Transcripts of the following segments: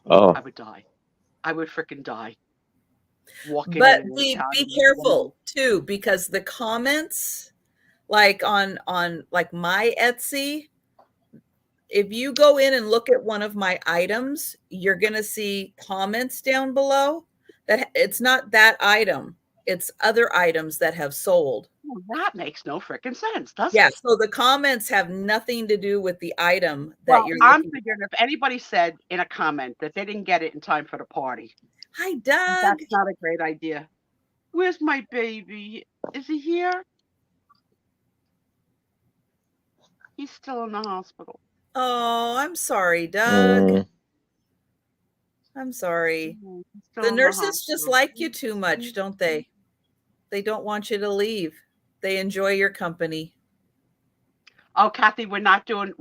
Oh, I would die. I would freaking die walking in But an be Italian woman. careful too, because the comments, like on like my Etsy, if you go in and look at one of my items, you're going to see comments down below that it's not that item, it's other items that have sold. Well, that makes no freaking sense, does Yeah, it? so the comments have nothing to do with the item that Well, you're I'm looking figuring if anybody said in a comment that they didn't get it in time for the party, at. Hi, Doug. that's not a great idea. Where's my baby? Is he here? He's still in the hospital. Oh, I'm sorry, Doug. mm, I'm sorry. He's The still in the nurses just hospital. like you too much, don't they? They don't want you to leave. They enjoy your company. Oh, Kathy, we're not doing.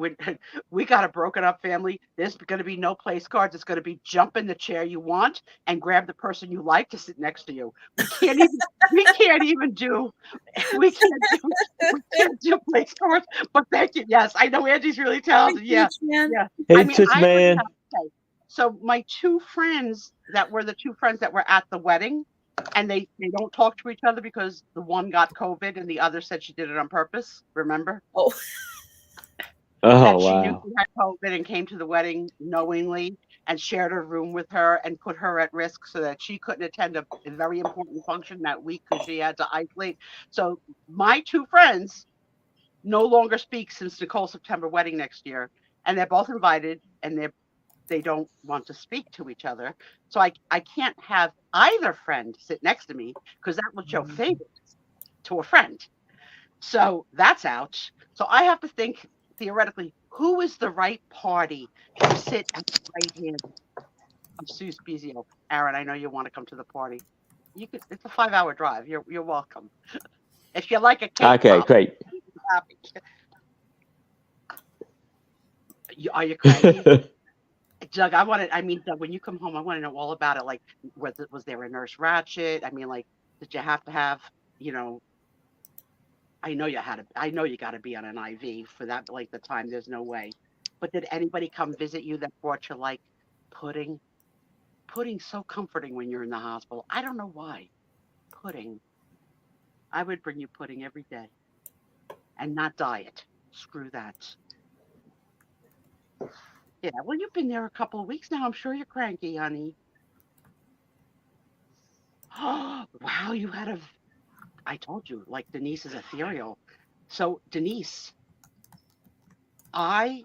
We got a broken up family. There's going to be no place cards. It's going to be jump in the chair you want and grab the person you like to sit next to you. We can't even. We can't even do. We can't do. We can't do place cards. But thank you. Yes, I know Angie's really Hi, talented. Yeah, Peach Man. yeah. I hey, mean, Toots I already Man. have to say. So my two friends that were the two friends that were at the wedding, and they don't talk to each other because the one got COVID and the other said she did it on purpose. Remember? Oh, Oh, That she knew wow. she had COVID and came to the wedding knowingly and shared a room with her and put her at risk so that she couldn't attend a very important function that week because she had to isolate. So my two friends no longer speak since Nicole's September wedding next year, and they're both invited, and they don't want to speak to each other. So I can't have either friend sit next to me because that would show favor to a friend. So that's out. So I have to think theoretically, who is the right party to sit at the right hand of Sue Spezio? Aaron, I know you want to come to the party. You could. It's a 5 hour drive. You're welcome. If you like a cake Okay, pop, great. happy. Are you cranky? Doug, I wanted. I mean, Doug, when you come home, I want to know all about it. Like, was there a Nurse Ratchet? I mean, like, did you have to have, you know, I know you had to. I know you got to be on an IV for that length of time. There's no way. But did anybody come visit you that brought you like pudding? Pudding's so comforting when you're in the hospital. I don't know why. Pudding. I would bring you pudding every day and not diet. Screw that. Yeah. Well, you've been there a couple of weeks now. I'm sure you're cranky, honey. Oh, wow. You had a. I told you, like Denise is ethereal. So Denise, I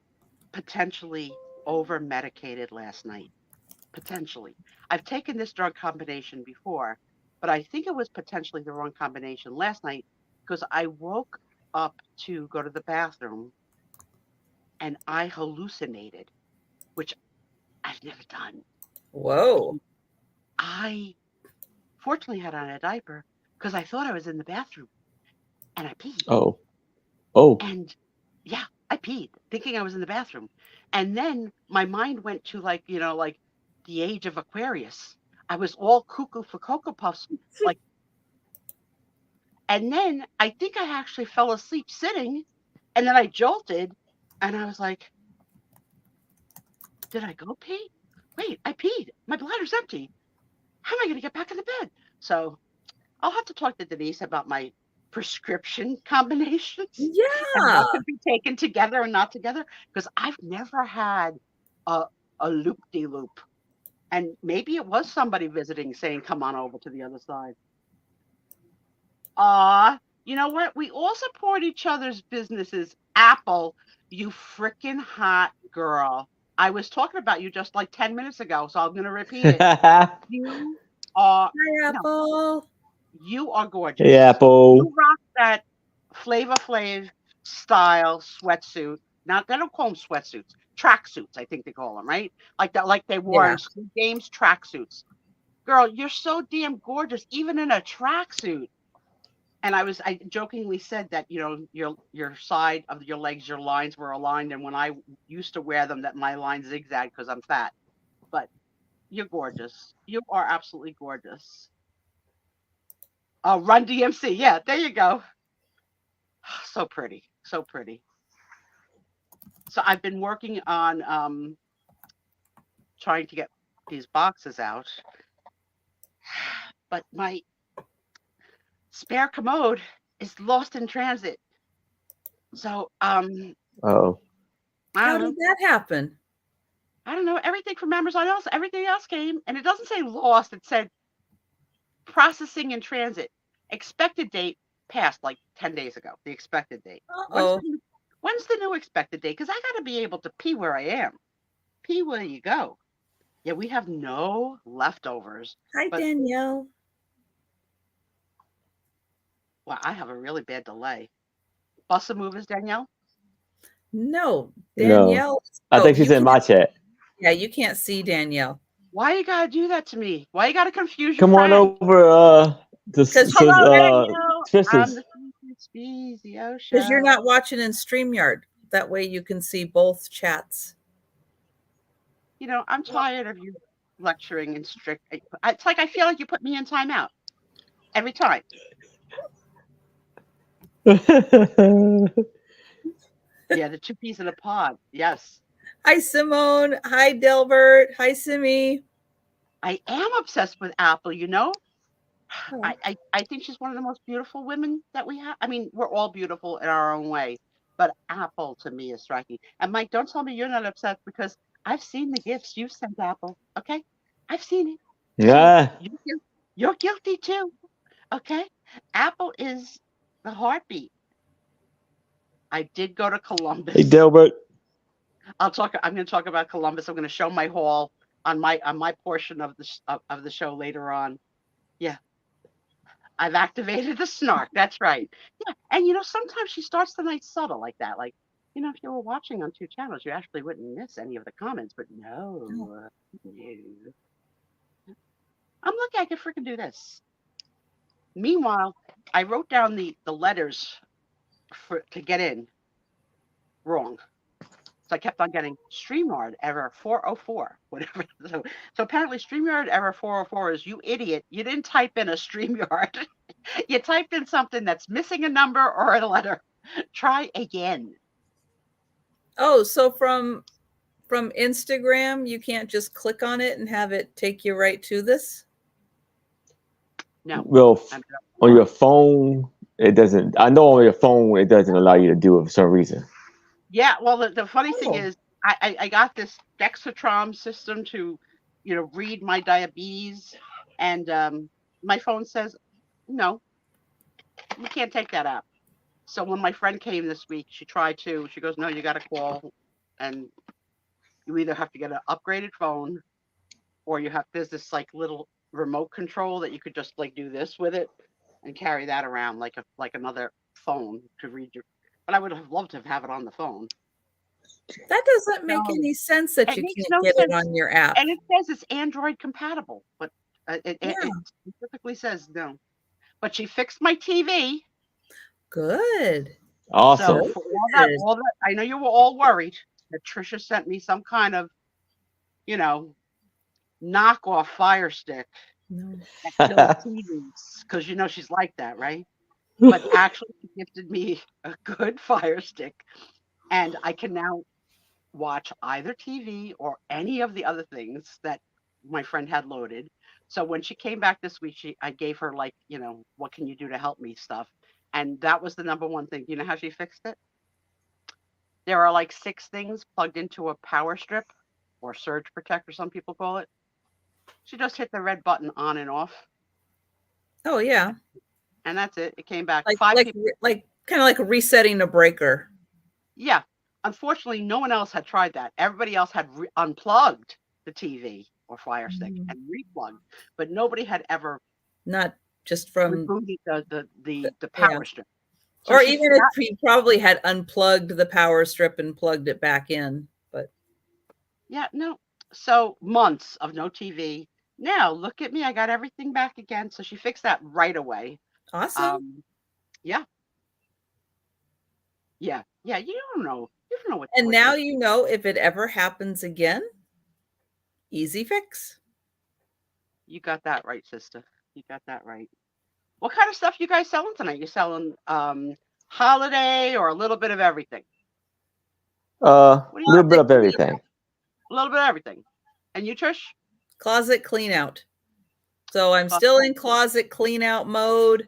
potentially over medicated last night. Potentially. I've taken this drug combination before, but I think it was potentially the wrong combination last night because I woke up to go to the bathroom and I hallucinated, which I've never done. whoa. I fortunately had on a diaper because I thought I was in the bathroom and I peed. Oh, oh. And yeah, I peed thinking I was in the bathroom. And then my mind went to like, like the age of Aquarius. I was all cuckoo for Cocoa Puffs, like. And then I think I actually fell asleep sitting, and then I jolted, and I was like, "Did I go pee? Wait, I peed. My bladder's empty. How am I going to get back in the bed?" So I'll have to talk to Denise about my prescription combinations and Yeah. what could be taken together and not together, because I've never had a loop de loop, and maybe it was somebody visiting saying, "Come on over to the other side." You know what? We all support each other's businesses. Apple, you freaking hot girl. I was talking about you just like 10 minutes ago, so I'm going to repeat it. You are, Hi, no, Apple. you are Hey, gorgeous. Apple. You rock that Flavor Flav style sweatsuit. Now, they don't call them sweatsuits, tracksuits, I think they call them, right? Like that, like they wore Yeah. in Squid Games, tracksuits. Girl, you're so damn gorgeous, even in a tracksuit. And I jokingly said that, your side of your legs, your lines were aligned, and when I used to wear them, that my lines zigzag because I'm fat. But you're gorgeous. You are absolutely gorgeous. Run DMC. Yeah, there you go. So pretty. So pretty. So I've been working on trying to get these boxes out. But my spare commode is lost in transit. So Oh, I How don't know. did that happen? I don't know. Everything from Amazon else, everything else came, and it doesn't say lost. It said processing in transit. Expected date passed like 10 days ago. The expected date. Uh-oh. When's the new expected date? Because I got to be able to pee where I am. Pee where you go. Yeah, we have no leftovers. Hi, But Danielle. wow, I have a really bad delay. Bussa movers, Danielle? No, no. Danielle. I think she's you in my can't- chat. Yeah, you can't see Danielle. Why you gotta do that to me? Why you gotta confuse your Come on friends? over to Hello, Danielle. I'm Twister's. the Speezy Ocean. Because you're not watching in StreamYard. That way you can see both chats. You know, I'm tired of you lecturing and strict. It's like I feel like you put me in timeout every time. Yeah, the two peas in a pod. Yes. Hi, Simone. Hi, Delbert. Hi, Simi. I am obsessed with Apple, you know? Oh. I think she's one of the most beautiful women that we have. I mean, we're all beautiful in our own way, but Apple to me is striking. And Mike, don't tell me you're not upset because I've seen the gifts you've sent Apple. Okay, I've seen it. Yeah. You're guilty too. Okay, Apple is the heartbeat. I did go to Columbus. Hey, Delbert. I'm going to talk about Columbus. I'm going to show my haul on my portion of the show later on. Yeah. I've activated the snark. That's right. Yeah. And you know, sometimes she starts the night subtle like that. Like, you know, if you were watching on two channels, you actually wouldn't miss any of the comments, but no. I'm lucky I could freaking do this. Meanwhile, I wrote down the letters to get in wrong. So I kept on getting StreamYard error 404, whatever. So apparently StreamYard error 404 is you idiot. You didn't type in a StreamYard. You typed in something that's missing a number or a letter. Try again. Oh, so from Instagram, you can't just click on it and have it take you right to this? No. Well, on your phone, it doesn't. I know on your phone, it doesn't allow you to do it for some reason. Yeah, well, the funny thing is, I got this Dexatrom system to, you know, read my diabetes, and my phone says, no, you can't take that app. So when my friend came this week, she tried to. She goes, no, you got to call, and you either have to get an upgraded phone, or there's this like little remote control that you could just like do this with it and carry that around like another phone to read your. But I would have loved to have it on the phone. That doesn't make any sense that you can't get it on your app. And it says it's Android compatible, but it specifically says no. But she fixed my TV. Good. Awesome. So for all that, I know you were all worried that Trisha sent me some kind of, you know, knockoff Fire Stick. No. Because you know she's like that, right? But actually, she gifted me a good Fire Stick, and I can now watch either TV or any of the other things that my friend had loaded. So when she came back this week, I gave her like, you know, what can you do to help me stuff, and that was the number one thing. You know how she fixed it? There are like 6 things plugged into a power strip or surge protector, some people call it. She just hit the red button on and off. Oh yeah. And that's it. It came back. Like kind of like resetting a breaker. Yeah. Unfortunately, no one else had tried that. Everybody else had unplugged the TV or Fire Stick and replugged, but nobody had ever not just from rebooted the power strip. So or even if you probably had unplugged the power strip and plugged it back in, but yeah, no. So months of no TV. Now look at me, I got everything back again. So she fixed that right away. Awesome. Yeah. Yeah. Yeah. You don't know. You don't know what. And now you know if it ever happens again. Easy fix. You got that right, sister. You got that right. What kind of stuff you guys selling tonight? You selling holiday or a little bit of everything? A little bit of everything. A little bit of everything. And you, Trish? Closet clean out. So I'm still in closet clean out mode.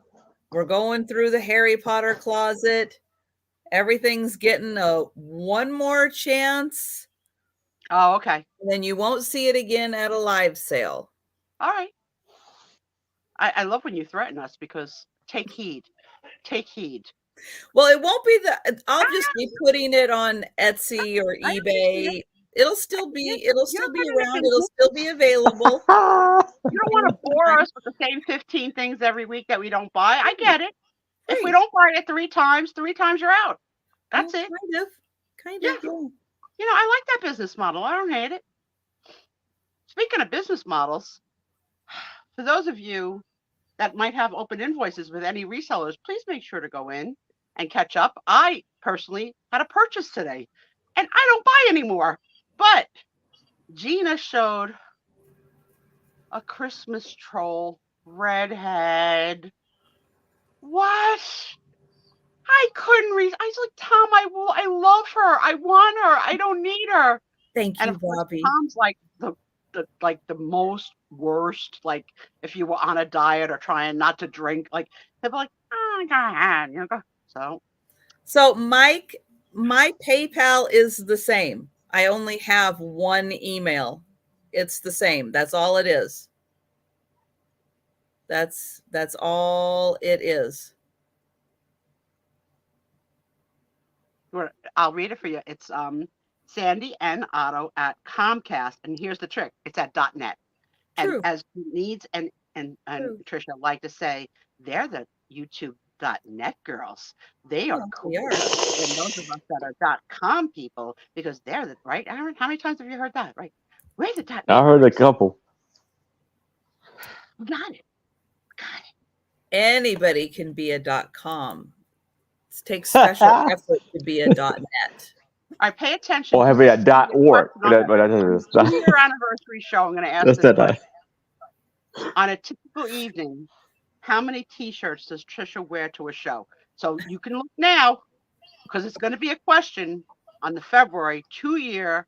We're going through the Harry Potter closet. Everything's getting a one more chance. Oh, okay. And then you won't see it again at a live sale. All right. I love when you threaten us because take heed. Take heed. Well, it won't be I'll just be putting it on Etsy or eBay. It'll still be around. It'll still be available. You don't want to bore us with the same 15 things every week that we don't buy. I get it. If we don't buy it 3 times you're out. That's it. Kind of. Yeah. You know, I like that business model. I don't hate it. Speaking of business models, for those of you that might have open invoices with any resellers, please make sure to go in and catch up. I personally had a purchase today and I don't buy anymore, but Gina showed a Christmas troll, redhead. What? I couldn't read. I was like, Tom, I love her. I want her. I don't need her. Thank you, and of course, Bobby. Tom's like the most worst, like if you were on a diet or trying not to drink, like they'd be like, oh, go ahead, go. So my PayPal is the same. I only have one email. It's the same. That's all it is. That's all it is. I'll read it for you. It's Sandy N. Otto at Comcast, and here's the trick: it's at .net. True. And as Needs and Tricia like to say, they're the YouTube.net girls. They are cool. And those of us that are .com people, because they're the right. Aaron, how many times have you heard that? Right? We're the .net. I heard a couple. Got it. Anybody can be a .com. It takes special effort to be a .net. I pay attention. Or have we a .org? But your anniversary show. I'm going to ask this question. On a typical evening, how many T-shirts does Trisha wear to a show? So you can look now, because it's going to be a question on the February 2-year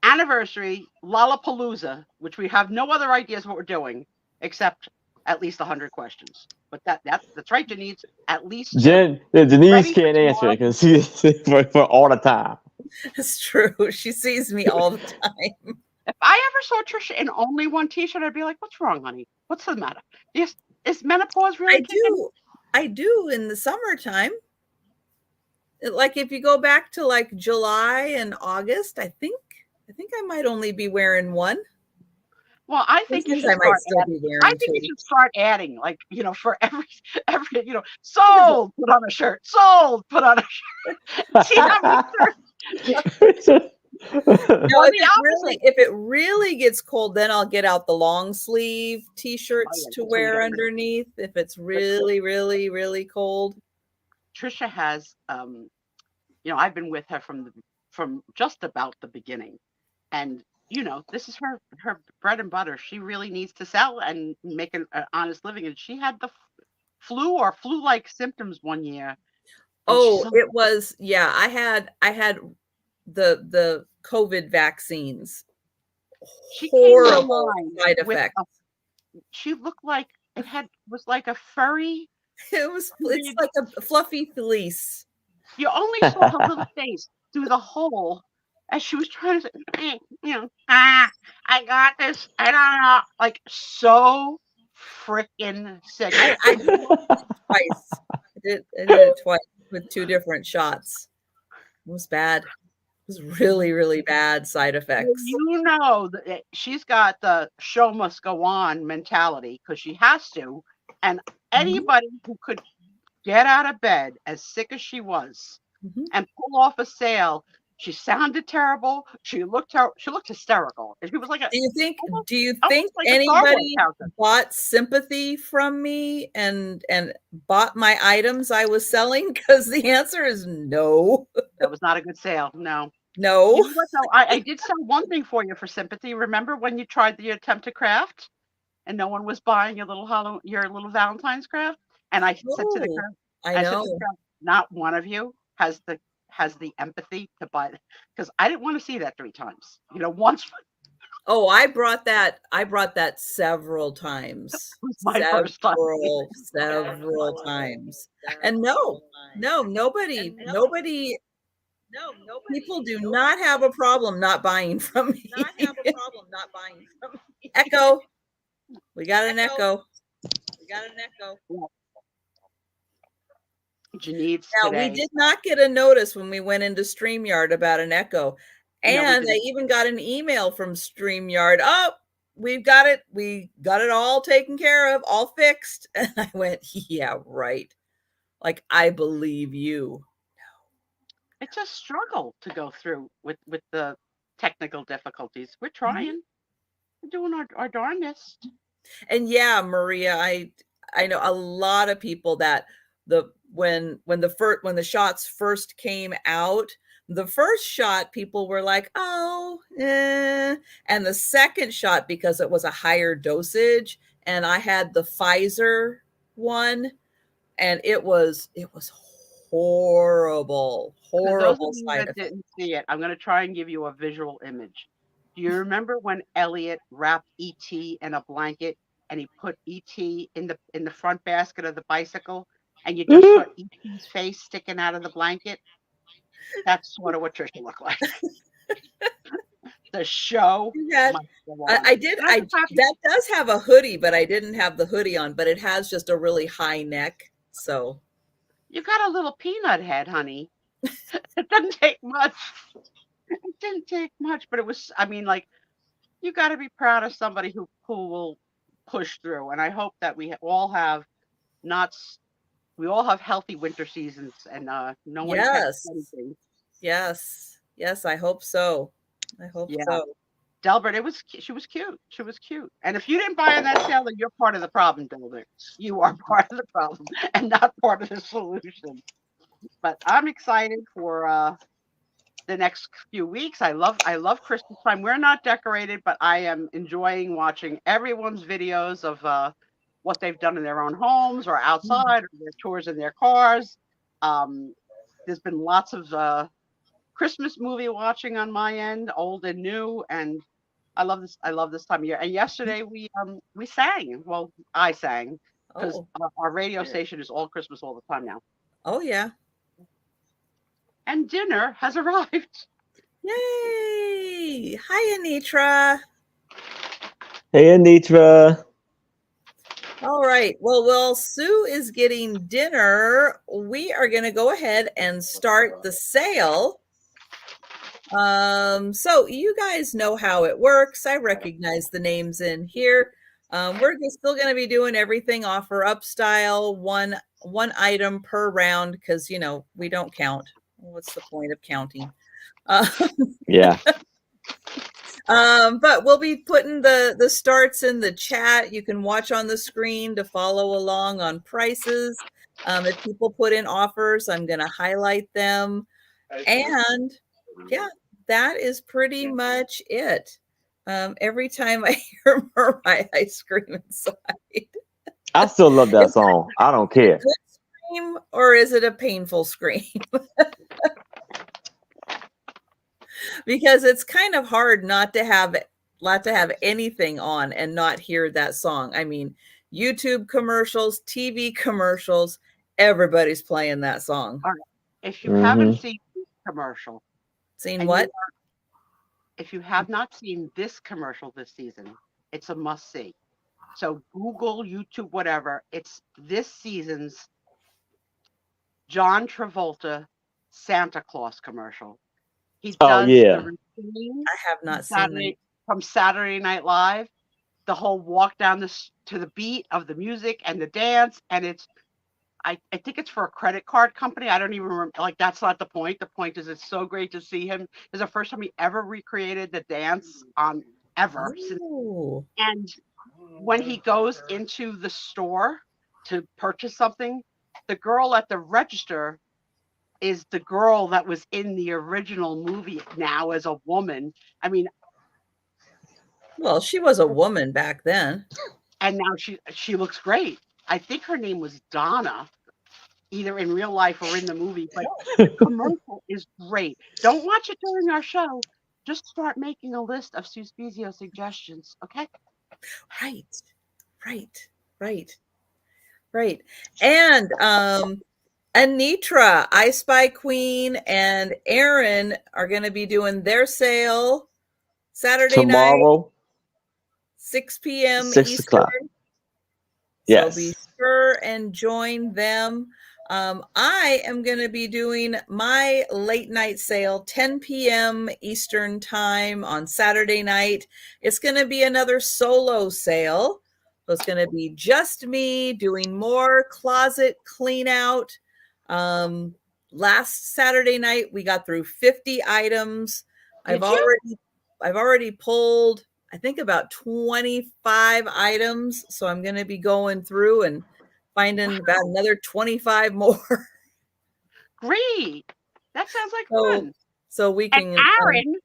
anniversary Lollapalooza, which we have no other ideas what we're doing except at least 100 questions. But that's right, Denise. At least Denise can't answer it because she for all the time. It's true. She sees me all the time. If I ever saw Trisha in only one T-shirt, I'd be like, "What's wrong, honey? What's the matter? Is menopause really?" I do in the summertime. Like if you go back to like July and August, I think I might only be wearing one. Well, I think you should start adding, like, for every, sold, put on a shirt, sold, put on a shirt. See how if it really gets cold, then I'll get out the long sleeve T-shirts to wear underneath. If it's really, really, really cold. Trisha has, I've been with her from just about the beginning, and this is her bread and butter. She really needs to sell and make an honest living. And she had the flu or flu-like symptoms one year. Oh, it was, yeah. I had the COVID vaccines. Horrible side effects. She looked like was like a furry. It's like a fluffy fleece. You only saw her little face through the hole. As she was trying to say, I got this. I don't know. Like, so freaking sick. I did it twice. I did it twice with 2 different shots. It was bad. It was really, really bad side effects. That she's got the show must go on mentality because she has to. And anybody who could get out of bed as sick as she was and pull off a sale. She sounded terrible. She looked hysterical. And she was like, do you think like anybody bought sympathy from me and bought my items I was selling? Because the answer is no. That was not a good sale. No. I did sell one thing for you for sympathy. Remember when you tried the attempt to craft and no one was buying your little Valentine's craft? And I said to the girl, I know. Not one of you has the empathy to buy it, because I didn't want to see that 3 times. Once. Oh, I brought that several times. was my first time. Several times. And nobody, people do not have a problem not buying from me. Echo. We got an echo. Janice Now, today. we did not get a notice when we went into StreamYard about an echo. And I even got an email from StreamYard. Oh, we've got it. We got it all taken care of, all fixed. And I went, yeah, right. Like, I believe you. It's a struggle to go through with the technical difficulties. We're trying. We're doing our darndest. And yeah, Maria, I know a lot of people that when the shots first came out, the first shot people were like, oh, and the second shot, because it was a higher dosage, and I had the Pfizer one, and it was horrible For those of you side that effect. didn't see it, I'm going to try and give you a visual image. Do you remember when Elliot wrapped ET in a blanket and he put ET in the front basket of the bicycle, and you just saw ET's face sticking out of the blanket? That's sort of what Trisha looked like. The show. Yeah, that does have a hoodie, but I didn't have the hoodie on, but it has just a really high neck. So you got a little peanut head, honey. It doesn't take much. It didn't take much, but it was, I mean, like, you got to be proud of somebody who will push through. And I hope that we all have healthy winter seasons, and no one catches anything. Yes, I hope so. So. Delbert, she was cute. She was cute. And if you didn't buy in that sale, then you're part of the problem, Delbert. You are part of the problem and not part of the solution. But I'm excited for the next few weeks. I love Christmas time. We're not decorated, but I am enjoying watching everyone's videos of what they've done in their own homes or outside, or their tours in their cars. There's been lots of Christmas movie watching on my end, old and new, and I love this time of year. And yesterday we sang. Well, I sang, because our radio station is all Christmas all the time now. Oh yeah. And dinner has arrived. Yay! Hi, Anitra. Hey, Anitra. All right. Well, Sue is getting dinner. We are going to go ahead and start the sale. So you guys know how it works. I recognize the names in here. We're still going to be doing everything OfferUp style, one item per round, because we don't count. What's the point of counting? Yeah. But we'll be putting the starts in the chat. You can watch on the screen to follow along on prices. If people put in offers, I'm going to highlight them. And yeah, that is pretty much it. Every time I hear Mariah, I scream inside. I still love that song. I don't care. Good scream, or is it a painful scream? Because it's kind of hard not to have anything on and not hear that song. I mean, YouTube commercials, TV commercials, everybody's playing that song. All right. If you haven't seen this commercial, if you have not seen this commercial this season, it's a must see. So Google, YouTube, whatever. It's this season's John Travolta Santa Claus commercial. He does the routine. I have not seen it. From Saturday Night Live, the whole walk down to the beat of the music and the dance, and I think it's for a credit card company. I don't even remember. Like, that's not the point. The point is, it's so great to see him. It's the first time he ever recreated the dance on ever. Ooh. And when he goes into the store to purchase something, the girl at the register is the girl that was in the original movie now as a woman. I mean, well, she was a woman back then, and now she looks great. I think her name was Donna, either in real life or in the movie, but the commercial is great. Don't watch it during our show. Just start making a list of Suspizio suggestions, okay? Right. And Anitra, I Spy Queen, and Aaron are going to be doing their sale Saturday night, Tomorrow, 6 p.m. 6 Eastern. o'clock. So be Yes. sure and join them. I am going to be doing my late night sale 10 p.m. Eastern time on Saturday night. It's going to be another solo sale. So it's going to be just me doing more closet clean out. Last Saturday night we got through 50 items. I've already pulled, I think, about 25 items. So I'm going to be going through and finding about another 25 more. Great. That sounds like fun. So we And can. Aaron,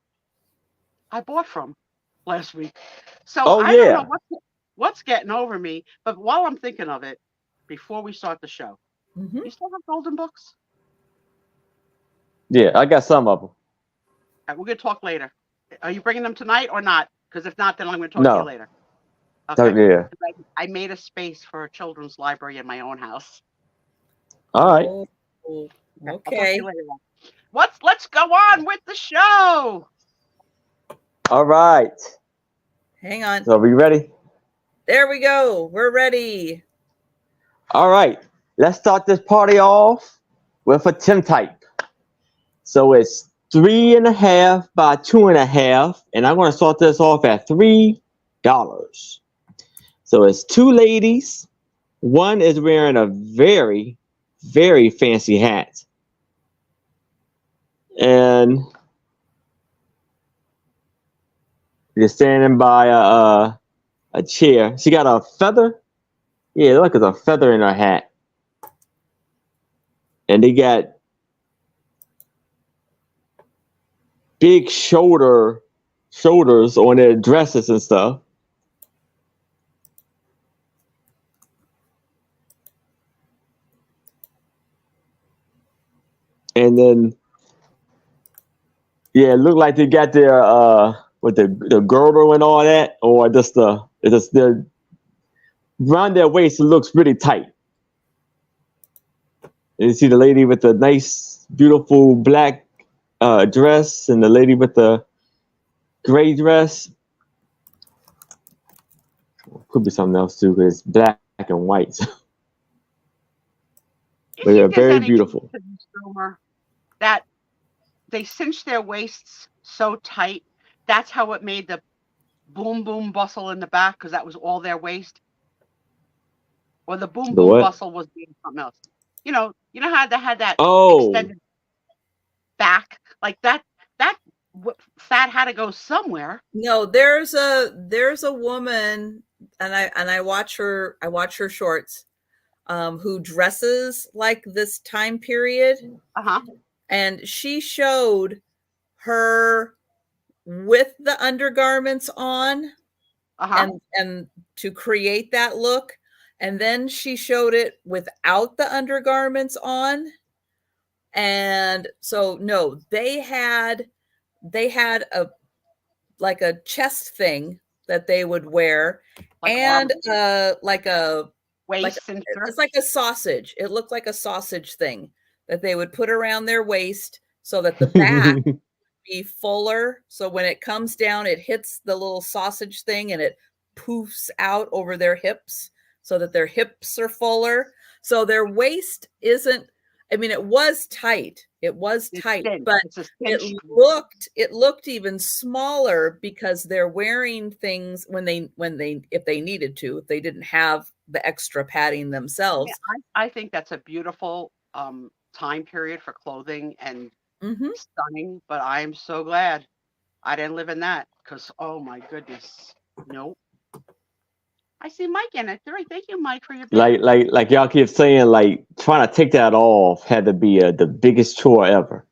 I bought from last week. So Oh, I yeah. don't know what's getting over me, but while I'm thinking of it, before we start the show, you still have golden books? Yeah, I got some of them. All right, we're going to talk later. Are you bringing them tonight or not? Because if not, then I'm going to talk to you later. Okay. Yeah. I made a space for a children's library in my own house. All right. Oh, Okay. Let's go on with the show. All right. Hang on. So are you ready? There we go. We're ready. All right. Let's start this party off with a tintype. So it's 3.5 by 2.5, and I'm going to start this off at $3. So it's two ladies. One is wearing a very, very fancy hat, and they're standing by a chair. She got a feather. Yeah, look, there's a feather in her hat, and they got big shoulders on their dresses and stuff. And then, yeah, it looked like they got their with the girdle and all that, or just the around their waist. It looks really tight. And you see the lady with the nice, beautiful black dress, and the lady with the gray dress. Could be something else too, because it's black and white. But they're very beautiful. That they cinch their waists so tight. That's how it made the boom boom bustle in the back, because that was all their waist. Or the boom boom bustle was being something else. You know how they had that extended back like that. That fat had to go somewhere. No, there's a woman, and I watch her shorts, who dresses like this time period. And she showed her with the undergarments on, and to create that look. And then she showed it without the undergarments on. And so, no, they had a chest thing that they would wear, and like a waist cincher. It's like a sausage. It looked like a sausage thing that they would put around their waist so that the back would be fuller. So when it comes down, it hits the little sausage thing and it poofs out over their hips so that their hips are fuller. So their waist isn't, I mean, it was tight. It was tight, but it looked even smaller because they're wearing things if they needed to, if they didn't have the extra padding themselves. Yeah, I think that's a beautiful time period for clothing and stunning, but I am so glad I didn't live in that, because oh my goodness, nope. I see Mike in it. Thank you, Mike, for your like y'all keep saying, like trying to take that off had to be the biggest chore ever.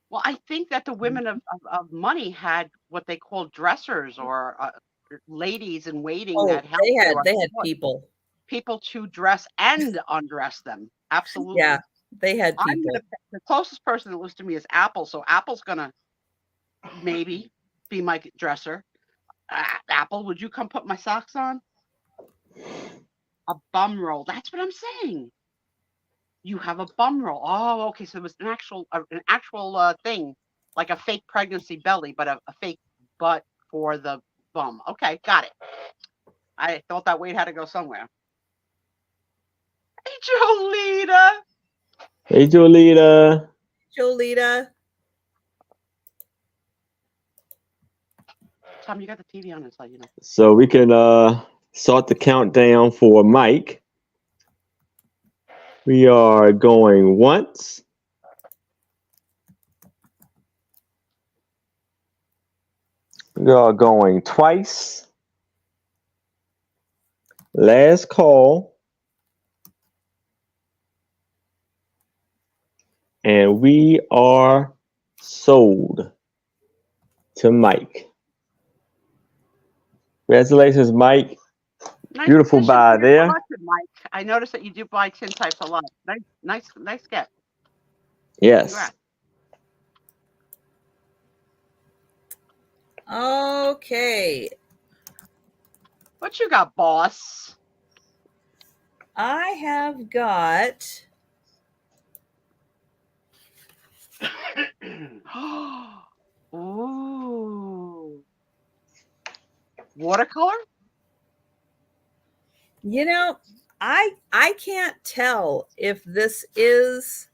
Well, I think that the women of money had what they called dressers, or ladies in waiting that helped. They had people to dress and undress them. Absolutely. Yeah, they had people. The closest person that lives to me is Apple, so Apple's gonna maybe be my dresser. Apple, would you come put my socks on? A bum roll. That's what I'm saying. You have a bum roll. Oh, okay. So it was an actual thing, like a fake pregnancy belly, but a fake butt for the bum. Okay, got it. I thought that weight had to go somewhere. Hey, Jolita. Hey, Jolita. Jolita. Tom, you got the TV on, so you know. So we can start the countdown for Mike. We are going once. We are going twice. Last call. And we are sold to Mike. Congratulations, Mike. Nice Beautiful addition buy to your there. collection, Mike. I noticed that you do buy tintypes a lot. Nice get. Yes. Congrats. Okay. What you got, boss? I have got Ooh. Watercolor? You know, I can't tell if this is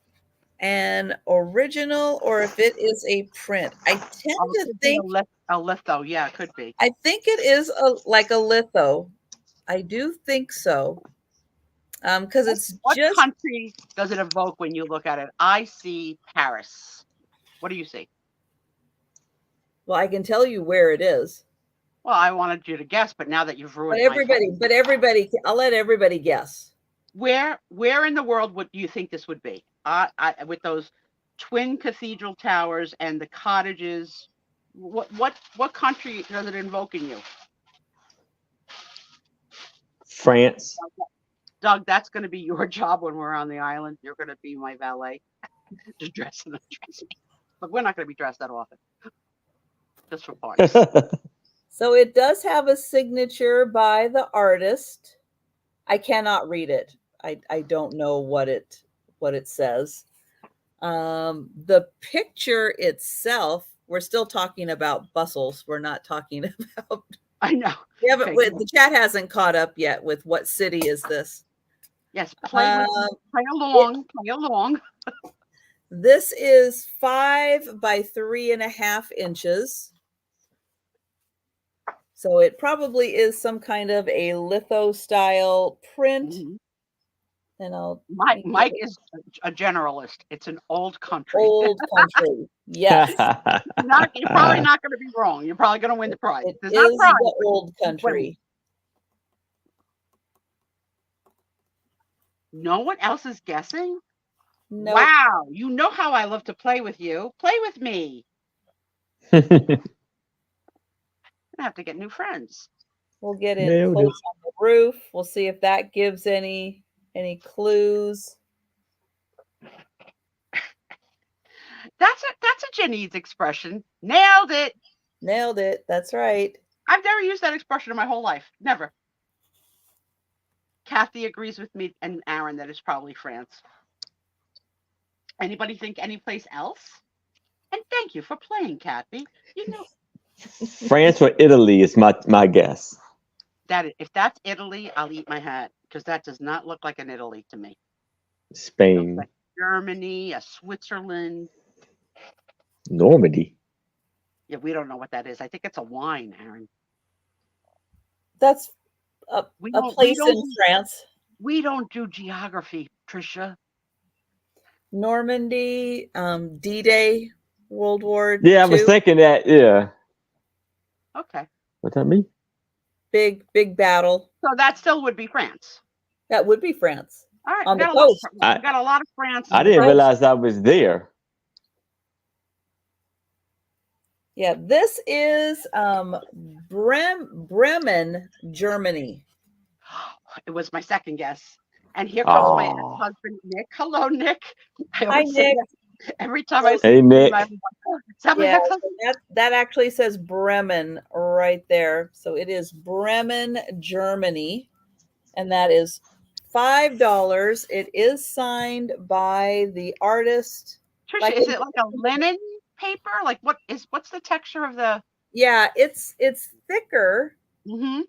an original or if it is a print. I tend to Could be think a litho. Yeah, it could be. I think it is like a litho. I do think so. Because it's What just country does it evoke when you look at it? I see Paris. What do you see? well, I can tell you where it is. Well, I wanted you to guess, but now that you've But ruined everybody, I'll let everybody guess. where in the world would you think this would be? With those twin cathedral towers and the cottages. What country does it invoke in you? France. Doug, that's going to be your job when we're on the island. You're going to be my valet. Just dress me. But we're not going to be dressed that often. Just for parties. So it does have a signature by the artist. I cannot read it. I don't know what it says. The picture itself, we're still talking about bustles. We're not talking about. I know. We haven't. Okay. The chat hasn't caught up yet with what city is this. Yes, play along. This is 5 by 3.5 inches. So it probably is some kind of a litho style print. Mhm. And Mike is a generalist. It's an old country. Old country. Yes. You're probably not going to be wrong. You're probably going to win the prize. It There's is not prize, the but old country. no one else is guessing? No. Wow. You know how I love to play with you. Play with me. I have to get new friends. We'll get in Nailed close it. on the roof. We'll see if that gives any clues. That's a Janine's expression. Nailed it. Nailed it. That's right. I've never used that expression in my whole life. Never. Kathy agrees with me and Aaron that it's probably France. Anybody think any place else? And thank you for playing, Kathy. You know France or Italy is my guess. that if that's Italy, I'll eat my hat because that does not look like an Italy to me. Spain. Like Germany, a Switzerland. Normandy. Yeah, we don't know what that is. I think it's a wine, Aaron. That's a place in France. We don't do geography, Tricia. Normandy, D-Day, World War Yeah, I II. was thinking that. Yeah. Okay. What's that mean? Big battle. So that still would be France. That would be France. All right. On We the got, a lot, coast. we got a lot of France. I didn't realize I was there. Yeah, this is Bremen, Germany. It was my second guess. And here comes my Oh. husband, Nick. Hello, Nick. I Hi, always say Nick. that Every time I see Hey, him, Nick. I'm like, "Oh, is that my Yeah, ex-husband?" so that actually says Bremen right there. So it is Bremen, Germany, and that is $5. It is signed by the artist. Trisha, Like is it like a linen paper? Like what's the texture of the? yeah, it's thicker. Mm-hmm.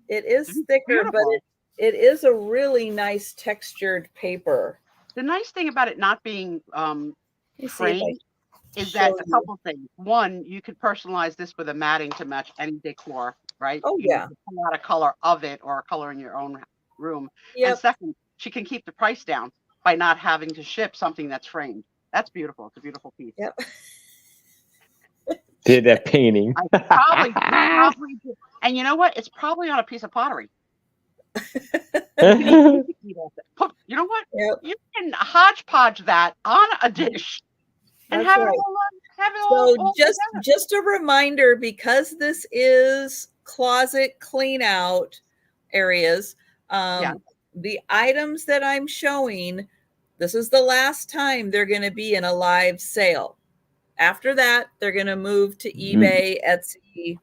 It is It's thicker, but beautiful. it is a really nice textured paper. The nice thing about it not being Let me see if I framed is show that a you. couple things. One, you could personalize this with a matting to match any decor, right? Oh, You yeah. can pull out a color of it or a color in your own room. And Yep. second, she can keep the price down by not having to ship something that's framed. That's beautiful. It's a beautiful piece. Yep. Did that painting. I probably do. And you know what? It's probably on a piece of pottery. You know what? Yep. You can hodgepodge that on a dish and That's have right. it all So together. just a reminder, because this is closet clean out areas, Yeah. the items that I'm showing, this is the last time they're going to be in a live sale. After that, they're going to move to eBay, Etsy.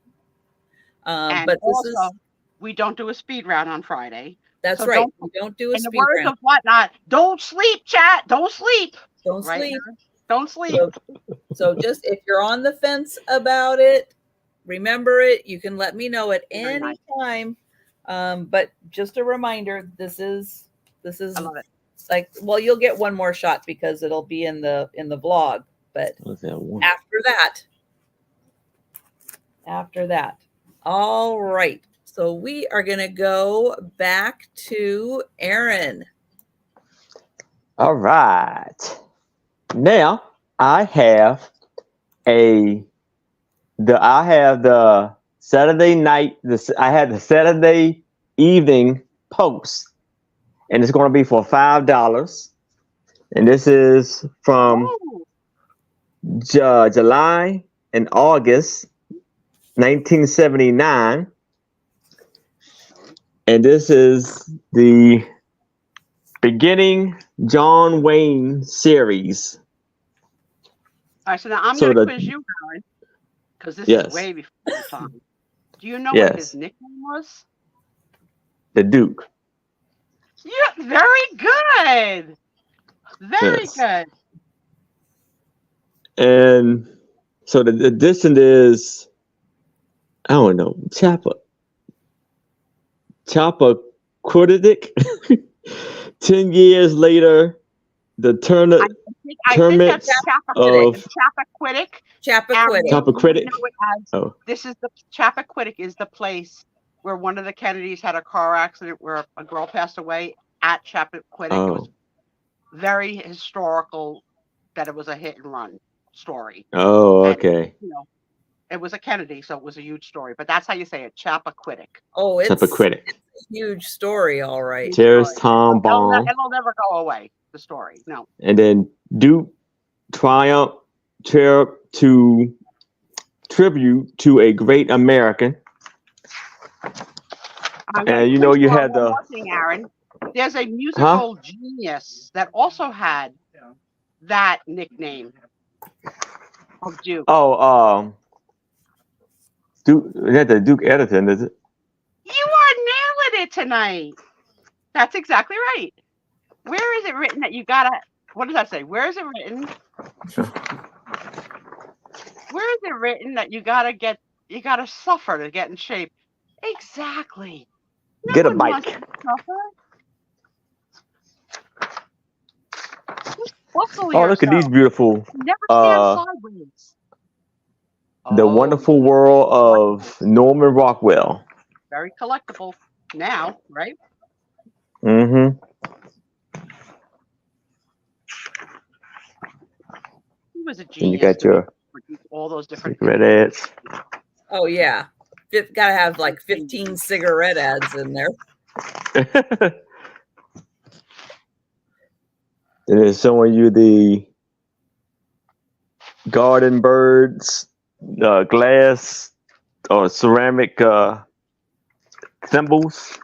And But this also, is we don't do a speed round on Friday. that's So right. We don't do a in the speed words round. of Whatnot, don't sleep, chat. Don't sleep. Don't Right, sleep. Erin? Don't sleep. So just if you're on the fence about it, remember it. You can let me know at Very any nice. time. But just a reminder, this is I love it. like, well, you'll get one more shot because it'll be in the vlog. But What's that one? after that, all right. So we are gonna go back to Erin. All right. Now I have the Saturday night. I had the Saturday evening post, and it's going to be for $5. And this is from Ooh, July and August 1979. And this is the beginning John Wayne series. all right, so now I'm So going to the- quiz you, Howard, because this Yes. is way before your time. Do you know what Yes. his nickname was? The Duke. Yeah, very good. Very Yes. good. And so the edition is, I don't know, Chappaquiddick. 10 years later, the I think that's of Chappaquiddick. Chappaquiddick. Chappaquiddick. Know it as, Oh. This is the Chappaquiddick is the place where one of the Kennedys had a car accident where a girl passed away at Chappaquiddick. It was very historical that it was a hit and run story. Oh, And, okay. you know, it was a Kennedy, so it was a huge story. But that's how you say it, Chappaquiddick. Oh, it's Chappaquiddick. a huge story, all right. Terrorist Tom Bomb. It'll never go away, the story. No. And then Duke Triumph tribute to a great American. And you know you had the one thing, Aaron. There's a musical genius that also had that nickname of Duke. Oh, Duke. That's the Duke Edison, is it? You are nailing it tonight. That's exactly right. Where is it written that you gotta? What does that say? Where is it written? Where is it written that you gotta suffer to get in shape? Exactly. No Get a one bike. wants to suffer. Just buckle Oh, look at these yourself. beautiful. Never stand sideways. The Oh, Wonderful World of Norman Rockwell. very collectible now, right? Mm-hmm. He was a And genius. you got to your produce all those different cigarette ads. Oh yeah. Got to have like 15 cigarette ads in there. And it's showing you the garden birds, glass or ceramic symbols.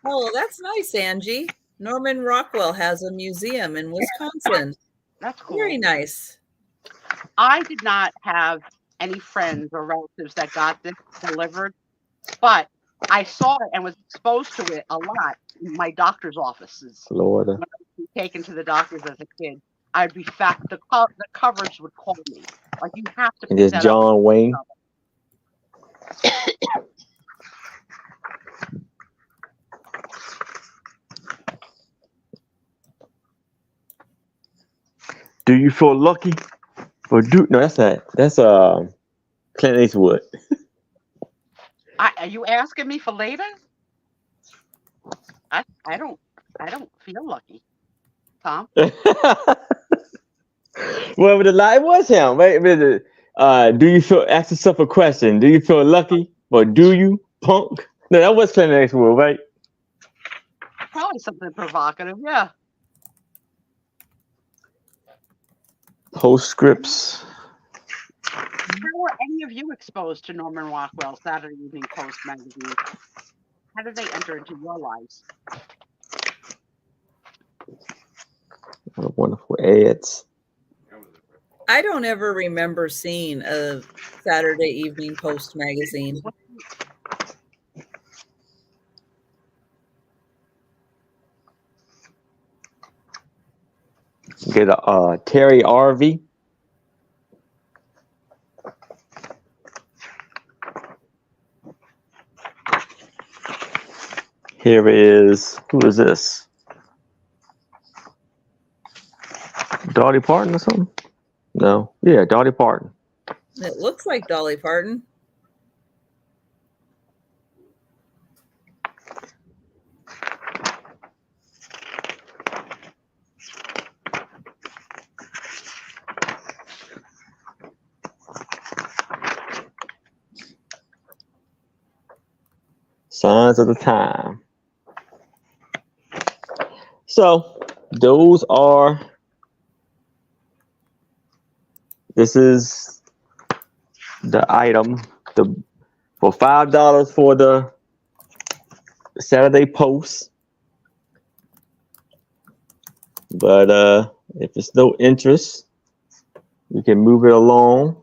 Oh, that's nice, Angie. Norman Rockwell has a museum in Wisconsin. That's cool. Very nice. I did not have any friends or relatives that got this delivered, but I saw it and was exposed to it a lot in my doctor's offices. Florida. When I was taken to the doctors as a kid, I'd be the coverage would call me. Like, you have to And pick this that up. John Wayne. Do you feel lucky? Or no, that's Clint Eastwood. Are you asking me for later? I don't feel lucky, Tom. Well, it was him. Wait, do you feel? Ask yourself a question. Do you feel lucky, or do you, punk? No, that was Clint Eastwood, right? Probably something provocative, yeah. Postscripts. How were any of you exposed to Norman Rockwell Saturday Evening Post magazine? How did they enter into your lives? What a wonderful ads. I don't ever remember seeing a Saturday Evening Post magazine. Get a Terry RV. Here is, who is this? Dolly Parton or something? No. Yeah, Dolly Parton. It looks like Dolly Parton. Signs of the time. So those are, this is the item, for $5 for the Saturday Post. But if it's no interest, we can move it along.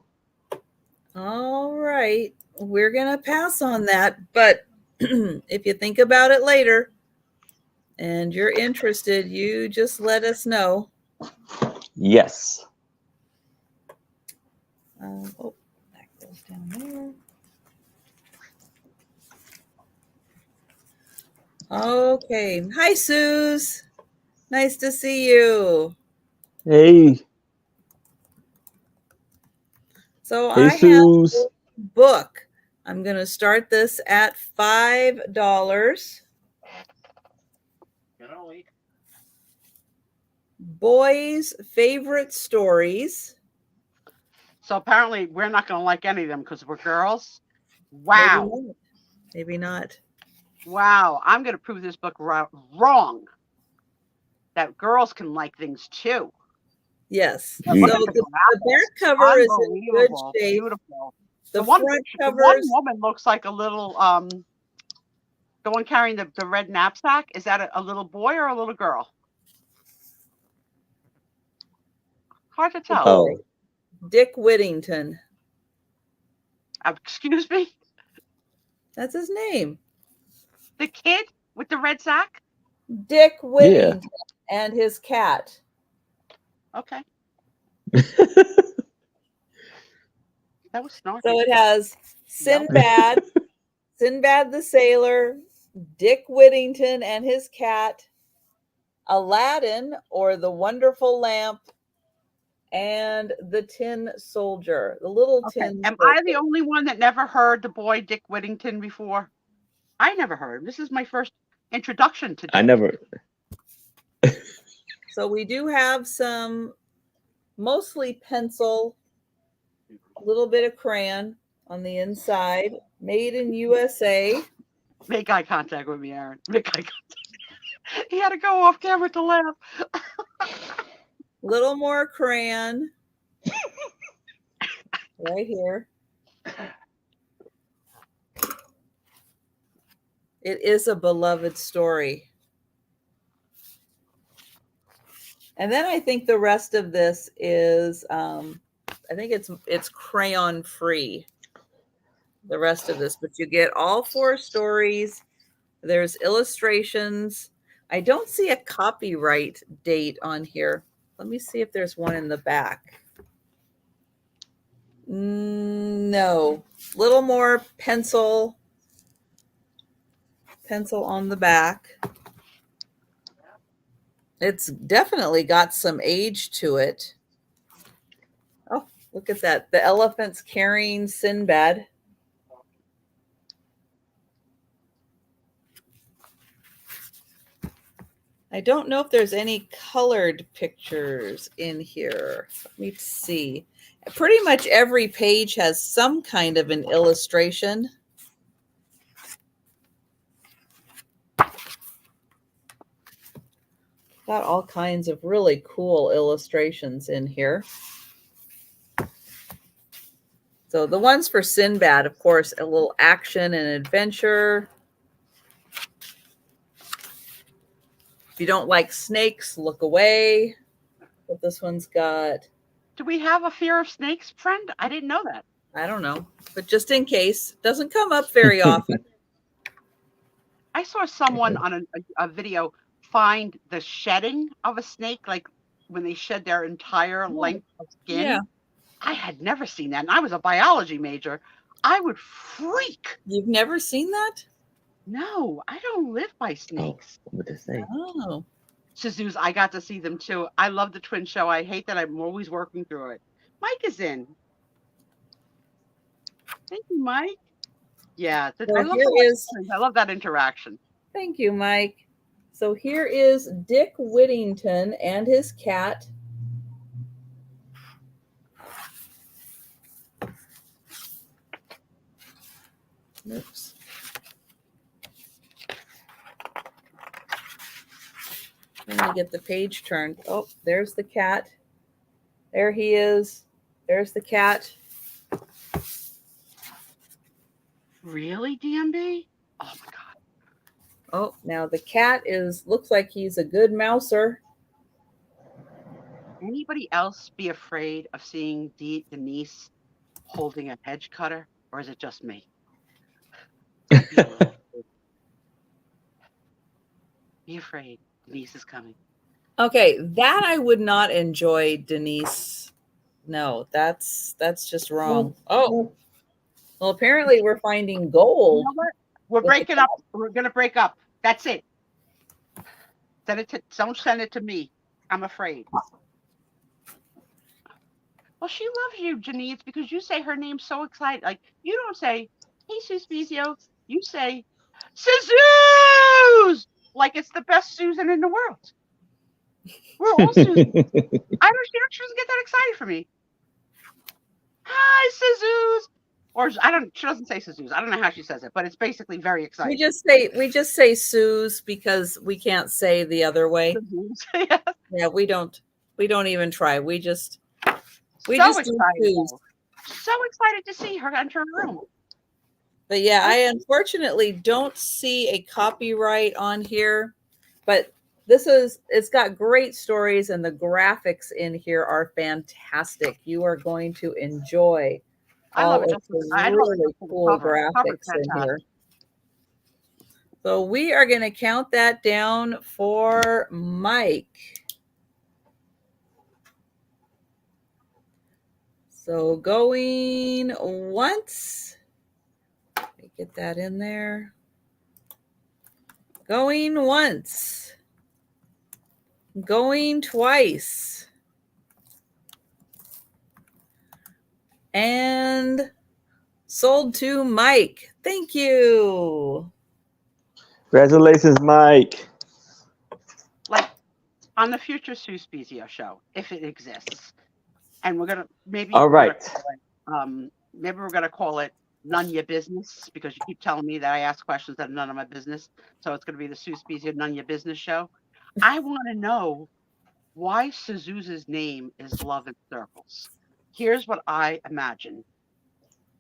All right. We're going to pass on that. But if you think about it later and you're interested, you just let us know. Yes. Oh, that goes down there. Okay. Hi, Suze. Nice to see you. Hey. So Hey, I have Suze. a book. I'm going to start this at $5. Boys' favorite stories. So apparently we're not going to like any of them because we're girls. Wow. Maybe not. Wow. I'm going to prove this book wrong. That girls can like things too. Yes. Yeah. So the back cover is in good shape. Beautiful. The one front cover. One woman looks like a little the one carrying the red knapsack. Is that a little boy or a little girl? Hard to tell. Oh. Dick Whittington. Excuse me? That's his name. The kid with the red sack? Dick Whittington and his cat. Okay. That was snarky. So it has Sinbad, Sinbad the Sailor, Dick Whittington and his cat, Aladdin or the Wonderful Lamp, and the Tin Soldier, the little tin Am soldier. I the only one that never heard the boy Dick Whittington before? I never heard him. This is my first introduction to Dick. I never. So we do have some mostly pencil, a little bit of crayon on the inside, made in USA. Make eye contact with me, Aaron. Make eye contact. He had to go off camera to laugh. Little more crayon right here. It is a beloved story. And then I think the rest of this is, I think it's crayon free. The rest of this, but you get all 4 stories. There's illustrations. I don't see a copyright date on here. Let me see if there's one in the back. No, little more pencil on the back. It's definitely got some age to it. Oh, look at that. The elephant's carrying Sinbad. I don't know if there's any colored pictures in here. Let me see. Pretty much every page has some kind of an illustration. Got all kinds of really cool illustrations in here. So the ones for Sinbad, of course, a little action and adventure. If you don't like snakes, look away. But this one's got... Do we have a fear of snakes, friend? I didn't know that. I don't know, but just in case, it doesn't come up very often. I saw someone on a video find the shedding of a snake, like when they shed their entire length of skin. Yeah. I had never seen that, and I was a biology major. I would freak. You've never seen that? No, I don't live by snakes. What to say? Oh. Suzu's, I got to see them too. I love the twin show. I hate that I'm always working through it. Mike is in. Thank you, Mike. Yeah, Well, I love that interaction. Thank you, Mike. So here is Dick Whittington and his cat. Oops. Let me get the page turned. Oh, there's the cat. There he is. There's the cat. Really, DMB? Oh my God. Oh, now the cat looks like he's a good mouser. Anybody else be afraid of seeing Denise holding a hedge cutter, or is it just me? Be afraid. Denise is coming. Okay, that I would not enjoy, Denise. No, that's just wrong. Oh, well, apparently we're finding gold. You know what? We're breaking up. We're gonna break up. That's it. Don't send it to me. I'm afraid. Well, she loves you, Janice, because you say her name so excited. Like, you don't say, "Hey, Suspizio." You say, "Suze!" Like it's the best Susan in the world. We're all Susan. I don't. She doesn't get that excited for me. Hi, Suze. Or I don't. She doesn't say Suze. I don't know how she says it, but it's basically very exciting. We just say Suze because we can't say the other way. Yeah. Yeah, we don't even try. We just so do Suze. So excited to see her enter her room. But yeah, I unfortunately don't see a copyright on here, but it's got great stories and the graphics in here are fantastic. You are going to enjoy all of the really cool graphics in here. So we are going to count that down for Mike. So going once. Let me get that in there. Going once. Going twice. And sold to Mike. Thank you. Congratulations, Mike. Like on the future Suspizio show, if it exists. And we're gonna maybe all right. Maybe we're gonna call it None Your Business, because you keep telling me that I ask questions that are none of my business. So it's gonna be the Suspizio None Your Business show. I want to know why Suzu's name is Love in Circles. Here's what I imagine.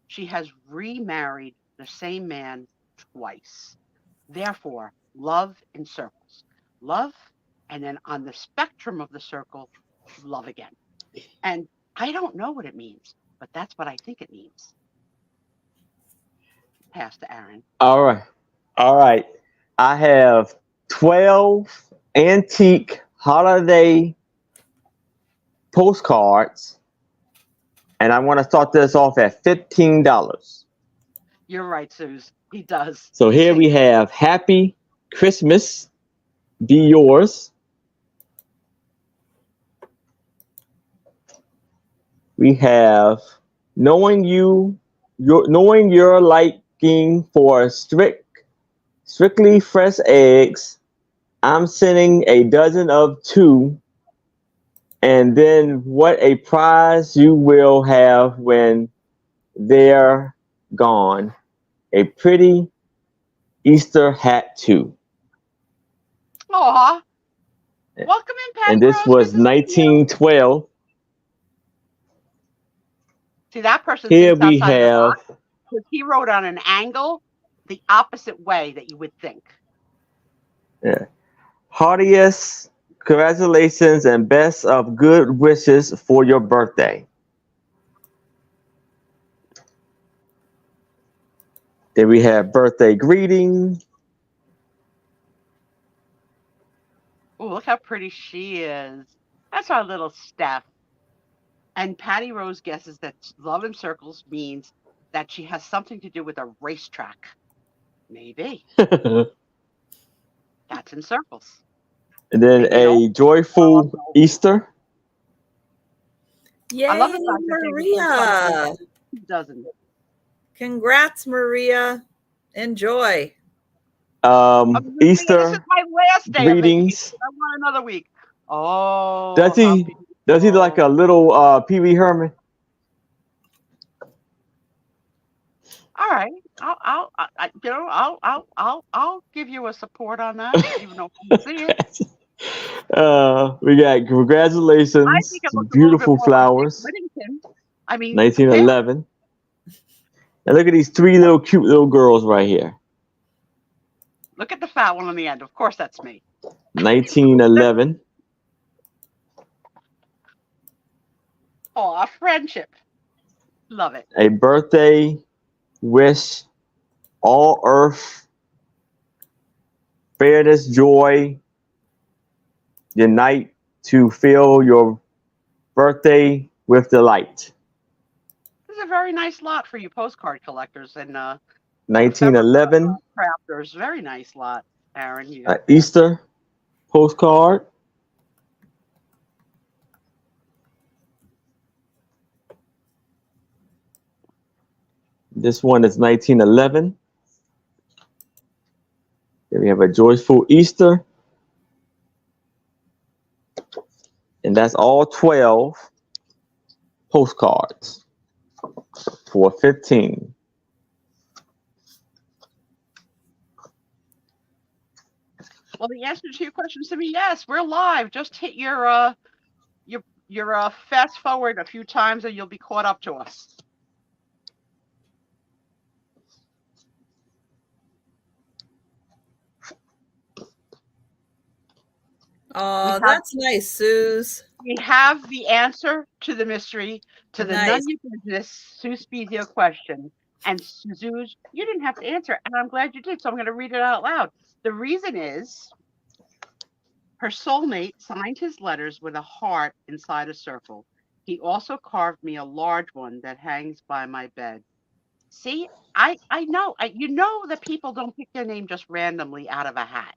She has remarried the same man twice. Therefore, love in circles. Love And then on the spectrum of the circle, love again. And I don't know what it means, but that's what I think it means. Pass to Aaron. All right. All right. I have 12 antique holiday postcards, and I want to start this off at $15. You're right, Suze. He does. So here we have Happy Christmas, Be Yours. We have knowing your liking for strictly fresh eggs. I'm sending a dozen of 2. And then what a prize you will have when they're gone. A pretty Easter hat too. Aw. Welcome in, Patty And this Rose. was Good to see you. 1912. See, that person Here thinks we outside the have box because he wrote on an angle the opposite way that you would think. heartiest congratulations and best of good wishes for your birthday. Then we have birthday greeting. Oh, look how pretty she is. That's our little Steph. And Patty Rose guesses that love in circles means that she has something to do with a racetrack. Maybe. And That's in circles. then Maybe a joyful Easter. Yay, I love the fact that Maria. Who doesn't? Congrats, Maria. Enjoy. This Easter is my last day greetings. of vacation. I want another week. Oh. Does he look like a little Pee Wee Herman? All right. I'll give you a support on that, even though I can see it. We got congratulations. I think it Some looks a little bit beautiful more like flowers. Whittington. I mean, 1911. And look at these 3 cute little girls right here. look at the fat one on the end. Of course, that's me. 1911. Oh, a friendship. Love it. A birthday wish, all earth, fairness, joy, unite to fill your birthday with delight. This is a very nice lot for you postcard collectors and 1911, crafters. Very nice lot, Aaron. You Easter postcard. This one is 1911. Then we have a joyful Easter. And that's all 12 postcards for 15. Well, the answer to your question is to me, yes, we're live. Just hit your fast forward a few times and you'll be caught up to us. Oh, that's nice, Suze. We have the answer to the mystery, to the Nice. None Your Business Sue Spezio question. And Suze, you didn't have to answer, and I'm glad you did, so I'm going to read it out loud. The reason is her soulmate signed his letters with a heart inside a circle. He also carved me a large one that hangs by my bed. See, I know, you know that people don't pick their name just randomly out of a hat.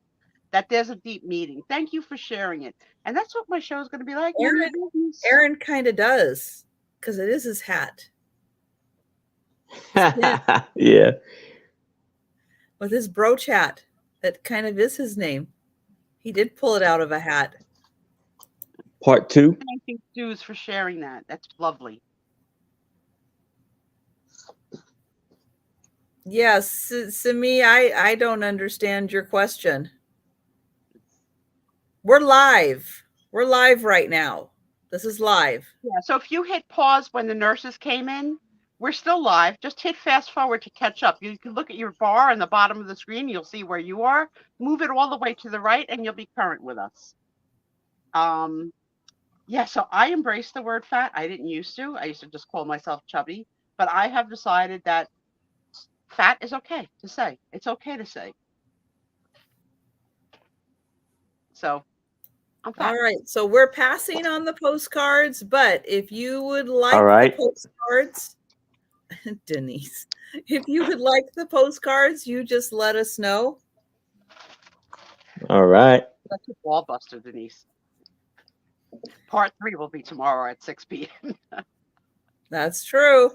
That there's a deep meaning. Thank you for sharing it. And that's what my show is going to be like. Aaron kind of does, because it is his hat. Yeah. With his brooch hat, that kind of is his name. He did pull it out of a hat. Part 2. Thank you, Suze, for sharing that. That's lovely. Yes, Simi, I don't understand your question. We're live. We're live right now. This is live. Yeah, so if you hit pause when the nurses came in, we're still live. Just hit fast forward to catch up. You can look at your bar on the bottom of the screen. You'll see where you are. Move it all the way to the right, and you'll be current with us. Yeah, so I embrace the word fat. I didn't used to. I used to just call myself chubby, but I have decided that fat is okay to say. It's okay to say. So I'm fat. All right. So we're passing on the postcards, but if you would like All the right. postcards, Denise, if you would like the postcards, you just let us know. All right. That's a ball buster, Denise. Part 3 will be tomorrow at 6 p.m. That's true.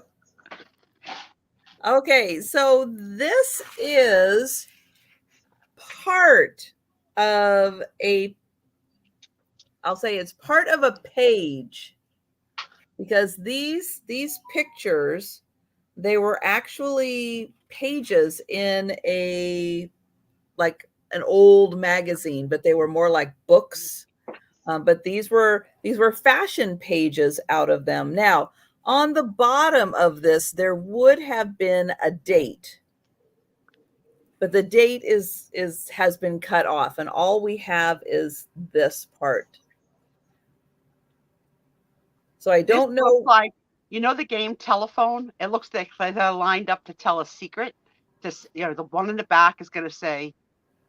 Okay, so this is part of I'll say it's part of a page, because these pictures, they were actually pages in like an old magazine, but they were more like books. But these were fashion pages out of them. Now, on the bottom of this, there would have been a date, but the date has been cut off, and all we have is this part. So I don't This know. looks like, you know, the game Telephone. It looks like they're lined up to tell a secret. This, you know, the one in the back is going to say,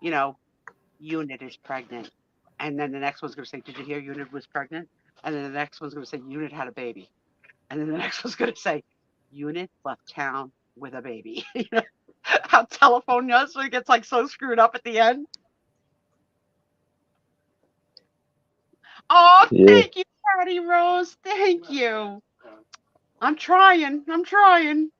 you know, Unit is pregnant, and then the next one's going to say, did you hear Unit was pregnant? And then the next one's going to say, Unit had a baby, and then the next one's going to say, Unit left town with a baby. You know how Telephone does, so it gets like so screwed up at the end. Oh, Yeah. thank you, Patty Rose. Thank you. I'm trying. I'm trying.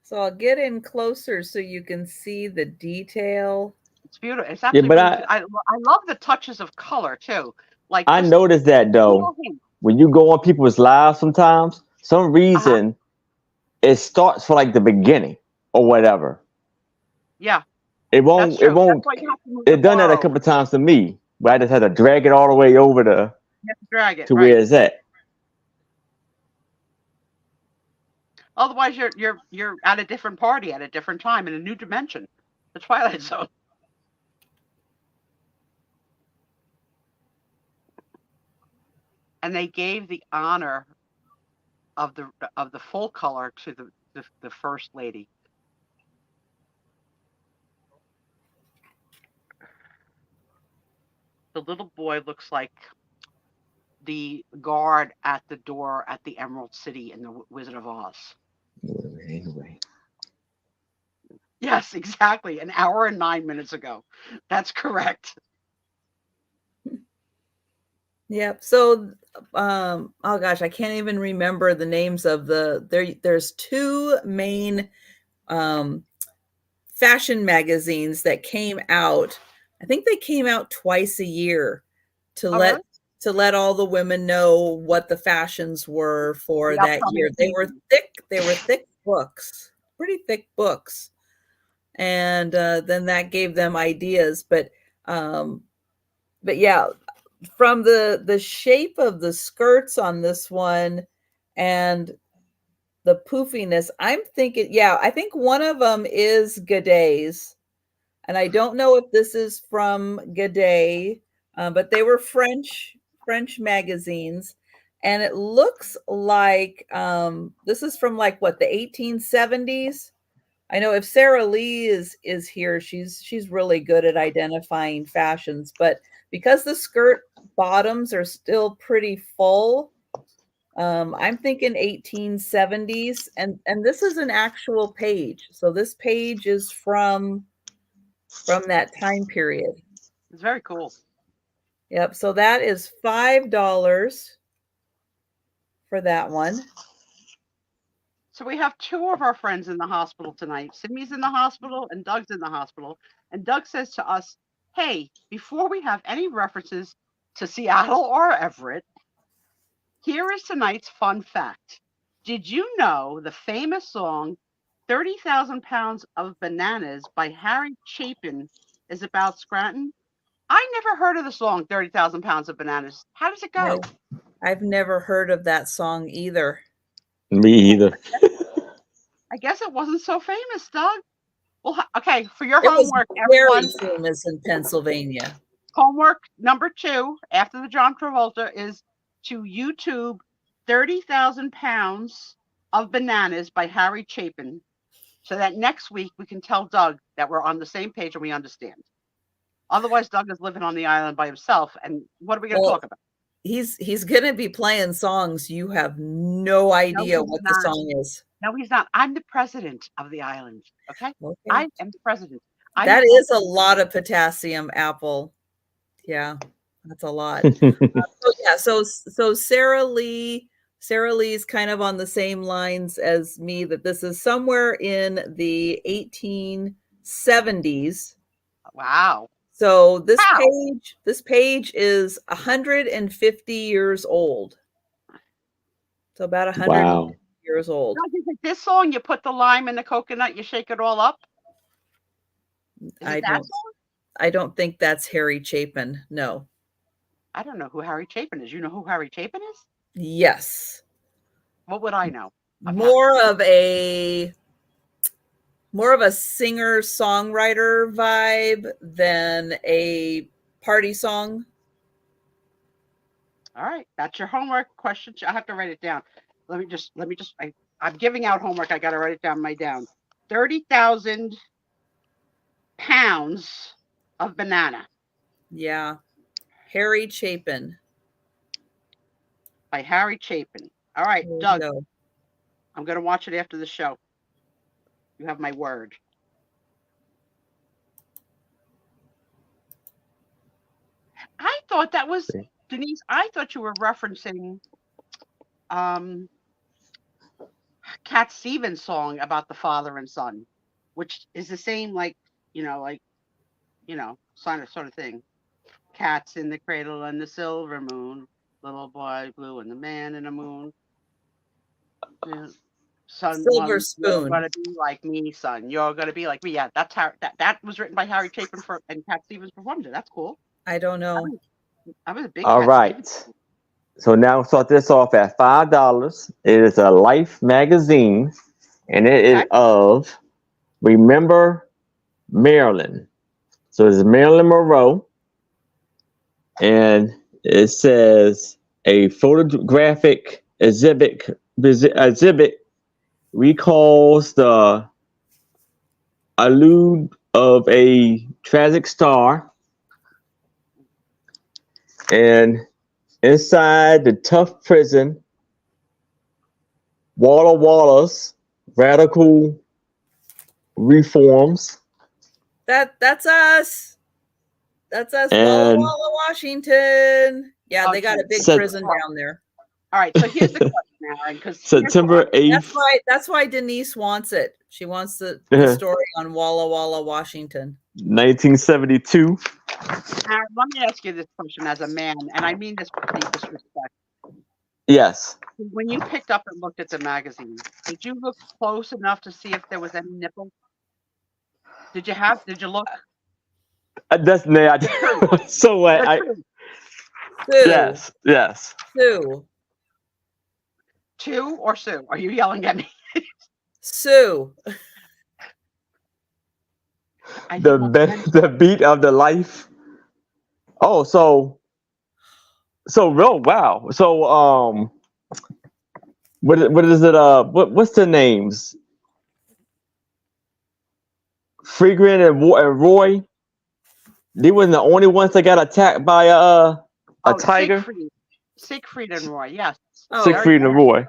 So I'll get in closer so you can see the detail. It's beautiful. It's actually but really, I love the touches of color too. Like I just noticed that though, when you go on people's lives, sometimes some reason it starts for like the beginning or whatever. Yeah, It won't. that's true. It won't. That's why you have to move the It done that bar a couple of times to me, where I just had to drag it all the way over You have to drag it, to right? where it's at. Otherwise, you're at a different party at a different time in a new dimension, the Twilight Zone. And they gave the honor of the full color to the first lady. The little boy looks like the guard at the door at the Emerald City in the Wizard of Oz. Anyway. Yes, exactly. An hour and 9 minutes ago. That's correct. Yep. So, oh gosh, I can't even remember the names of there's two main fashion magazines that came out. I think they came out twice a year to let all the women know what the fashions were for that year. They were thick books, pretty thick books. And then that gave them ideas, but yeah, from the shape of the skirts on this one and the poofiness, I'm thinking, yeah, I think one of them is Gaday's, and I don't know if this is from Gaday, but they were French magazines, and it looks like this is from like what, the 1870s. I know if Sarah Lee is here, she's really good at identifying fashions, but because the skirt bottoms are still pretty full, I'm thinking 1870s, and this is an actual page. So this page is from that time period. It's very cool. Yep. So that is $5 for that one. So we have two of our friends in the hospital tonight. Simi's in the hospital and Doug's in the hospital. And Doug says to us, hey, before we have any references to Seattle or Everett, here is tonight's fun fact. Did you know the famous song 30,000 Pounds of Bananas by Harry Chapin is about Scranton? I never heard of the song 30,000 Pounds of Bananas. How does it go? I've never heard of that song either. Me either. I guess it wasn't so famous, Doug. Well, okay, for your It was homework, very everyone, famous in Pennsylvania. homework number 2 after the John Travolta is to YouTube 30,000 pounds of bananas by Harry Chapin, so that next week we can tell Doug that we're on the same page and we understand. Otherwise, Doug is living on the island by himself, and what are we going to Well, talk about? He's gonna be playing songs you have no idea he's what the not. song is. No, he's not. I'm the president of the island. Okay, Okay. I am the president. I That will- is a lot of potassium, Apple. Yeah, that's a lot. So Sarah Lee's kind of on the same lines as me, that this is somewhere in the 1870s. Wow. So this Wow. page is 150 years old. So about 100 Wow. years old. Doug, is it this song? You put the lime in the coconut, you shake it all up. Is it that song? I don't think that's Harry Chapin. No. I don't know who Harry Chapin is. You know who Harry Chapin is? Yes. What would I know? More of a singer songwriter vibe than a party song. All right, that's your homework question. I have to write it down. Let me just. I'm giving out homework. I got to write it down. 30,000 pounds of banana. Yeah. Harry Chapin. By Harry Chapin. All right, Doug. I'm going to watch it after the show. You have my word. I thought that was, Denise, I thought you were referencing Cat Stevens' song about the father and son, which is the same, sort of thing. Cats in the cradle and the silver moon, little boy blue and the man in the moon. Son, Silver Spoon. You're gonna be like me, son. You're gonna be like me. Yeah, that's how that was written by Harry Chapin and Cat Stevens performed it. That's cool. I don't know. I was a big. All right. So now we'll start this off at $5. It is a Life magazine, and it is of Remember Marilyn. So it's Marilyn Monroe, and it says a photographic exhibit recalls the allure of a tragic star, and inside the tough prison, Walla Walla's radical reforms. That's us. That's us. Walla Walla, Washington. Yeah, they got a big prison down there. All right, so here's the question, Aaron. Because September 8th. That's why Denise wants it. She wants the story on Walla Walla, Washington. 1972. Aaron, let me ask you this question as a man, and I mean this with deep disrespect. Yes. When you picked up and looked at the magazine, did you look close enough to see if there was any nipple? Did you look? That's so what? Yes. Sue. Two or Sue? Are you yelling at me? Sue. The beat of the life. Oh, so real wow. So what is it? What's the names? Freegan and Roy. They weren't the only ones that got attacked by a tiger. Siegfried and Roy, yes. Siegfried and Roy.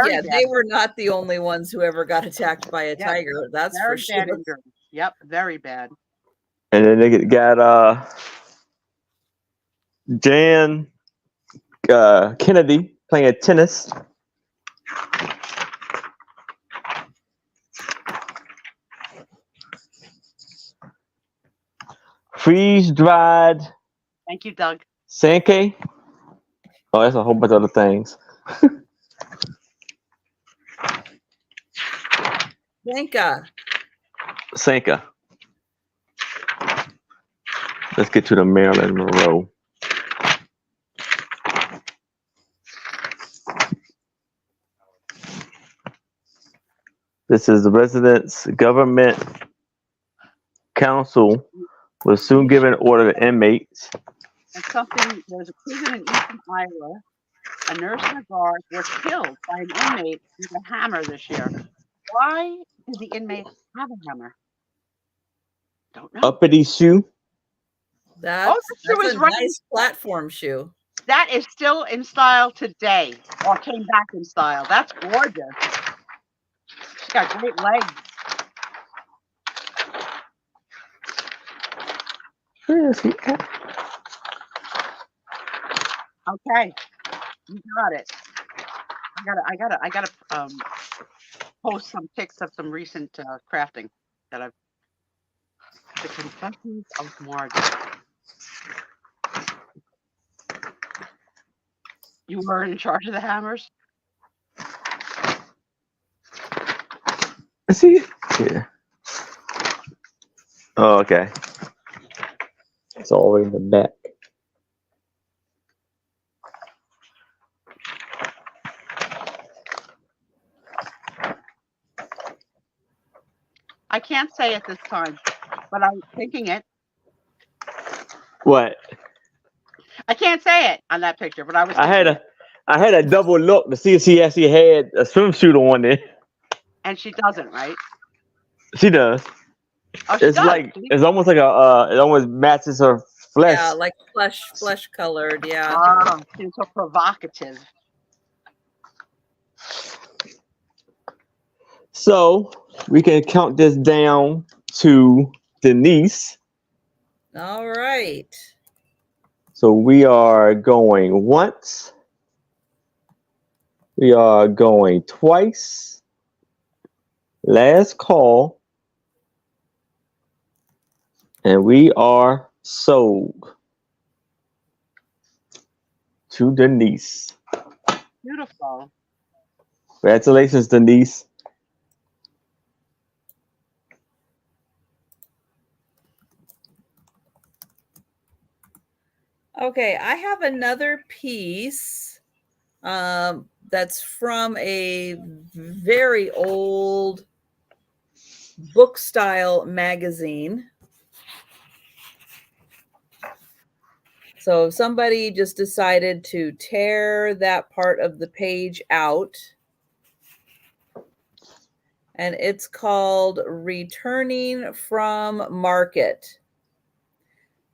Yeah, they were not the only ones who ever got attacked by a tiger. That's for sure. Yep, very bad. And then they got Jan Kennedy playing tennis. Freeze-dried. Thank you, Doug. Sankey. Oh, that's a whole bunch of other things. Sanka. Let's get to the Marilyn Monroe. This is the residence government Council will soon give an order to inmates. And something, there's a prison in eastern Iowa. A nurse and a guard were killed by an inmate with a hammer this year. Why did the inmate have a hammer? Don't know. Uppity shoe. That's the shoe a is right. nice platform shoe. That is still in style today, or came back in style. That's gorgeous. She's got great legs. Where is he at? Okay, you got it. I gotta post some pics of some recent crafting that I've. The Confessions of Margaret. You were in charge of the hammers? Is he? Yeah. Oh, okay. It's all the way in the back. I can't say it this time, but I'm thinking it. What? I can't say it on that picture, but I was. I had a double look to see if she actually had a swimsuit on there. And she doesn't, right? She does. Oh, she It's does. like it's almost like it almost matches her flesh. Yeah, like flesh colored. Yeah. Oh, she's so provocative. So we can count this down to Denise. All right. So we are going once. We are going twice. Last call. And we are sold to Denise. Beautiful. Congratulations, Denise. Okay, I have another piece that's from a very old book style magazine. So if somebody just decided to tear that part of the page out, and it's called Returning from Market.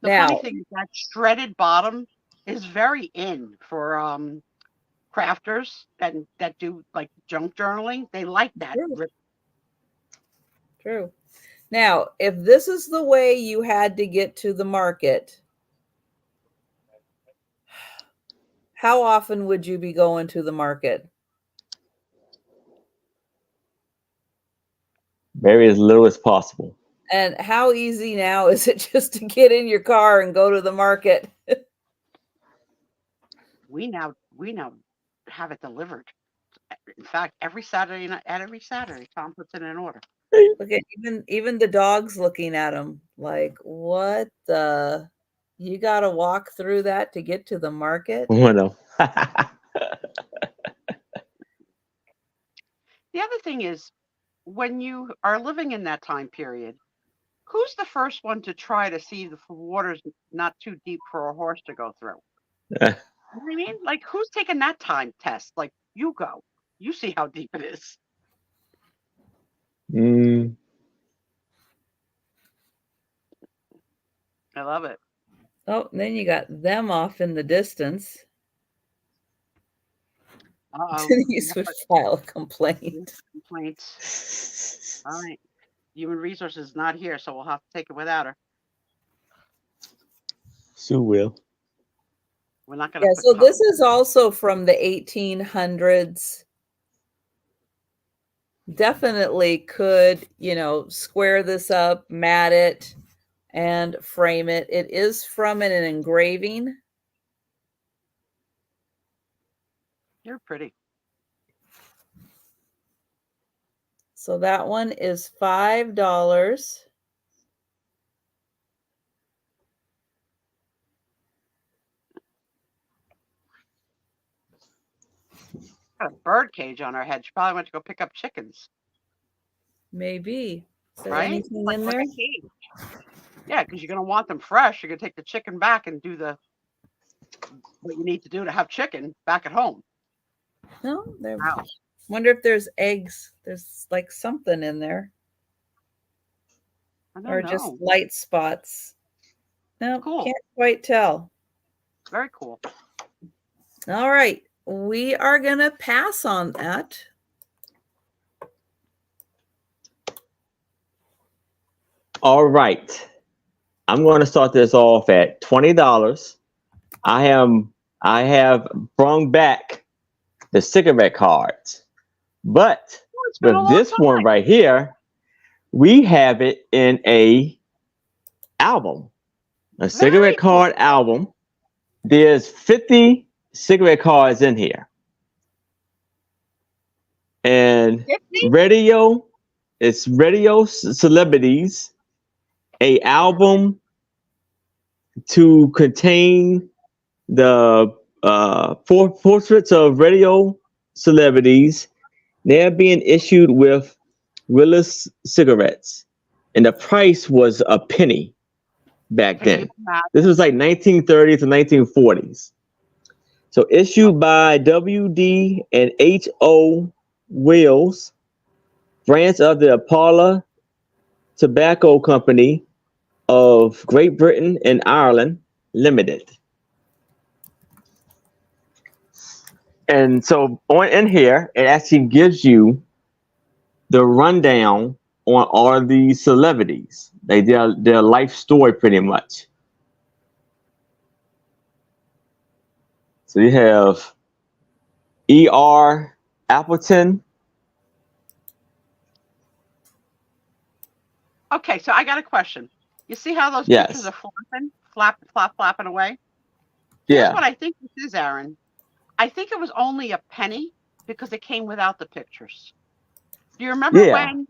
The Now, funny thing is that shredded bottom is very in for crafters that do like junk journaling. They like that. True. Now, if this is the way you had to get to the market, how often would you be going to the market? Very as little as possible. And how easy now is it just to get in your car and go to the market? We now have it delivered. In fact, every Saturday night, Tom puts it in order. Look at even the dogs looking at him like, what the? You got to walk through that to get to the market? Oh, no. The other thing is, when you are living in that time period, who's the first one to try to see the water's not too deep for a horse to go through? You know what I mean? Like, who's taking that time test? Like, you go. You see how deep it is. I love it. Oh, and then you got them off in the distance. Denise would file a complaint. Complaints. All right. Human Resources is not here, so we'll have to take it without her. Sue will. We're not going to. Yeah, so this is also from the 1800s. Definitely could, square this up, mat it, and frame it. It is from an engraving. You're pretty. So that one is $5. Got a bird cage on her head. She probably went to go pick up chickens. Maybe. Is there Right? anything Like in a there? cage. Yeah, because you're gonna want them fresh. You're gonna take the chicken back and do what you need to do to have chicken back at home. No, there. Wow. Wonder if there's eggs. There's like something in there, I or don't just know. light spots. No, Cool. can't quite tell. Very cool. All right, we are gonna pass on that. All right. I'm going to start this off at $20. I have brought back the cigarette cards, but Oh, it's been a with long this one time. right here, we have it in a album, a cigarette card album. There's 50 cigarette cards in here, and 50? it's radio celebrities, a album to contain the portraits of radio celebrities. They're being issued with Willis cigarettes, and the price was a penny back Can you then. imagine? This was like 1930s to 1940s. So issued by WD and H.O. Wills, branch of the Apala Tobacco Company of Great Britain and Ireland Limited. And so in here, it actually gives you the rundown on all of these celebrities, like their life story pretty much. So you have E.R. Appleton. Okay, so I got a question. You see how those Yes. pictures are flapping away? Yeah. Here's what I think this is, Aaron. I think it was only a penny because it came without the pictures. Do you remember when?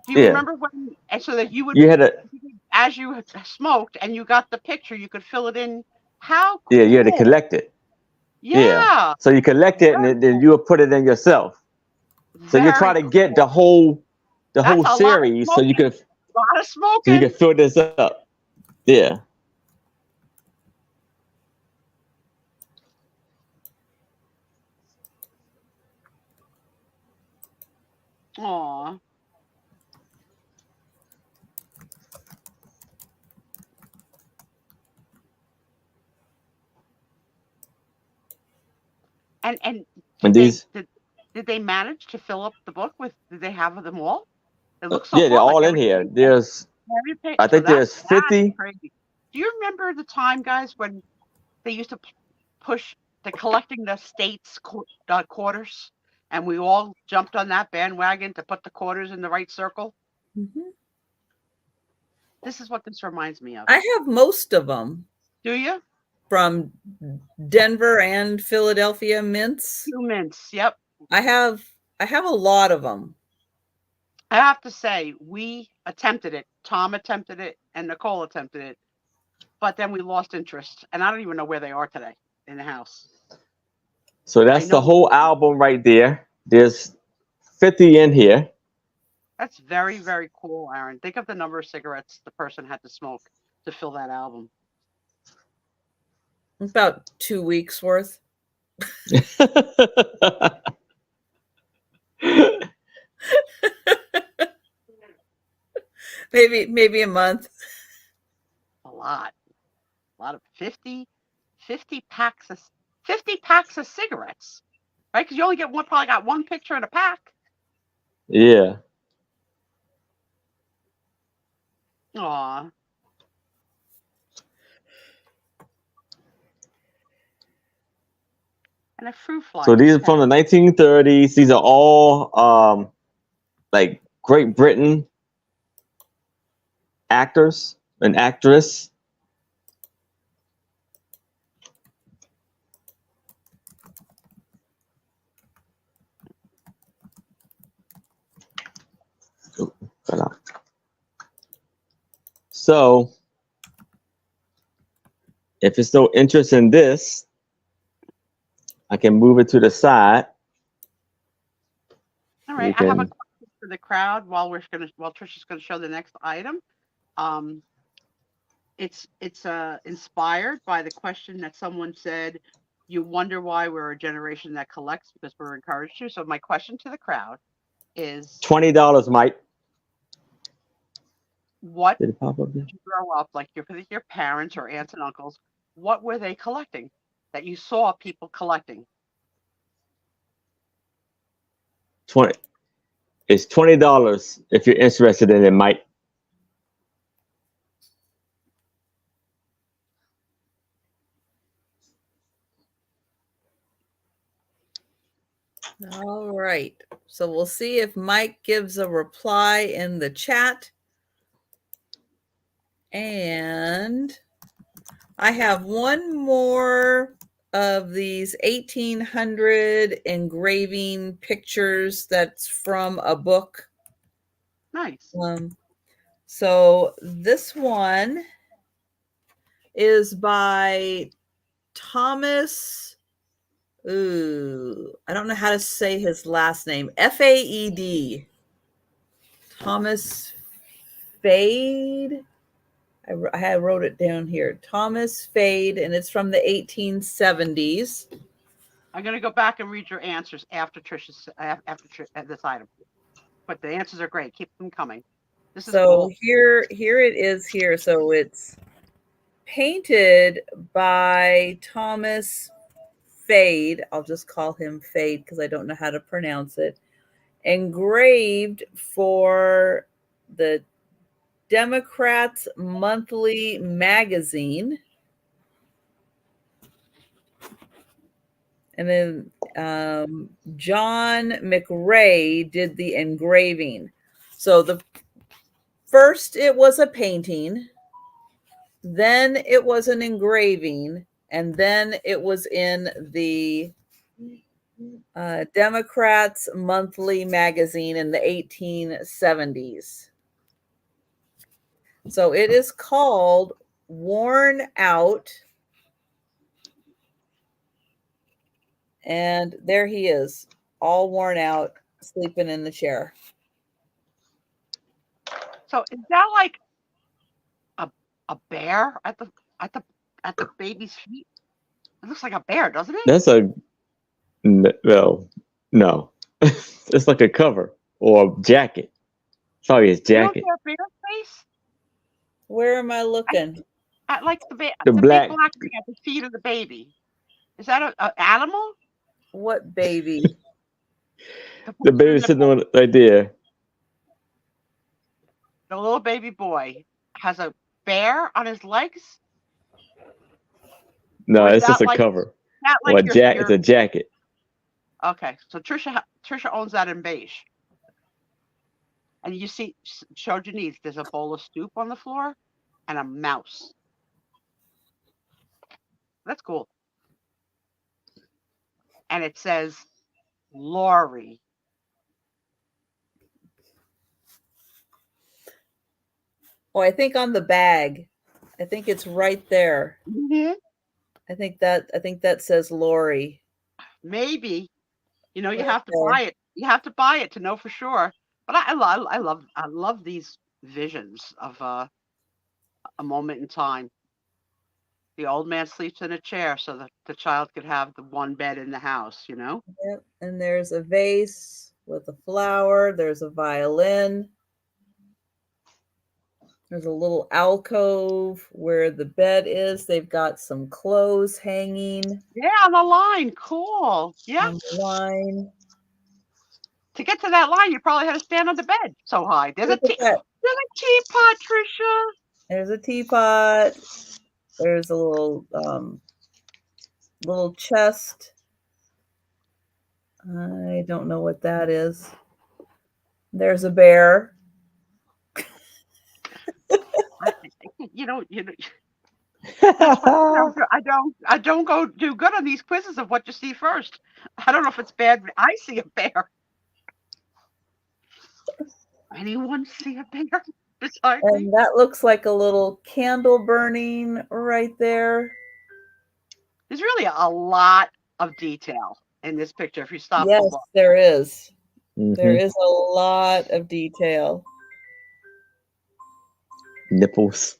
Do you remember when? And so that you would, as you smoked and you got the picture, you could fill it in. How cool. Yeah, you had to collect it. Yeah. So you collect it and then you would put it in yourself. So you try to get the whole series so you could a lot of smoking. So you can fill this up. Yeah. Aw. And these did they manage to fill up the book with? Did they have them all? It looks so yeah, they're all in here. There's I think there's 50. Crazy. Do you remember the time, guys, when they used to push the collecting the states quarters, and we all jumped on that bandwagon to put the quarters in the right circle? Mm-hmm. This is what this reminds me of. I have most of them. Do you? From Denver and Philadelphia mints. 2 mints. Yep. I have a lot of them. I have to say, we attempted it. Tom attempted it, and Nicole attempted it, but then we lost interest, and I don't even know where they are today in the house. So that's the whole album right there. There's 50 in here. That's very, very cool, Aaron. Think of the number of cigarettes the person had to smoke to fill that album. About 2 weeks worth. maybe a month. A lot of 50 packs of cigarettes, right? Because you only probably got one picture in a pack. Yeah. Aw. And a fruit fly. So these are from the 1930s. These are all like Great Britain actors and actress. So if it's no interest in this, I can move it to the side. All right, I have a question for the crowd while Trisha's gonna show the next item. It's inspired by the question that someone said. You wonder why we're a generation that collects because we're encouraged to. So my question to the crowd is, $20, Mike. what Did it pop up there? did you grow up like your parents or aunts and uncles? What were they collecting that you saw people collecting? 20. It's $20 if you're interested in it, Mike. All right. So we'll see if Mike gives a reply in the chat. And I have one more of these 1800 engraving pictures that's from a book. Nice. So this one is by Thomas. I don't know how to say his last name. Faed. Thomas Fade. I wrote it down here. Thomas Fade, and it's from the 1870s. I'm going to go back and read your answers after this item. But the answers are great. Keep them coming. This is So cool. here it is here. So it's painted by Thomas Fade. I'll just call him Fade because I don't know how to pronounce it. Engraved for the Democrats Monthly magazine. And then John McRae did the engraving. So the first it was a painting, then it was an engraving, and then it was in the Democrats Monthly magazine in the 1870s. So it is called Worn Out. And there he is, all worn out, sleeping in the chair. So is that like a bear at the baby's feet? It looks like a bear, doesn't it? That's no. It's like a cover or a jacket. Sorry, it's You don't jacket. see a bear face? Where am I looking? At like the The big black- black thing at the feet of the baby. Is that an animal? What baby? The baby sitting on it right there. The little baby boy has a bear on his legs. No, Or is it's just that a like- cover. Not Or like a jacket. It's a jacket. Okay, so Trisha owns that in beige. And you see, show Janice, there's a bowl of soup on the floor and a mouse. That's cool. And it says Lori. Oh, I think on the bag. I think it's right there. Mm-hmm. I think that says Lori. Maybe. You know, you Right have to there. buy it. You have to buy it to know for sure. But I love these visions of a moment in time. The old man sleeps in a chair so that the child could have the one bed in the house, you know? Yep. And there's a vase with a flower. There's a violin. There's a little alcove where the bed is. They've got some clothes hanging Yeah, on the line. Cool. Yeah. on the line. To get to that line, you probably had to stand on the bed so high. There's a Look at that. teapot, Trisha. There's a teapot. There's a little chest. I don't know what that is. There's a bear. You know, I don't go do good on these quizzes of what you see first. I don't know if it's bad. I see a bear. Anyone see a bear beside me? And that looks like a little candle burning right there. There's really a lot of detail in this picture if you stop. Yes, to look. there is. There is a lot of detail. Nipples.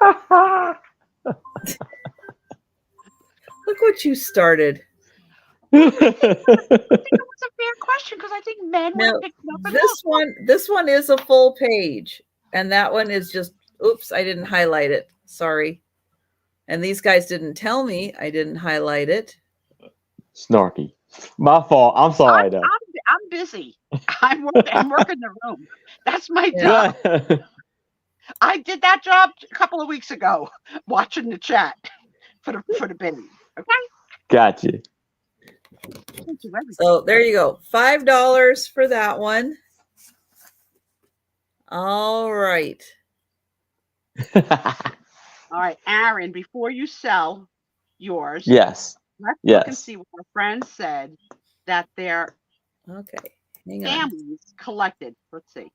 Look what you started. I think it was a fair question because I think men Now, would pick it up and look. this one is a full page, and that one is just, oops, I didn't highlight it. Sorry. And these guys didn't tell me I didn't highlight it. Snarky. My fault. I'm sorry though. I'm busy. I'm working the room. That's my Yeah. job. I did that job a couple of weeks ago, watching the chat for the bidding. Okay. Gotcha. So there you go. $5 for that one. All right. All right, Aaron, before you sell yours, Yes. let's Yes. look and see what our friends said that their Okay. Hang on. families collected. Let's see.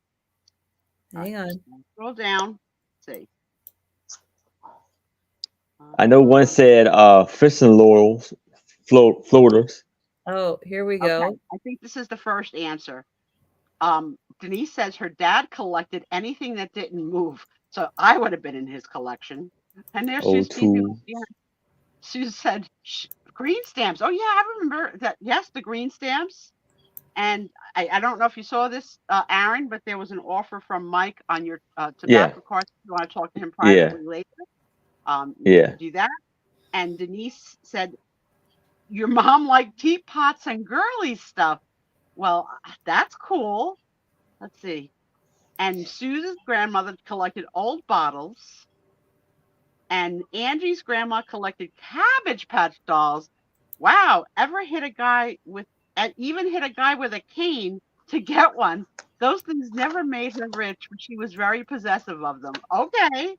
Hang on. Scroll down. Let's see. I know one said fishing laurels, floaters. Oh, here we go. Okay, I think this is the first answer. Denise says her dad collected anything that didn't move. So I would have been in his collection. And there's O2. Susan said green stamps. Oh yeah, I remember that. Yes, the green stamps. And I don't know if you saw this, Aaron, but there was an offer from Mike on your tobacco card. You want to talk to him privately later? You can do that. And Denise said, your mom liked teapots and girly stuff. Well, that's cool. Let's see. And Susan's grandmother collected old bottles. And Angie's grandma collected Cabbage Patch dolls. Wow, even hit a guy with a cane to get one. Those things never made her rich, but she was very possessive of them. Okay.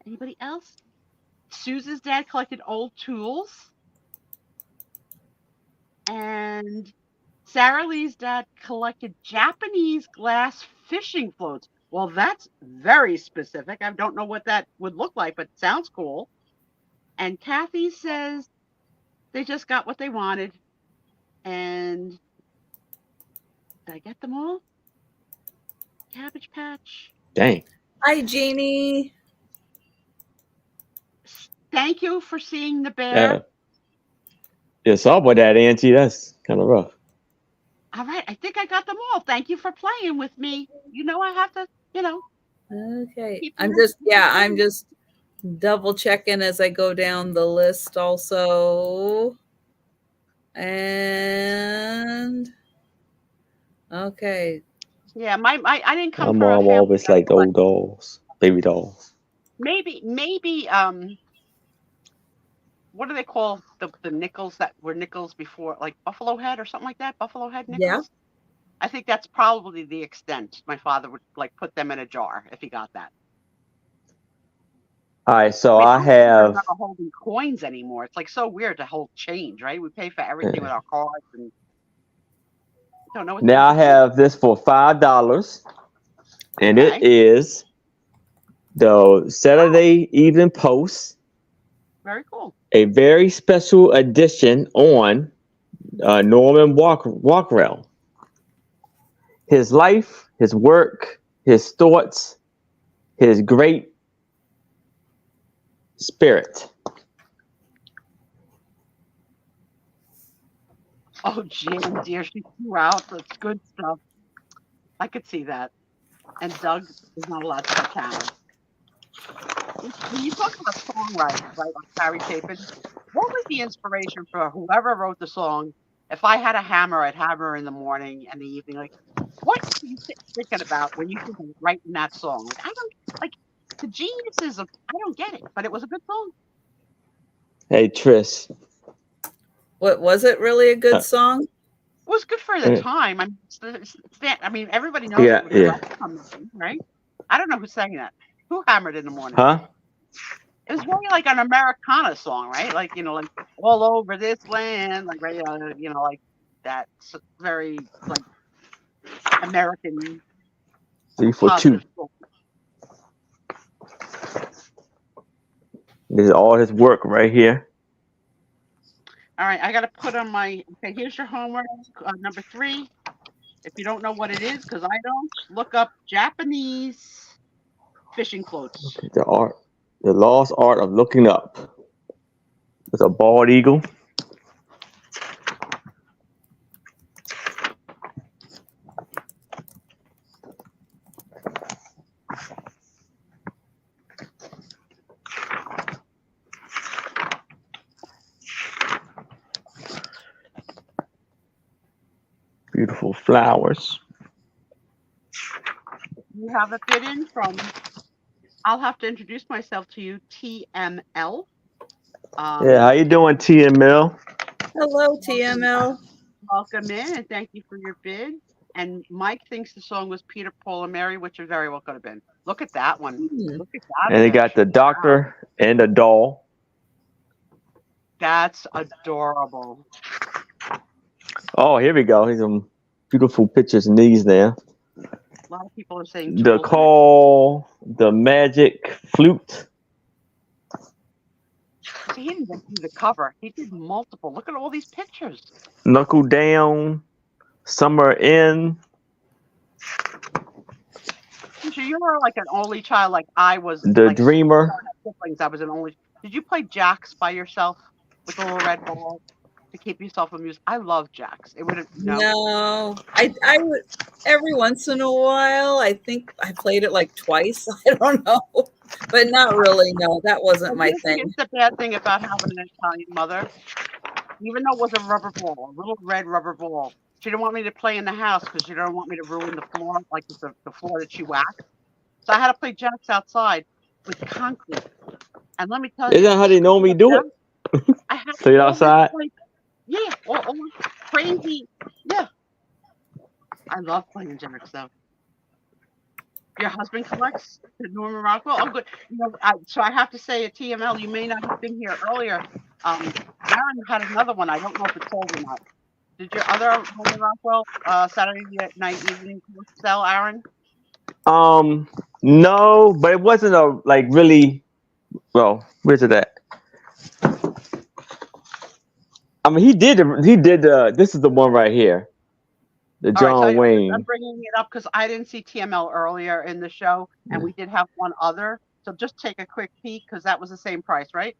Anybody else? Susan's dad collected old tools. And Sarah Lee's dad collected Japanese glass fishing floats. Well, that's very specific. I don't know what that would look like, but it sounds cool. And Kathy says they just got what they wanted. And did I get them all? Cabbage Patch. Dang. Hi, Jeannie. Thank you for seeing the bear. Yeah, sorry about that, Auntie. That's kind of rough. All right, I think I got them all. Thank you for playing with me. You know, I have to, Okay. I'm just double checking as I go down the list also. And okay. Yeah, I didn't come My from mom always liked old dolls, baby dolls. Maybe what do they call the nickels that were nickels before, like Buffalo Head or something like that? Buffalo Head nickels? Yeah. I think that's probably the extent. My father would put them in a jar if he got that. All right, so I don't have. remember holding coins anymore. It's like so weird to hold change, right? We pay for everything with our cards, and don't know what. Now I have this for $5, and it is the Saturday Evening Post. Very cool. A very special edition on Norman Rockwell. His life, his work, his thoughts, his great spirit. Oh, Jan, dear, she threw out. That's good stuff. I could see that. And Doug is not allowed to touch hammers. When you talk about songwriting, right, like Barry Chapin, what was the inspiration for whoever wrote the song? If I had a hammer, I'd hammer in the morning and the evening. Like, what are you thinking about when you think of writing that song? Like, I don't the geniuses of. I don't get it, but it was a good song. Hey, Trish. What was it? Really a good song? It was good for the time. I mean, everybody knows. Yeah. Right? I don't know who sang that. Who hammered in the morning? Huh? It was very like an Americana song, right? Like, like all over this land, like, right, like that very like American. 3 for 2. This is all his work right here. All right, I got to put on my. Okay, here's your homework. Number 3. If you don't know what it is, because I don't, look up Japanese fishing floats. Okay, the lost art of looking up. It's a bald eagle. Beautiful flowers. You have a bid in from. I'll have to introduce myself to you, TML. Yeah, how you doing, TML? Hello, TML. Welcome in, and thank you for your bid. And Mike thinks the song was Peter, Paul, and Mary, which it very well could have been. Look at that one. Look at that. And they got the doctor and the doll. That's adorable. Oh, here we go. Here's some beautiful pictures in these there. A lot of people are saying The call, the magic flute. He didn't even do the cover. He did multiple. Look at all these pictures. Knuckle down. Summer in. So you were like an only child, like I was. The like, dreamer. Siblings. I was an only. Did you play jacks by yourself with a little red ball to keep yourself amused? I love jacks. It would have No, I would every once in a while. I think I played it like twice. I don't know, but not really. No, that wasn't my thing. It's the bad thing about having an Italian mother. Even though it was a rubber ball, a little red rubber ball, she didn't want me to play in the house because she didn't want me to ruin the floor, like the floor that she waxed. So I had to play jacks outside with concrete. And let me tell you, Isn't that how they normally do it? I had Play it outside? Yeah, all crazy. Yeah. I love playing jacks, though. Your husband collects the Norman Rockwell? Oh, good. You know, so I have to say at TML, you may not have been here earlier. Aaron had another one. I don't know if it's sold or not. Did your other Norman Rockwell Saturday night evening sell, Aaron? No, but it wasn't a like really. Well, where's it at? I mean, he did. This is the one right here. The John Wayne. I'm bringing it up because I didn't see TML earlier in the show, and we did have one other. So just take a quick peek because that was the same price, right?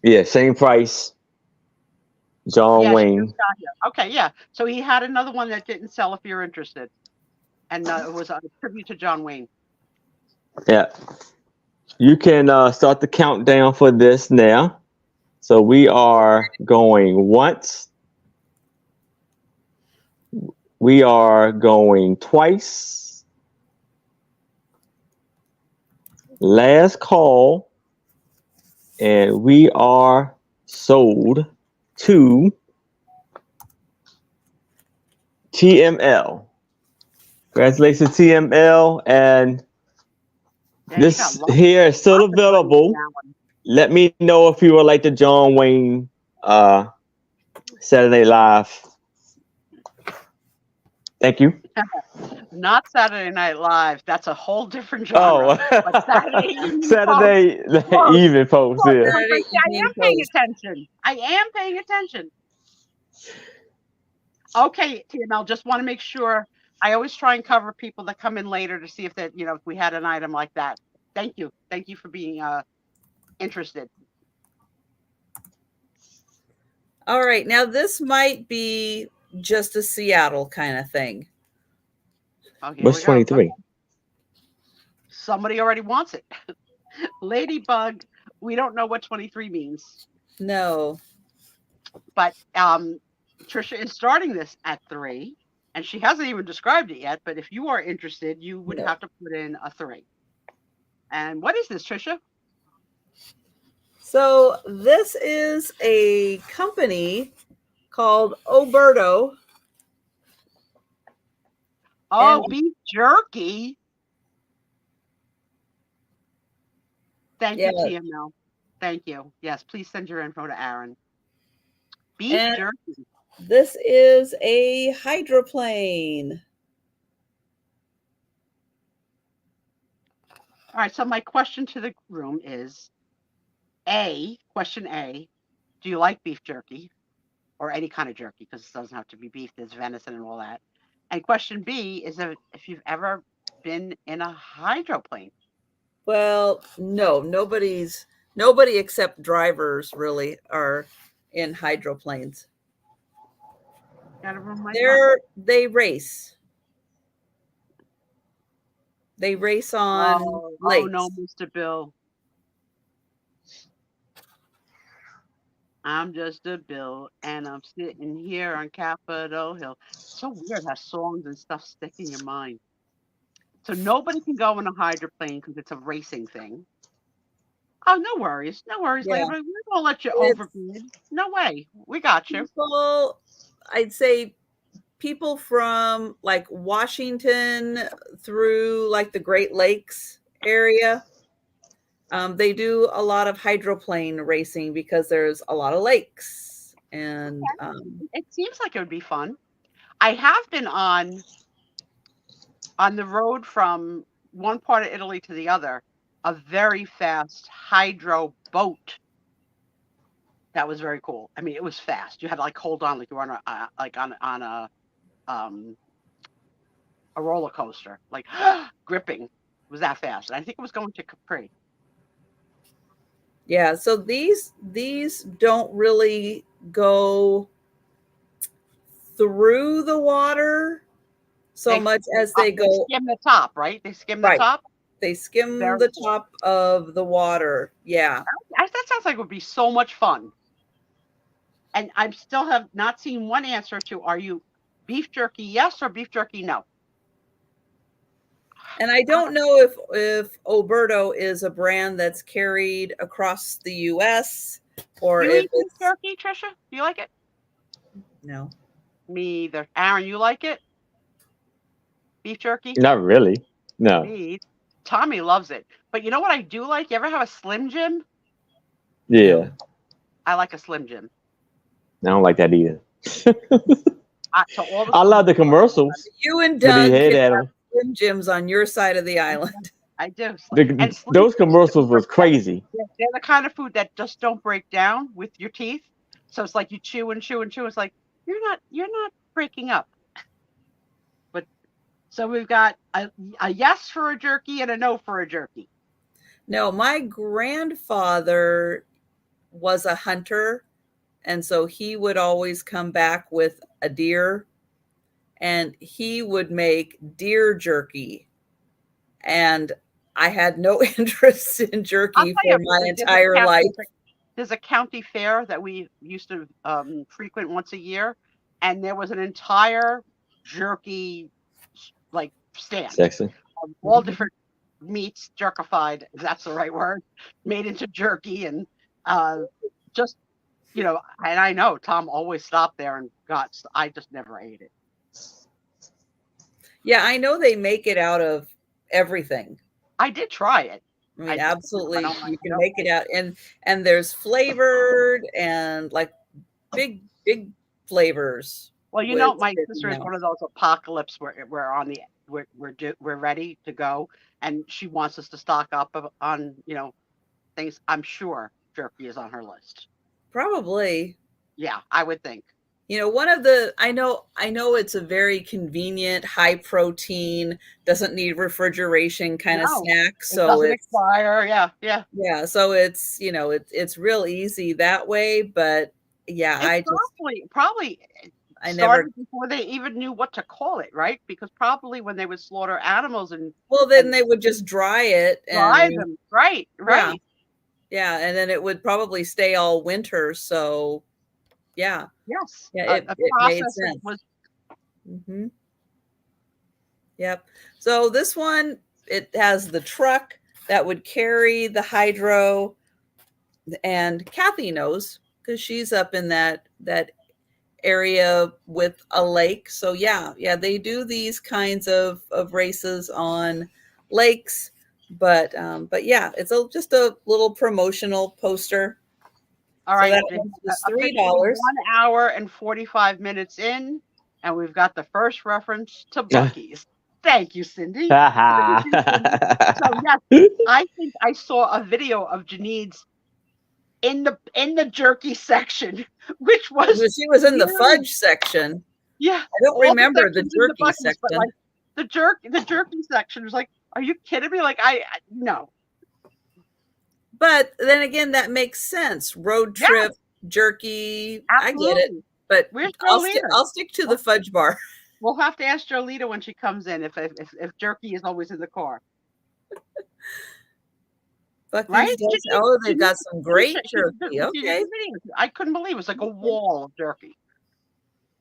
Yeah, same price. John Wayne. Okay, yeah. So he had another one that didn't sell if you're interested. And it was a tribute to John Wayne. Yeah. You can start the countdown for this now. So we are going once. We are going twice. Last call. And we are sold to TML. Congratulations, TML. And this here is still available. Let me know if you would like the John Wayne Saturday Live. Thank you. Not Saturday Night Live. That's a whole different genre. Oh, Saturday evening post. Yeah. I am paying attention. I am paying attention. Okay, TML. Just want to make sure. I always try and cover people that come in later to see if that if we had an item like that. Thank you. Thank you for being interested. All right, now this might be just a Seattle kind of thing. Okay, what's 23? Somebody already wants it. Ladybug. We don't know what 23 means. No. But Trisha is starting this at 3, and she hasn't even described it yet. But if you are interested, you would have to put in a 3. And what is this, Trisha? So this is a company called Oberto. Oh, beef jerky. Thank you, TML. Thank you. Yes, please send your info to Aaron. Beef jerky. This is a hydroplane. All right, so my question to the room is, question A, do you like beef jerky? or any kind of jerky, because it doesn't have to be beef. There's venison and all that. And question B is if you've ever been in a hydroplane. Well, no, nobody except drivers really are in hydroplanes. Gotta remind They race. They race on lakes. Oh no, Mr. Bill. I'm just a Bill, and I'm sitting here on Capitol Hill. So weird how songs and stuff stick in your mind. So nobody can go in a hydroplane because it's a racing thing. Oh, no worries. No worries, Yeah. lady. We're gonna let you overbid. No way. We got you. People, I'd say people from like Washington through like the Great Lakes area. They do a lot of hydroplane racing because there's a lot of lakes, and It seems like it would be fun. I have been on the road from one part of Italy to the other, a very fast hydro boat. That was very cool. I mean, it was fast. You had to like hold on like you were on a roller coaster, like gripping. It was that fast. And I think it was going to Capri. yeah, so these don't really go through the water so much as they go skim the top, right? They skim the top. They skim the top of the water. Yeah. That sounds like it would be so much fun. And I still have not seen one answer to, are you beef jerky yes or beef jerky no? And I don't know if Oberto is a brand that's carried across the U.S. or you if eat beef jerky, Trisha? Do you like it? No. Me either. Aaron, you like it? Beef jerky? Not really. No. Me. Tommy loves it. But you know what I do like? You ever have a Slim Jim? Yeah. I like a Slim Jim. I don't like that either. I love the commercials. You and Doug At can 'em. have Slim Jims on your side of the island. I do. Those commercials was crazy. They're the kind of food that just don't break down with your teeth. So it's like you chew and chew and chew. It's like you're not breaking up. But so we've got a yes for a jerky and a no for a jerky. No, my grandfather was a hunter, and so he would always come back with a deer, and he would make deer jerky. And I had no interest in jerky for my entire life. There's a county fair that we used to frequent once a year, and there was an entire jerky like stand. Sexy. All different meats, jerkified, if that's the right word, made into jerky, and just, you know, and I know Tom always stopped there and I just never ate it. Yeah, I know they make it out of everything. I did try it. I mean, absolutely, you can make it out, and there's flavored and like big flavors. Well, you know, my sister is one of those apocalypse where we're ready to go, and she wants us to stock up on, you know, things. I'm sure jerky is on her list. Probably. Yeah, I would think. You know, one of the I know it's a very convenient, high protein, doesn't need refrigeration kind of snack. So it doesn't expire. Yeah. Yeah. So it's, you know, it's real easy that way. But yeah, I never before they even knew what to call it, right? Because probably when they would slaughter animals then they would just dry it and dry them. Right. Yeah, and then it would probably stay all winter. So yeah. Yes. Yeah, it made sense. Mm-hmm. Yep. So this one, it has the truck that would carry the hydro, and Kathy knows because she's up in that area with a lake. So yeah, they do these kinds of races on lakes, but yeah, it's just a little promotional poster. All right, so that's $3. 1 hour and 45 minutes in, and we've got the first reference to Buc-ee's. Thank you, Cindy. So yes, I think I saw a video of Janine's in the jerky section, which was She was in the really- fudge section. yeah. I don't all the remember the sections in jerky buckets, but, section. like, the jerky section was like, are you kidding me? Like, I no. But then again, that makes sense. Road Yeah. trip, jerky. I get it. Absolutely. But Where's I'll Jolita? stick to the fudge bar. We'll have to ask Jolita when she comes in if jerky is always in the car. Buc-ee's Right? does- She- oh, she they've got some great She did jerky. the Okay. video. I couldn't believe it was like a wall of jerky.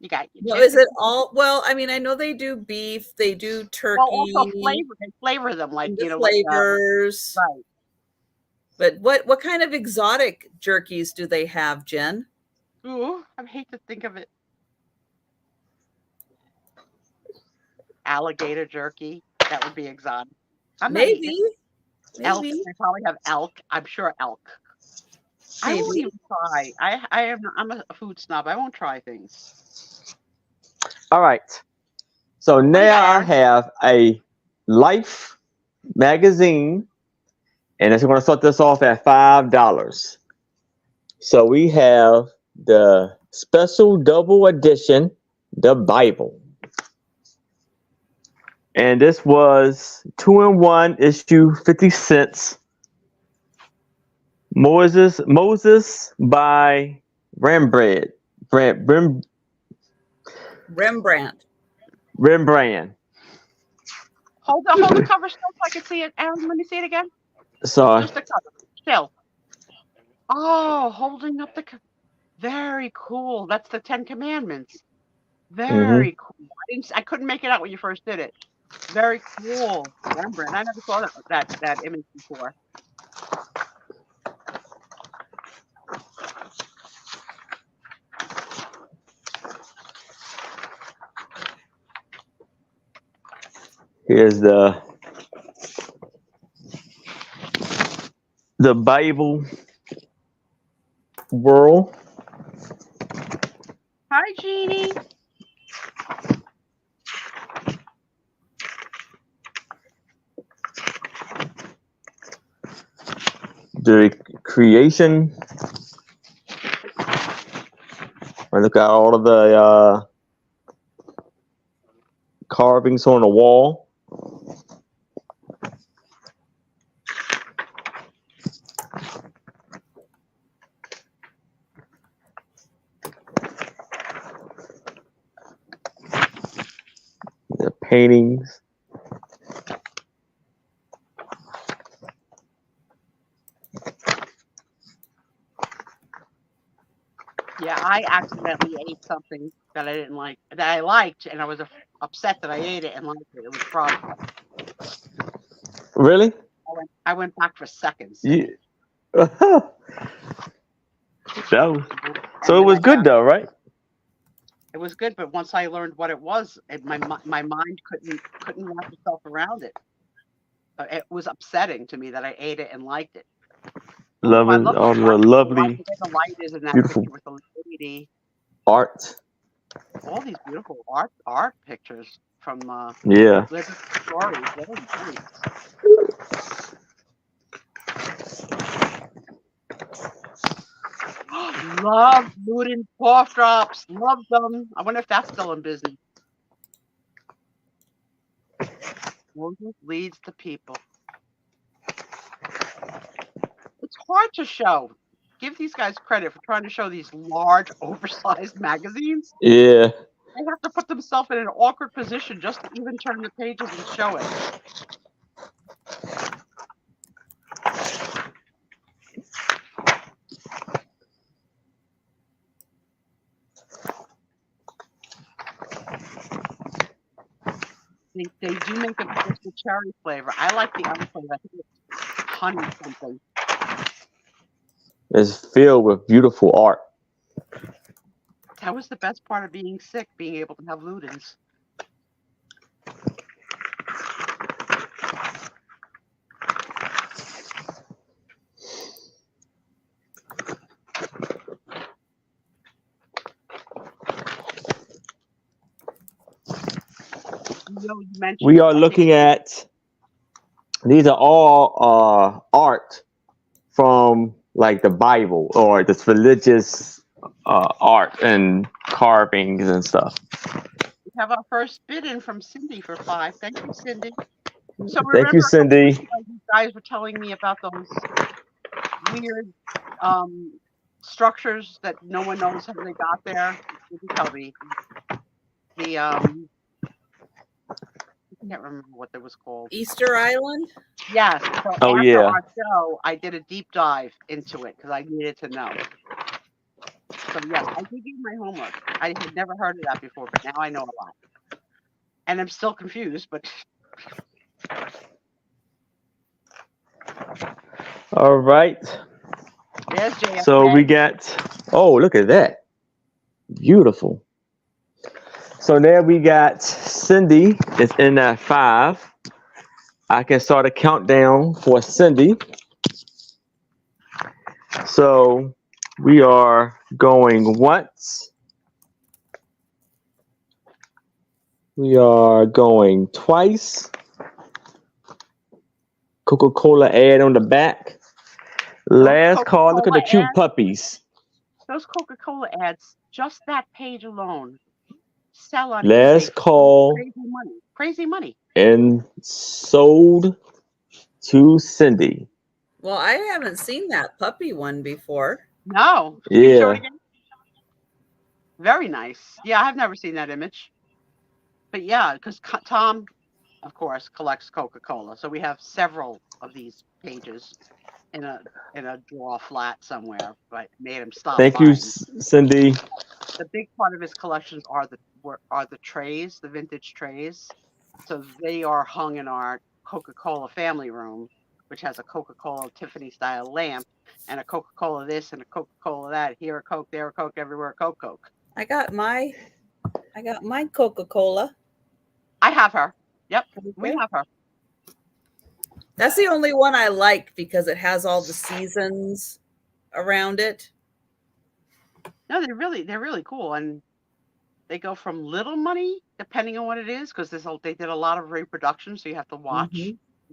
You got your Well, chicken. is it all? Well, I mean, I know they do beef, they do turkey, Well, also they flavor them like, the you know, flavors. right. But what kind of exotic jerkies do they have, Jen? Ooh, I hate to think of it. Alligator jerky. That would be exotic. I'm not Maybe. eating elk. Maybe. They probably have elk. I'm sure elk. I won't Maybe. even try. I'm a food snob. I won't try things. All right. So now I have a Life magazine, and it's going to start this off at $5. So we have the special double edition, the Bible. And this was 2-in-1, issue 50 cents. Moses by Rembrandt. Rembrandt. Hold the cover still so I can see it. Aaron, let me see it again. So Just the cover. Still. Oh, holding up the very cool. That's the 10 Commandments. Very cool. I couldn't make it out when you first did it. Very cool. Rembrandt. I never saw that image before. here's the Bible world. Hi, Jeannie. The creation. I look at all of the carvings on the wall. The paintings. Yeah, I accidentally ate something that I didn't like, that I liked, and I was upset that I ate it and liked it. It was frog. Really? I went back for seconds. Yeah. So it was good though, right? It was good, but once I learned what it was, my mind couldn't wrap itself around it. It was upsetting to me that I ate it and liked it. Loving all the lovely, the light is in that beautiful picture with the lady. art. All these beautiful art pictures from Yeah. Living Stories. Very nice. Love Ludin cough drops. Love them. I wonder if that's still in business. Moses leads the people. It's hard to show. Give these guys credit for trying to show these large, oversized magazines. Yeah. They have to put themselves in an awkward position just to even turn the pages and show it. They do make it with cherry flavor. I like the other flavor. I think it's honey something. It's filled with beautiful art. That was the best part of being sick, being able to have Ludens. We are looking at, these are all art from like the Bible or this religious art and carvings and stuff. We have our first bid in from Cindy for 5. Thank you, Cindy. So Thank you, remember, Cindy. you guys were telling me about those weird structures that no one knows how they got there. You can tell me. The I can't remember what that was called. Easter Island. Yes. So Oh, after yeah. our show, I did a deep dive into it because I needed to know. So yes, I did do my homework. I had never heard of that before, but now I know a lot. And I'm still confused, but All right. there's JFK. So we got, oh, look at that. Beautiful. So there we got Cindy is in at 5. I can start a countdown for Cindy. So we are going once. We are going twice. Coca-Cola ad on the back. Last call. Look at the cute Coca-Cola puppies. Those Coca-Cola ads, just that page alone, sell on Last eBay call crazy money. Crazy money. and sold to Cindy. Well, I haven't seen that puppy one before. No. Can you show it Yeah. again? Very nice. Yeah, I've never seen that image. But yeah, because Tom, of course, collects Coca-Cola. So we have several of these pages in a drawer flat somewhere. But made him stop. Thank you, buying. Cindy. The big part of his collections are the trays, the vintage trays. So they are hung in our Coca-Cola family room, which has a Coca-Cola Tiffany style lamp and a Coca-Cola this and a Coca-Cola that. Here a Coke, there a Coke, everywhere a Coke. I got my Coca-Cola. I have her. Yep, Okay. we have her. That's the only one I like because it has all the seasons around it. No, they're really cool, and they go from little money depending on what it is, because they did a lot of reproduction, so you have to watch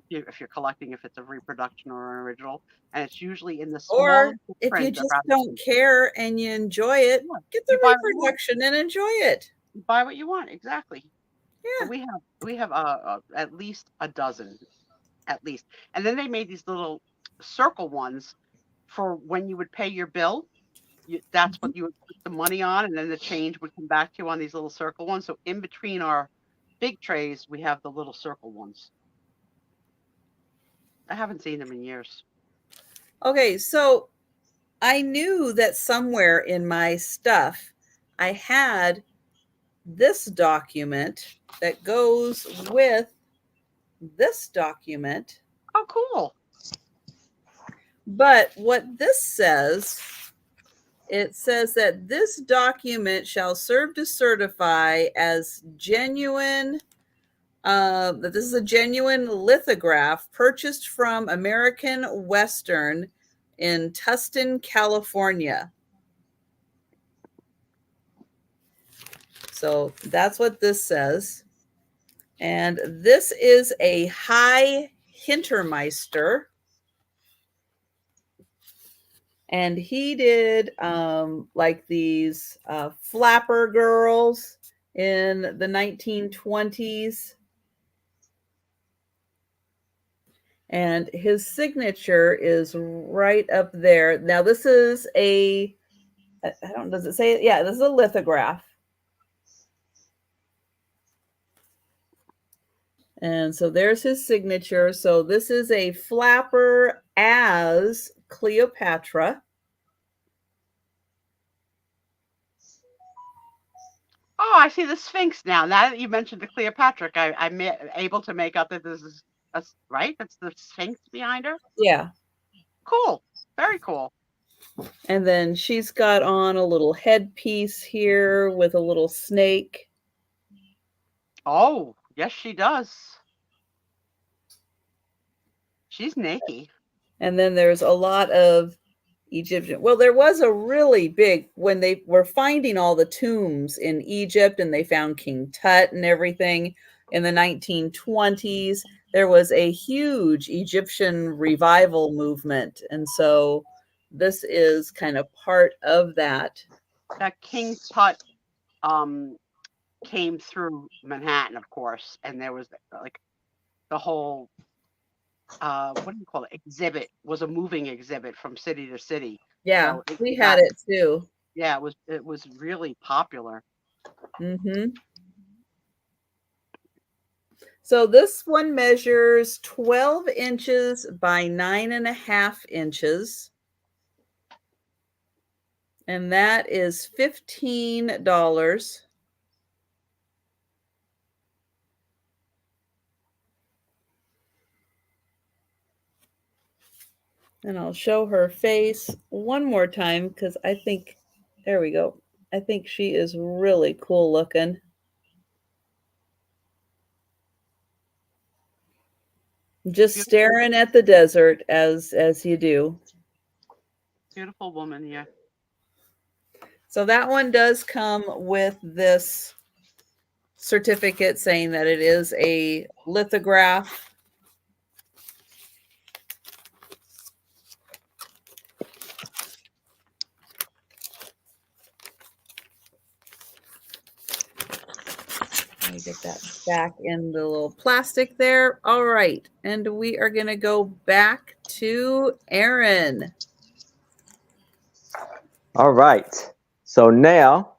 if you're collecting if it's a reproduction or an original, and it's usually in the small. Or if you just don't care and you enjoy it, get the reproduction and enjoy it. You buy what you want, exactly. Yeah, but we have at least a dozen, at least, and then they made these little circle ones for when you would pay your bill. That's what you would put the money on, and then the change would come back to you on these little circle ones. So in between our big trays, we have the little circle ones. I haven't seen them in years. Okay, so I knew that somewhere in my stuff, I had this document that goes with this document. Oh, cool. But what this says, it says that this document shall serve to certify as genuine, that this is a genuine lithograph purchased from American Western in Tustin, California. So that's what this says. And this is a High Hintermeister. And he did like these flapper girls in the 1920s. And his signature is right up there. Now, this is I don't know, does it say it? Yeah, this is a lithograph. And so there's his signature. So this is a flapper as Cleopatra. Oh, I see the Sphinx now. Now that you mentioned the Cleopatra, I'm able to make out that this is right. That's the Sphinx behind her. Yeah. Cool. Very cool. And then she's got on a little headpiece here with a little snake. Oh, yes, she does. She's naked. And then there's a lot of Egyptian. Well, there was a really big, when they were finding all the tombs in Egypt and they found King Tut and everything in the 1920s, there was a huge Egyptian revival movement. And so this is kind of part of that. That King Tut came through Manhattan, of course, and there was like the whole what do you call it? Exhibit was a moving exhibit from city to city. Yeah, So we had it too. Yeah, it was really popular. Mm-hmm. So this one measures 12 inches by 9.5 inches. And that is $15. And I'll show her face one more time because I think, there we go. I think she is really cool looking. Just staring at the desert as you do. Beautiful woman, yeah. So that one does come with this certificate saying that it is a lithograph. Let me get that back in the little plastic there. All right. And we are going to go back to Aaron. All right. So now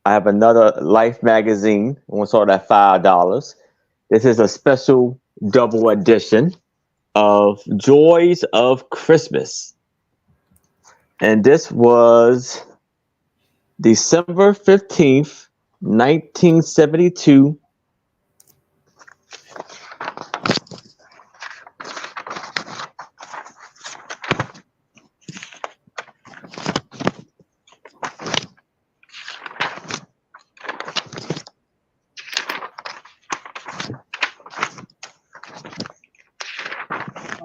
I have another Life magazine. I want to start at $5. This is a special double edition of Joys of Christmas. And this was December 15th, 1972.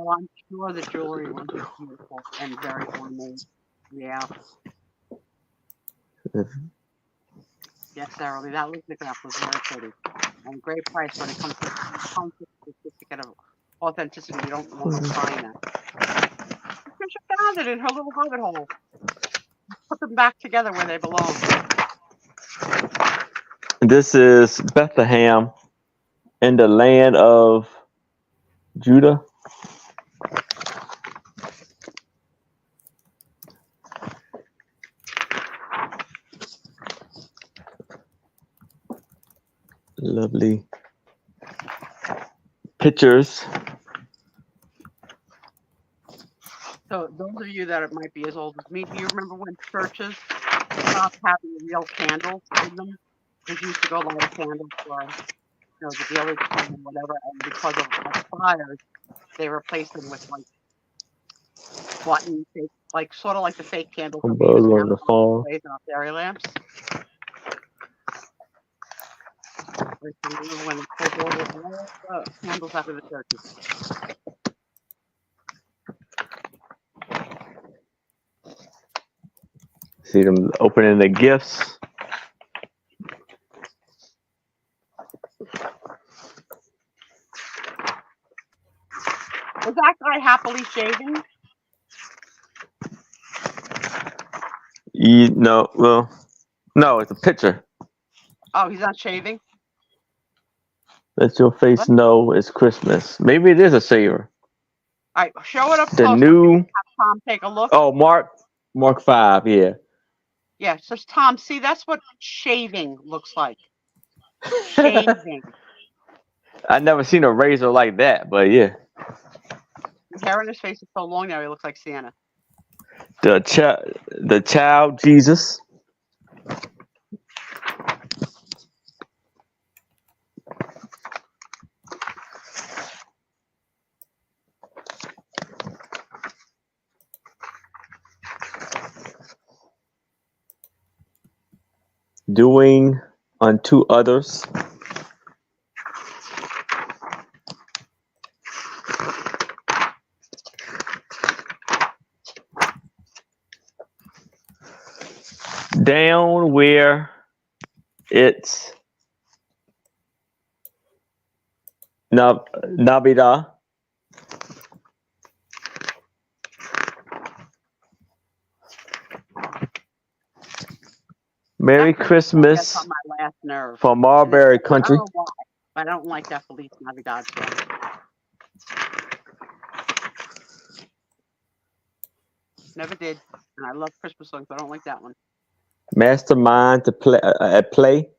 Oh, I'm sure the jewelry was beautiful and very ornate. Yeah. Yes, Sarah Lee, that lithograph was very pretty. And great price when it comes to the certificate of authenticity. You don't want to find that. She found it in her little rabbit hole. Put them back together where they belong. This is Bethlehem in the land of Judah. Lovely pictures. So those of you that might be as old as me, do you remember when churches stopped having real candles in them? Because you used to go light a candle for, the village or whatever, and because of fires, they replaced them with like button, like sort of like the fake candles that we use now, On the phone. blazing off fairy lamps. When the candles out of the churches. See them opening the gifts. Was that guy happily shaving? No, it's a picture. Oh, he's not shaving? Let your face know it's Christmas. Maybe it is a shaver. All right, show it up The close. new. Have Tom take a look. Oh, Mark 5. Yeah. Yeah, so Tom, see, that's what shaving looks like. Shaving. I never seen a razor like that, but yeah. His hair on his face is so long now, he looks like Santa. The child Jesus. Doing unto others. Down where it's Navidad. Merry That gets Christmas on my last nerve. from And Marbury I Country. don't know why, but I don't like that Feliz Navidad song. Never did. And I love Christmas songs, but I don't like that one. Mastermind to play at play.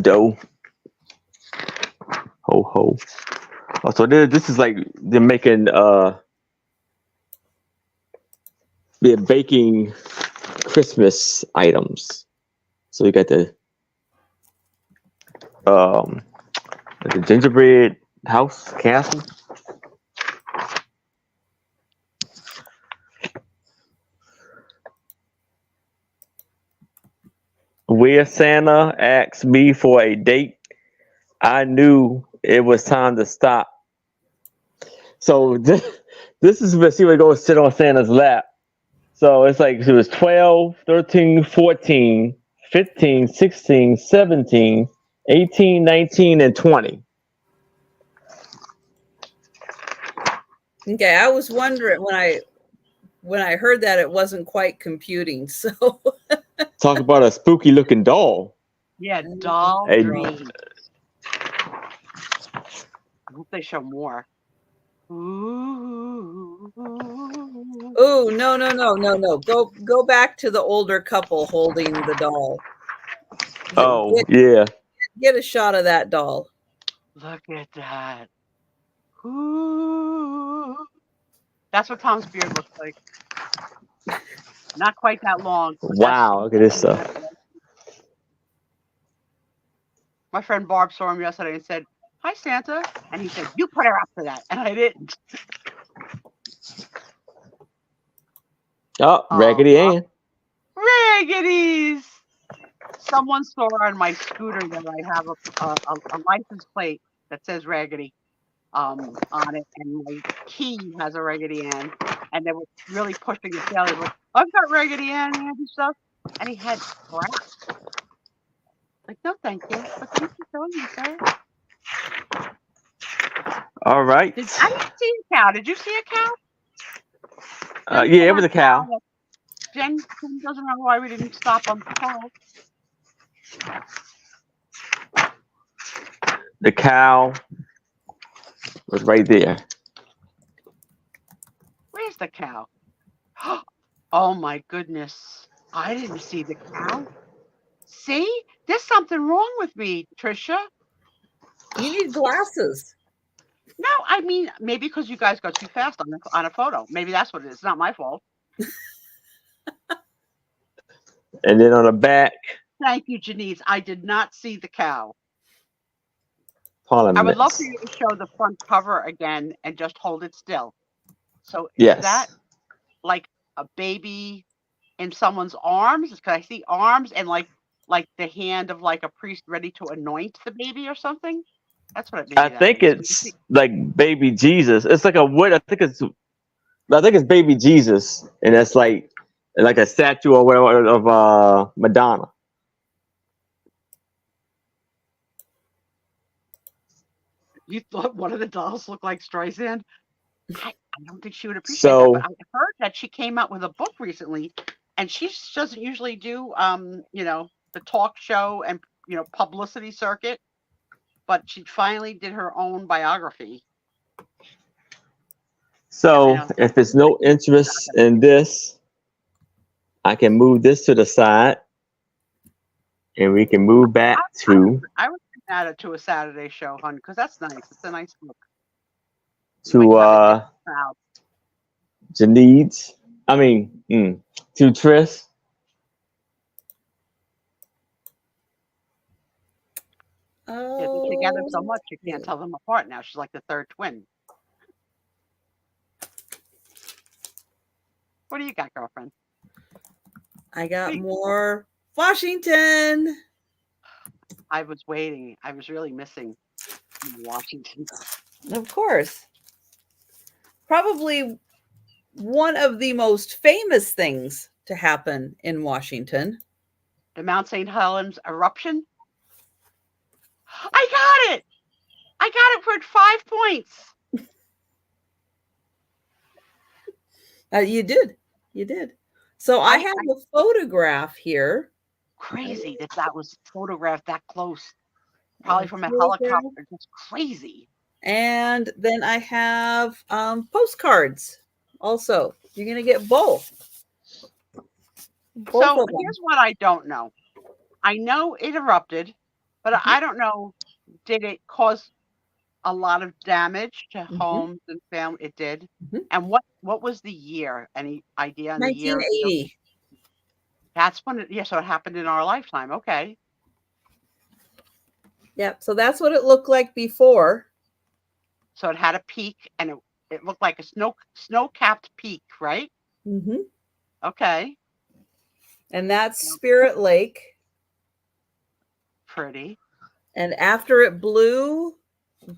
Dough. Ho ho. Oh, so this is like they're making they're baking Christmas items. So you got the gingerbread house castle. Where Santa asked me for a date, I knew it was time to stop. So this is where she would go sit on Santa's lap. So it's like it was 12, 13, 14, 15, 16, 17, 18, 19, and 20. Okay, I was wondering when I heard that it wasn't quite computing. So Talk about a spooky looking doll. Yeah, Doll Hey. Dream. I hope they show more. Ooh. oh no. Go back to the older couple holding the doll. Oh, Get, yeah. get a shot of that doll. Look at that. Ooh. That's what Tom's beard looks like. Not quite that long. but Wow, look at this stuff. My friend Barb saw him yesterday and said, "Hi, Santa." And he said, "You put her up for that." And I didn't. Oh, Raggedy Ann. Raggities! Someone saw on my scooter that I have a license plate that says Raggedy on it, and my key has a Raggedy Ann. And they were really pushing the tail. They were like, "I've got Raggedy Ann and stuff." And he had crap. Like, no, thank you. But thanks for showing me, sir. All right. I didn't see a cow. Did you see a cow? Yeah, it was a cow. Jen doesn't know why we didn't stop on the cow. The cow was right there. Where's the cow? Oh my goodness. I didn't see the cow. See? There's something wrong with me, Trisha. You need glasses. No, I mean, maybe because you guys go too fast on a photo. Maybe that's what it is. It's not my fault. And then on the back, Thank you, Janice. I did not see the cow. Parliament. I would love for you to show the front cover again and just hold it still. So Yes. is that like a baby in someone's arms? Because I see arms and like the hand of like a priest ready to anoint the baby or something. That's what it I think it's like baby Jesus. It's like a wood. I think it's baby Jesus, and it's like a statue or whatever of Madonna. You thought one of the dolls looked like Streisand? I don't think she would appreciate that. But I heard that she came out with a book recently, and she doesn't usually do the talk show and publicity circuit. But she finally did her own biography. So if there's no interest in this, I can move this to the side, and we can move back to. I would add it to a Saturday show, hun, because that's nice. It's a nice look. To Janice. I mean, to Tris. Yeah, they're together so much you can't tell them apart now. She's like the third twin. What do you got, girlfriend? I got more Washington. I was waiting. I was really missing Washington. Of course. Probably one of the most famous things to happen in Washington. The Mount St. Helens eruption. I got it. I got it for 5 points. You did. You did. So I have a photograph here. Crazy that was photographed that close. Probably from a Photograph. helicopter. Just crazy. And then I have postcards also. You're going to get both. Both So of them. here's what I don't know. I know it erupted, but I don't know, did it cause a lot of damage to homes and family? It did. And what was the year? Any idea on the year? 1980. That's when it, so it happened in our lifetime. Okay. Yep. So that's what it looked like before. So it had a peak, and it looked like a snow-capped peak, right? Mm-hmm. Okay. And that's Spirit Lake. Pretty. And after it blew,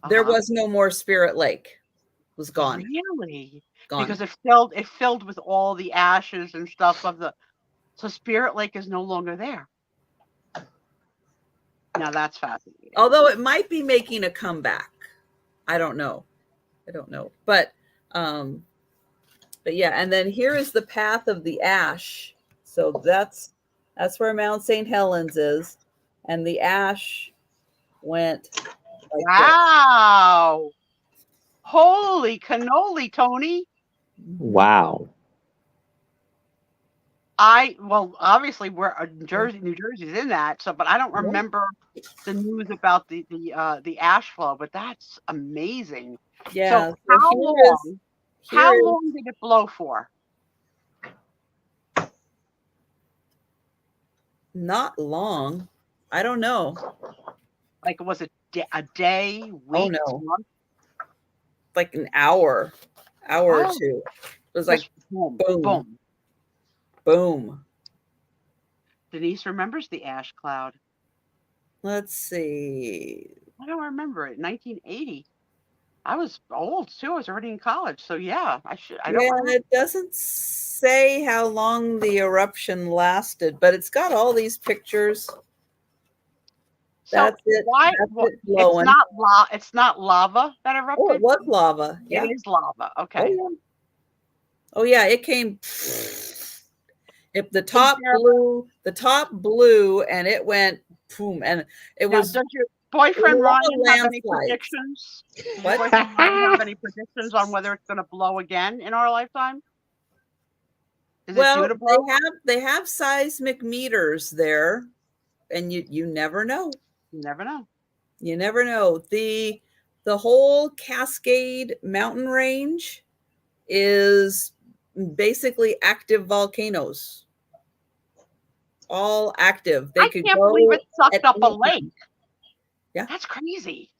there was no more Spirit Lake. It was gone. Really? Gone. Because it filled with all the ashes and stuff of the. So Spirit Lake is no longer there. Now that's fascinating. Although it might be making a comeback. I don't know. But yeah, and then here is the path of the ash. So that's where Mount St. Helens is. And the ash went like wow. This. Holy cannoli, Tony. Wow. Obviously we're New Jersey's in that, but I don't remember the news about the ash flow, but that's amazing. Yeah. So how long did it blow for? Not long. I don't know. Like, was it a day, week, month? Like an hour or two. It was like boom, boom, boom, boom. Denise remembers the ash cloud. Let's see. I don't remember it. 1980. I was old too. I was already in college. So yeah, it doesn't say how long the eruption lasted, but it's got all these pictures. So that's it. It's not lava that erupted. Oh, it was lava. Yeah. It is lava. Okay. Oh yeah, it came. If the top blew, and it went boom, and it was. Does your boyfriend Ryan have any predictions? What? Does your boyfriend have any predictions on whether it's going to blow again in our lifetime? Well, they have seismic meters there, and you never know. You never know. You never know. The whole Cascade mountain range is basically active volcanoes. All active. I can't believe it sucked up a lake. Yeah. That's crazy.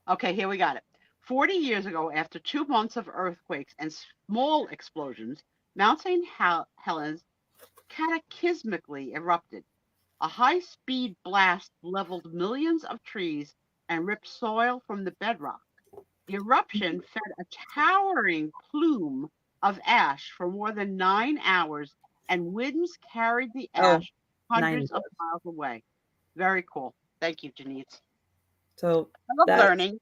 Okay, here we got it. 40 years ago, after 2 months of earthquakes and small explosions, Mount St. Helens cataclysmically erupted. A high-speed blast leveled millions of trees and ripped soil from the bedrock. The eruption fed a towering plume of ash for more than 9 hours, and winds carried the ash hundreds of miles away. Very cool. Thank you, Denise. So I love learning.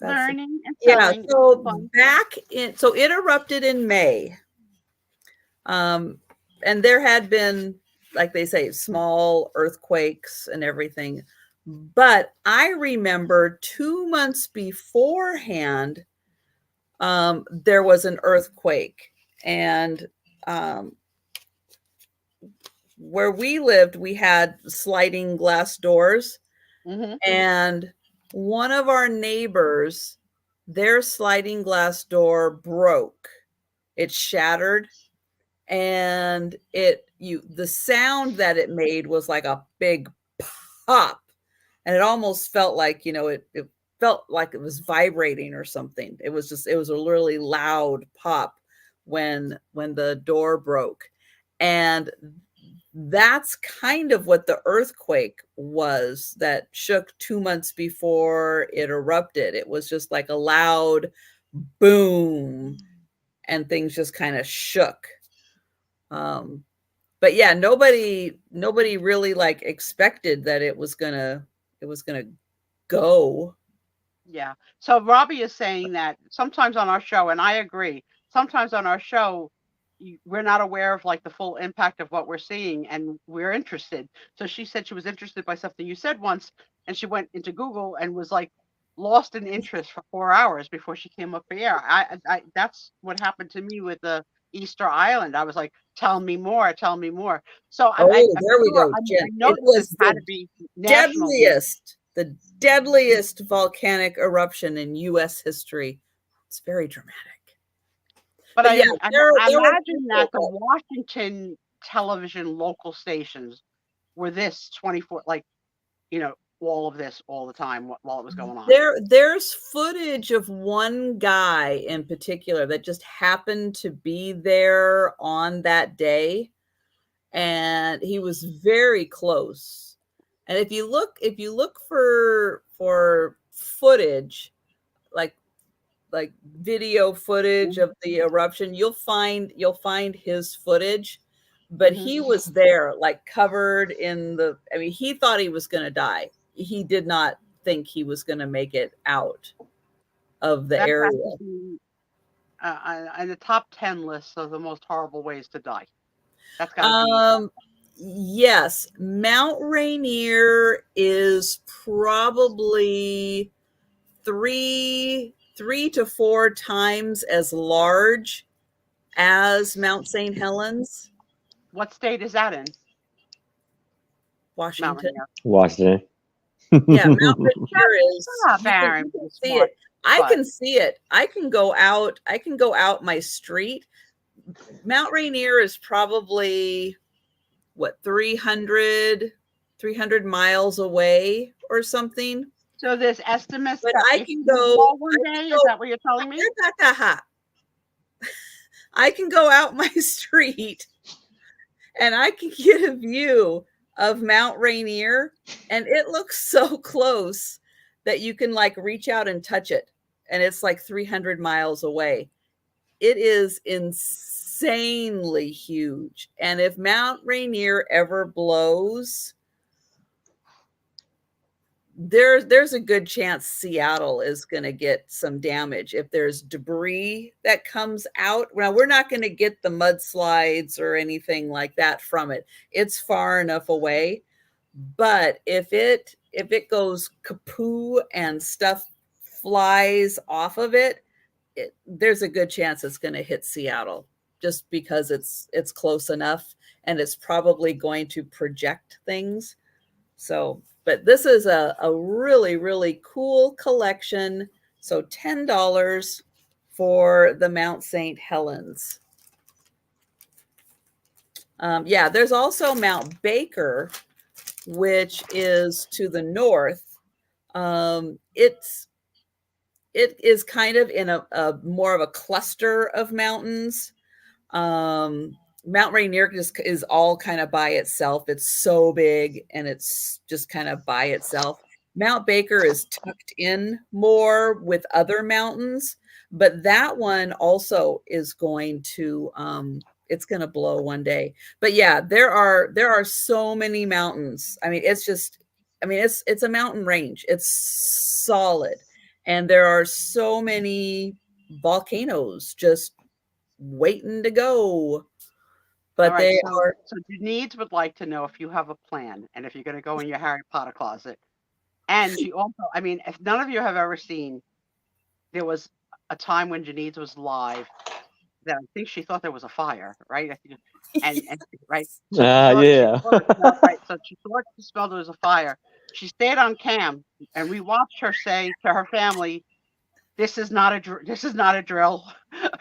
Learning and telling. Yeah, so it erupted in May. And there had been, like they say, small earthquakes and everything. But I remember 2 months beforehand, there was an earthquake. And where we lived, we had sliding glass doors. And one of our neighbors, their sliding glass door broke. It shattered. And the sound that it made was like a big pop, and it almost felt like, it felt like it was vibrating or something. It was a really loud pop when the door broke. And that's kind of what the earthquake was that shook 2 months before it erupted. It was just like a loud boom, and things just kind of shook. But yeah, nobody really like expected that it was gonna go. Yeah. So Robbie is saying that sometimes on our show, and I agree, sometimes on our show, we're not aware of like the full impact of what we're seeing, and we're interested. So she said she was interested by something you said once, and she went into Google and was like lost in interest for 4 hours before she came up here. That's what happened to me with the Easter Island. I was like, tell me more, tell me more. So I'm There we sure, go, I Jen. know It was this had to be national news. the deadliest volcanic eruption in U.S. history. It's very dramatic. But I yeah, imagine that the Washington television local stations were this 24, like, you know, all of this all the time while it was going on. There's footage of one guy in particular that just happened to be there on that day, and he was very close. And if you look for footage, like video footage of the eruption, you'll find his footage. But he was there, like covered in the, I mean, he thought he was going to die. He did not think he was going to make it out of the area. In the top 10 lists of the most horrible ways to die. That's got to be. Yes, Mount Rainier is probably 3 to 4 times as large as Mount St. Helens. What state is that in? Washington. Washington. Yeah, Mount Rainier is. Aaron, you can see it. I can see it. I can go out my street. Mount Rainier is probably 300 miles away or something. So there's estimates. But I can go one day. Is that what you're telling me? I can go out my street and I can get a view of Mount Rainier, and it looks so close that you can like reach out and touch it, and it's like 300 miles away. It is insanely huge. And if Mount Rainier ever blows, there's a good chance Seattle is going to get some damage if there's debris that comes out. Now, we're not going to get the mudslides or anything like that from it. It's far enough away. But if it goes kapoo and stuff flies off of it, there's a good chance it's going to hit Seattle, just because it's close enough, and it's probably going to project things. So, but this is a really, really cool collection. So $10 for the Mount St. Helens. Yeah, there's also Mount Baker, which is to the north. It is kind of in a more of a cluster of mountains. Mount Rainier is all kind of by itself. It's so big, and it's just kind of by itself. Mount Baker is tucked in more with other mountains, but that one also is going to it's going to blow one day. But yeah, there are so many mountains. I mean, it's a mountain range. It's solid, and there are so many volcanoes just waiting to go. But right, so Denise would like to know if you have a plan, and if you're going to go in your Harry Potter closet. And she also, I mean, if none of you have ever seen, there was a time when Janice was live that I think she thought there was a fire, right? And right. So yeah. Right. So she thought she smelled there was a fire. She stayed on cam, and we watched her say to her family, "This is not a drill,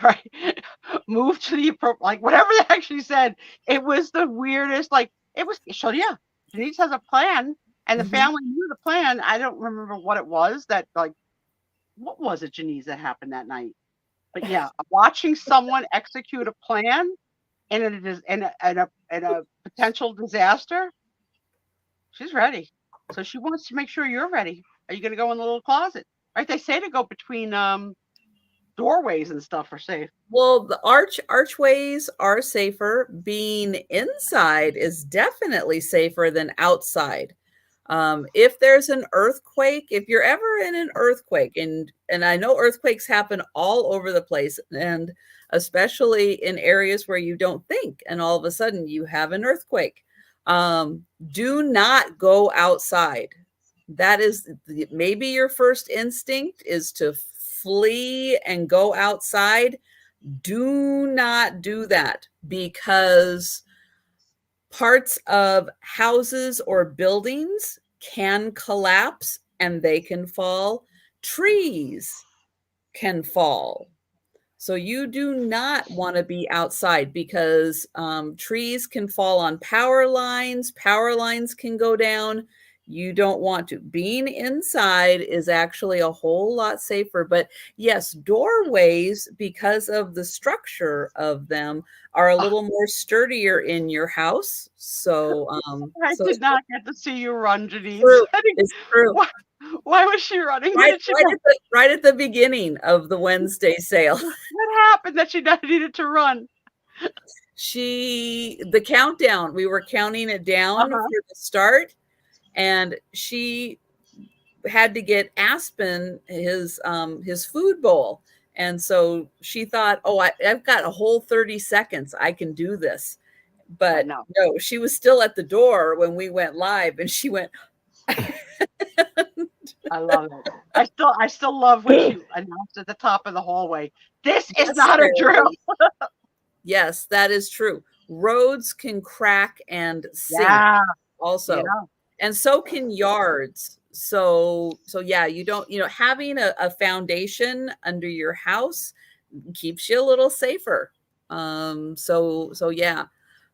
right? Move to the appropriate, like whatever the heck she said." It was the weirdest. Like it was. So yeah, Denise has a plan, and the family knew the plan. I don't remember what it was that like. What was it, Janice, that happened that night? But yeah, watching someone execute a plan in a potential disaster, she's ready. So she wants to make sure you're ready. Are you going to go in the little closet? Right? They say to go between doorways and stuff are safe. Well, the archways are safer. Being inside is definitely safer than outside. If there's an earthquake, if you're ever in an earthquake, and I know earthquakes happen all over the place, and especially in areas where you don't think, and all of a sudden you have an earthquake, do not go outside. That is maybe your first instinct is to flee and go outside. Do not do that, because parts of houses or buildings can collapse and they can fall. Trees can fall. So you do not want to be outside, because trees can fall on power lines. Power lines can go down. You don't want to. Being inside is actually a whole lot safer. But yes, doorways, because of the structure of them, are a little more sturdier in your house. So I did not get to see you run, Janice. It's true. Why was she running? Right at the beginning of the Wednesday sale. What happened that she needed to run? The countdown, we were counting it down for the start, and she had to get Aspen his food bowl. And so she thought, oh, I've got a whole 30 seconds. I can do this. But no, she was still at the door when we went live, and she went. I love it. I still love when she announced at the top of the hallway, this is not a drill. Yes, that is true. Roads can crack and sink also. Yeah. And so can yards. So yeah, you don't, having a foundation under your house keeps you a little safer. So yeah.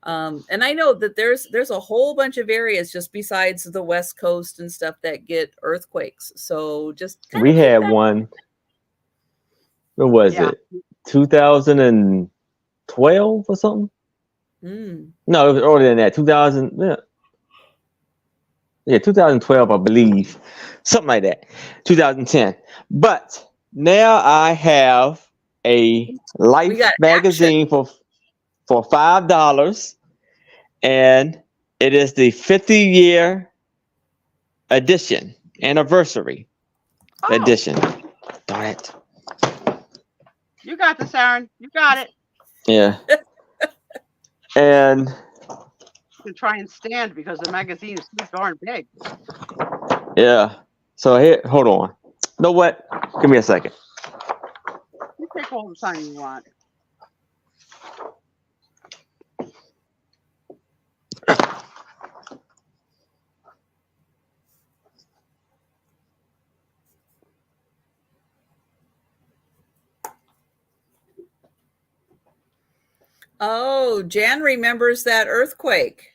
And I know that there's a whole bunch of areas just besides the West Coast and stuff that get earthquakes. So just we had one. What was it? 2012 or something? No, it was earlier than that. 2012, I believe, something like that. 2010. But now I have a Life magazine for $5, and it is the 50-year edition, anniversary edition. Darn it! You got this, Aaron. You got it. Yeah. And you can try and stand because the magazine is too darn big. Yeah. So here, hold on. You know what? Give me a second. You take all the time you want. Oh, Jan remembers that earthquake.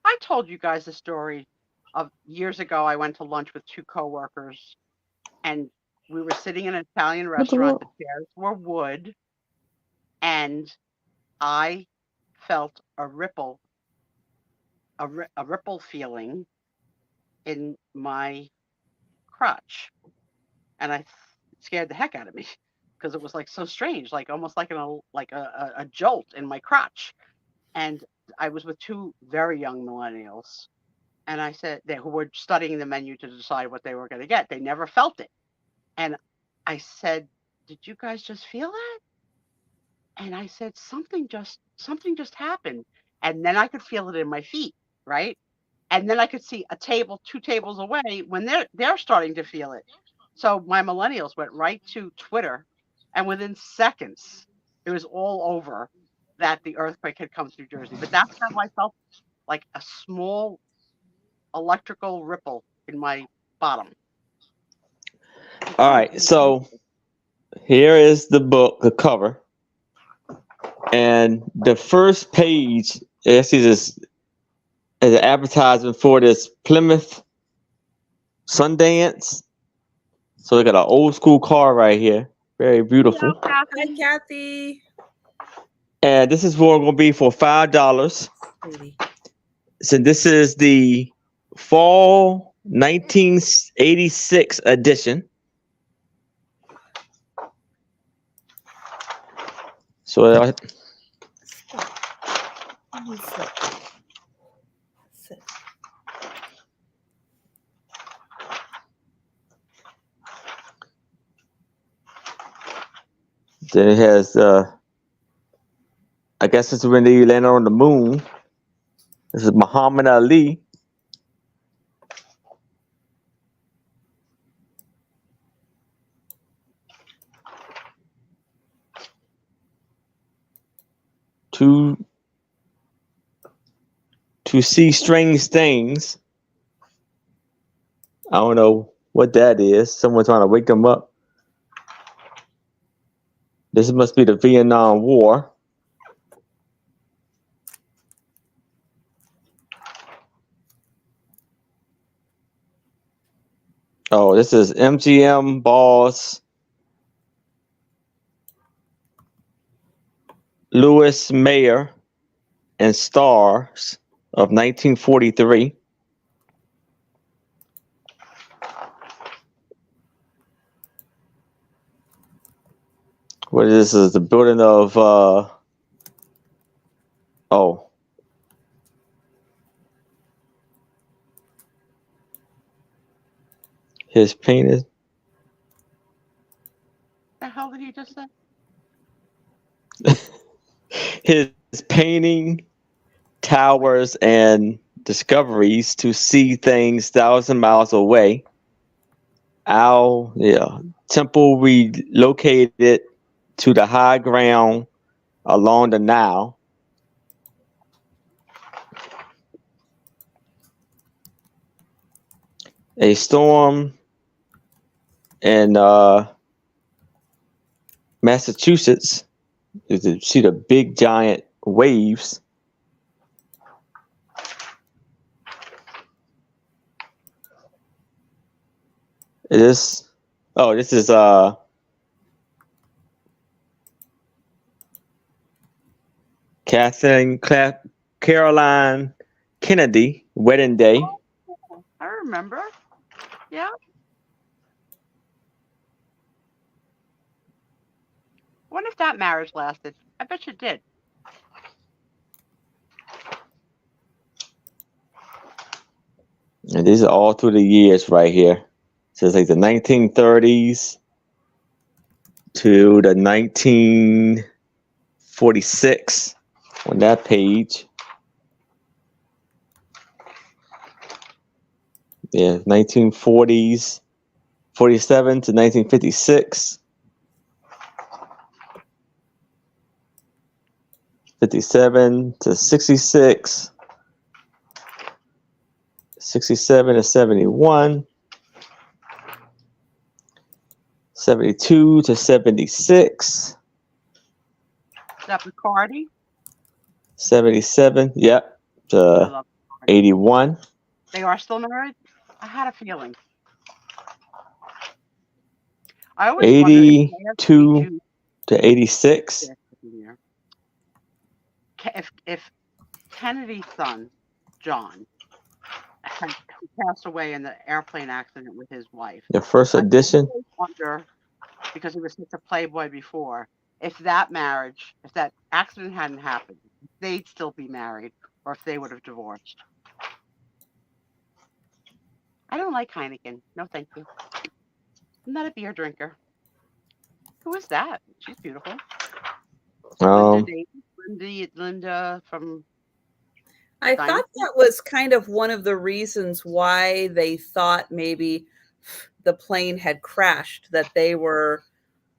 I told you guys the story of years ago. I went to lunch with two coworkers, and we were sitting in an Italian restaurant. The chairs were wood, and I felt a ripple feeling in my crotch, and it scared the heck out of me because it was like so strange, like almost like a jolt in my crotch. And I was with two very young millennials, and I said, who were studying the menu to decide what they were going to get. They never felt it. And I said, did you guys just feel that? And I said, something just happened. And then I could feel it in my feet, right? And then I could see a table, 2 tables away when they're starting to feel it. So my millennials went right to Twitter, and within seconds, it was all over that the earthquake had come through Jersey. But that's how I felt, like a small electrical ripple in my bottom. All right, so here is the book, the cover, and the first page actually is an advertisement for this Plymouth Sundance. So they got an old school car right here, very beautiful. Hi, Kathy. And this is going to be for $5. Sweetie. So this is the fall 1986 edition. So Sit. Sit. then it has, I guess it's when they landed on the moon. This is Muhammad Ali. To see strange things. I don't know what that is. Someone trying to wake them up. This must be the Vietnam War. Oh, this is MGM boss Louis Mayer and stars of 1943. What is this? Is the building of oh. His painted. The hell did he just say? His painting towers and discoveries to see things 1,000 miles away. Temple relocated to the high ground along the Nile. A storm in Massachusetts. You can see the big giant waves. This is Caroline Kennedy wedding day. Oh, I remember. Yeah. I wonder if that marriage lasted. I bet you did. And these are all through the years right here. So it's like the 1930s to the 1946 on that page. Yeah, 1940s, 47 to 1956. 57 to 66. 67 to 71. 72 to 76. Is that Bacardi? 77, yep, I to love Bacardi. 81. They are still married? I had a feeling. I always wondered if they have 82 to 86. if Kennedy's son, John, had passed away in the airplane accident with his wife. The first edition. I wonder, because he was such a playboy before, if that marriage, if that accident hadn't happened, they'd still be married, or if they would have divorced. I don't like Heineken. No, thank you. I'm not a beer drinker. Who is that? She's beautiful. Linda Davis. Linda from. I thought that was kind of one of the reasons why they thought maybe the plane had crashed, that they were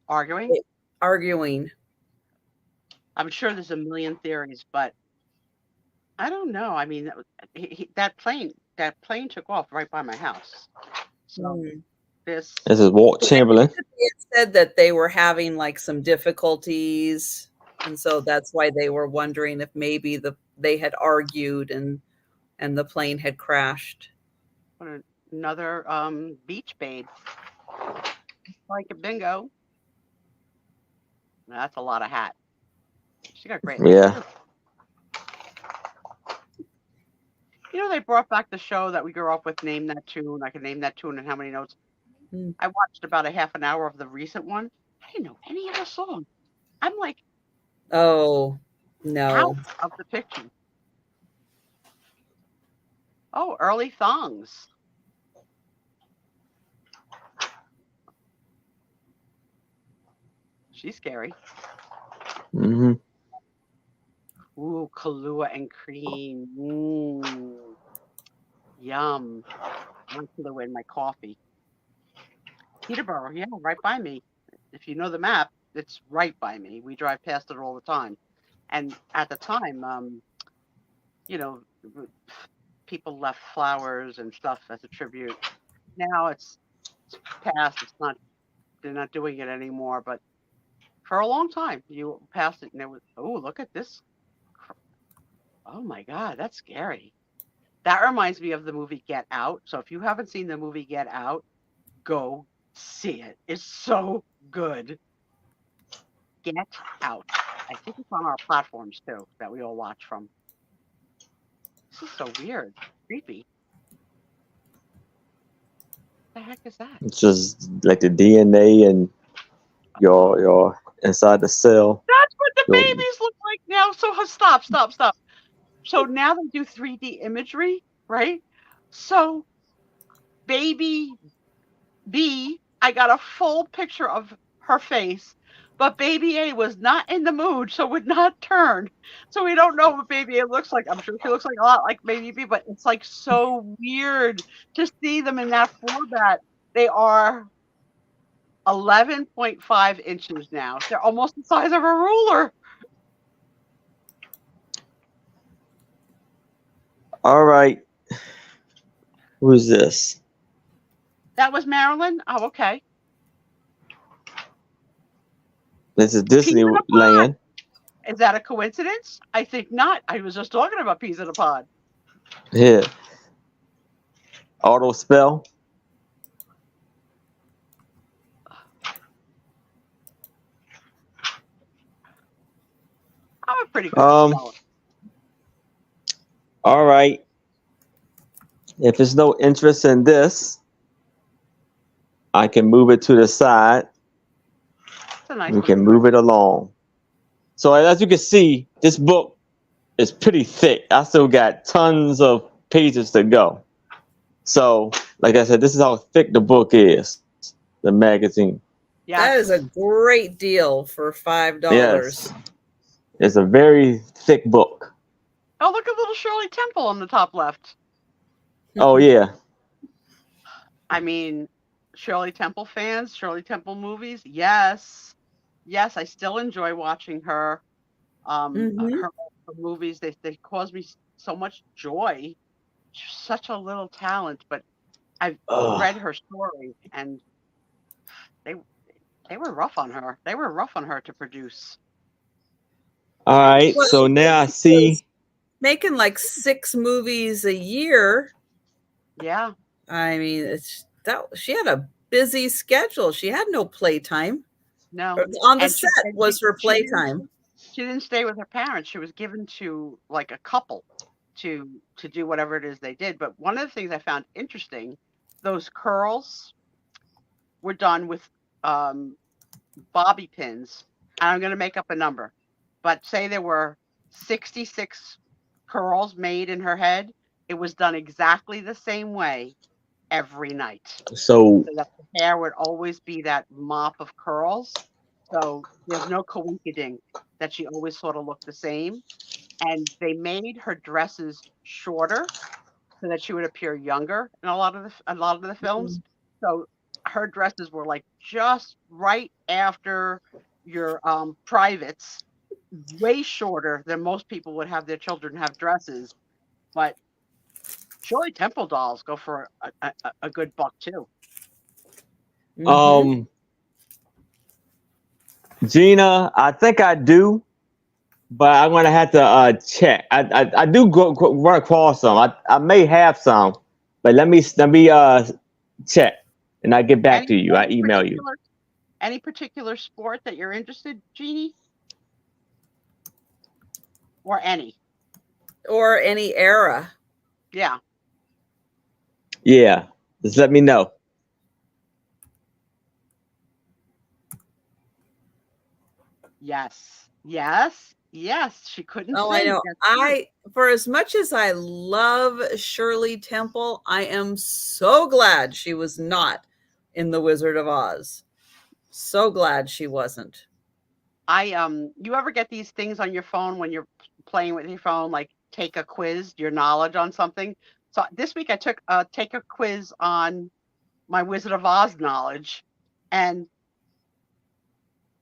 arguing. I'm sure there's a million theories, but I don't know. I mean, that plane took off right by my house. So this is Walt Chamberlain. It said that they were having like some difficulties, and so that's why they were wondering if maybe they had argued and the plane had crashed. Another beach babe. Like a bingo. That's a lot of hat. She got great. Yeah. You know, they brought back the show that we grew up with, Name That Tune. I can name that tune and how many notes. Mm. I watched about a half an hour of the recent one. I didn't know any of the songs. I'm like Oh, out no. of the picture. Oh, early thongs. She's scary. Mm-hmm. Ooh, Kahlua and cream. Yum. I want Kahlua in my coffee. Peterborough, yeah, right by me. If you know the map, it's right by me. We drive past it all the time. And at the time, you know, people left flowers and stuff as a tribute. Now it's past. It's not. They're not doing it anymore. But for a long time, you passed it, and there was. Oh, look at this. Oh my God, that's scary. That reminds me of the movie Get Out. So if you haven't seen the movie Get Out, go see it. It's so good. Get Out. I think it's on our platforms too that we all watch from. This is so weird, creepy. What the heck is that? It's just like the DNA and your inside the cell. That's what the Your- babies look like now. So stop. So now they do 3D imagery, right? So baby B, I got a full picture of her face, but baby A was not in the mood, so would not turn. So we don't know what baby A looks like. I'm sure she looks like a lot like baby B, but it's like so weird to see them in that format. They are 11.5 inches now. They're almost the size of a ruler. All right. Who's this? That was Marilyn. Oh, okay. This is Peas in a pod. Disneyland. Is that a coincidence? I think not. I was just talking about peas in a pod. Yeah. Auto spell. I'm a pretty good speller. All right. If there's no interest in this, I can move it to the side. It's a nice We can move it along. So as you can see, this book is pretty thick. I still got tons of pages to go. So, like I said, this is how thick the book is, the magazine. Yeah. That is a great deal for $5. Yes. It's a very thick book. Oh, look at little Shirley Temple on the top left. Oh, yeah. I mean, Shirley Temple fans, Shirley Temple movies. Yes. Yes, I still enjoy watching her. Her movies, they cause me so much joy. She's such a little talent, but I've read her story, and they were rough on her. They were rough on her to produce. All right. Well, So now I see. Making like 6 movies a year. Yeah. I mean, she had a busy schedule. She had no playtime. No. On the set was her playtime. She didn't stay with her parents. She was given to like a couple to do whatever it is they did. But one of the things I found interesting, those curls were done with bobby pins. And I'm going to make up a number, but say there were 66 curls made in her head. It was done exactly the same way every night. So that the hair would always be that mop of curls. So there's no coinciding that she always sort of looked the same. And they made her dresses shorter so that she would appear younger in a lot of the films. So her dresses were like just right after your privates, way shorter than most people would have their children have dresses. But Shirley Temple dolls go for a good buck too. Gina, I think I do, but I'm gonna have to check. I do run across some. I may have some, but let me check, and I get back to you. I email you. Any particular sport that you're interested, Jeannie? or any. Or any era. Yeah. Yeah. Just let me know. Yes. Yes. Yes. She couldn't Oh, I sing. know. That's right. For as much as I love Shirley Temple, I am so glad she was not in The Wizard of Oz. So glad she wasn't. You ever get these things on your phone when you're playing with your phone, like take a quiz, your knowledge on something? So this week I took take a quiz on my Wizard of Oz knowledge, and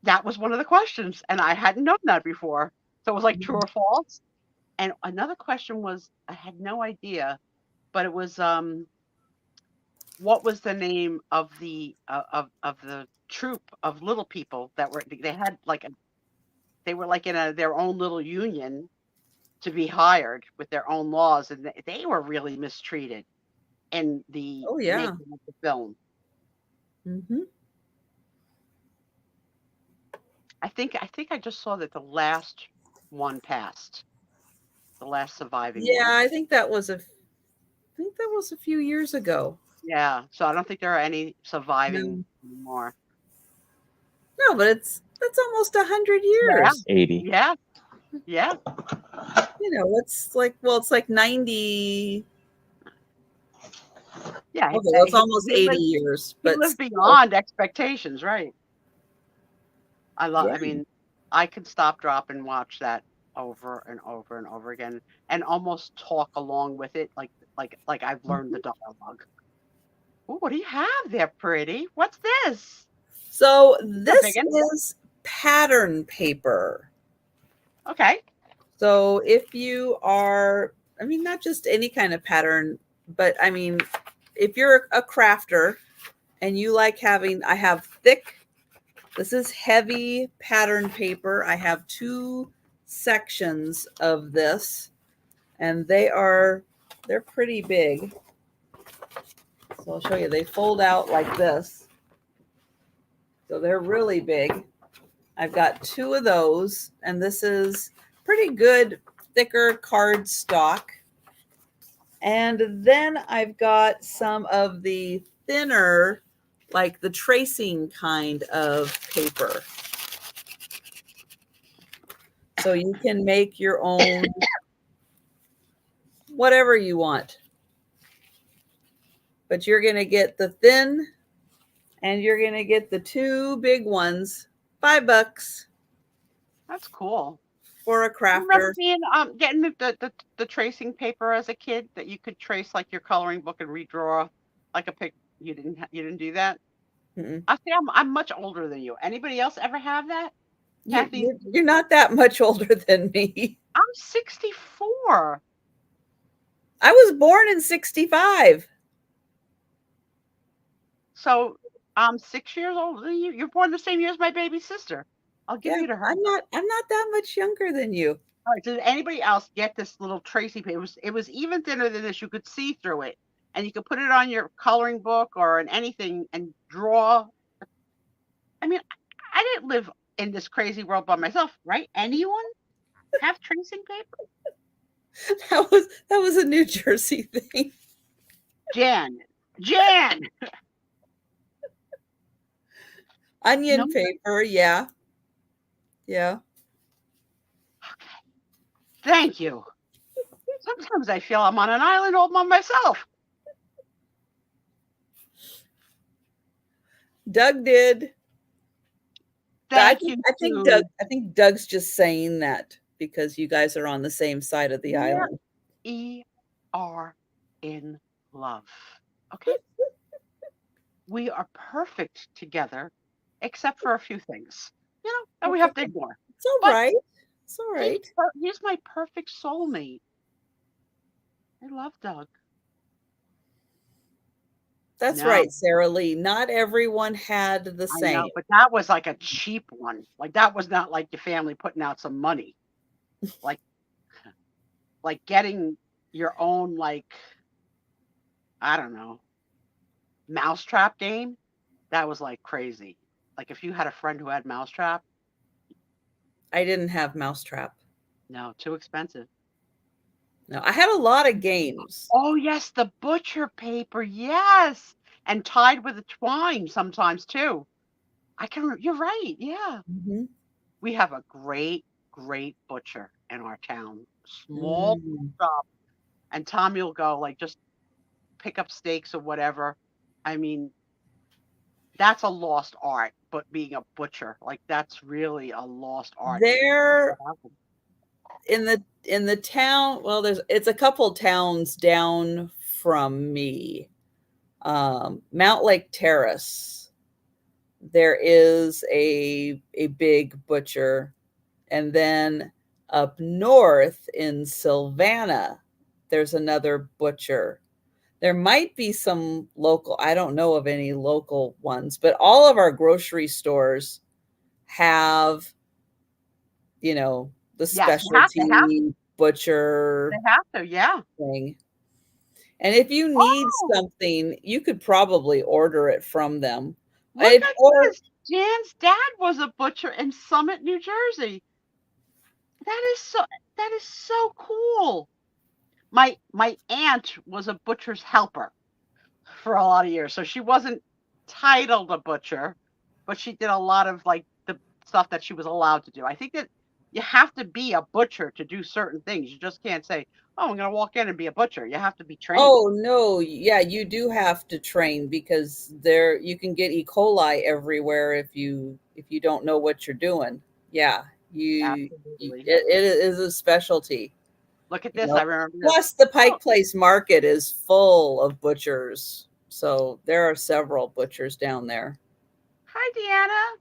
that was one of the questions, and I hadn't known that before. So it was like true or false. And another question was, I had no idea, but it was what was the name of the troop of little people that were they had like they were like in their own little union to be hired with their own laws, and they were really mistreated in the Oh, yeah. making of the film. Mm-hmm. I think I just saw that the last one passed, the last surviving Yeah, one. I think that was a few years ago. Yeah, so I don't think there are any surviving No, anymore. no, but that's almost 100 Yeah, years. 80. yeah, yeah. It's like 90. Yeah, Okay, well, it's almost he 80 lived, years, he but lived still, beyond expectations, right? yeah. I mean, I could stop, drop, and watch that over and over and over again, and almost talk along with it, like I've learned the dialogue. Ooh, what do you have there, pretty? What's this? So A this big one? is pattern paper. Okay. So if you are, I mean, not just any kind of pattern, but I mean, if you're a crafter and you like having, I have thick, this is heavy pattern paper. I have 2 sections of this, and they're pretty big. So I'll show you. They fold out like this. So they're really big. I've got 2 of those, and this is pretty good, thicker cardstock. And then I've got some of the thinner, like the tracing kind of paper. So you can make your own whatever you want. But you're going to get the thin and you're going to get the 2 big ones, $5 That's cool. for a You remember crafter. being getting the tracing paper as a kid that you could trace like your coloring book and redraw like a pic? You didn't do that? Mm-mm. I think I'm much older than you. Anybody else ever have that? Kathy, You're not that much older than me. I'm 64. I was born in 65. So I'm 6 years older than you. You're born the same year as my baby sister. I'll give Yeah, you to her. I'm not that much younger than you. All right. Did anybody else get this little tracing paper? It was even thinner than this. You could see through it, and you could put it on your coloring book or in anything and draw. I mean, I didn't live in this crazy world by myself, right? Anyone have tracing paper? That was a New Jersey thing. Jan, Onion no. paper, yeah. Yeah. Thank you. Sometimes I feel I'm on an island all by myself. Doug did. Thank you. I think Doug's just saying that because you guys are on the same side of the island. We are in love. Okay. We are perfect together, except for a few things, that we have to ignore. It's all But right. It's all right. He's my perfect soulmate. I love Doug. That's No. right, Sarah Lee. Not everyone had the I same. know, but that was like a cheap one. Like that was not like your family putting out some money. Like getting your own, like, I don't know, mousetrap game. That was like crazy. Like if you had a friend who had mousetrap. I didn't have Mousetrap. No, too expensive. No, I had a lot of games. Oh yes, the butcher paper, yes, and tied with a twine sometimes too. You're right. Yeah, Mhm. we have a great butcher in our town. Small shop, and Tommy will go like just pick up steaks or whatever. I mean, that's a lost art. But being a butcher, like that's really a lost art. There in the town, well, it's a couple towns down from me. Mount Lake Terrace. There is a big butcher, and then up north in Savannah, there's another butcher. There might be some local, I don't know of any local ones, but all of our grocery stores have, you know, the Yes, specialty butcher they have to, yeah. thing. And if you need Oh, something, you could probably order it from them. look at Or this. Jan's dad was a butcher in Summit, New Jersey. That is so cool. My aunt was a butcher's helper for a lot of years. So she wasn't titled a butcher, but she did a lot of like the stuff that she was allowed to do. I think that you have to be a butcher to do certain things. You just can't say, "Oh, I'm going to walk in and be a butcher." You have to be trained. oh no, yeah, you do have to train because there you can get E. coli everywhere if you don't know what you're doing. Yeah, Absolutely. it is a specialty. Look at You this. know? I remember this. Plus, the Oh, Pike Place Market is full of butchers, so there are several butchers down there. hi, Deanna.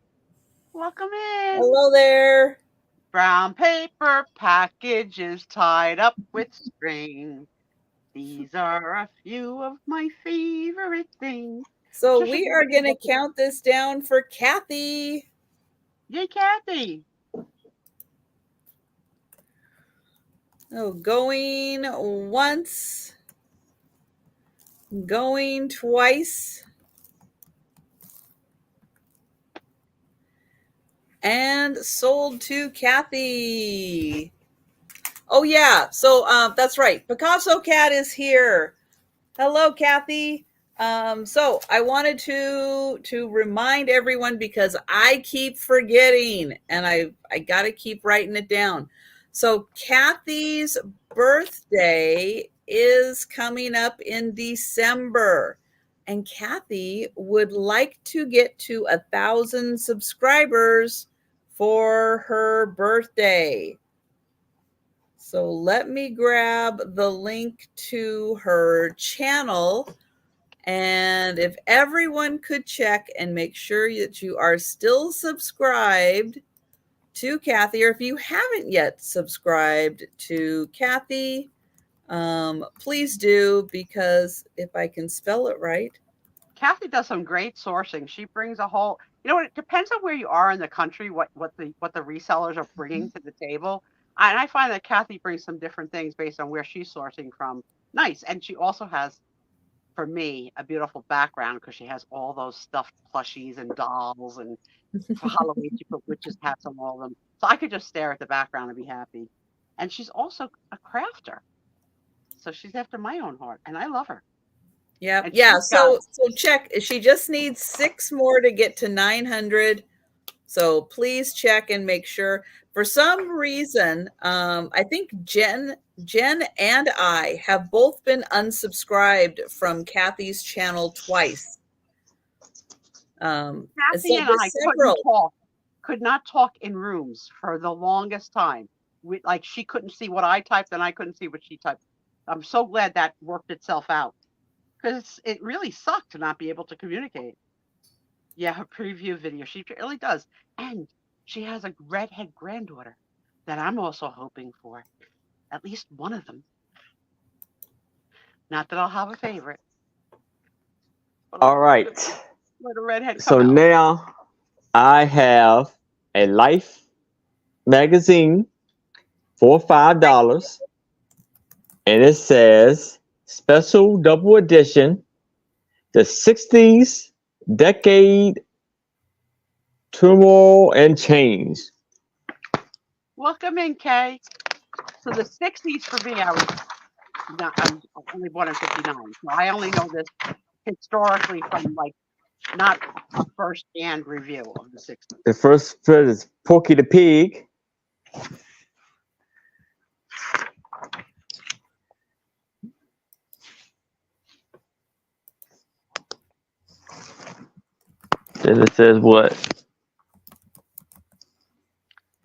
Welcome in. Hello there. Brown paper packages tied up with string. These are a few of my favorite things. So Patricia, we do are you going to think that- count this down for Kathy. Yay, Kathy. Oh, going once, going twice, and sold to Kathy. Oh yeah, so that's right. Picasso Cat is here. Hello, Kathy. So I wanted to remind everyone because I keep forgetting, and I got to keep writing it down. So Kathy's birthday is coming up in December, and Kathy would like to get to 1,000 subscribers for her birthday. So let me grab the link to her channel. And if everyone could check and make sure that you are still subscribed to Kathy, or if you haven't yet subscribed to Kathy, please do, because if I can spell it right. Kathy does some great sourcing. She brings a whole, it depends on where you are in the country, what the resellers are bringing to the table. And I find that Kathy brings some different things based on where she's sourcing from. Nice. And she also has, for me, a beautiful background because she has all those stuffed plushies and dolls, and for Halloween she put witches hats on all of them. So I could just stare at the background and be happy. And she's also a crafter. So she's after my own heart, and I love her. Yeah. And Yeah. she's got- So check. She just needs 6 more to get to 900. So please check and make sure. For some reason, I think Jen and I have both been unsubscribed from Kathy's channel twice. Kathy and I could not talk in rooms for the longest time. Like she couldn't see what I typed and I couldn't see what she typed. I'm so glad that worked itself out because it really sucked to not be able to communicate. Yeah, her preview video, she really does. And she has a redhead granddaughter that I'm also hoping for. At least one of them. Not that I'll have a favorite. All right. Let a redhead So come out. now I have a Life magazine for $5, and it says special double edition, the 60s decade turmoil and change. Welcome in, Kay. So the 60s for me, I'm only born in 59. So I only know this historically from like not a first-hand review of the 60s. The first film is Porky the Pig. Then it says what?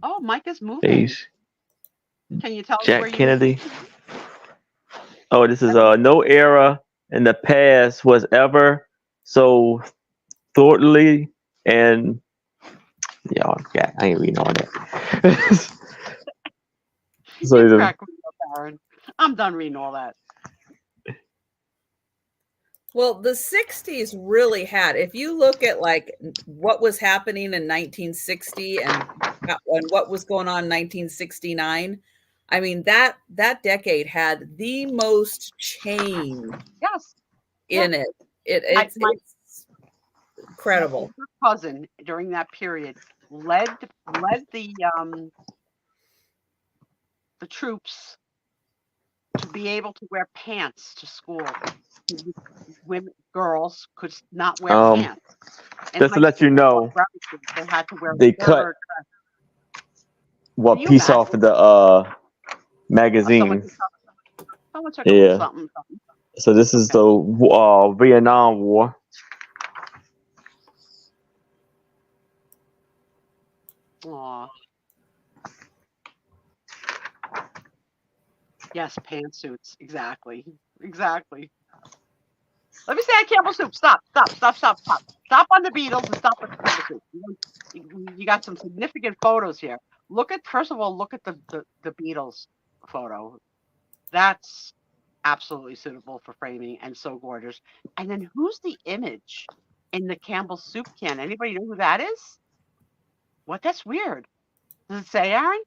Oh, Mike is moving. Age. Can you tell me where Jack you Kennedy. Oh, this is no era in the past was ever so thoroughly and yeah, I ain't reading all that. So You the- crack me up, Aaron. I'm done reading all that. Well, the 60s really had, if you look at like what was happening in 1960 and what was going on in 1969, I mean, that decade had the most change Yes. in it. It's incredible. My cousin during that period led the troops to be able to wear pants to school. Girls could not wear pants. And just to let you know, they had to wear they cut what piece off of the magazine. Someone took Yeah. something. So this is the Vietnam War. Aw. Yes, pantsuits. Exactly. Let me say at Campbell Soup. Stop on the Beatles and stop at the Campbell Soup. You got some significant photos here. First of all, look at the Beatles photo. That's absolutely suitable for framing and so gorgeous. And then who's the image in the Campbell Soup can? Anybody know who that is? What? That's weird. Does it say, Aaron?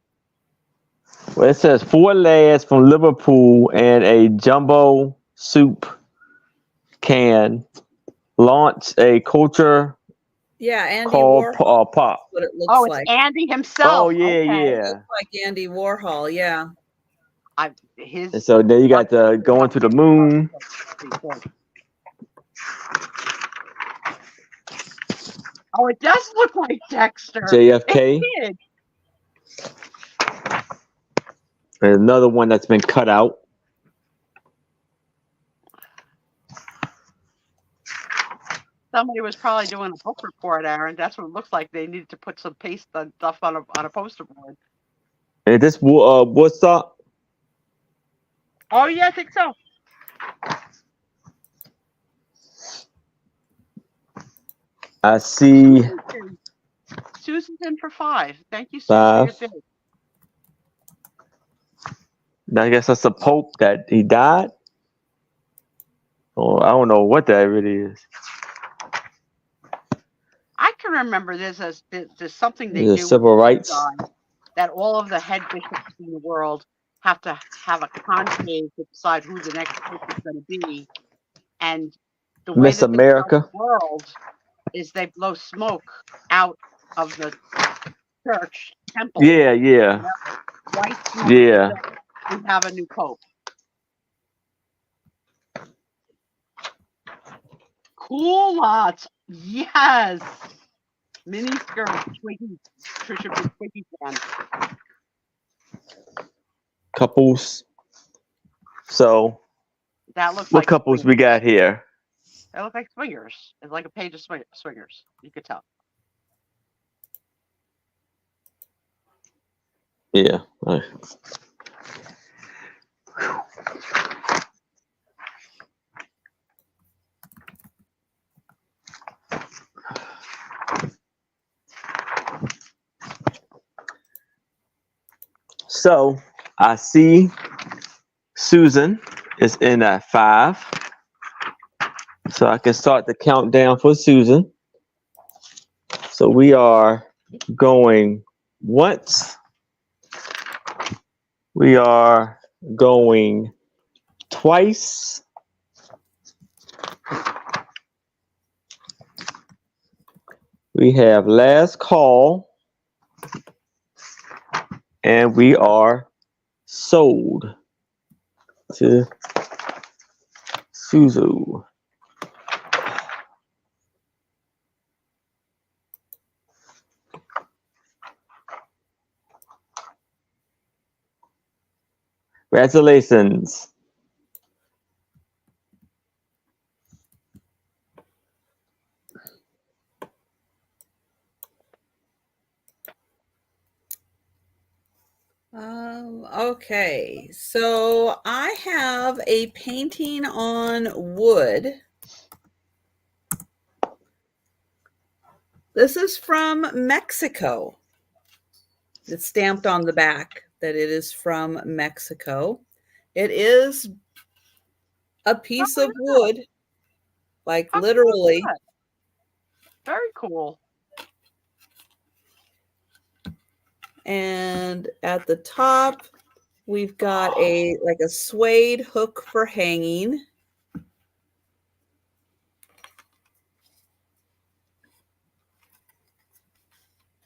Well, it says 4 lads from Liverpool and a jumbo soup can launch a culture Andy called Warhol. Pop. What it looks It's like. Andy himself. Oh yeah, Okay. It looks like Andy Warhol. Yeah. And so then you got the going to the moon. Oh, it does look like Dexter. JFK. It did. And another one that's been cut out. Somebody was probably doing a book report, Aaron. That's what it looks like. They needed to put some paste stuff on a poster board. And this Woodstock. Oh yeah, I think so. I see Susan's in for 5. Thank you, Susan. 5. For your bid. I guess that's the Pope that he died. Or I don't know what that really is. I can remember there's something they The do civil rights. that all of the head bishops in the world have to have a conclave to decide who the next pope is going to be, and the way Miss that they America. tell the world is they blow smoke out of the church temple. Yeah. White smoke. Yeah. We have a new pope. Cool lots. Yes. Mini skirt. Twiggy. Trisha Big Twiggy fan. Couples. So That looks what like couples swingers. we got here? They look like swingers. It's like a page of swingers. You could tell. Yeah. So I see Susan is in at 5. So I can start the countdown for Susan. So we are going once. We are going twice. We have last call. And we are sold to Suzu. Congratulations. Okay, so I have a painting on wood. This is from Mexico. It's stamped on the back that it is from Mexico. It is a piece of wood, like Oh, literally. very cool. And at the top, we've got a suede hook for hanging.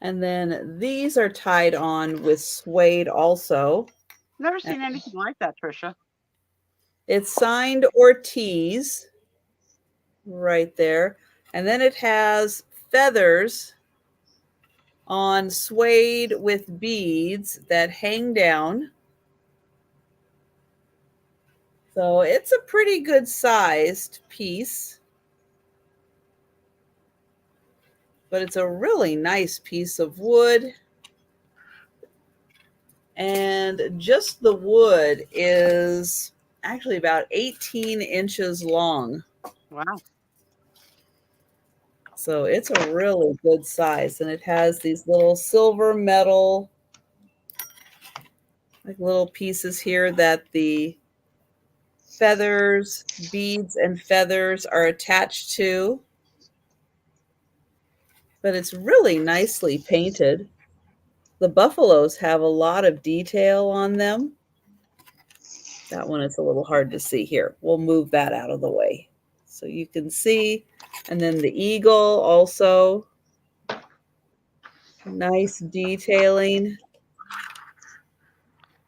And then these are tied on with suede also. Never seen anything like that, Trisha. It's signed Ortiz right there. And then it has feathers on suede with beads that hang down. So it's a pretty good sized piece. But it's a really nice piece of wood. And just the wood is actually about 18 inches long. Wow. So it's a really good size. And it has these little silver metal, like little pieces here that the feathers, beads and feathers are attached to. But it's really nicely painted. The buffaloes have a lot of detail on them. That one is a little hard to see here. We'll move that out of the way so you can see. And then the eagle also. Nice detailing.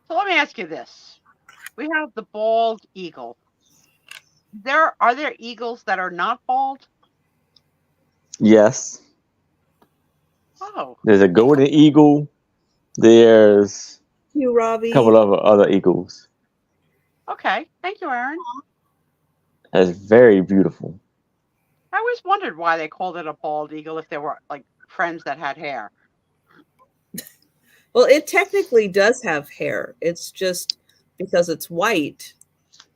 So let me ask you this. We have the bald eagle. Are there eagles that are not bald? Yes. Oh. There's a golden eagle. There's You, Robbie. a couple of other eagles. Okay. Thank you, Aaron. That's very beautiful. I always wondered why they called it a bald eagle if there were like friends that had hair. Well, it technically does have hair. It's just because it's white.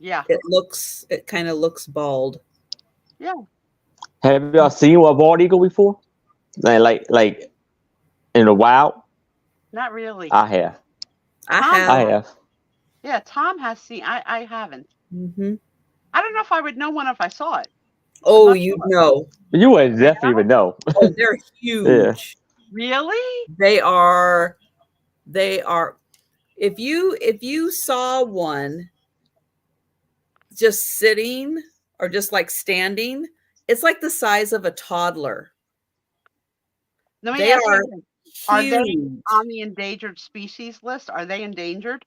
Yeah. It kind of looks bald. Yeah. Have y'all seen a bald eagle before? Like in the wild? Not really. I have. I have. Yeah, Tom has seen. I haven't. Mm-hmm. I don't know if I would know one if I saw it. Oh, you'd know. You would definitely would know. Oh, they're huge. Yeah. Really? They are. If you saw one just sitting or just like standing, it's like the size of a toddler. Let me They ask are you, are they huge. on the endangered species list? Are they endangered?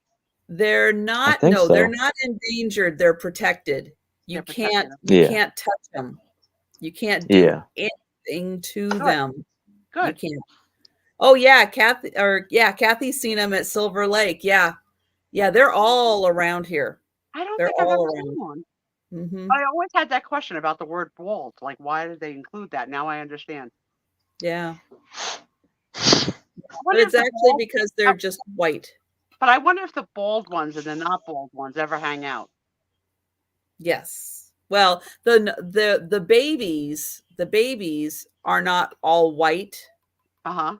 They're not. think No, so. they're not endangered. They're protected. You They're can't. protected. You Yeah. can't touch them. You can't do Yeah. anything to Good. them. Good. You can't. Oh yeah, Kathy's seen them at Silver Lake. Yeah, they're all around here. I don't They're think I've all ever seen around. one. Mm-hmm. I always had that question about the word bald. Like, why did they include that? Now I understand. Yeah, I but wonder it's if the actually bald- because they're just white. But I wonder if the bald ones and the not bald ones ever hang out. Yes. Well, the babies are not all white. Uh-huh.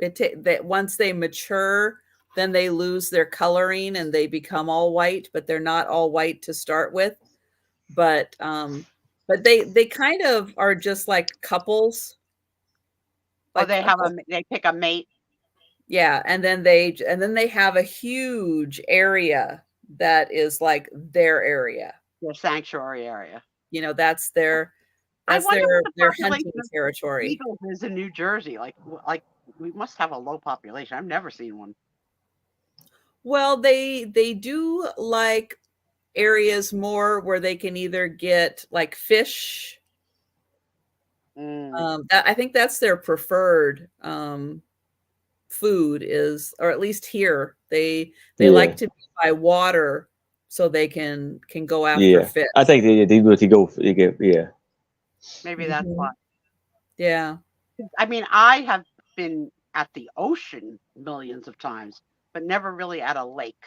That once they mature, then they lose their coloring and they become all white, but they're not all white to start with. But they kind of are just like couples. Or they pick a mate. Yeah, and then they have a huge area that is like their area. Their sanctuary area. You know, that's their I wonder what the their population hunting of territory. eagles is in New Jersey. Like we must have a low population. I've never seen one. Well, they do like areas more where they can either get like fish. I think that's their preferred food is, or at least here they Yeah. like to be by water so they can go after Yeah. fish. I think they really go. They get yeah. Maybe that's Mhm. why. Yeah. I mean, I have been at the ocean millions of times, but never really at a lake.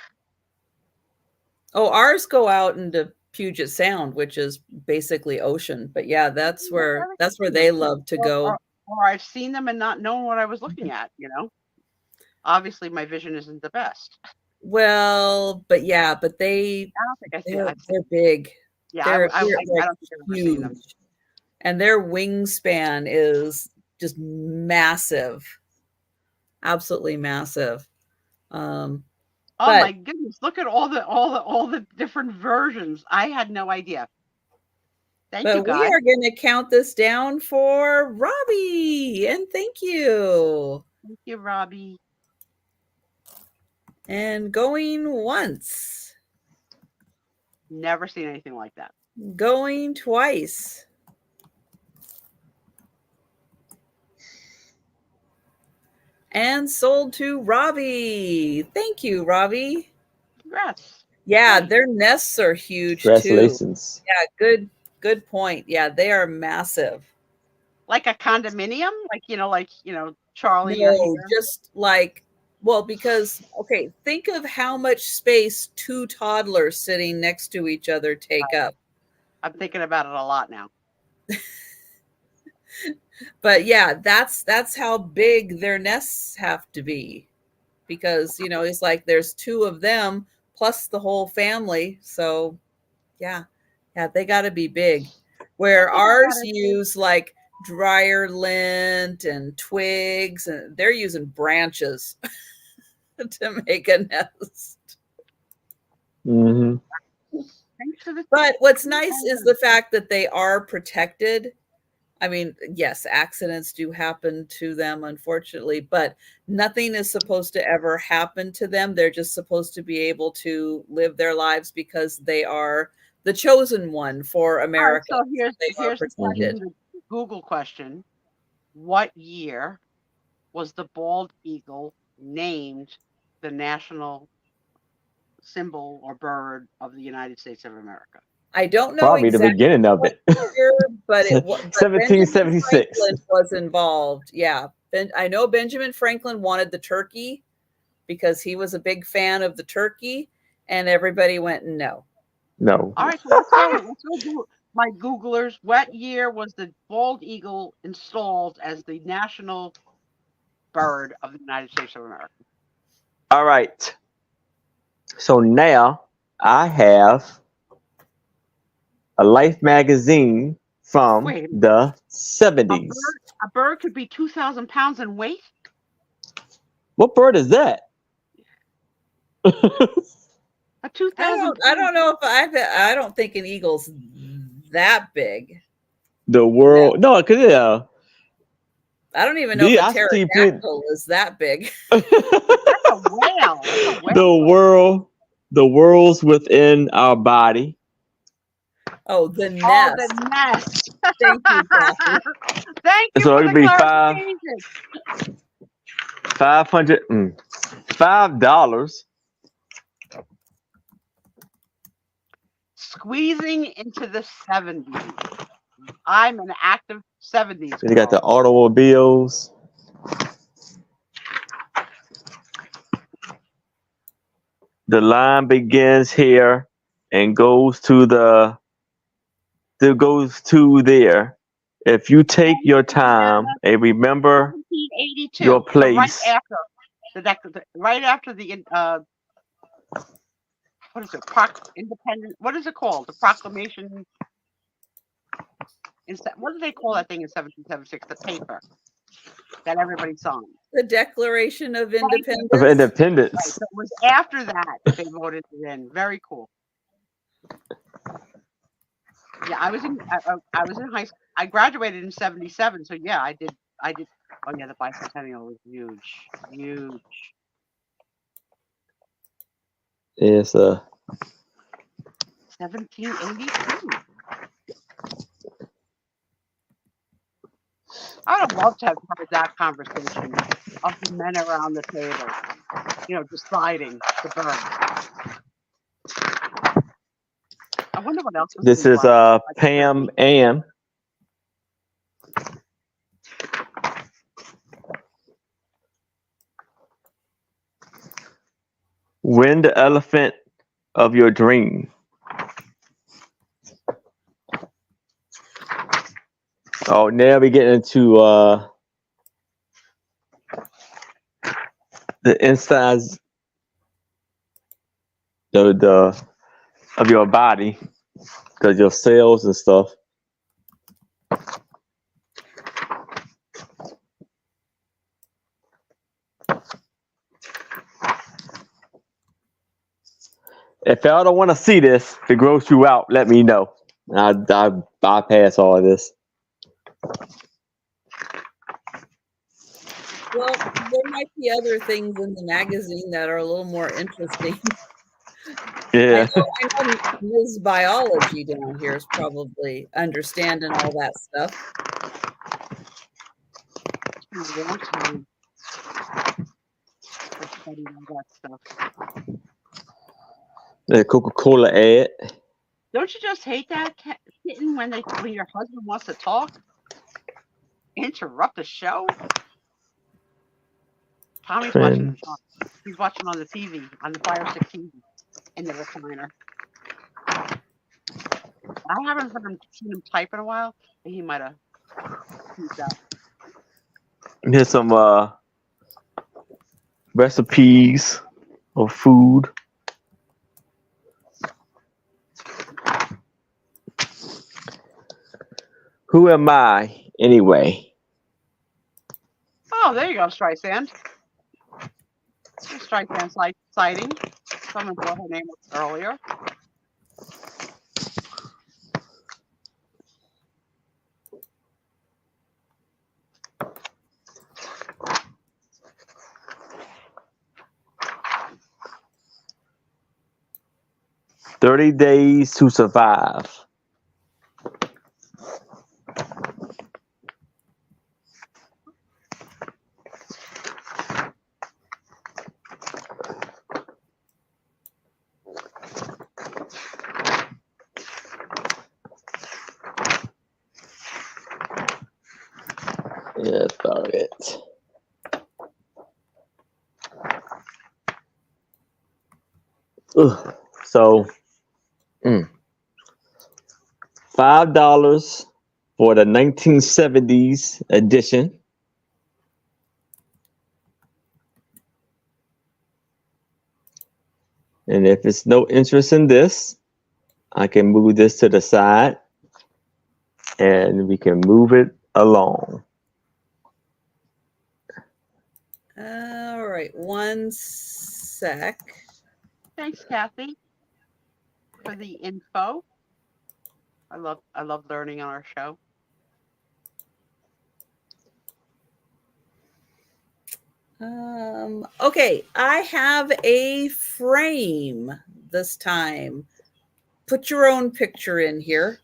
Oh, ours go out into Puget Sound, which is basically ocean. But yeah, that's where they love to go. Or I've seen them and not known what I was looking at, you know. Obviously my vision isn't the best. Well, but they I don't think I see it. they're big. Yeah, They're I like don't think I've ever seen them. huge. And their wingspan is just massive. Absolutely massive. Oh But my goodness, look at all the different versions. I had no idea. Thank you, but we guys. are going to count this down for Robbie, and thank you. Thank you, Robbie. And going once. Never seen anything like that. Going twice. And sold to Robbie. Thank you, Robbie. Congrats. Yeah, Great. their nests are huge too. Congratulations. Yeah, good point. Yeah, they are massive. Like a condominium? Like Charlie. No, just like, well, because, okay, think of how much space two toddlers sitting next to each other take up. I'm thinking about it a lot now. But yeah, that's how big their nests have to be, because it's like there's two of them plus the whole family. So yeah, they got to be big. Where ours use like dryer lint and twigs, and they're using branches to make a nest. Mm-hmm. But what's nice is the fact that they are protected. I mean, yes, accidents do happen to them, unfortunately, but nothing is supposed to ever happen to them. They're just supposed to be able to live their lives because they are the chosen one for America. So here's the Google question. What year was the bald eagle named the national symbol or bird of the United States of America? I don't know Probably exactly the beginning of it. Year, but it was 1776 was involved. Yeah, I know Benjamin Franklin wanted the turkey because he was a big fan of the turkey, and everybody went no. No. All right, so let's go do my Googlers. What year was the bald eagle installed as the national bird of the United States of America? All right. So now I have a Life magazine from the 70s. A bird could be 2,000 pounds in weight? What bird is that? A 2,000. I don't know if I don't think an eagle's that big. The world, no, because yeah. I don't even know if a pterodactyl is that big. That's a whale. The world's within our body. Oh, the nest. Oh, the nest. Thank you, Kathy. Thank you. So for it'd the be $5 Squeezing into the 70s. I'm an active 70s. You got the automobiles. The line begins here and goes to there. If you take your time and remember your place. Right after the what is it? Independent. What is it called? The Proclamation. What do they call that thing in 1776? The paper that everybody signed. The Declaration of Independence. Right, so it was after that they voted it in. Very cool. Yeah, I was in high school. I graduated in 77, so yeah, I did. Oh yeah, the bicentennial was huge. It's 1782. I would love to have heard that conversation of the men around the table, deciding the bird. I wonder what else. this is Pam Ann. Win the elephant of your dream. Oh, now we get into the insides the of your body, because your cells and stuff. If y'all don't want to see this, if it gross you out, let me know. I bypass all of this. Well, there might be other things in the magazine that are a little more interesting. Yeah. I know Ms. Biology down here is probably understanding all that stuff. The Coca-Cola ad. Don't you just hate that kitten when your husband wants to talk? Interrupt the show? Tommy's watching. He's watching on the TV, on the Fire Stick TV, in the recliner. I haven't seen him type in a while, but he might have peeped out. Here's some recipes of food. Who am I anyway? Oh, there you go, Streisand. Streisand sighting. Someone brought her name up earlier. "30 Days to Survive." Yeah, that's about it. Ugh. So, $5 for the 1970s edition. And if it's no interest in this, I can move this to the side and we can move it along. All right, one sec. Thanks, Kathy, for the info. I love learning on our show. Okay, I have a frame this time. Put your own picture in here.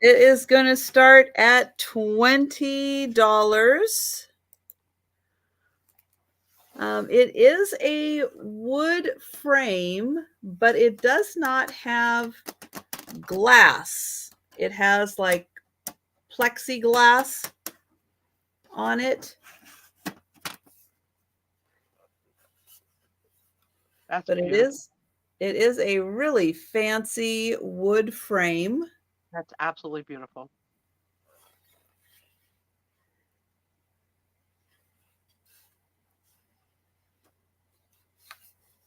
It is going to start at $20. It is a wood frame, but it does not have glass. It has like plexiglass on it. But it is a really fancy wood frame. That's absolutely beautiful.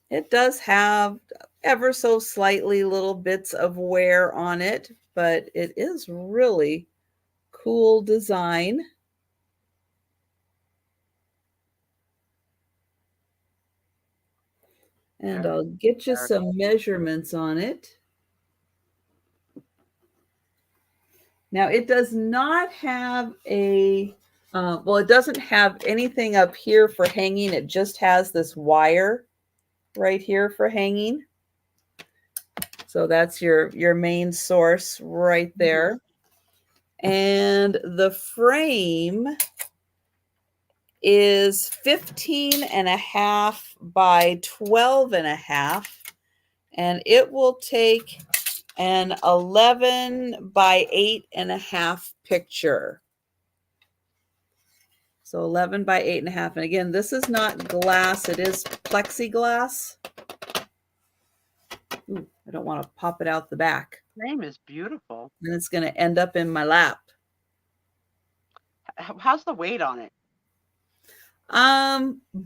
It does have ever so slightly little bits of wear on it, but it is really cool design. And I'll get you some measurements on it. Now, it does not have a Well, it doesn't have anything up here for hanging. It just has this wire right here for hanging. So that's your main source right there. And the frame is 15.5 by 12.5. And it will take an 11 by 8.5 picture. So 11 by 8.5. And again, this is not glass. It is plexiglass. Ooh, I don't want to pop it out the back. Frame is beautiful. And it's going to end up in my lap. How's the weight on it?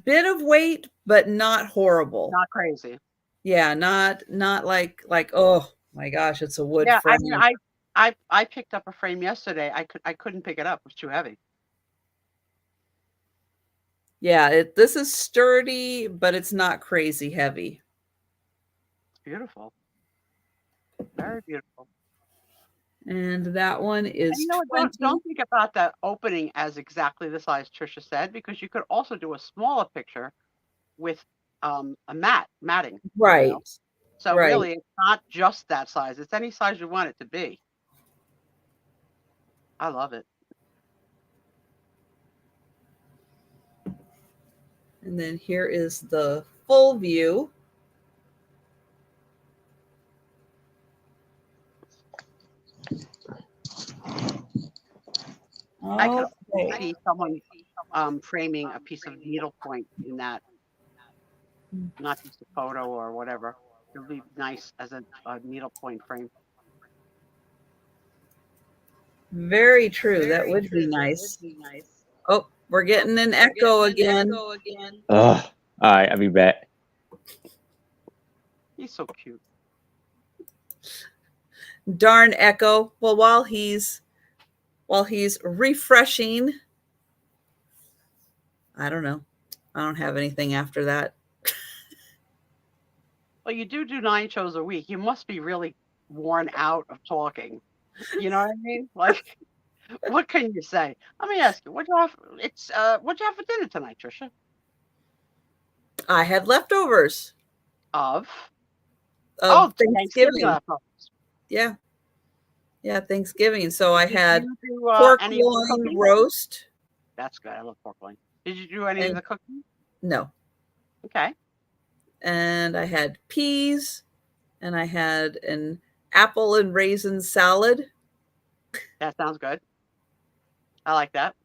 Bit of weight, but not horrible. Not crazy. Yeah, not like oh my gosh, it's a wood frame. I mean, I picked up a frame yesterday. I couldn't pick it up. It was too heavy. Yeah, this is sturdy, but it's not crazy heavy. It's beautiful. Very beautiful. And that one is and you know, don't think about that opening as exactly the size Trisha said, because you could also do a smaller picture with a matting. Right. You know? So right. really, it's not just that size. It's any size you want it to be. I love it. And then here is the full view. I could see someone framing a piece of needlepoint in that, not just a photo or whatever. It would be nice as a needlepoint frame. Very true. That would be nice. Oh, we're getting an echo again. All right, I'll be back. He's so cute. Darn echo. Well, while he's refreshing, I don't know. I don't have anything after that. Well, you do 9 shows a week. You must be really worn out of talking. You know what I mean? Like, what can you say? Let me ask you, what'd you have for dinner tonight, Trisha? I had leftovers. Of Thanksgiving. leftovers. Yeah, Thanksgiving. So I had pork loin roast. That's good. I love pork loin. Did you do any of the cooking? No. Okay. And I had peas, and I had an apple and raisin salad. That sounds good. I like that.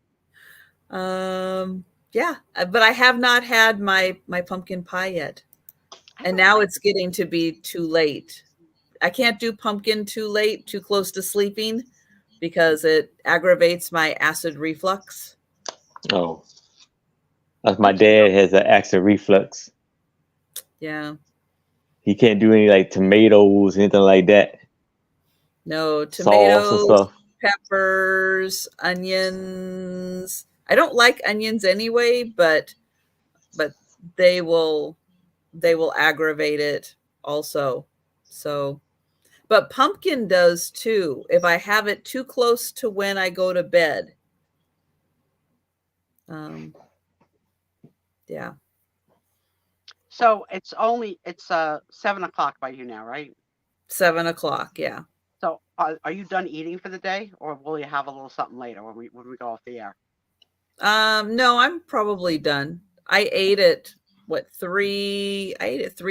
Yeah, but I have not had my pumpkin pie yet. And now it's getting to be too late. I can't do pumpkin too late, too close to sleeping, because it aggravates my acid reflux. Oh, like my dad has an acid reflux. Yeah. He can't do any like tomatoes, anything like that. No, tomatoes, sauce and stuff. Peppers, onions. I don't like onions anyway, but they will aggravate it also. So, but pumpkin does too. If I have it too close to when I go to bed. Yeah. So it's 7 o'clock by you now, right? 7 o'clock. Yeah. So are you done eating for the day, or will you have a little something later when we go off the air? No, I'm probably done. I ate at 3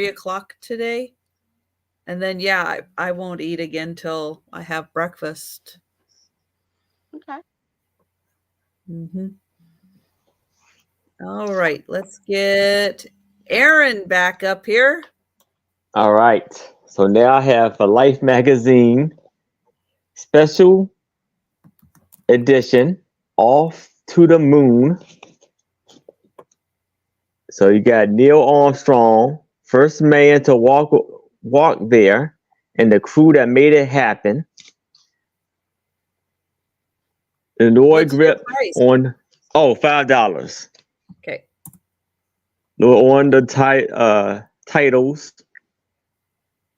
o'clock today. And then, yeah, I won't eat again till I have breakfast. Okay. Mm-hmm. All right, let's get Aaron back up here. All right. So now I have a Life magazine special edition, Off to the Moon. So you got Neil Armstrong, first man to walk there, and the crew that made it happen. The Lloyd grip on $5. Okay. On the titles,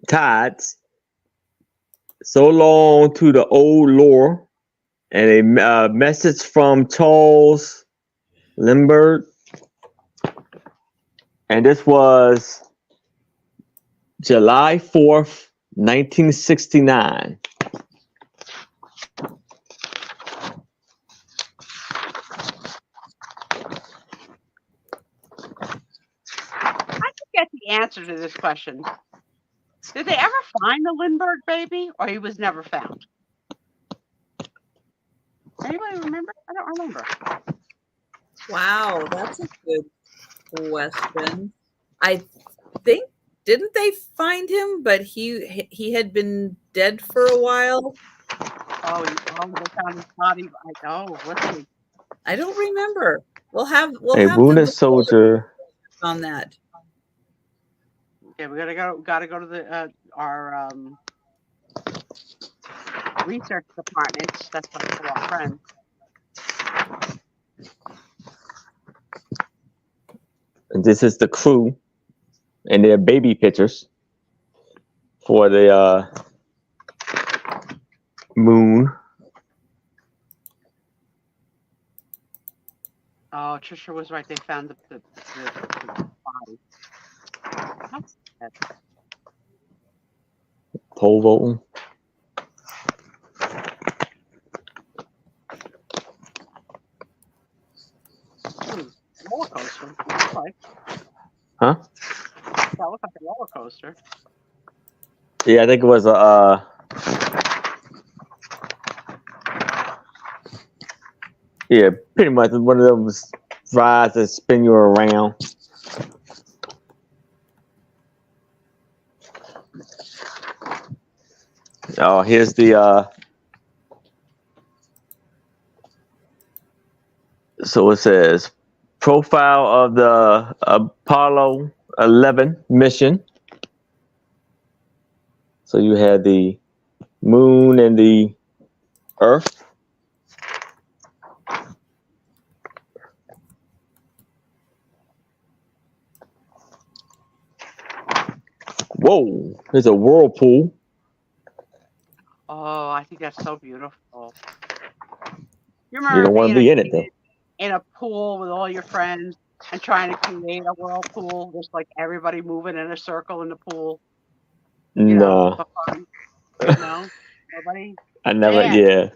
Tides, So Long to the Old Lore, And a message from Charles Lindbergh. And this was July 4th, 1969. Get the answer to this question. Did they ever find the Lindbergh baby, or he was never found? Anybody remember? I don't remember. Wow, that's a good question. I think didn't they find him, but he had been dead for a while. Oh, they found his body. I know. Let's see. I don't remember. We'll have A the wounded soldier on that. Okay, we gotta go to the our research department. That's our friend. This is the crew and their baby pictures for the moon. Oh, Trisha was right. They found the body. That's sad. Pole vaulting. Roller coaster. Looks like. Huh? That looks like a roller coaster. Yeah, I think it was a yeah, pretty much one of those rides that spin you around. Oh, here's the so it says profile of the Apollo 11 mission. So you had the moon and the Earth. Whoa, there's a whirlpool. Oh, I think that's so beautiful. You You don't want to be in it though. In a pool with all your friends and trying to create a whirlpool, just like everybody moving in a circle in the pool. You know, for fun. You know, nobody. I never. Jan.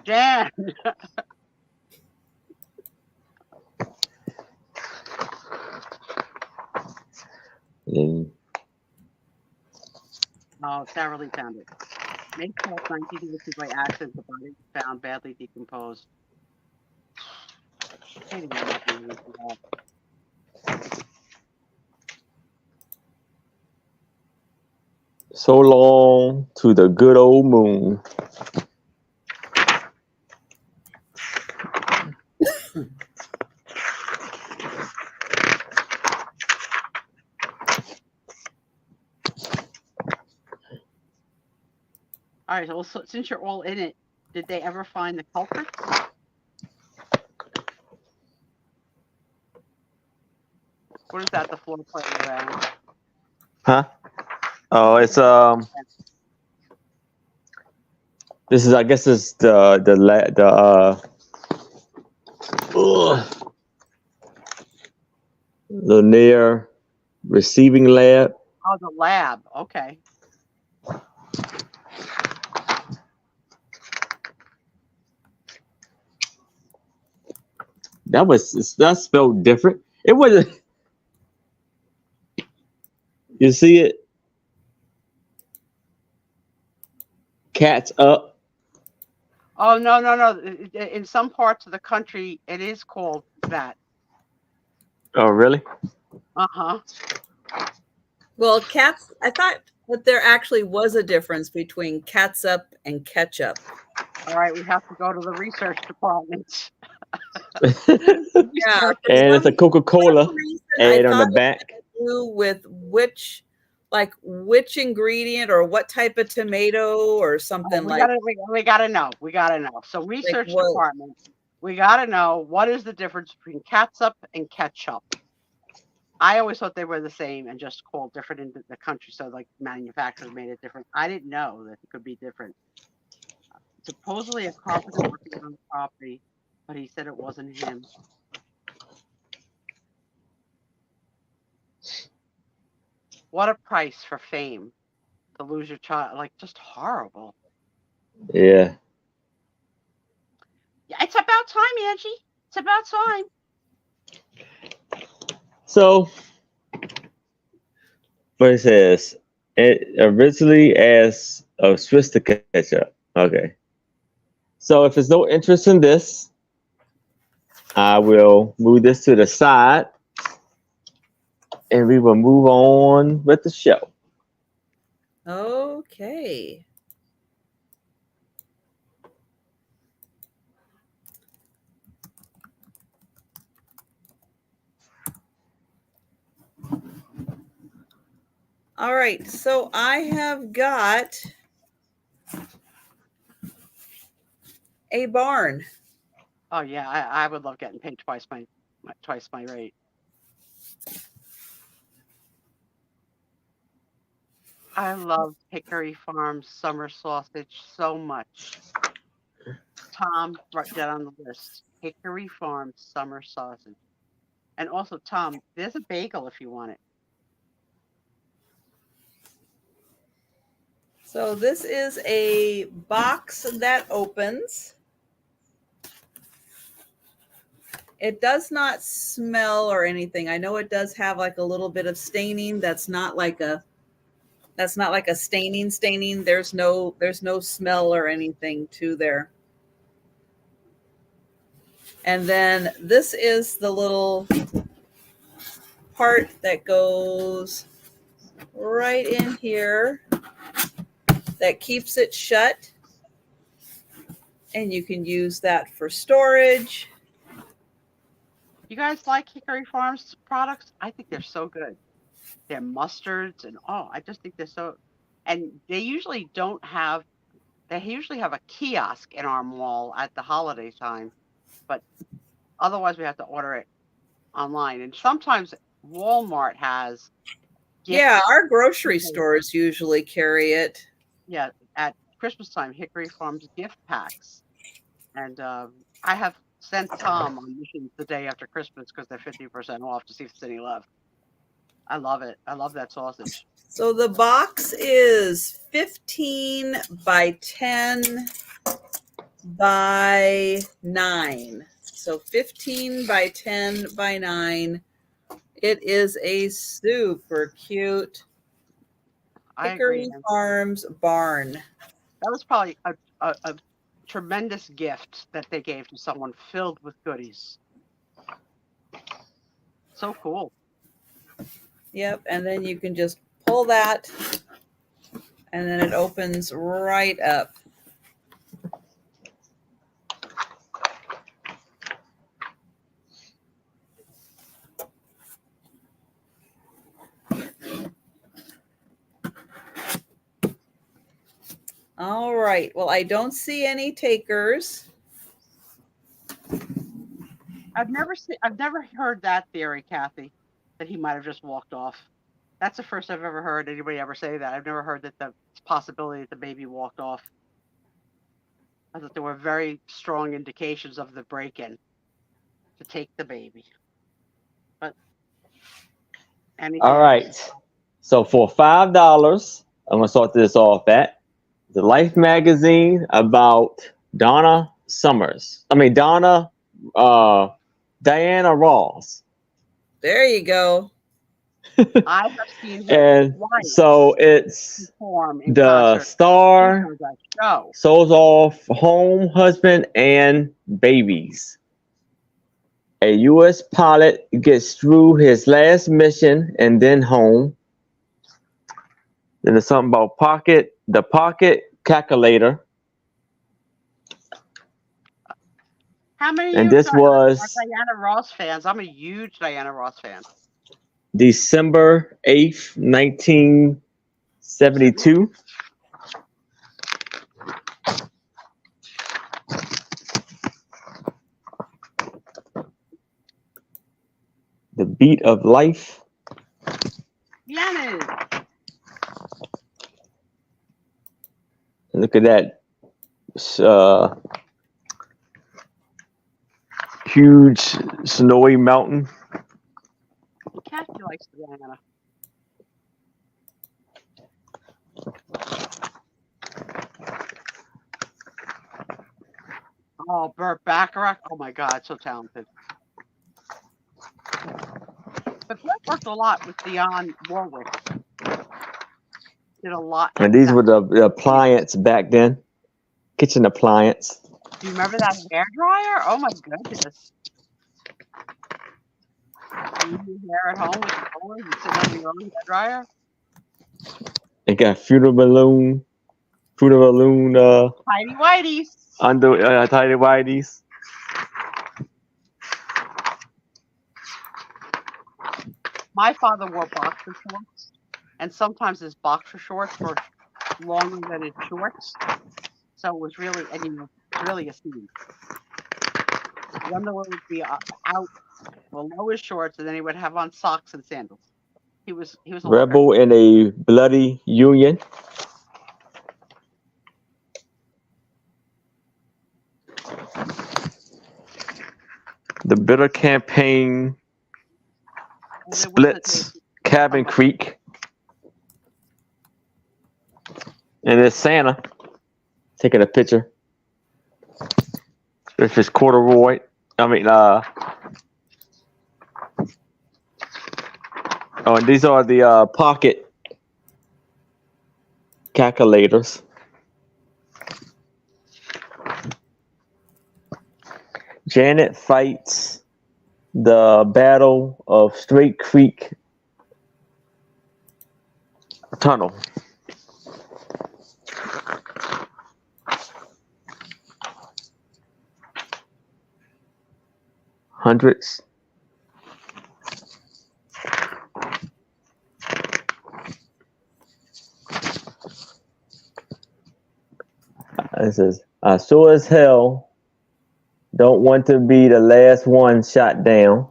Yeah. Jan. No, Sarah Lee found it. May 12, 1982, by accident, the body was found badly decomposed. So long to the good old moon. All right, so since you're all in it, did they ever find the culprits? What is that? The floor plate around? Huh? Oh, it's This is, I guess, it's the Lanier Receiving Lab. Oh, the lab. Okay. That's spelled different. It wasn't. You see it? Cats up. Oh, no. In some parts of the country, it is called that. Oh, really? Uh-huh. Well, cats, I thought that there actually was a difference between catsup and ketchup. All right, we have to go to the research department. Yeah. And it's a Coca-Cola ad on the back. With which ingredient or what type of tomato or something we gotta know. So research department, we gotta know what is the difference between catsup and ketchup. I always thought they were the same and just called different in the country. So like manufacturers made it different. I didn't know that it could be different. supposedly a carpenter working on the property, but he said it wasn't him. What a price for fame to lose your child. Like, just horrible. Yeah. Yeah, it's about time, Angie. It's about time. So, what it says, it originally asked a Swiss to catch up. Okay. So, if there's no interest in this, I will move this to the side and we will move on with the show. Okay. All right, so I have got a barn. Oh yeah, I would love getting paid twice my rate. I love Hickory Farm summer sausage so much. Tom, write that on the list. Hickory Farm summer sausage. And also, Tom, there's a bagel if you want it. So this is a box that opens. It does not smell or anything. I know it does have like a little bit of staining. That's not like a staining. There's no smell or anything to there. And then this is the little part that goes right in here that keeps it shut. And you can use that for storage. You guys like Hickory Farms products? I think they're so good. Their mustards and I just think they're so. And they usually have a kiosk in our mall at the holiday time, but otherwise we have to order it online. And sometimes Walmart has. Yeah, our grocery stores usually carry it. Yeah, at Christmas time, Hickory Farms gift packs, and I have sent Tom on missions the day after Christmas because they're 50% off to see if there's any left. I love it. I love that sausage. So the box is 15 by 10 by 9. So 15 by 10 by 9. It is a super cute Hickory Farms barn. That was probably a tremendous gift that they gave to someone filled with goodies. So cool. Yep, and then you can just pull that and then it opens right up. All right. Well, I don't see any takers. I've never heard that theory, Kathy, that he might have just walked off. That's the first I've ever heard anybody ever say that. I've never heard that the possibility that the baby walked off. I thought there were very strong indications of the break-in to take the baby. But all right. So for $5, I'm gonna start this off at the Life magazine about Diana Ross. There you go. I have seen and so it's the star sold off home, husband, and babies. A U.S. pilot gets through his last mission and then home. Then there's something about the pocket calculator. How many and of this you was are Diana Ross fans? I'm a huge Diana Ross fan. December 8th, 1972. The Beat of Life. Yes. Look at that huge snowy mountain. Kathy likes Diana. Oh, Burt Bacharach. Oh my God, so talented. But Burt worked a lot with Dionne Warwick. Did a lot. And these were the appliance back then. Kitchen appliance. Do you remember that hair dryer? Oh my goodness. You do hair at home with your phone, you sit on your own hair dryer? It got Fruit Balloon, Tidy whities. under tidy whities. My father wore boxer shorts, and sometimes his boxer shorts were longer than his shorts. So it was really, and you know, really a scene. The underwear would be out below his shorts, and then he would have on socks and sandals. He was a Rebel in a Bloody Union. The Bitter Campaign. Splits. Cabin Creek. And there's Santa taking a picture with his corduroy. Oh, and these are the pocket calculators. Janet fights the Battle of Straight Creek Tunnel. Hundreds. It says, I sure as hell don't want to be the last one shot down.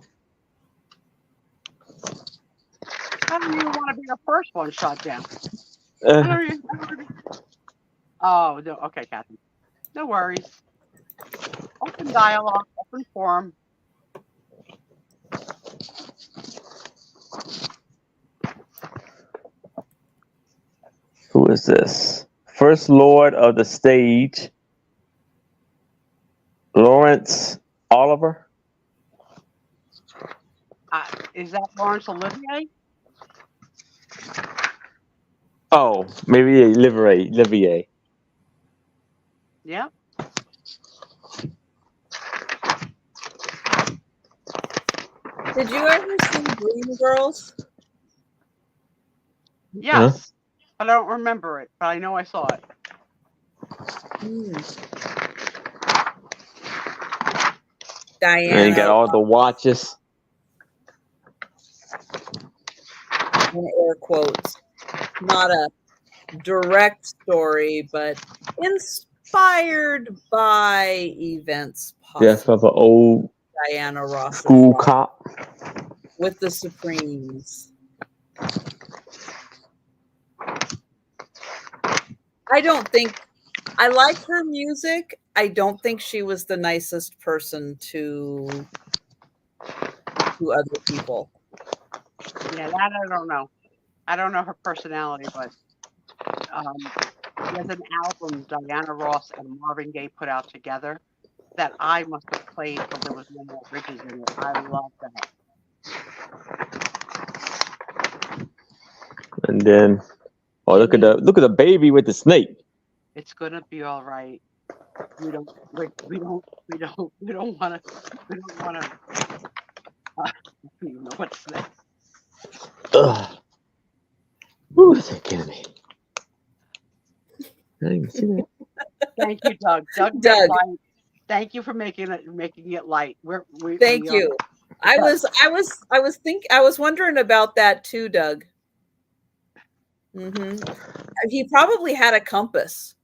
I don't even want to be the first one shot down. Oh, no. Okay, Kathy. No worries. Open dialogue, open forum. Who is this? First Lord of the Stage, Laurence Olivier. Is that Laurence Olivier? Oh, maybe Olivier. Yeah. Did you ever see Dream Girls? Yes. Huh? I don't remember it, but I know I saw it. Diana. And you got all the watches. In air quotes. Not a direct story, but inspired by events. Death of an old Diana Ross school cop. with the Supremes. I like her music. I don't think she was the nicest person to other people. Yeah, that I don't know. I don't know her personality, but there's an album Diana Ross and Marvin Gaye put out together that I must have played till there was no more bridges in it. I love that. And then, oh, look at the baby with the snake. It's gonna be all right. We don't want to. You know what's that? Ugh. Ooh, that's killing me. I didn't even see that. Thank you, Doug. Doug. Thank you for making it light. Thank you. I was wondering about that too, Doug. He probably had a compass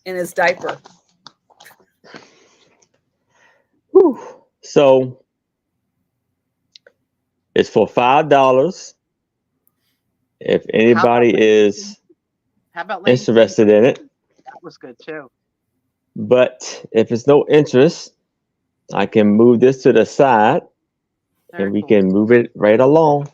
in his diaper. Whew. So it's for $5. If anybody is how about Lady interested in it. That was good too. But if it's no interest, I can move this to the side Very and we cool. can move it right along.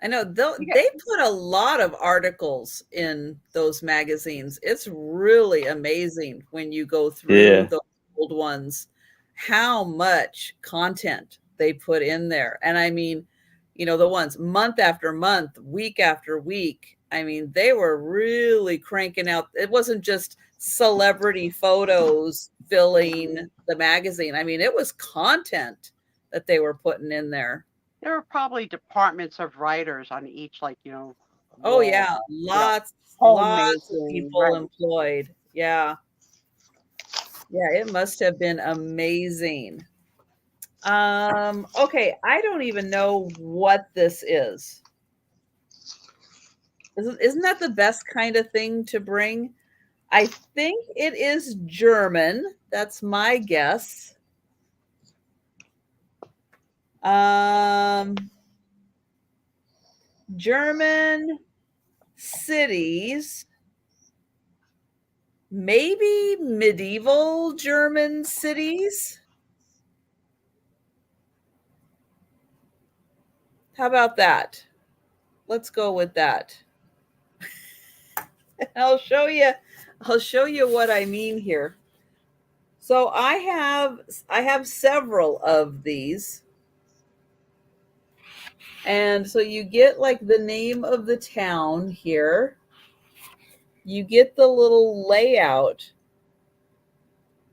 I know they put a lot of articles in those magazines. It's really amazing when you go through the old ones, how much content they put in there. And I mean, you know, the ones month after month, week after week. I mean, they were really cranking out. It wasn't just celebrity photos filling the magazine. I mean, it was content that they were putting in there. There were probably departments of writers on each, like, you know. Oh wall, yeah, you know, lots of homemaking, people right. employed. Yeah. Yeah, it must have been amazing. Okay, I don't even know what this is. Isn't that the best kind of thing to bring? I think it is German. That's my guess. German cities, maybe medieval German cities. How about that? Let's go with that. I'll show you what I mean here. So I have several of these. And so you get like the name of the town here. You get the little layout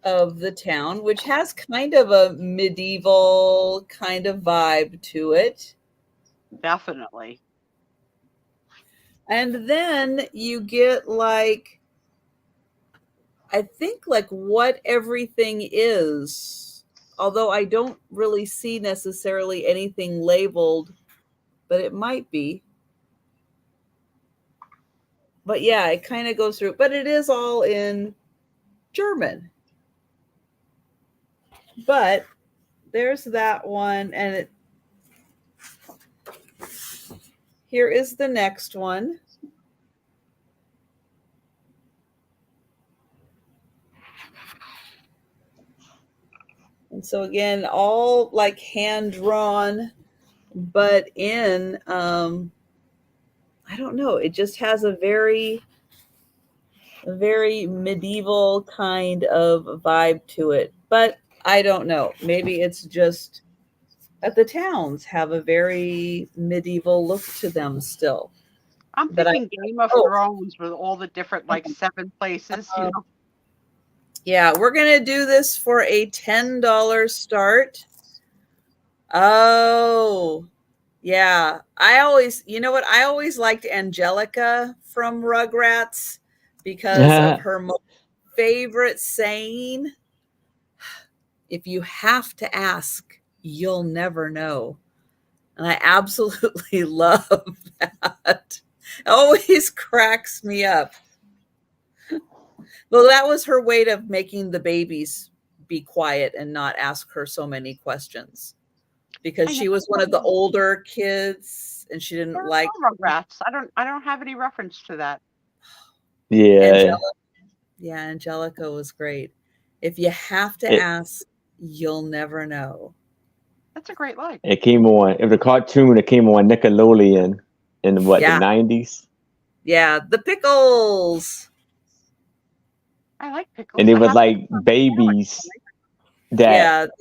of the town, which has kind of a medieval kind of vibe to it. Definitely. And then you get like, I think like what everything is, although I don't really see necessarily anything labeled, but it might be. But yeah, it kind of goes through, but it is all in German. But there's that one, and here is the next one. And so again, all like hand drawn, but in I don't know, it just has a very medieval kind of vibe to it. But I don't know. Maybe it's just that the towns have a very medieval look to them still. I'm thinking Game of Thrones with all the different like 7 places, you know. Yeah, we're going to do this for a $10 start. Oh, yeah. I always liked Angelica from Rugrats because of her most favorite saying, if you have to ask, you'll never know. And I absolutely love that. It always cracks me up. Well, that was her way of making the babies be quiet and not ask her so many questions, because she was one of the older kids and she didn't like Rugrats. I don't have any reference to that. Yeah. Angelica was great. If you have to ask, you'll never know. That's a great line. It came on. It was a cartoon that came on Nickelodeon in the 90s. Yeah, the Pickles. I like Pickles. And they were like babies that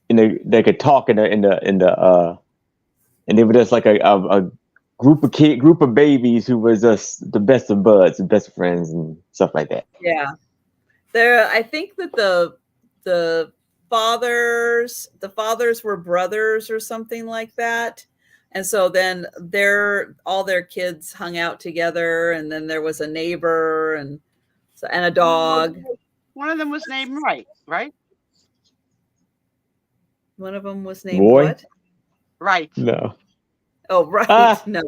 they could talk in the and they were just like a group of babies who was just the best of buds, the best friends and stuff like that. Yeah. I think that the fathers were brothers or something like that. And so then all their kids hung out together, and then there was a neighbor and a dog. One of them was named right? One of them was named what? Right. No. Oh, right. No.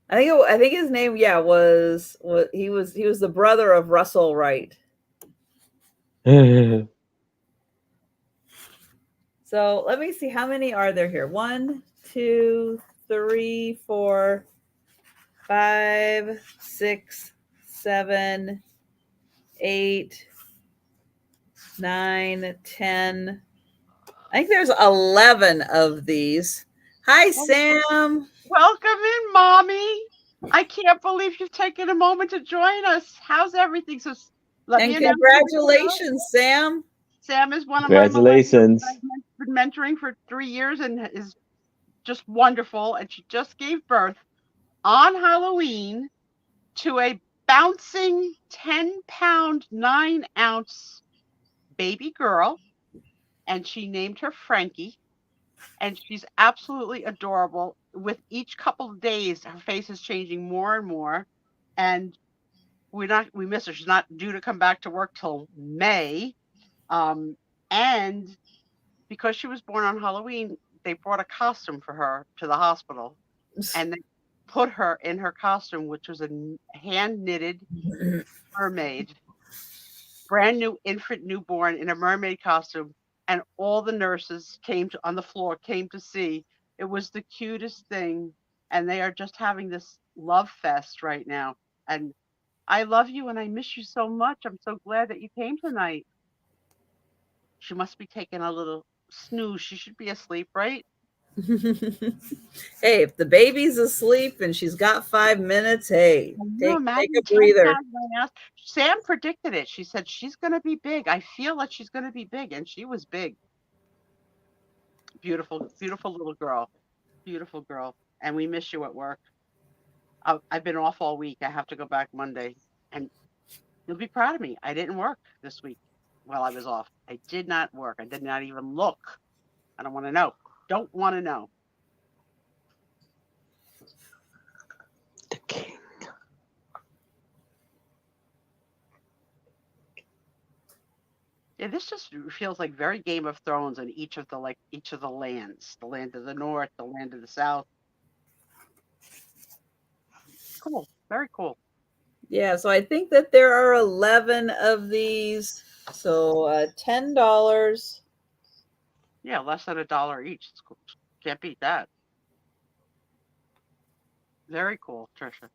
I think his name, was he was the brother of Russell Wright. So let me see, how many are there here? 1, 2, 3, 4, 5, 6, 7, 8, 9, 10. I think there's 11 of these. Hi, Sam. Welcome in, Mommy. I can't believe you've taken a moment to join us. How's everything? So let And me announce congratulations, Sam. Sam is one of my Congratulations. millennials I've been mentoring for 3 years and is just wonderful. And she just gave birth on Halloween to a bouncing 10-pound, 9-ounce baby girl. And she named her Frankie. And she's absolutely adorable. With each couple of days, her face is changing more and more. And we miss her. She's not due to come back to work till May. And because she was born on Halloween, they brought a costume for her to the hospital. And they put her in her costume, which was a hand knitted mermaid, brand new infant newborn in a mermaid costume. And all the nurses on the floor came to see. It was the cutest thing. And they are just having this love fest right now. And I love you and I miss you so much. I'm so glad that you came tonight. She must be taking a little snooze. She should be asleep, right? Hey, if the baby's asleep and she's got 5 minutes, hey, take a breather. Sam predicted it. She said she's going to be big. I feel like she's going to be big, and she was big. Beautiful, beautiful little girl. Beautiful girl. And we miss you at work. I've been off all week. I have to go back Monday, and you'll be proud of me. I didn't work this week while I was off. I did not work. I did not even look. I don't want to know. Don't want to know. The king. Yeah, this just feels like very Game of Thrones in each of the lands. The land of the north, the land of the south. Cool. Very cool. Yeah, so I think that there are 11 of these. So $10. Yeah, less than $1 each. It's cool. Can't beat that. Very cool, Trisha.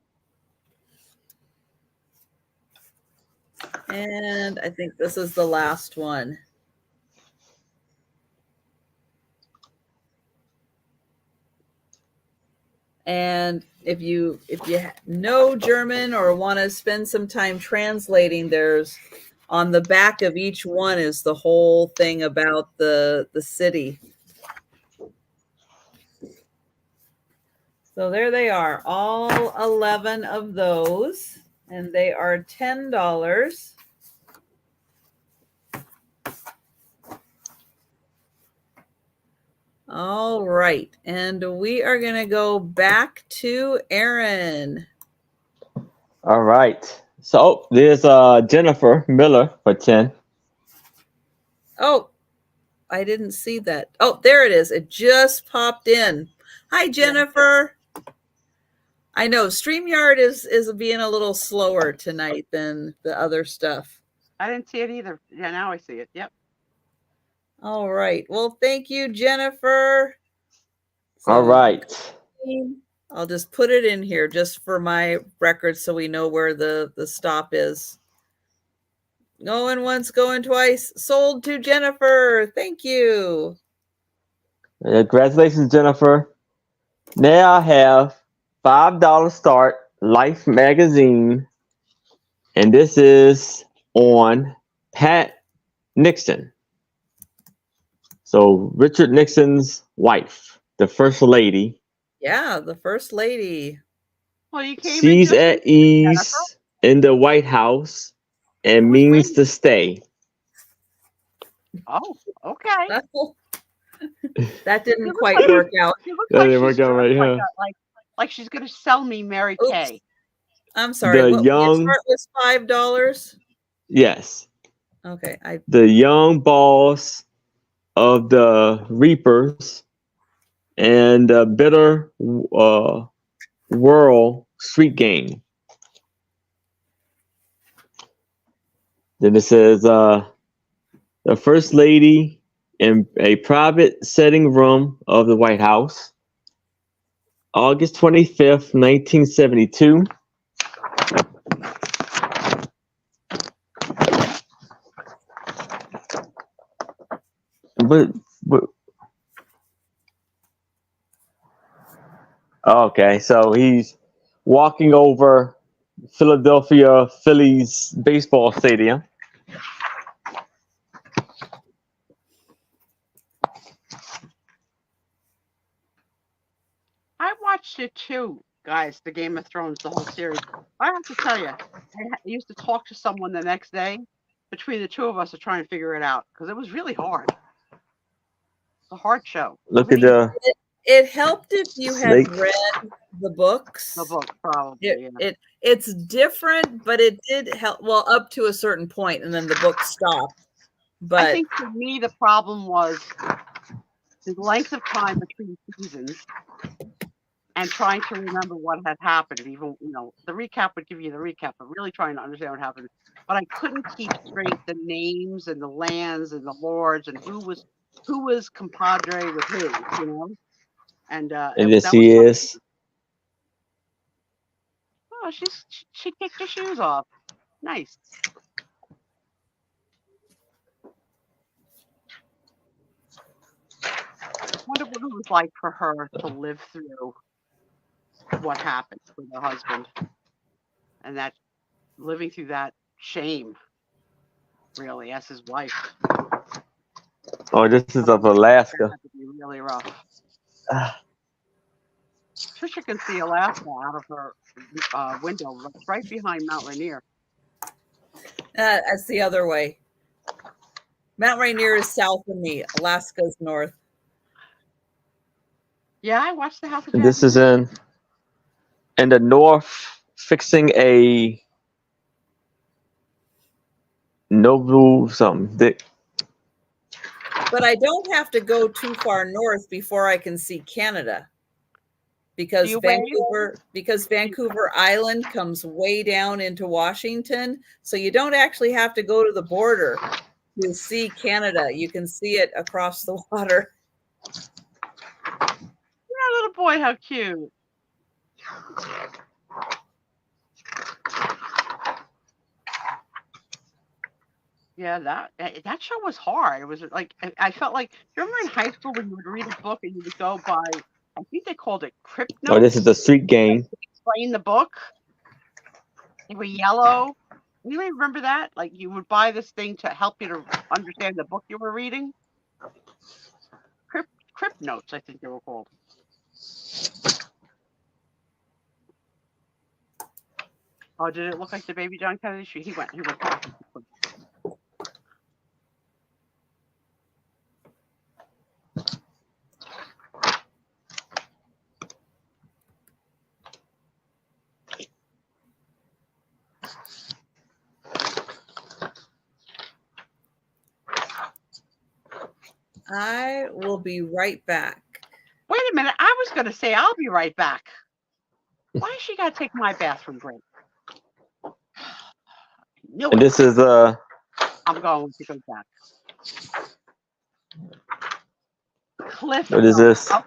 And I think this is the last one. And if you know German or want to spend some time translating, there's on the back of each one is the whole thing about the city. So there they are, all 11 of those, and they are $10. All right, and we are going to go back to Aaron. All right. So there's Jennifer Miller for 10. Oh, I didn't see that. Oh, there it is. It just popped in. Hi, Jennifer. I know StreamYard is being a little slower tonight than the other stuff. I didn't see it either. Yeah, now I see it. Yep. All right. Well, thank you, Jennifer. So, all right. I'll just put it in here just for my record so we know where the stop is. Going once, going twice. Sold to Jennifer. Thank you. Congratulations, Jennifer. Now I have $5 start Life magazine, and this is on Pat Nixon. So Richard Nixon's wife, the first lady. Yeah, the first lady. Well, you came She's at ease in the White House and means to stay. Oh, okay. That didn't quite work out. That didn't work out right, huh? Like she's gonna sell me Mary Kay. I'm sorry. The young start was $5. Yes. Okay. The young boss of the Reapers and the bitter world street game. Then it says the first lady in a private sitting room of the White House, August 25th, 1972. But okay, so he's walking over Philadelphia Phillies baseball stadium. I watched it too, guys, the Game of Thrones, the whole series. I have to tell you, I used to talk to someone the next day. Between the two of us to try and figure it out because it was really hard. It's a hard show. Look at the It helped if you had snake. read the books. The book, probably. It's different, but it did help. Well, up to a certain point, and then the book stopped. But I think for me, the problem was the length of time between seasons and trying to remember what had happened. Even, the recap would give you the recap, but really trying to understand what happened. But I couldn't keep straight the names and the lands and the lords and who was compadre with who, And this she is. Oh, she kicked her shoes off. Nice. I wonder what it was like for her to live through what happened with her husband, and that living through that shame, really, as his wife. Oh, this is of Alaska. That had to be really rough. Trisha can see Alaska out of her window, right behind Mount Rainier. That's the other way. Mount Rainier is south of me. Alaska's north. Yeah, I watched the House of This is in the north, fixing a Noble something. But I don't have to go too far north before I can see Canada. Because Vancouver Island comes way down into Washington. So you don't actually have to go to the border to see Canada. You can see it across the water. Yeah, little boy, how cute. Yeah, that show was hard. It was like, I felt like, you remember in high school when you would read a book and you would go by, I think they called it Crypt Notes? Oh, this is the Street Game. Explain the book. They were yellow. Anybody remember that? Like, you would buy this thing to help you to understand the book you were reading. Crypt Notes, I think they were called. Oh, did it look like the baby John Kennedy? He went. I will be right back. Wait a minute. I was going to say I'll be right back. Why has she got to take my bathroom break? And this is I'm going to go back. Cliff. What is this? Okay.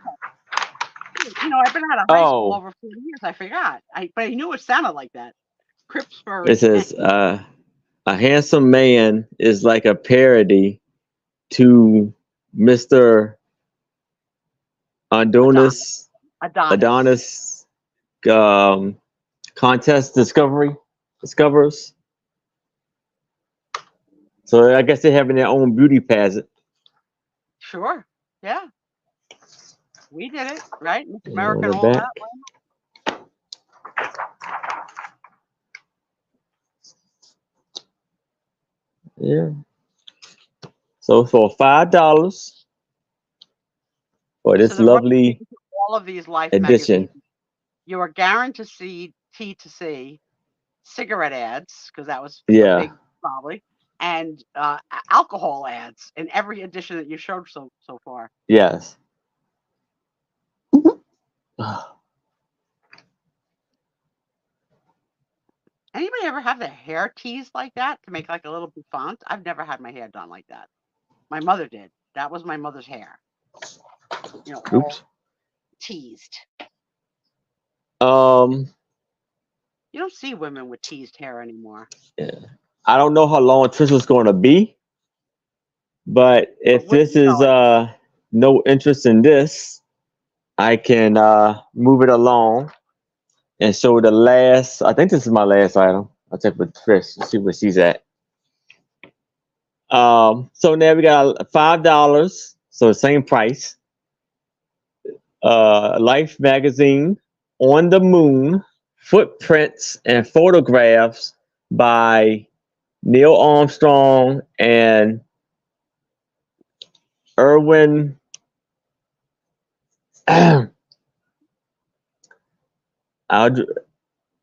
I've been out of high school over 40 years. I forgot. But I knew it sounded like that. Cripsbury. It says a handsome man is like a parody to Mr. Adonis contest discovers. So I guess they're having their own beauty pageant. Sure. Yeah. We did it, right? Miss America and all that. Yeah. So for $5 for this lovely all of these Life edition, magazines, you are guaranteed to see cigarette ads, because that was big, probably, and alcohol ads in every edition that you showed so far. Yes. Anybody ever have their hair teased like that to make like a little bouffant? I've never had my hair done like that. My mother did. That was my mother's hair. You know, all Oops. teased. Um, You don't see women with teased hair anymore. I don't know how long Trish was going to be, but if where this you is going? no interest in this, I can move it along and show the last. I think this is my last item. I'll check with Trish to see where she's at. So now we got $5, so the same price. Life magazine, On the Moon, footprints and photographs by Neil Armstrong and Erwin Aldrin.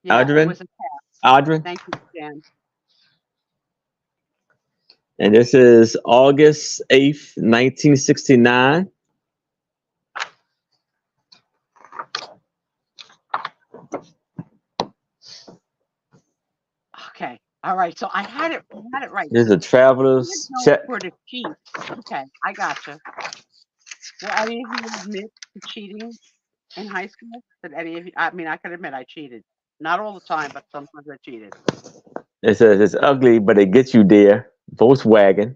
Yeah, it Aldrin. was a Aldrin. thank you, Stan. And this is August 8th, 1969. Okay. All right. So I had it right. This is a traveler's No, check. for the cheat. Okay, I gotcha. Will any of you admit to cheating in high school? Did any of you? I mean, I can admit I cheated. Not all the time, but sometimes I cheated. It says it's ugly, but it gets you there. Volkswagen.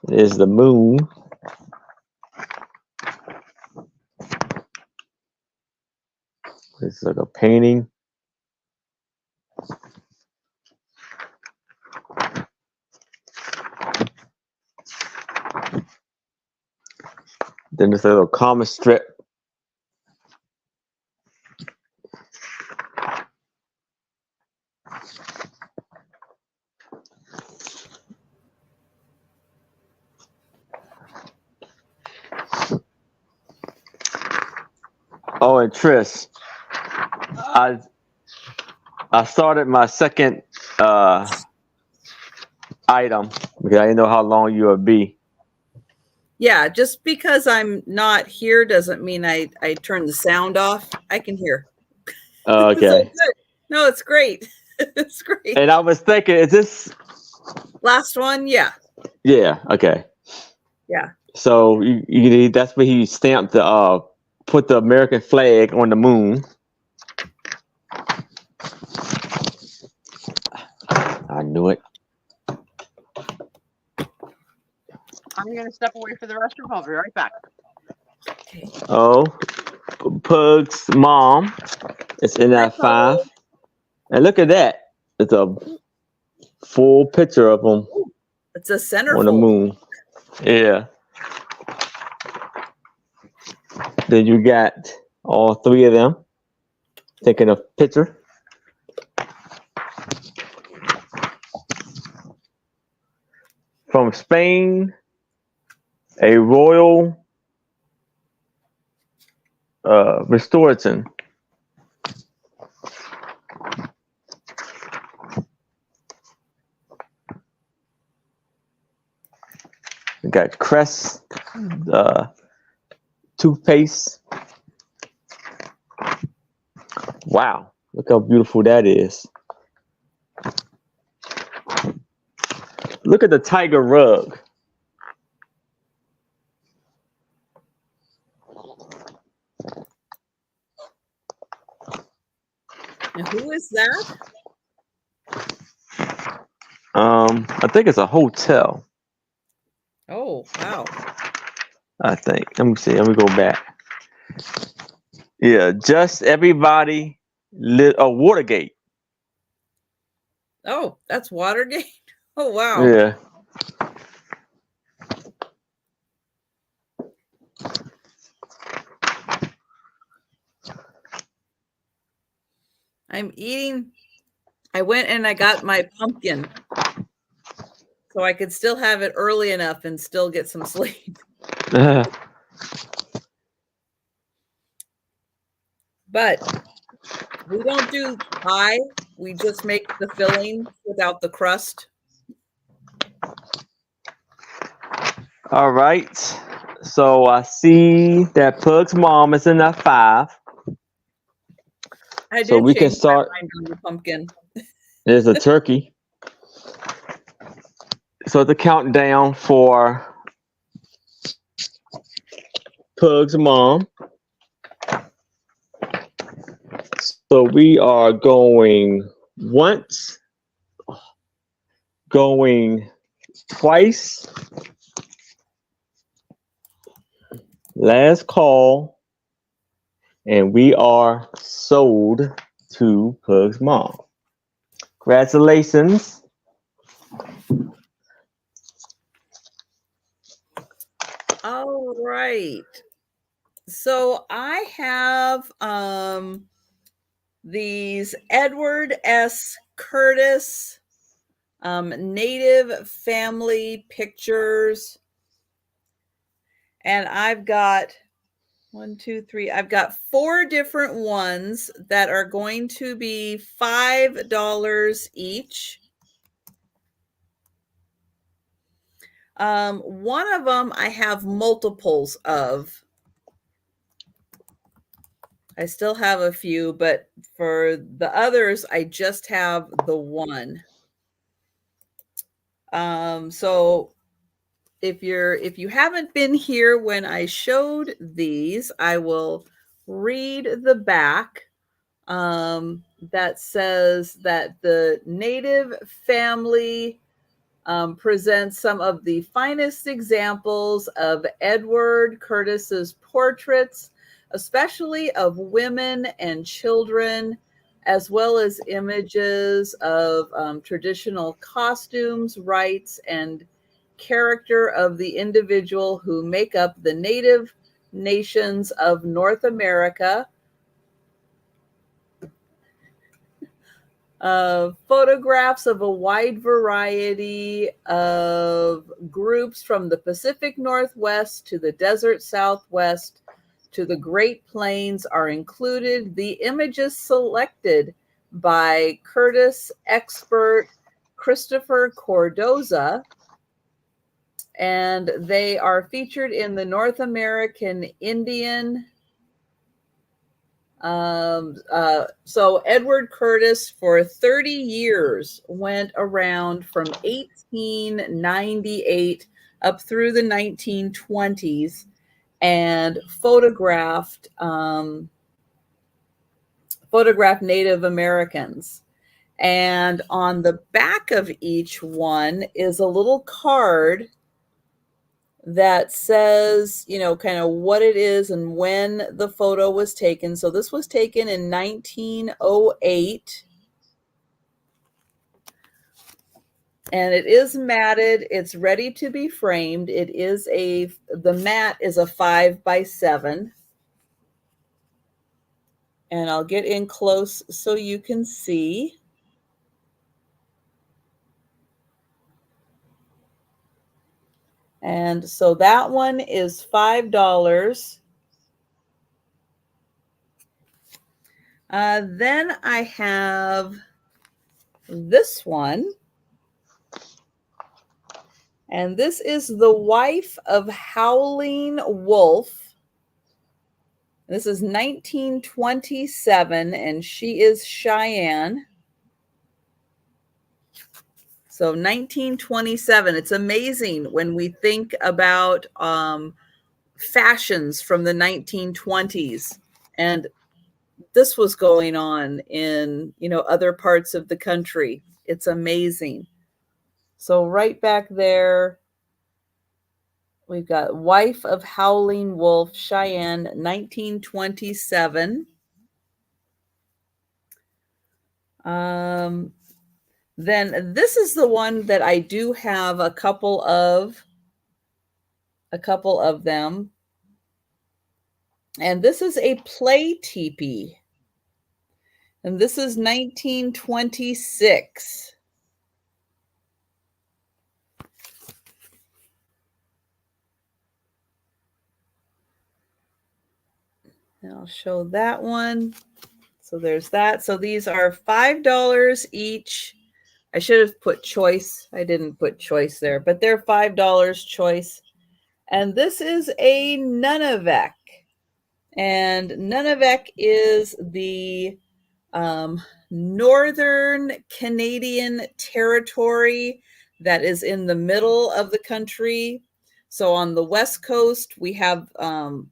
There's the moon. It's like a painting. Then there's a little comic strip. Oh, and Trish, I started my second item because I didn't know how long you would be. Yeah, just because I'm not here doesn't mean I turn the sound off. I can hear. Okay. So good. No, it's great. It's great. And I was thinking, is this? Last one, yeah. Yeah. Okay. Yeah. So you that's where he stamped the put the American flag on the moon. I knew it. I'm gonna step away for the restroom. I'll be right back. Okay. Oh, Pug's mom. It's in that 5. And look at that. It's a full picture of him It's a centerfold. on the moon. Yeah. Then you got all 3 of them taking a picture. From Spain, a royal restoration. We got Crest, toothpaste. Wow, look how beautiful that is. Look at the tiger rug. And who is that? I think it's a hotel. Oh, wow. I think. Let me see. Let me go back. Yeah, just everybody lit a Watergate. Oh, that's Watergate. Oh, wow. Yeah. I'm eating. I went and I got my pumpkin so I could still have it early enough and still get some sleep. But we don't do pie. We just make the filling without the crust. All right. So I see that Pug's mom is in that 5. I did So we can change my start. mind on the pumpkin. There's a turkey. So it's a countdown for Pug's mom. So we are going once, going twice. Last call. And we are sold to Pug's mom. Congratulations. All right. So I have these Edward S. Curtis native family pictures. And I've got 1, 2, 3. I've got 4 different ones that are going to be $5 each. One of them I have multiples of. I still have a few, but for the others, I just have the one. So if you haven't been here when I showed these, I will read the back that says that the native family presents some of the finest examples of Edward Curtis's portraits, especially of women and children, as well as images of traditional costumes, rites, and character of the individual who make up the native nations of North America. Photographs of a wide variety of groups from the Pacific Northwest to the desert Southwest to the Great Plains are included. The images selected by Curtis expert Christopher Cordoza, and they are featured in the North American Indian. So Edward Curtis for 30 years went around from 1898 up through the 1920s and photographed Native Americans. And on the back of each one is a little card that says, kind of what it is and when the photo was taken. So this was taken in 1908. And it is matted. It's ready to be framed. The mat is a 5x7. And I'll get in close so you can see. And so that one is $5. Then I have this one. And this is the wife of Howling Wolf. This is 1927, and she is Cheyenne. So 1927, it's amazing when we think about fashions from the 1920s. And this was going on in, other parts of the country. It's amazing. So right back there, we've got wife of Howling Wolf, Cheyenne, 1927. Then this is the one that I do have a couple of them. And this is a play teepee. And this is 1926. And I'll show that one. So there's that. So these are $5 each. I should have put choice. I didn't put choice there, but they're $5 choice. And this is a Nunavik. And Nunavik is the Northern Canadian territory that is in the middle of the country. So on the West Coast, we have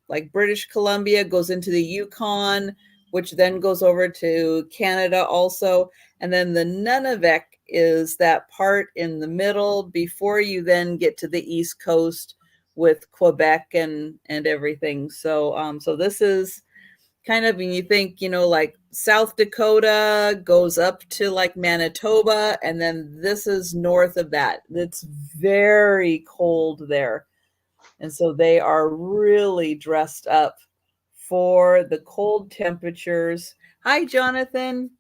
like British Columbia goes into the Yukon, which then goes over to Canada also. And then the Nunavut is that part in the middle before you then get to the East Coast with Quebec and everything. So so this is kind of, when you think, like South Dakota goes up to like Manitoba, and then this is north of that. It's very cold there. And so they are really dressed up for the cold temperatures. Hi, Jonathan.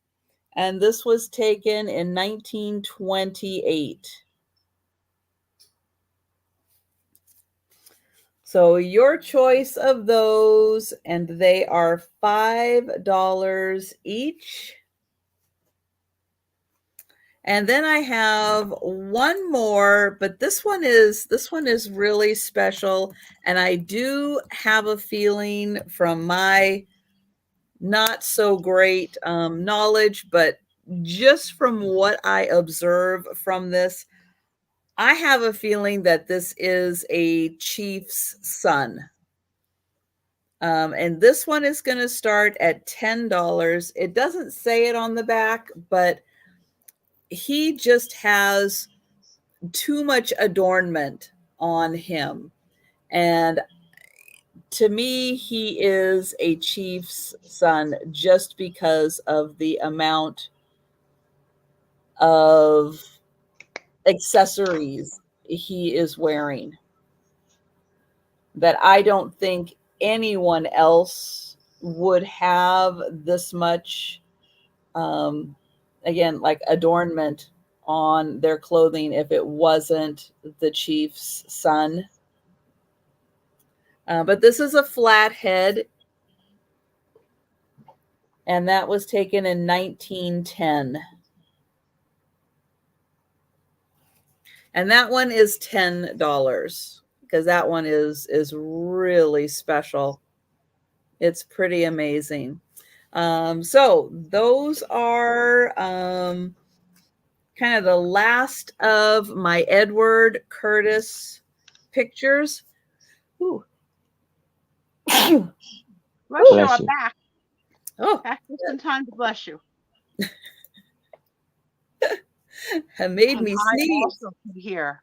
And this was taken in 1928. So your choice of those, and they are $5 each. And then I have one more, but this one is really special, and I do have a feeling from my not so great knowledge, but just from what I observe from this, I have a feeling that this is a chief's son. And this one is going to start at $10. It doesn't say it on the back, but he just has too much adornment on him. And to me, he is a chief's son just because of the amount of accessories he is wearing that I don't think anyone else would have this much, again, like adornment on their clothing if it wasn't the chief's son. But this is a flathead, and that was taken in 1910. And that one is $10 because that one is really special. It's pretty amazing. So those are kind of the last of my Edward Curtis pictures. Ooh. Bless you, Bless I'm you. back. Oh, Back just in time to bless you. it made And me I sneeze. also can hear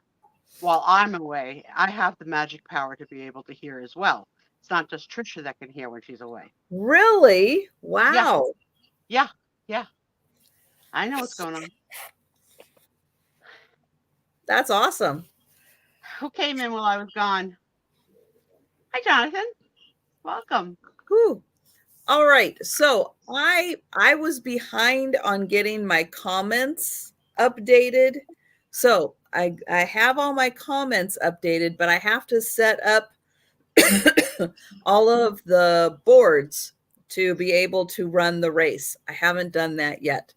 while I'm away. I have the magic power to be able to hear as well. It's not just Trisha that can hear when she's away. Really? Wow. Yeah. I know what's going on. That's awesome. Who came in while I was gone? Hi, Jonathan. Welcome. Whew. All right. So I was behind on getting my comments updated. So I have all my comments updated, but I have to set up all of the boards to be able to run the race. I haven't done that yet.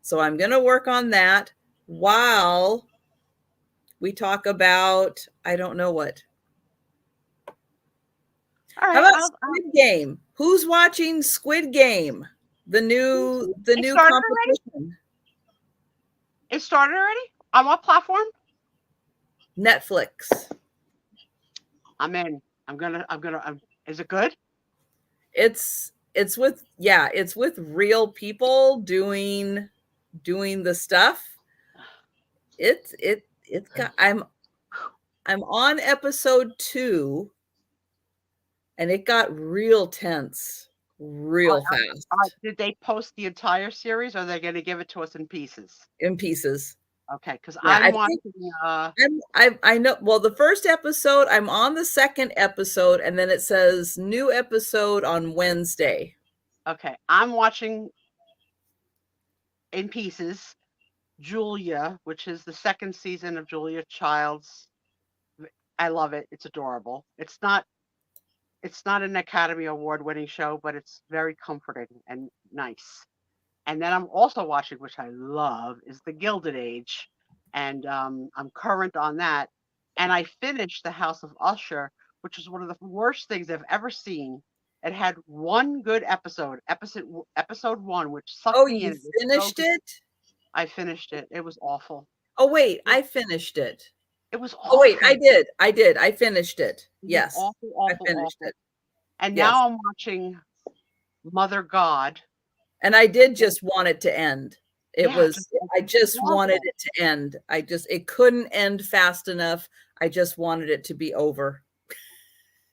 So I'm going to work on that while we talk about, I don't know what. All How right. about Squid Game? Who's watching Squid Game? The new competition. It started already? On what platform? Netflix. I'm in. Is it good? It's with real people doing the stuff. It's got, I'm on episode 2, and it got real tense real fast. Did they post the entire series, or are they going to give it to us in pieces? In pieces. Okay, because Yeah, I'm watching. I know. Well, the first episode, I'm on the second episode, and then it says new episode on Wednesday. Okay, I'm watching in pieces Julia, which is the second season of Julia Childs. I love it. It's adorable. It's not an Academy Award winning show, but it's very comforting and nice. And then I'm also watching, which I love, is The Gilded Age. And I'm current on that. And I finished The House of Usher, which is one of the worst things I've ever seen. It had one good episode 1, which sucked Oh, me you in. It was so finished good. it? I finished it. It was awful. Oh, wait, I finished it. It was Oh, wait, awful. I did. I finished it. It was Yes. awful, I awful, finished awful. it. And Yes. now I'm watching Mother God. And I did just want it to end. It Yeah, was, I just horrible. wanted it to end. It couldn't end fast enough. I just wanted it to be over.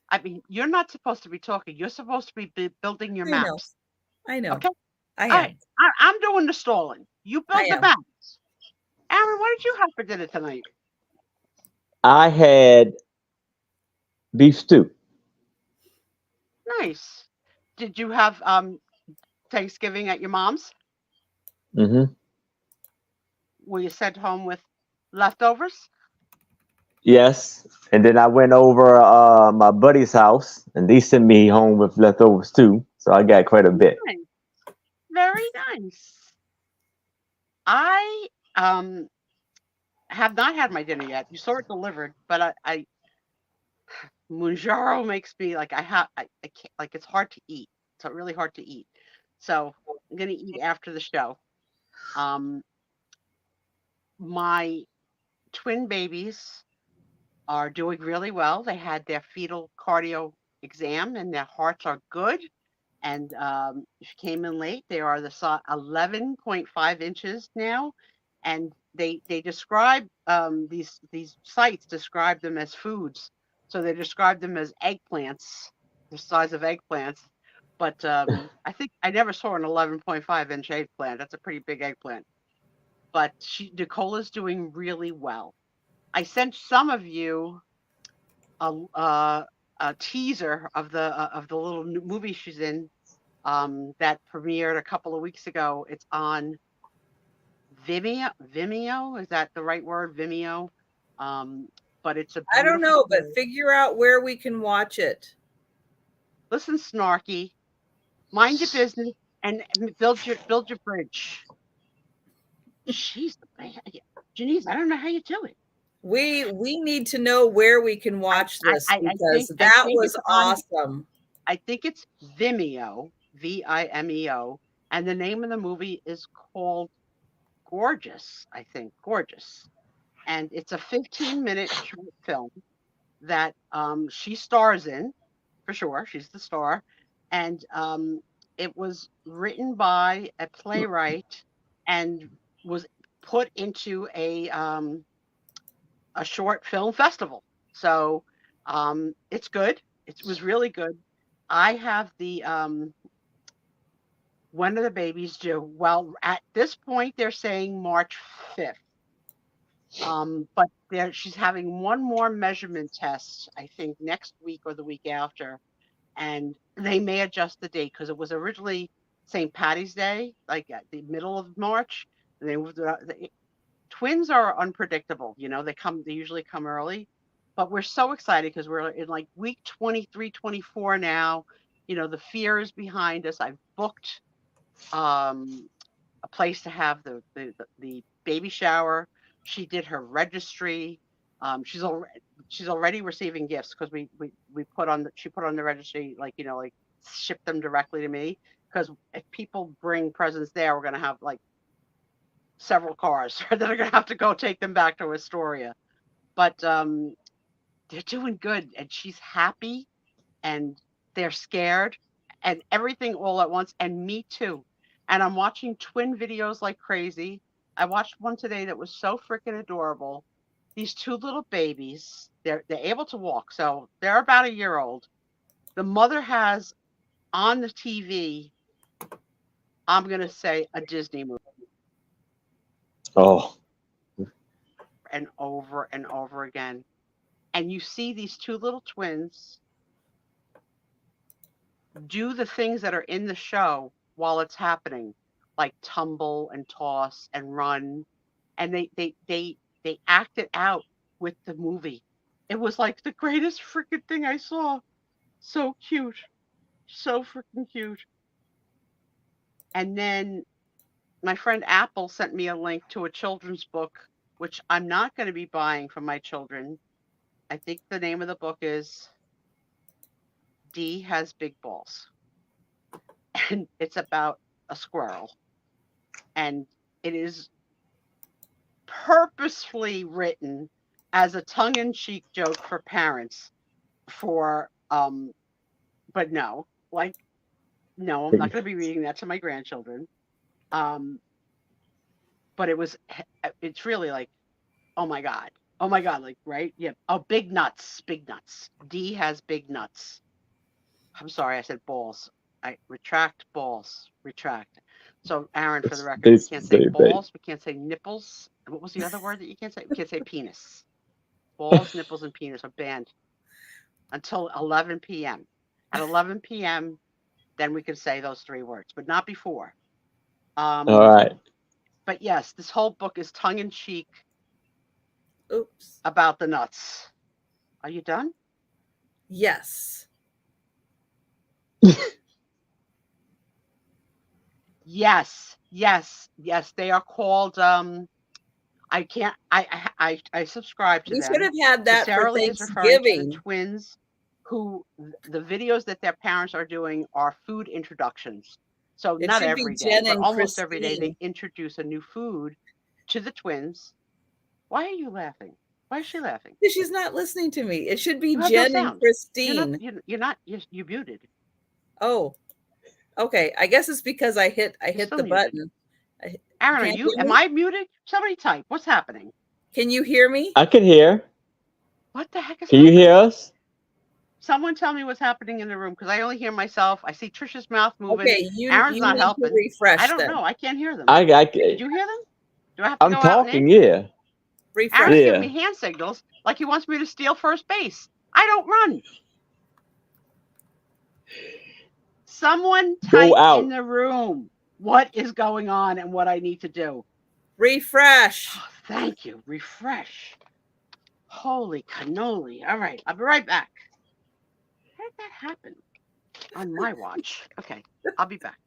I mean, you're not supposed to be talking. You're supposed to be building your I know. maps. I know. Okay. I All am. right. I'm doing the stalling. You build I the am. maps. Aaron, what did you have for dinner tonight? I had beef stew. Nice. Did you have Thanksgiving at your mom's? Mm-hmm. Were you sent home with leftovers? Yes. And then I went over my buddy's house, and they sent me home with leftovers too. So I got quite a bit. Nice. Very nice. I have not had my dinner yet. You saw it delivered, but I Mounjaro makes me like I can't, like it's hard to eat. It's really hard to eat. So I'm gonna eat after the show. My twin babies are doing really well. They had their fetal cardio exam and their hearts are good. And she came in late. They are the 11.5 inches now, and they describe these sites describe them as foods. So they describe them as eggplants, the size of eggplants. But I think I never saw an 11.5 inch eggplant. That's a pretty big eggplant. But Nicola's doing really well. I sent some of you a teaser of the little movie she's in that premiered a couple of weeks ago. It's on Vimeo. Vimeo, is that the right word? Vimeo. But it's a I don't know, beautiful but movie. figure out where we can watch it. Listen, Snarky, mind your business and build your bridge. Jeez, Janice, I don't know how you do it. We need to know where we can watch this because that was awesome. I think it's Vimeo, Vimeo, and the name of the movie is called Gorgeous, I think, Gorgeous. And it's a 15-minute short film that she stars in, for sure. She's the star. And it was written by a playwright and was put into a short film festival. So it's good. It was really good. I have the when are the babies due? Well, at this point, they're saying March 5th. But she's having one more measurement test, I think, next week or the week after. And they may adjust the date because it was originally St. Patty's Day, like at the middle of March. And they moved it out. Twins are unpredictable. You know, they usually come early. But we're so excited because we're in like week 23, 24 now. You know, the fear is behind us. I've booked a place to have the baby shower. She did her registry. She's already receiving gifts because she put on the registry, like, you know, like ship them directly to me, because if people bring presents there, we're gonna have like several cars that are gonna have to go take them back to Astoria. But they're doing good, and she's happy, and they're scared, and everything all at once, and me too. And I'm watching twin videos like crazy. I watched one today that was so freaking adorable. These two little babies, they're able to walk, so they're about a year old. The mother has on the TV, I'm gonna say, a Disney movie. Oh. And over again. And you see these two little twins do the things that are in the show while it's happening, like tumble and toss and run, and they act it out with the movie. It was like the greatest freaking thing I saw. So cute, so freaking cute. And then my friend Apple sent me a link to a children's book, which I'm not going to be buying for my children. I think the name of the book is D Has Big Balls. And it's about a squirrel. And it is purposefully written as a tongue-in-cheek joke for parents for but no, like, no, I'm not going to be reading that to my grandchildren. But it's really like, oh my God, like, right? Yeah. Oh, big nuts. D Has Big Nuts. I'm sorry, I said balls. I retract balls. Retract. So, Aaron, for the record, we can't say balls. We can't say nipples. What was the other word that you can't say? We can't say penis. Balls, nipples, and penis are banned until 11 p.m. At 11 p.m., then we can say those 3 words, but not before. All right. But yes, this whole book is tongue-in-cheek. Oops. About the nuts. Are you done? Yes. Yes. They are called. I can't. I subscribe to We them. should have had that Sarah for Lee is referring to Thanksgiving. the twins, who the videos that their parents are doing are food introductions. So It not should be every day, Jen but and almost every day they Christine. introduce a new food to the twins. Why are you laughing? Why is she laughing? She's not listening to me. It should be You have no Jen and sound. Christine. You're not. You're muted. Oh, okay. I guess it's because I hit still the muted. button. Aaron, Can't hear am me? I muted? Somebody type. What's happening? Can you hear me? I can hear. What the heck is Can happening? you hear us? Someone tell me what's happening in the room, because I only hear myself. I see Trisha's mouth moving. Okay, Aaron's not need helping. to refresh. I don't then. know. I can't hear them. I Did you hear them? Do I have to I'm go out and talking. in? Yeah. Refresh. Aaron's Yeah. giving me hand signals like he wants me to steal first base. I don't run. Someone type out. in the room what is going on and what I need to do. Refresh. Oh, thank you. Refresh. Holy cannoli. All right. I'll be right back. How did that happen on my watch? Okay. I'll be back.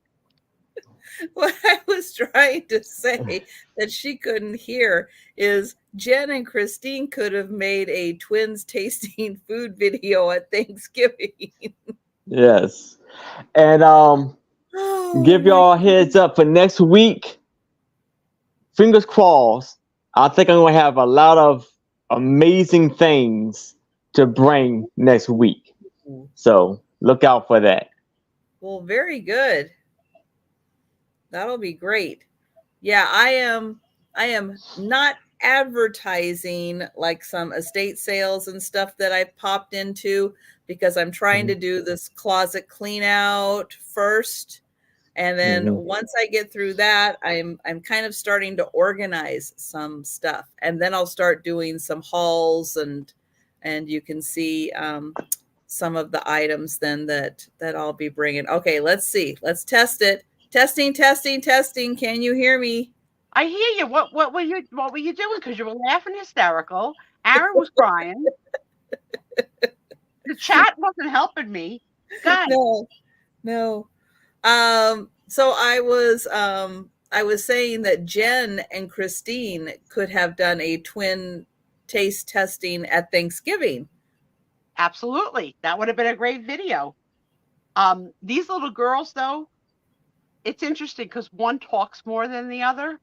What I was trying to say that she couldn't hear is Jen and Christine could have made a twins tasting food video at Thanksgiving. Yes. And give y'all a heads up for next week. Fingers crossed. I think I'm gonna have a lot of amazing things to bring next week. So look out for that. Well, very good. That'll be great. Yeah, I am not advertising like some estate sales and stuff that I've popped into, because I'm trying to do this closet clean out first. And then once I get through that, I'm kind of starting to organize some stuff, and then I'll start doing some hauls, and you can see some of the items then that I'll be bringing. Okay, let's see. Let's test it. Testing. Can you hear me? I hear you. What were you doing? Because you were laughing hysterical. Aaron was crying. The chat wasn't helping me. God. No. So I was saying that Jen and Christine could have done a twin taste testing at Thanksgiving. Absolutely. That would have been a great video. These little girls, though, it's interesting because one talks more than the other,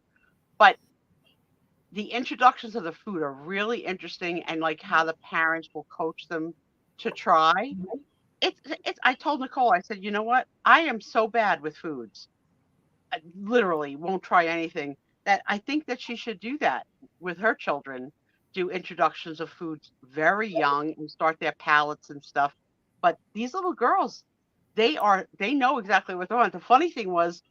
but the introductions of the food are really interesting, and like how the parents will coach them to try. I told Nicole, I said, you know what? I am so bad with foods. I literally won't try anything, that I think that she should do that with her children, do introductions of foods very young and start their palates and stuff. But these little girls, they know exactly what they want. The funny thing was,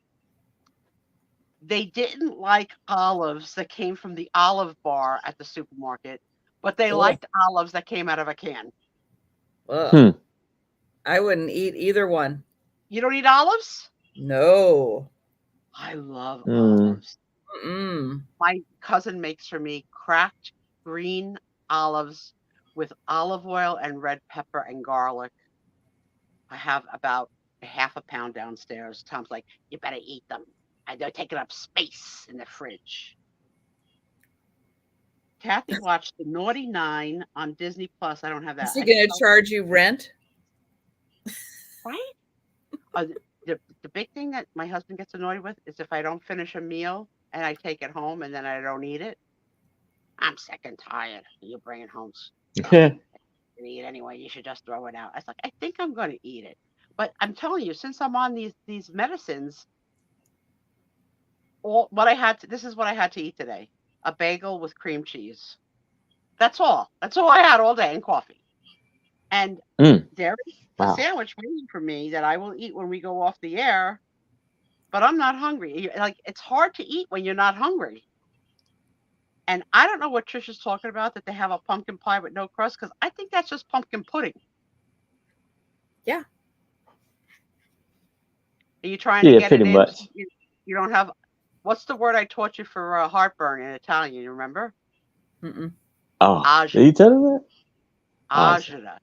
they didn't like olives that came from the olive bar at the supermarket, but they liked olives that came out of a can. I wouldn't eat either one. You don't eat olives? No. I love olives. Mm-mm. My cousin makes for me cracked green olives with olive oil and red pepper and garlic. I have about a half a pound downstairs. Tom's like, you better eat them. And they're taking up space in the fridge. Kathy watched The Naughty Nine on Disney Plus. I don't have that. Is he going to charge you rent? Right? The big thing that my husband gets annoyed with is if I don't finish a meal and I take it home and then I don't eat it. I'm sick and tired. You bring it home. And eat anyway. You should just throw it out. I was like, I think I'm going to eat it, but I'm telling you, since I'm on these medicines, this is what I had to eat today: a bagel with cream cheese. That's all. That's all I had all day, and coffee. And there is a Wow. sandwich waiting for me that I will eat when we go off the air. But I'm not hungry. Like, it's hard to eat when you're not hungry. And I don't know what Trisha's talking about, that they have a pumpkin pie with no crust, because I think that's just pumpkin pudding. Yeah. Are you trying to get pretty it in? much. You don't have. What's the word I taught you for heartburn in Italian? You remember? Mm-mm. Oh, Agita. did you tell him that? Agita.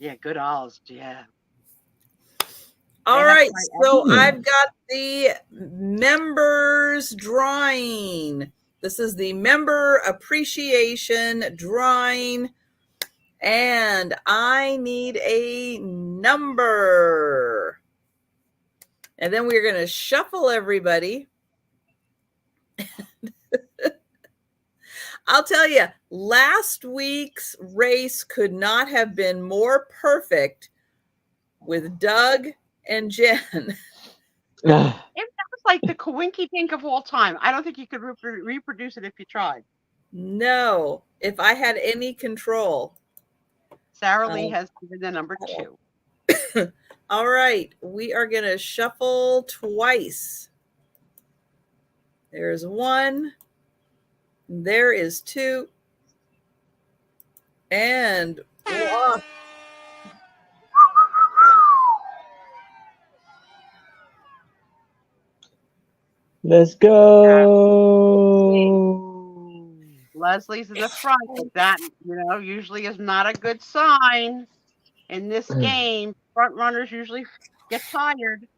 Yeah, good Oz. Yeah. All They have right, fried so eggs. I've got the members drawing. This is the member appreciation drawing, and I need a number. And then we're going to shuffle everybody. I'll tell you, last week's race could not have been more perfect with Doug and Jen. It was like the coinky dink of all time. I don't think you could reproduce it if you tried. No, if I had any control. Sarah Lee has given the number 2. All right, we are going to shuffle twice. There's 1. There is 2. And 1. Let's go. Leslie's in the front, but that, usually is not a good sign in this game. Front runners usually get tired.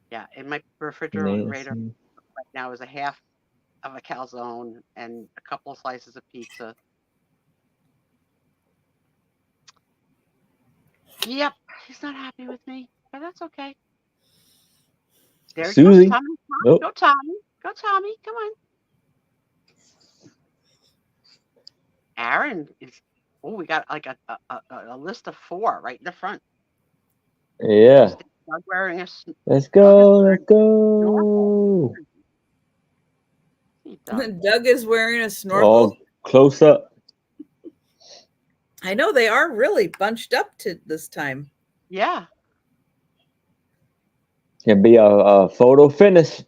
Yeah, in my refrigerator right now is a half of a calzone and a couple of slices of pizza. Yep, he's not happy with me, but that's okay. There Susie. goes Tommy. Nope. Go Tommy. Go Tommy. Come on. Aaron is. Oh, we got like a list of 4 right in the front. Yeah. Doug wearing a. Let's go. Let's go. Doug is wearing a snorkel. All close up. I know they are really bunched up to this time. Yeah. Can be a photo finish.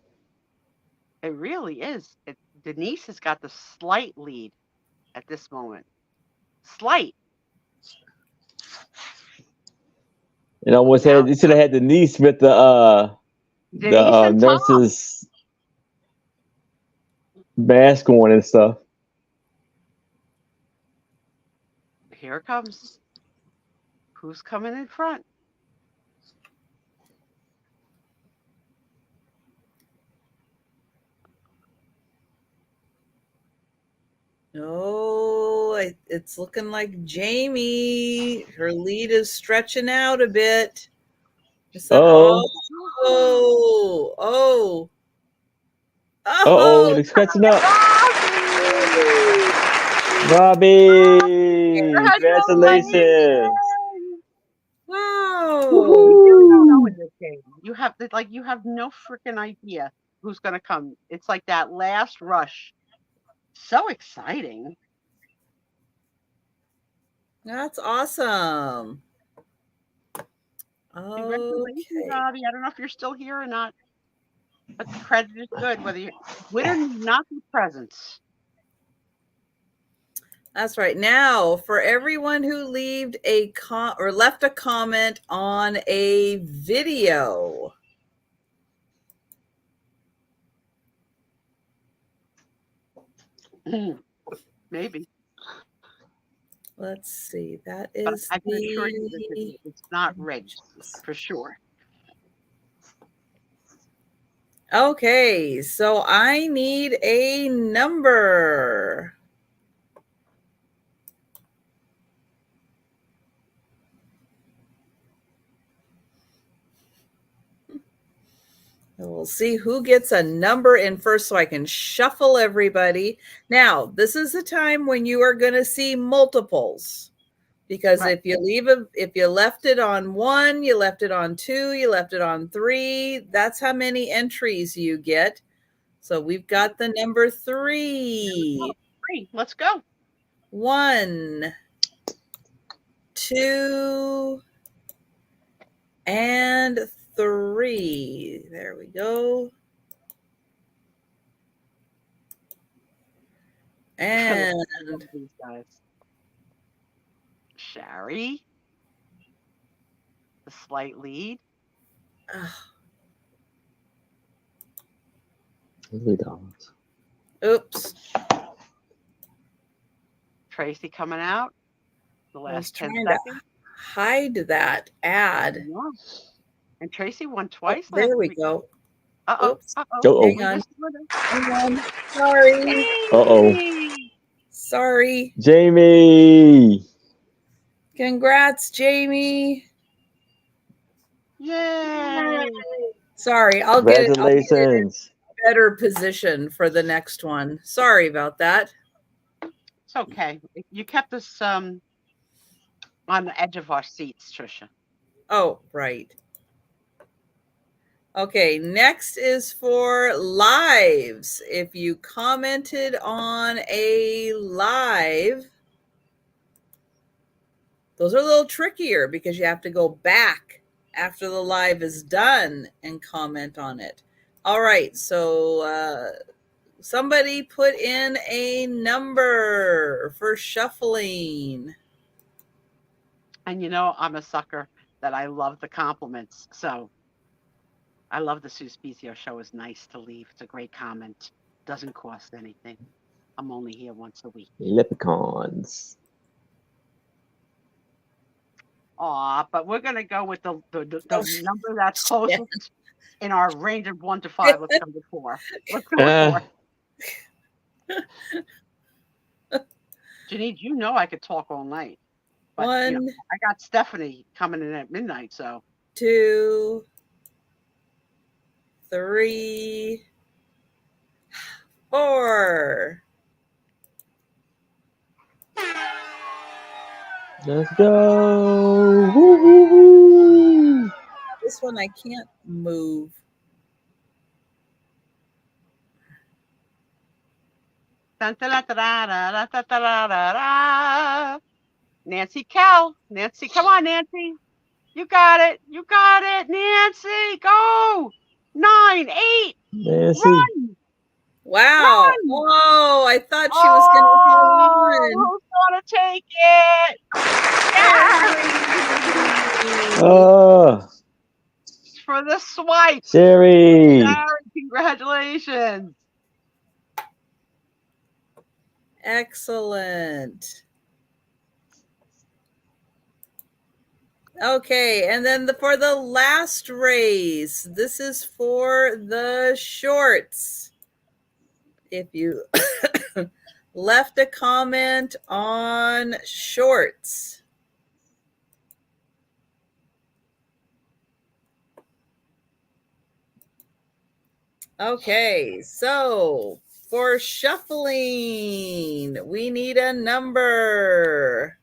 It really is. Denise has got the slight lead at this moment. Slight. You almost had. You should have had Denise with the nurse's mask on and stuff. Here it comes. Who's coming in front? Oh, it's looking like Jamie. Her lead is stretching out a bit. Oh. It's stretching up. Robbie, congratulations. Wow. You don't know in this game. You have no freaking idea who's going to come. It's like that last rush. So exciting. That's awesome. Congratulations, Okay. Robbie. I don't know if you're still here or not, but the credit is good. Whether you win or not, be presents. That's right. Now, for everyone who left a comment on a video. Maybe. Let's see. That is. But I can assure you that it's not rigged for sure. Okay, so I need a number. And we'll see who gets a number in first so I can shuffle everybody. Now, this is the time when you are going to see multiples. Because Right. if you left it on 1, you left it on 2, you left it on 3, that's how many entries you get. So we've got the number 3. 3. Let's go. 1, 2, and 3. There we go. And These guys. Sherry. The slight lead. Oops. Tracy coming out. The I was last 10 trying to seconds. hide that ad. Yeah. And Tracy won twice. Oh, there last we week. go. Uh-oh. Oops. Uh-oh. Hang on. Hang on. Sorry. Uh-oh. Sorry. Jamie. Congrats, Jamie. Yay. Sorry, I'll get it in Congratulations. a better position for the next one. Sorry about that. It's okay. You kept us on the edge of our seats, Trisha. Oh, right. Okay, next is for lives. If you commented on a live, those are a little trickier because you have to go back after the live is done and comment on it. All right, so somebody put in a number for shuffling. And you know, I'm a sucker that I love the compliments. So I love the Suspizio show is nice to leave. It's a great comment. Doesn't cost anything. I'm only here once a week. Leprechauns. Aw, but we're going to go with the number that's closest in our range of 1 to 5. Let's go with 4. Let's go with 4. Janine, you know I could talk all night. But 1, you know, I got Stephanie coming in at midnight, so 2, 3, 4. Let's go. Woo, woo, woo. This one I can't move. Nancy Kell. Nancy, come on, Nancy. You got it. You got it, Nancy. Go. 9, 8. Nancy. Run. Wow. Run. Whoa, I thought she was going to be Who's going to take it? Oh, For the swipe. Sherry. Sherry, congratulations. Excellent. Okay, and then for the last race, this is for the shorts. If you left a comment on shorts. Okay, so for shuffling, we need a number.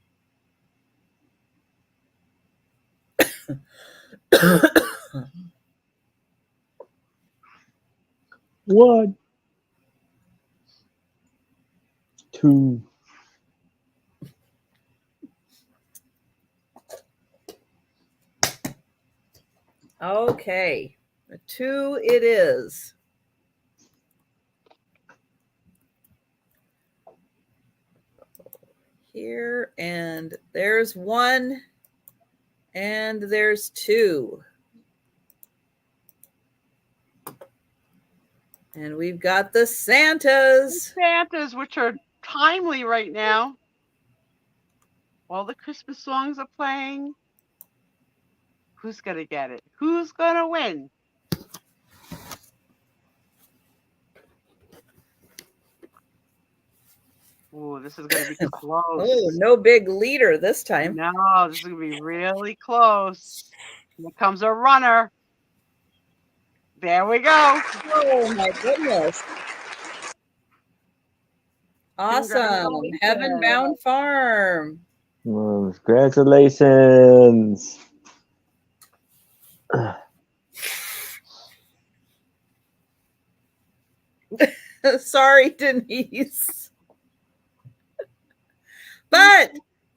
One. 2. Okay, a 2 it is. Here, and there's 1, and there's 2. And we've got the Santas. Santas, which are timely right now. All the Christmas songs are playing. Who's going to get it? Who's going to win? Oh, this is going to be close. Oh, no big leader this time. No, this is going to be really close. Here comes a runner. There we go. Oh my goodness. Awesome. Heaven Congratulations. Bound Farm. Congratulations. Sorry, Denise. But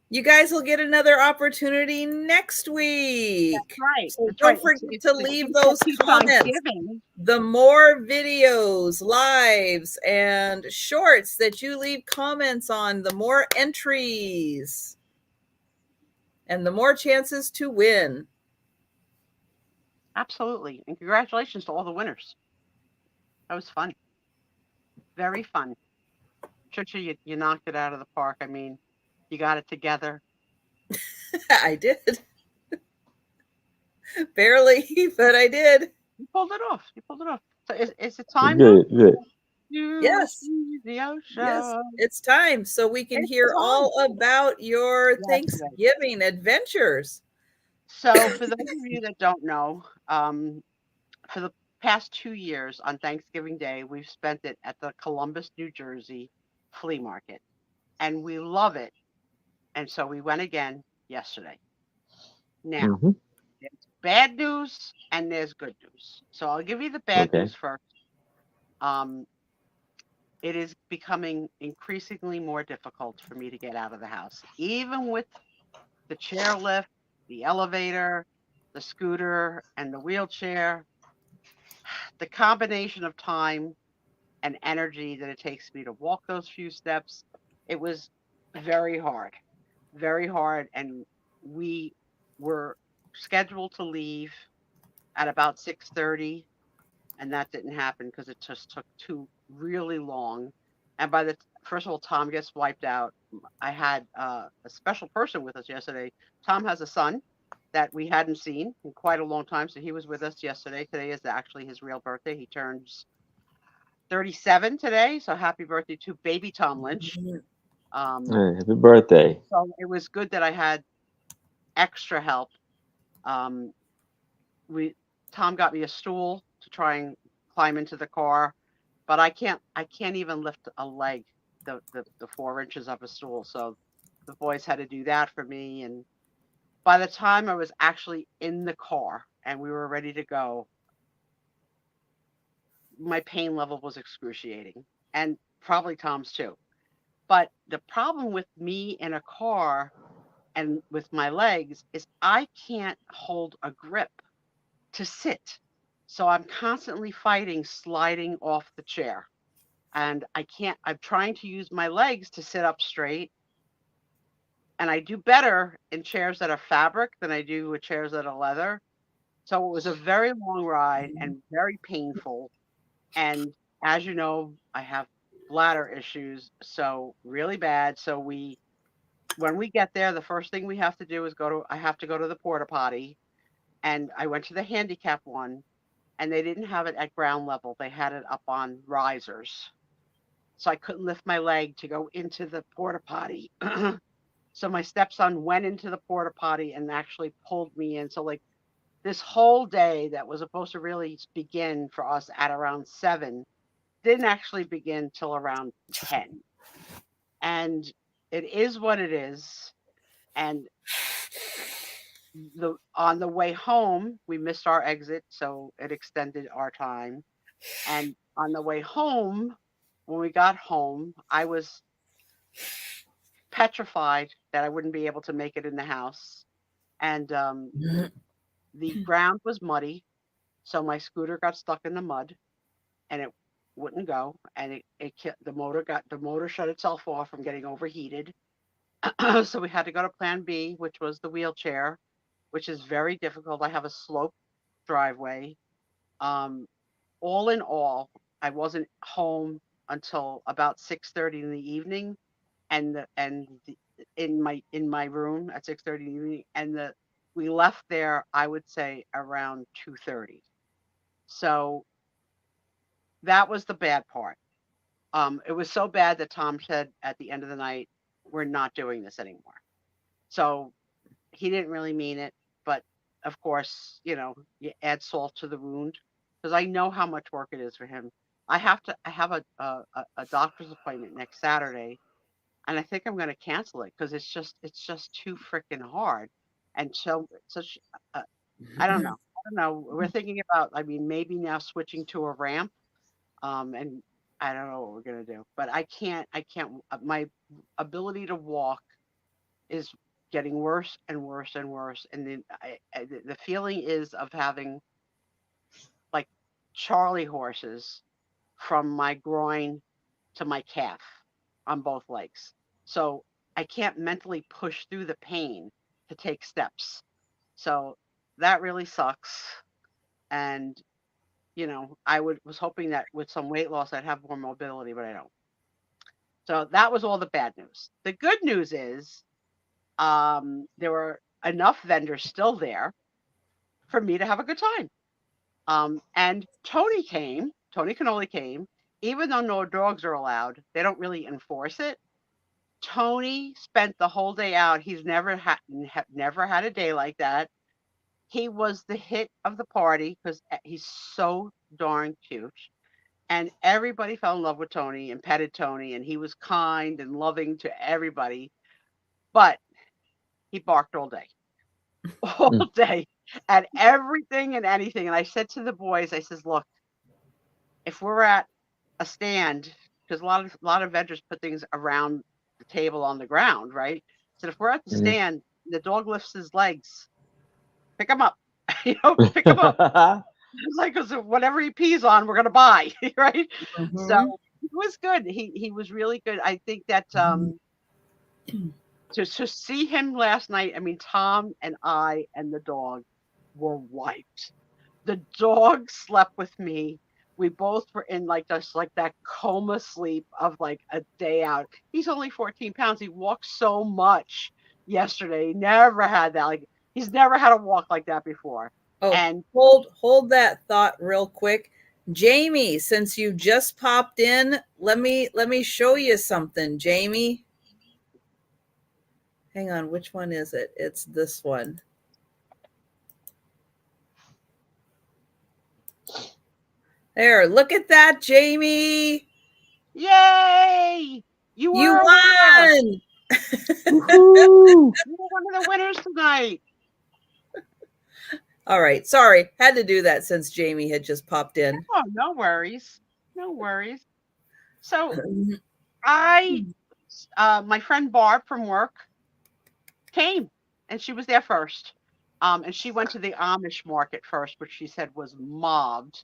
you guys will get another opportunity next week. Right. So That's don't right. forget It's to the leave gift that those keeps on comments. giving. The more videos, lives, and shorts that you leave comments on, the more entries and the more chances to win. Absolutely. And congratulations to all the winners. That was fun. Very fun. Trisha, you knocked it out of the park. I mean, you got it together. I did. Barely, but I did. You pulled it off. You pulled it off. So is it time Good, now? good. To Yes. see the ocean. Yes, it's time so we can It's hear time. all about your Yes, Thanksgiving adventures. So for those of you that don't know, for the past 2 years on Thanksgiving Day, we've spent it at the Columbus, New Jersey flea market, and we love it. And so we went again yesterday. Now, Mm-hmm. there's bad news and there's good news. So I'll give you the bad Okay. news first. Um, it is becoming increasingly more difficult for me to get out of the house, even with the chairlift, the elevator, the scooter, and the wheelchair. The combination of time and energy that it takes me to walk those few steps, it was very hard, very hard. And we were scheduled to leave at about 6:30, and that didn't happen because it just took too really long. And by the first of all, Tom gets wiped out. I had a special person with us yesterday. Tom has a son that we hadn't seen in quite a long time, so he was with us yesterday. Today is actually his real birthday. He turns 37 today, so happy birthday to baby Tom Lynch. Hey, happy birthday. So it was good that I had extra help. Um, we Tom got me a stool to try and climb into the car, but I can't even lift a leg, the 4 inches of a stool. So the boys had to do that for me. And by the time I was actually in the car and we were ready to go, my pain level was excruciating, and probably Tom's too. But the problem with me in a car and with my legs is I can't hold a grip to sit. So I'm constantly fighting sliding off the chair. And I can't, I'm trying to use my legs to sit up straight. And I do better in chairs that are fabric than I do with chairs that are leather. So it was a very long ride and very painful. And as you know, I have bladder issues, so really bad. So when we get there, the first thing we have to do is I have to go to the porta potty. And I went to the handicap one, and they didn't have it at ground level. They had it up on risers. So I couldn't lift my leg to go into the porta potty. So my stepson went into the porta potty and actually pulled me in. So like this whole day that was supposed to really begin for us at around 7 didn't actually begin till around 10. And it is what it is. And on the way home, we missed our exit, so it extended our time. And on the way home, when we got home, I was petrified that I wouldn't be able to make it in the house. And the ground was muddy, so my scooter got stuck in the mud, and it wouldn't go. And the motor shut itself off from getting overheated. So we had to go to Plan B, which was the wheelchair, which is very difficult. I have a sloped driveway. Um, all in all, I wasn't home until about 6:30 in the evening, in my room at 6:30 in the evening, and we left there, I would say around 2:30. So that was the bad part. It was so bad that Tom said at the end of the night, "We're not doing this anymore." So he didn't really mean it, but of course, you add salt to the wound. because I know how much work it is for him. I have a doctor's appointment next Saturday, and I think I'm going to cancel it because it's just too freaking hard. And so such I don't know. I don't know. We're thinking about, I mean, maybe now switching to a ramp. And I don't know what we're gonna do. But I can't. My ability to walk is getting worse and worse and worse. And then the feeling is of having like Charlie horses from my groin to my calf on both legs. So I can't mentally push through the pain to take steps. So that really sucks. And was hoping that with some weight loss I'd have more mobility, but I don't. So that was all the bad news. The good news is there were enough vendors still there for me to have a good time. And Tony came. Tony Cannoli came. Even though no dogs are allowed, they don't really enforce it. Tony spent the whole day out. He's never had a day like that. He was the hit of the party because he's so darn cute. And everybody fell in love with Tony and petted Tony, and he was kind and loving to everybody. But he barked all day, all day, at everything and anything. And I said to the boys, I says, look, if we're at a stand, because a lot of vendors put things around the table on the ground, right? So if we're at the stand, the dog lifts his legs, pick him up, pick him up. It's like, because whatever he pees on, we're gonna buy, right? Mhm. So it was good. He was really good. I think that to see him last night, I mean, Tom and I and the dog were wiped. The dog slept with me. We both were in like that coma sleep of like a day out. He's only 14 pounds. He walked so much yesterday. He never had that. Like he's never had a walk like that before. Oh, And hold that thought real quick. Jamie, since you just popped in, let me show you something, Jamie. Hang on, which one is it? It's this one. There, look at that, Jamie. Yay! You won. You were one of the winners tonight. All right. Sorry. Had to do that since Jamie had just popped in. Oh, no worries. No worries. So my friend Barb from work came and she was there first. And she went to the Amish market first, which she said was mobbed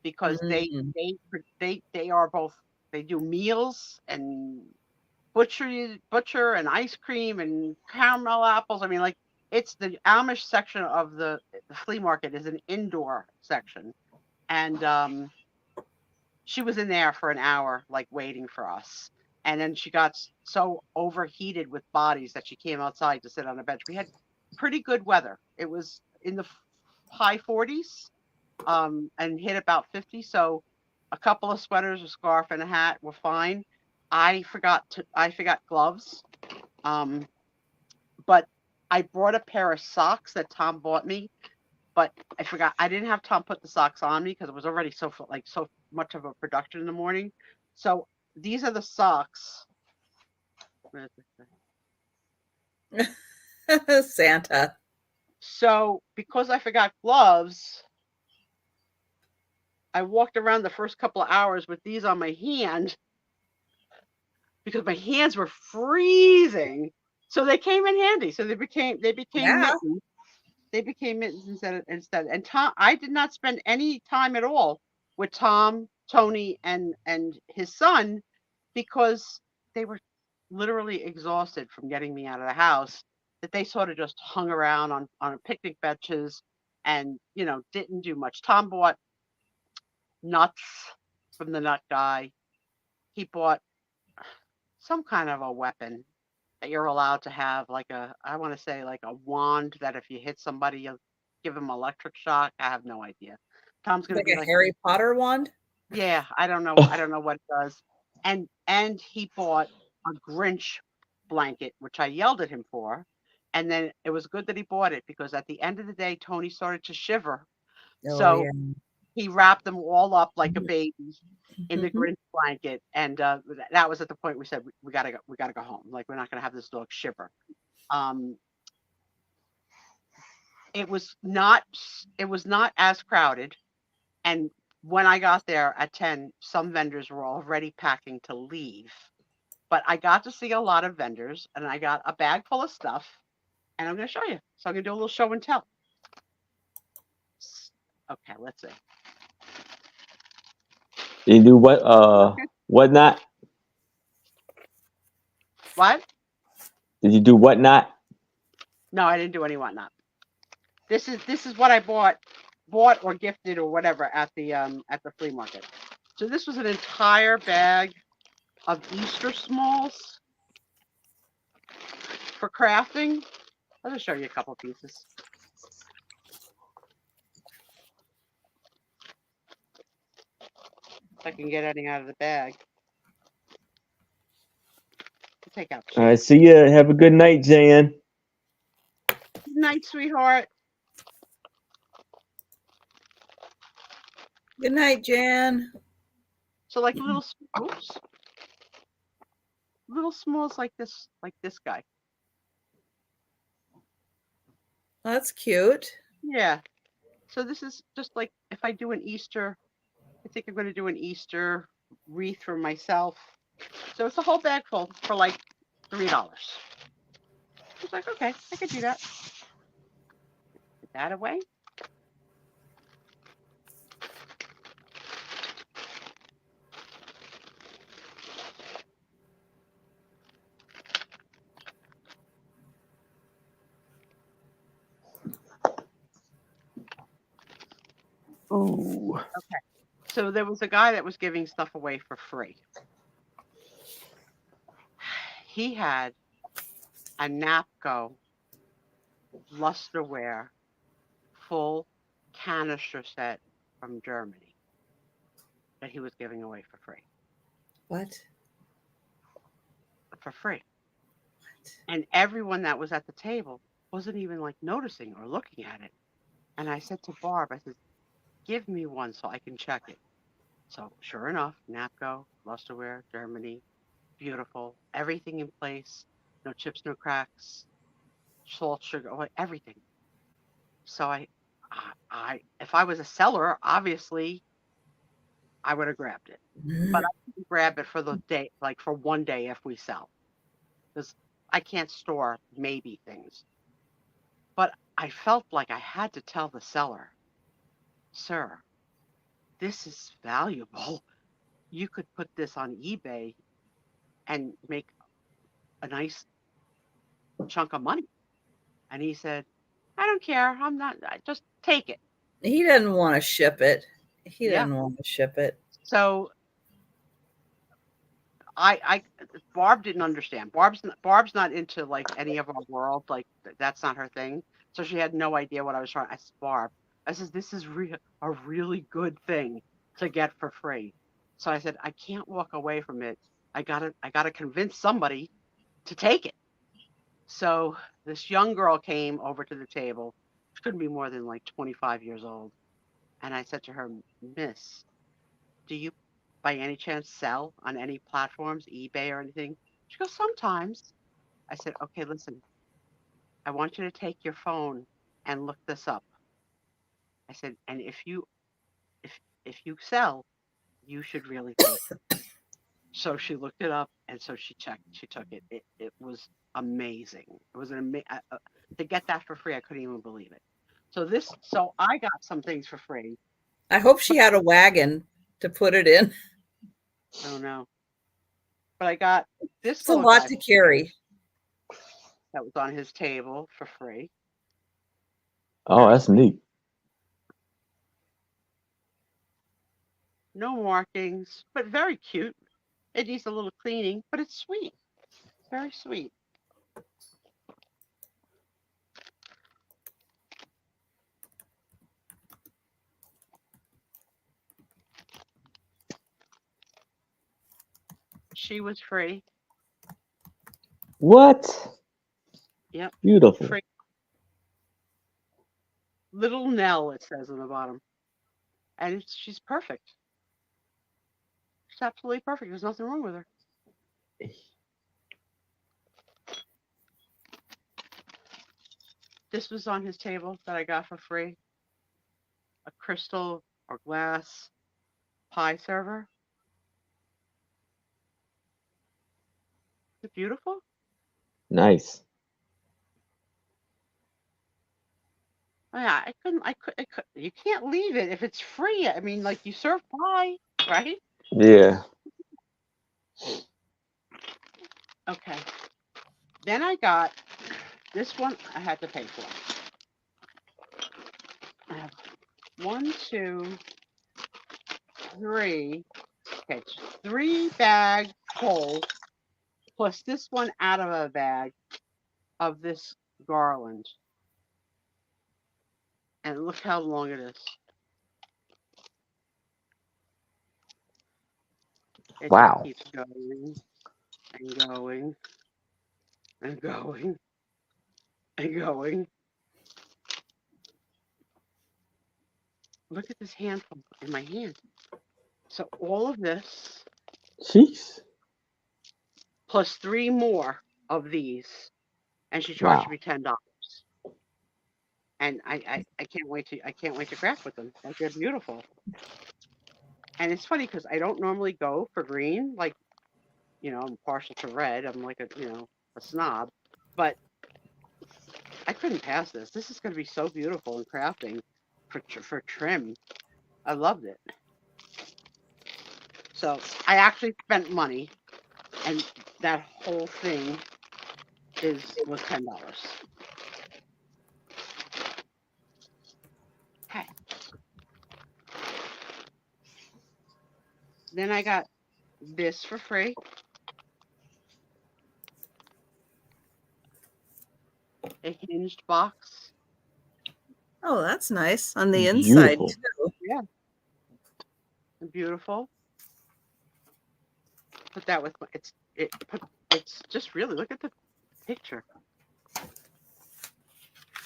because they are both, they do meals and butcher and ice cream and caramel apples. I mean, like it's the Amish section of the flea market is an indoor section. And she was in there for an hour, like waiting for us. And then she got so overheated with bodies that she came outside to sit on a bench. We had pretty good weather. It was in the high 40s and hit about 50. So a couple of sweaters, a scarf, and a hat were fine. I forgot gloves. But I brought a pair of socks that Tom bought me, but I forgot. I didn't have Tom put the socks on me because it was already so much of a production in the morning. So these are the socks. Santa. So because I forgot gloves, I walked around the first couple of hours with these on my hand because my hands were freezing. So they came in handy. So they became mittens. They became mittens instead. And Tom, I did not spend any time at all with Tom, Tony, and his son because they were literally exhausted from getting me out of the house. That they sort of just hung around on picnic benches and didn't do much. Tom bought nuts from the nut guy. He bought some kind of a weapon that you're allowed to have, like I want to say like a wand that if you hit somebody, you'll give them electric shock. I have no idea. Tom's gonna be like a Harry Potter wand. Yeah, I don't know. I don't know what it does. And he bought a Grinch blanket, which I yelled at him for. And then it was good that he bought it because at the end of the day, Tony started to shiver. Oh, So yeah. he wrapped them all up like a baby in the Grinch blanket, and that was at the point we said we gotta go home. Like, we're not gonna have this dog shiver. It was not as crowded, and when I got there at 10, some vendors were already packing to leave. But I got to see a lot of vendors, and I got a bag full of stuff, and I'm going to show you. So I'm going to do a little show and tell. Okay, let's see. You do whatnot? What? Did you do whatnot? No, I didn't do any whatnot. This is what I bought or gifted or whatever at the flea market. So this was an entire bag of Easter smalls for crafting. I'll just show you a couple pieces. If I can get any out of the bag. Take out. All right, see ya. Have a good night, Jan. Good night, sweetheart. Good night, Jan. So like little smalls like this guy. That's cute. Yeah. So this is just like if I do an Easter, I think I'm going to do an Easter wreath for myself. So it's a whole bag full for like $3. I was like, okay, I could do that. Put that away. Ooh. Okay. So there was a guy that was giving stuff away for free. He had a Napco Lusterware full canister set from Germany that he was giving away for free. What? For free. And everyone that was at the table wasn't even like noticing or looking at it. And I said to Barb, I said, give me one so I can check it. So sure enough, Napco, Lusterware, Germany, beautiful, everything in place, no chips, no cracks, salt, sugar, everything. So I if I was a seller, obviously I would have grabbed it, but I couldn't grab it for the day, like for one day if we sell, because I can't store maybe things. But I felt like I had to tell the seller, sir, this is valuable. You could put this on eBay and make a nice chunk of money. And he said, I don't care. I'm not, just take it. He didn't want to ship it. He Yeah. didn't want to ship it. So Barb didn't understand. Barb's not into like any of our world. Like that's not her thing. So she had no idea what I was trying. I said, Barb, I said, this is a really good thing to get for free. So I said, I can't walk away from it. I gotta convince somebody to take it. So this young girl came over to the table. She couldn't be more than like 25 years old. And I said to her, Miss, do you by any chance sell on any platforms, eBay or anything? She goes, sometimes. I said, okay, listen, I want you to take your phone and look this up. I said, and if you sell, you should really take it. So she looked it up, and so she took it. It was amazing. It was to get that for free. I couldn't even believe it. So I got some things for free. I hope she had a wagon to put it in. I don't know, but I got this. It's a lot to carry. That was on his table for free. Oh, that's neat. No markings, but very cute. It needs a little cleaning, but it's sweet. Very sweet. She was free. What? Yep. Beautiful. Free. Little Nell, it says on the bottom. and she's perfect. She's absolutely perfect. There's nothing wrong with her. This was on his table that I got for free. A crystal or glass pie server. Is it beautiful? Nice. Oh, yeah, I could. You can't leave it if it's free. I mean, like you serve pie, right? Yeah. Okay. Then I got this one. I had to pay for. I have 1, 2, 3. Okay, 3 bags full, plus this one out of a bag of this garland. And look how long it is. It Wow. just keeps going and going and going and going. Look at this handful in my hand. So all of this, Jeez. plus 3 more of these, and she charged Wow. me $10. And I can't wait to craft with them. Like, they're beautiful. And it's funny because I don't normally go for green. Like, I'm partial to red. I'm like a snob. But I couldn't pass this. This is going to be so beautiful in crafting for trim. I loved it. So I actually spent money, and that whole thing was $10. Okay. Then I got this for free. A hinged box. Oh, that's nice on the inside Beautiful. too. Yeah. Beautiful. Put that with it's just really, look at the picture.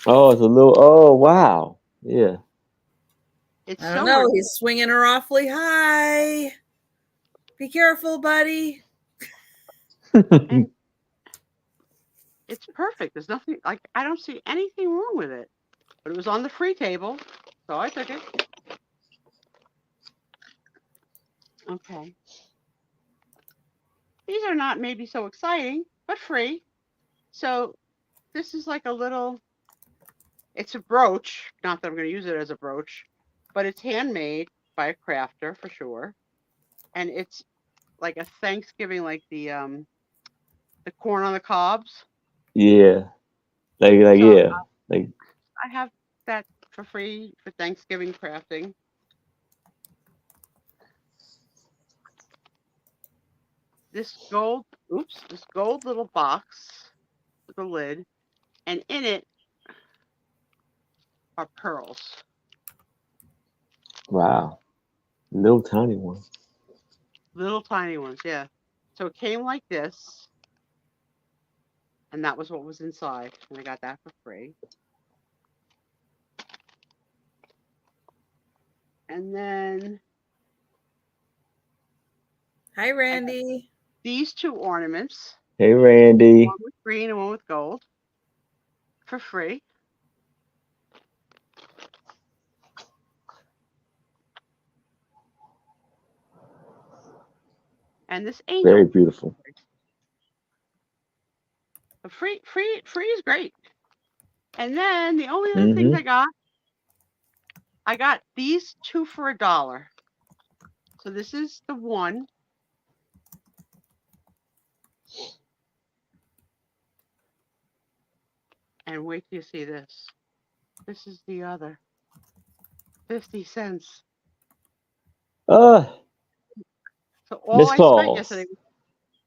Oh, it's a little. Oh, wow. Yeah. It's I don't so know. He's swinging her awfully high. Be careful, buddy. and it's perfect. There's nothing, like, I don't see anything wrong with it. But it was on the free table, so I took it. Okay. These are not maybe so exciting, but free. So this is like a little, it's a brooch. Not that I'm going to use it as a brooch, but it's handmade by a crafter for sure. And it's like a Thanksgiving, like the corn on the cobs. Yeah. So Yeah. Like, I have that for free for Thanksgiving crafting. This gold little box with a lid, and in it are pearls. wow. Little tiny one. Little tiny ones, yeah. So it came like this, and that was what was inside, and I got that for free. And then Hi, Randy. these 2 ornaments, Hey, Randy. one with green and one with gold, for free. And this Very angel. beautiful. Free is great. And then the only other things Mm-hmm. I got these 2 for $1. So this is the one. And wait till you see this. This is the other. 50 cents. Uh, So all Miss I spent Claus. yesterday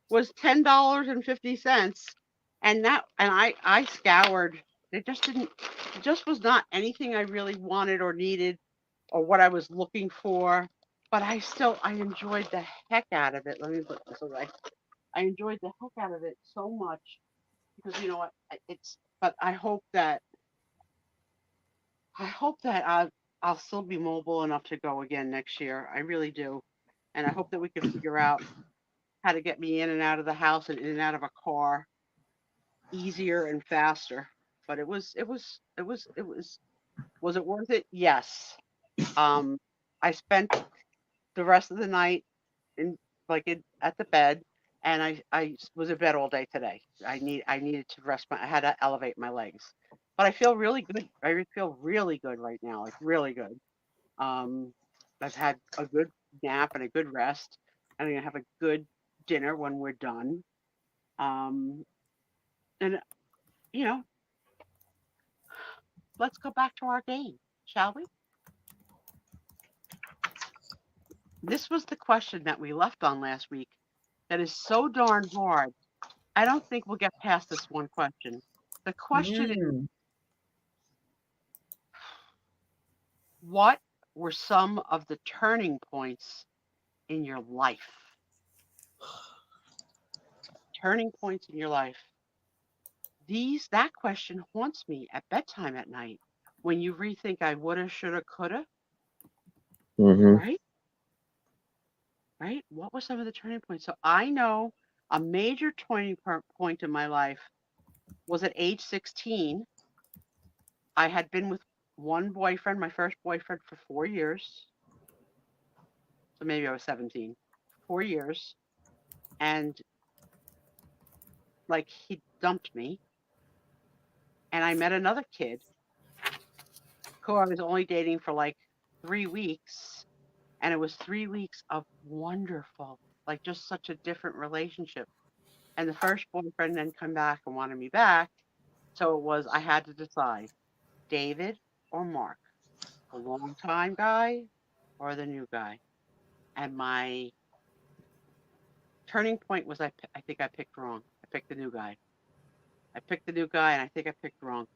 was $10.50. And I scoured. It just was not anything I really wanted or needed or what I was looking for. But I enjoyed the heck out of it. Let me put this away. I enjoyed the heck out of it so much because what, but I hope that I'll still be mobile enough to go again next year. I really do. And I hope that we can figure out how to get me in and out of the house and in and out of a car easier and faster. But was it worth it? Yes. I spent the rest of the night in at the bed, and I was in bed all day today. I needed to rest I had to elevate my legs. But I feel really good. I feel really good right now, like really good. Um, I've had a good nap and a good rest. I'm gonna have a good dinner when we're done. Um, and you know, let's go back to our game, shall we? This was the question that we left on last week that is so darn hard. I don't think we'll get past this one question. The question is, Mm. what were some of the turning points in your life? Turning points in your life. That question haunts me at bedtime at night when you rethink I woulda, shoulda, coulda, Mm-hmm. right? Right? What were some of the turning points? So I know a major turning point in my life was at age 16. I had been with one boyfriend, my first boyfriend, for 4 years. So maybe I was 17. 4 years. And like he dumped me. And I met another kid who I was only dating for like 3 weeks. And it was 3 weeks of wonderful, like just such a different relationship. And the first boyfriend then come back and wanted me back. So I had to decide David or Mark, the long time guy or the new guy. And my turning point was I think I picked wrong. I picked the new guy. I picked the new guy and I think I picked wrong.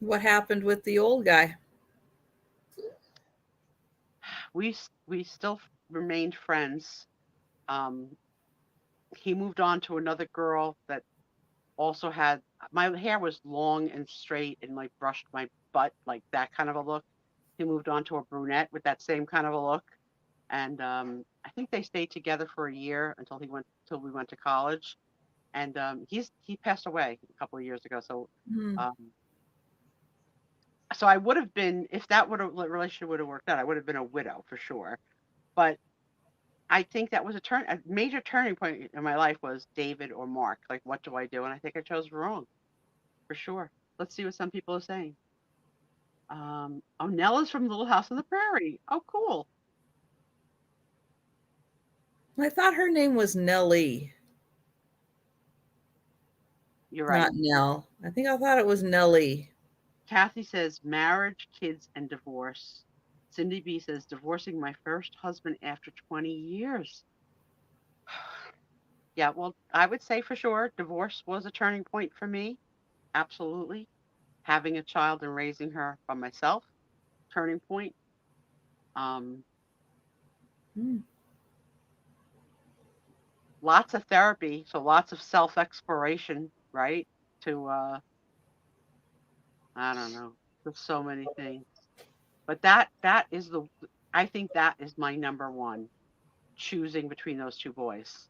What happened with the old guy? We still remained friends. He moved on to another girl that also had my hair was long and straight and like brushed my butt, like that kind of a look. He moved on to a brunette with that same kind of a look. And I think they stayed together for a year until we went to college. And he passed away a couple of years ago. Hmm. Um, so I would have been, if that relationship would have worked out, I would have been a widow for sure. But I think that was a major turning point in my life was David or Mark. Like, what do I do? And I think I chose wrong for sure. Let's see what some people are saying. Oh, Nella's from Little House on the Prairie. Oh, cool. I thought her name was Nellie, You're right. not Nell. I thought it was Nellie. Kathy says marriage, kids, and divorce. Cindy B says divorcing my first husband after 20 years. Yeah, well, I would say for sure divorce was a turning point for me. Absolutely. Having a child and raising her by myself, turning point. Um, Hmm. Lots of therapy, so lots of self-exploration, right? To I don't know, there's so many things. But that is I think that is my number one, choosing between those two boys.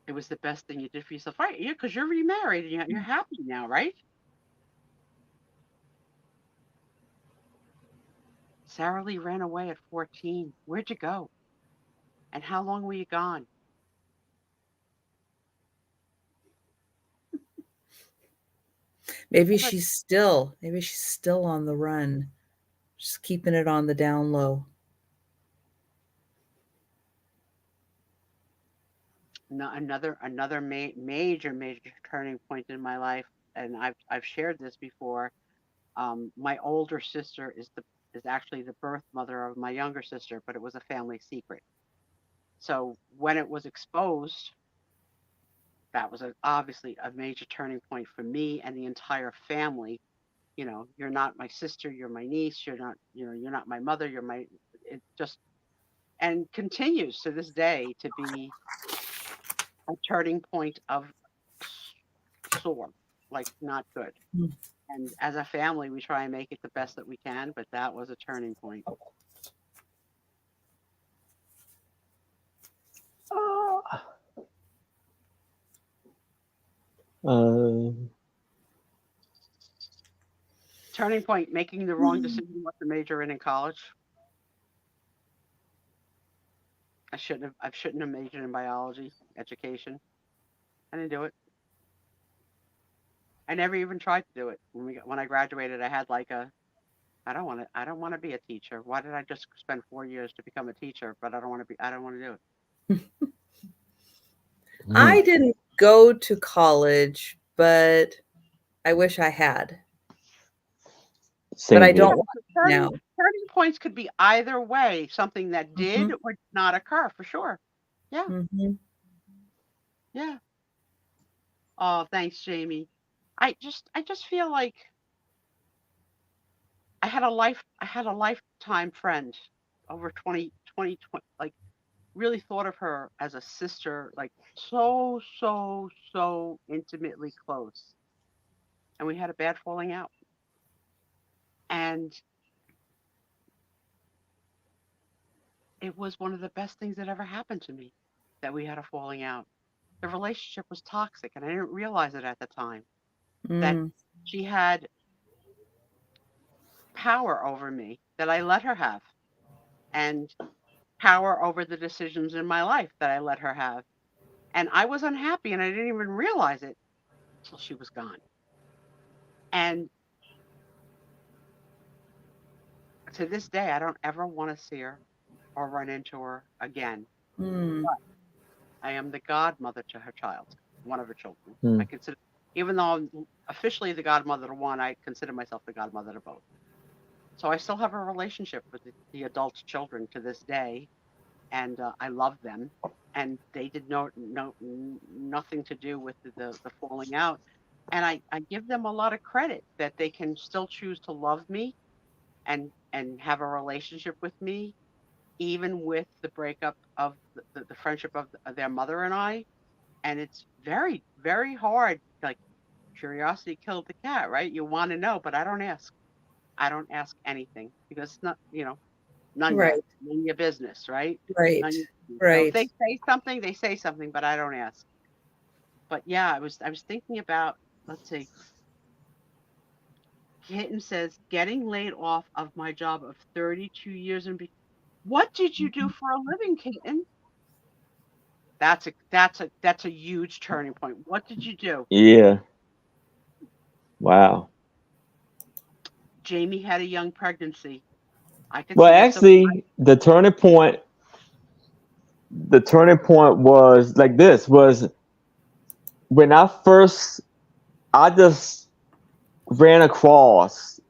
It was the best thing you did for yourself, right? Yeah, because you're remarried and you're happy now, right? Sarah Lee ran away at 14. Where'd you go? And how long were you gone? Maybe But she's still on the run, just keeping it on the down low. no, another major turning point in my life, and I've shared this before. My older sister is actually the birth mother of my younger sister, but it was a family secret. So when it was exposed, that was obviously a major turning point for me and the entire family. You know, you're not my sister, you're my niece, you're not my mother, it just, and continues to this day to be a turning point of sore, like not good. Hmm. And as a family, we try and make it the best that we can, but that was a turning point. Turning point, making the wrong decision what to major in college. I shouldn't have majored in biology, education. I didn't do it. I never even tried to do it. When I graduated, I had like I don't want to be a teacher. Why did I just spend 4 years to become a teacher? But I don't want to do it. I didn't go to college, but I wish I had. Same But I here. don't want to now. Turning points could be either way, something that did or did not occur, for sure. Yeah. Mm-hmm. Yeah. Oh, thanks, Jamie. I just feel like I had a lifetime friend over 20, like really thought of her as a sister, like so intimately close. And we had a bad falling out. And it was one of the best things that ever happened to me that we had a falling out. The relationship was toxic, and I didn't realize it at the time. That she had power over me that I let her have, and power over the decisions in my life that I let her have. And I was unhappy, and I didn't even realize it until she was gone. And to this day, I don't ever want to see her or run into her again. But I am the godmother to her child, one of her children. I consider, even though I'm officially the godmother to one, I consider myself the godmother to both. So I still have a relationship with the adult children to this day, and I love them. And they did nothing to do with the falling out. And I give them a lot of credit that they can still choose to love me and have a relationship with me, even with the breakup of the friendship of their mother and I. And it's very, very hard. Like, curiosity killed the cat, right? You want to know, but I don't ask. I don't ask anything because it's not, none of your business, right? Right. If they say something, they say something, but I don't ask. But yeah, I was thinking about, let's see. Kitten says, getting laid off of my job of 32 years and what did you do for a living, Kitten? That's a huge turning point. What did you do? Yeah. Wow. Jamie had a young pregnancy. Well, actually, the turning point was like this: was when I just ran across,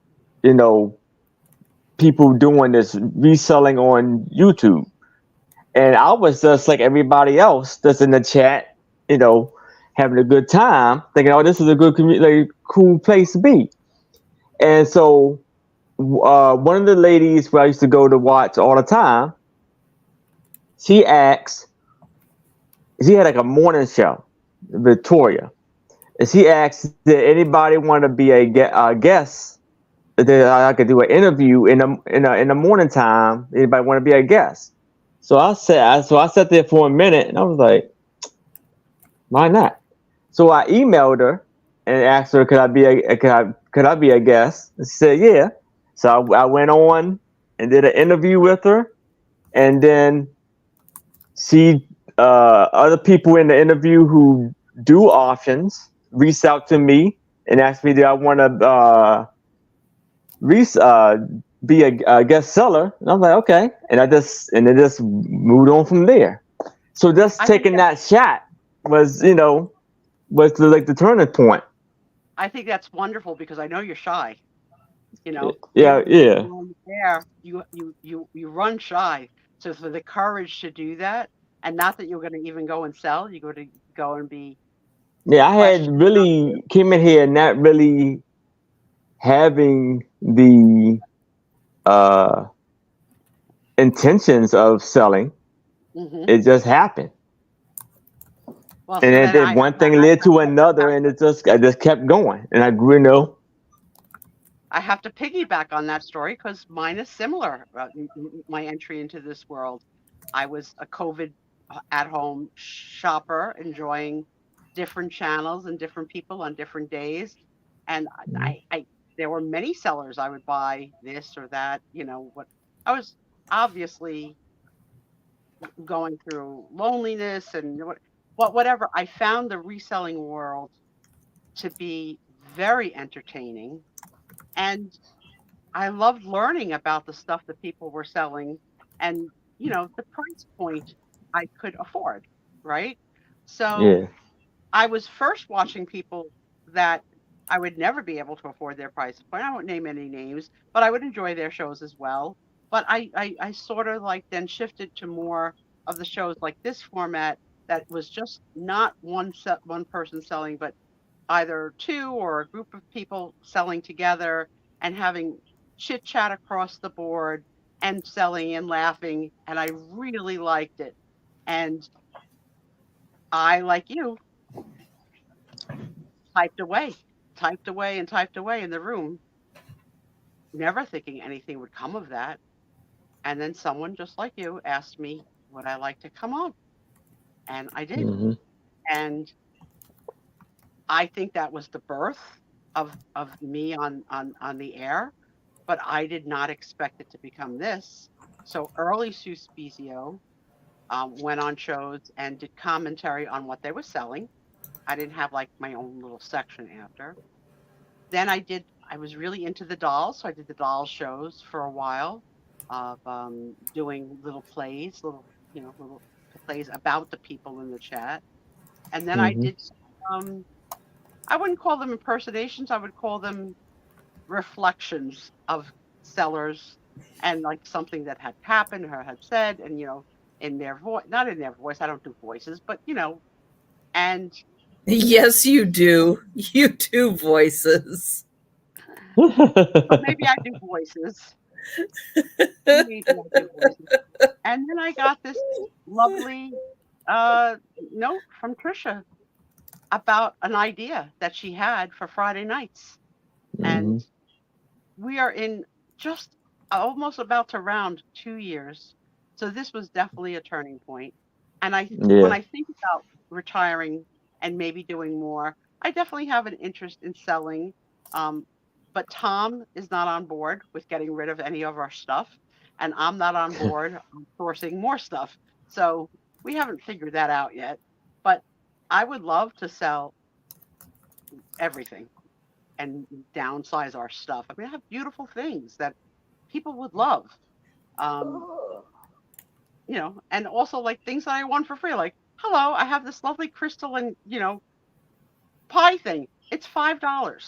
people doing this reselling on YouTube, and I was just like everybody else that's in the chat, having a good time, thinking, "Oh, this is a good community, cool place to be." And so, one of the ladies who I used to go to watch all the time, she had like a morning show, Victoria, and she asked, "Did anybody want to be a guest? That I could do an interview in the morning time. Anybody want to be a guest?" So I sat there for a minute, and I was like, "Why not?" So I emailed her and asked her, "Could I be a guest?" And she said, "Yeah." So I went on and did an interview with her, and then other people in the interview who do auctions reached out to me and asked me, "Do I want to be a guest seller?" And I was like, "Okay," and it just moved on from there. So just taking that shot was the turning point. I think that's wonderful because I know you're shy. Yeah. There, you run shy. So for the courage to do that, and not that you're going to even go and sell, you're going to go and be. Yeah, I had really came in here not really having the intentions of selling. It just happened. Well, and then one thing led to another, and I just kept going, and I grew, I have to piggyback on that story because mine is similar. My entry into this world, I was a COVID at-home shopper, enjoying different channels and different people on different days, and Mhm. there were many sellers I would buy this or that. What I was obviously going through loneliness and whatever. I found the reselling world to be very entertaining, and I loved learning about the stuff that people were selling and, the price point I could afford, right? So Yeah. I was first watching people that I would never be able to afford their price point. I won't name any names, but I would enjoy their shows as well. But I sort of like then shifted to more of the shows like this format that was just not one person selling, but either two or a group of people selling together and having chit chat across the board and selling and laughing. And I really liked it. And I, like you, typed away, typed away, and typed away in the room, never thinking anything would come of that. And then someone just like you asked me, would I like to come on? And I did. Hmm. And I think that was the birth of me on the air, but I did not expect it to become this. So early Sue Spezio went on shows and did commentary on what they were selling. I didn't have like my own little section after. Then I was really into the dolls, so I did the doll shows for a while of doing little plays, little plays about the people in the chat. And then I Hmm. did, um, I wouldn't call them impersonations, I would call them reflections of sellers and like something that had happened or had said, and in their voice, not in their voice, I don't do voices, but and Yes, you do. You do voices. but maybe I do voices. Maybe I do voices. And then I got this lovely uh note from Trisha about an idea that she had for Friday nights. Hmm. And we are in just almost about to round 2 years. So this was definitely a turning point. And when Yeah. I think about retiring and maybe doing more, I definitely have an interest in selling. Um, but Tom is not on board with getting rid of any of our stuff, and I'm not on board on sourcing more stuff. So we haven't figured that out yet. But I would love to sell everything and downsize our stuff. I mean, I have beautiful things that people would love. Um, and also like things that I want for free. Like, hello, I have this lovely crystal and pie thing. It's $5.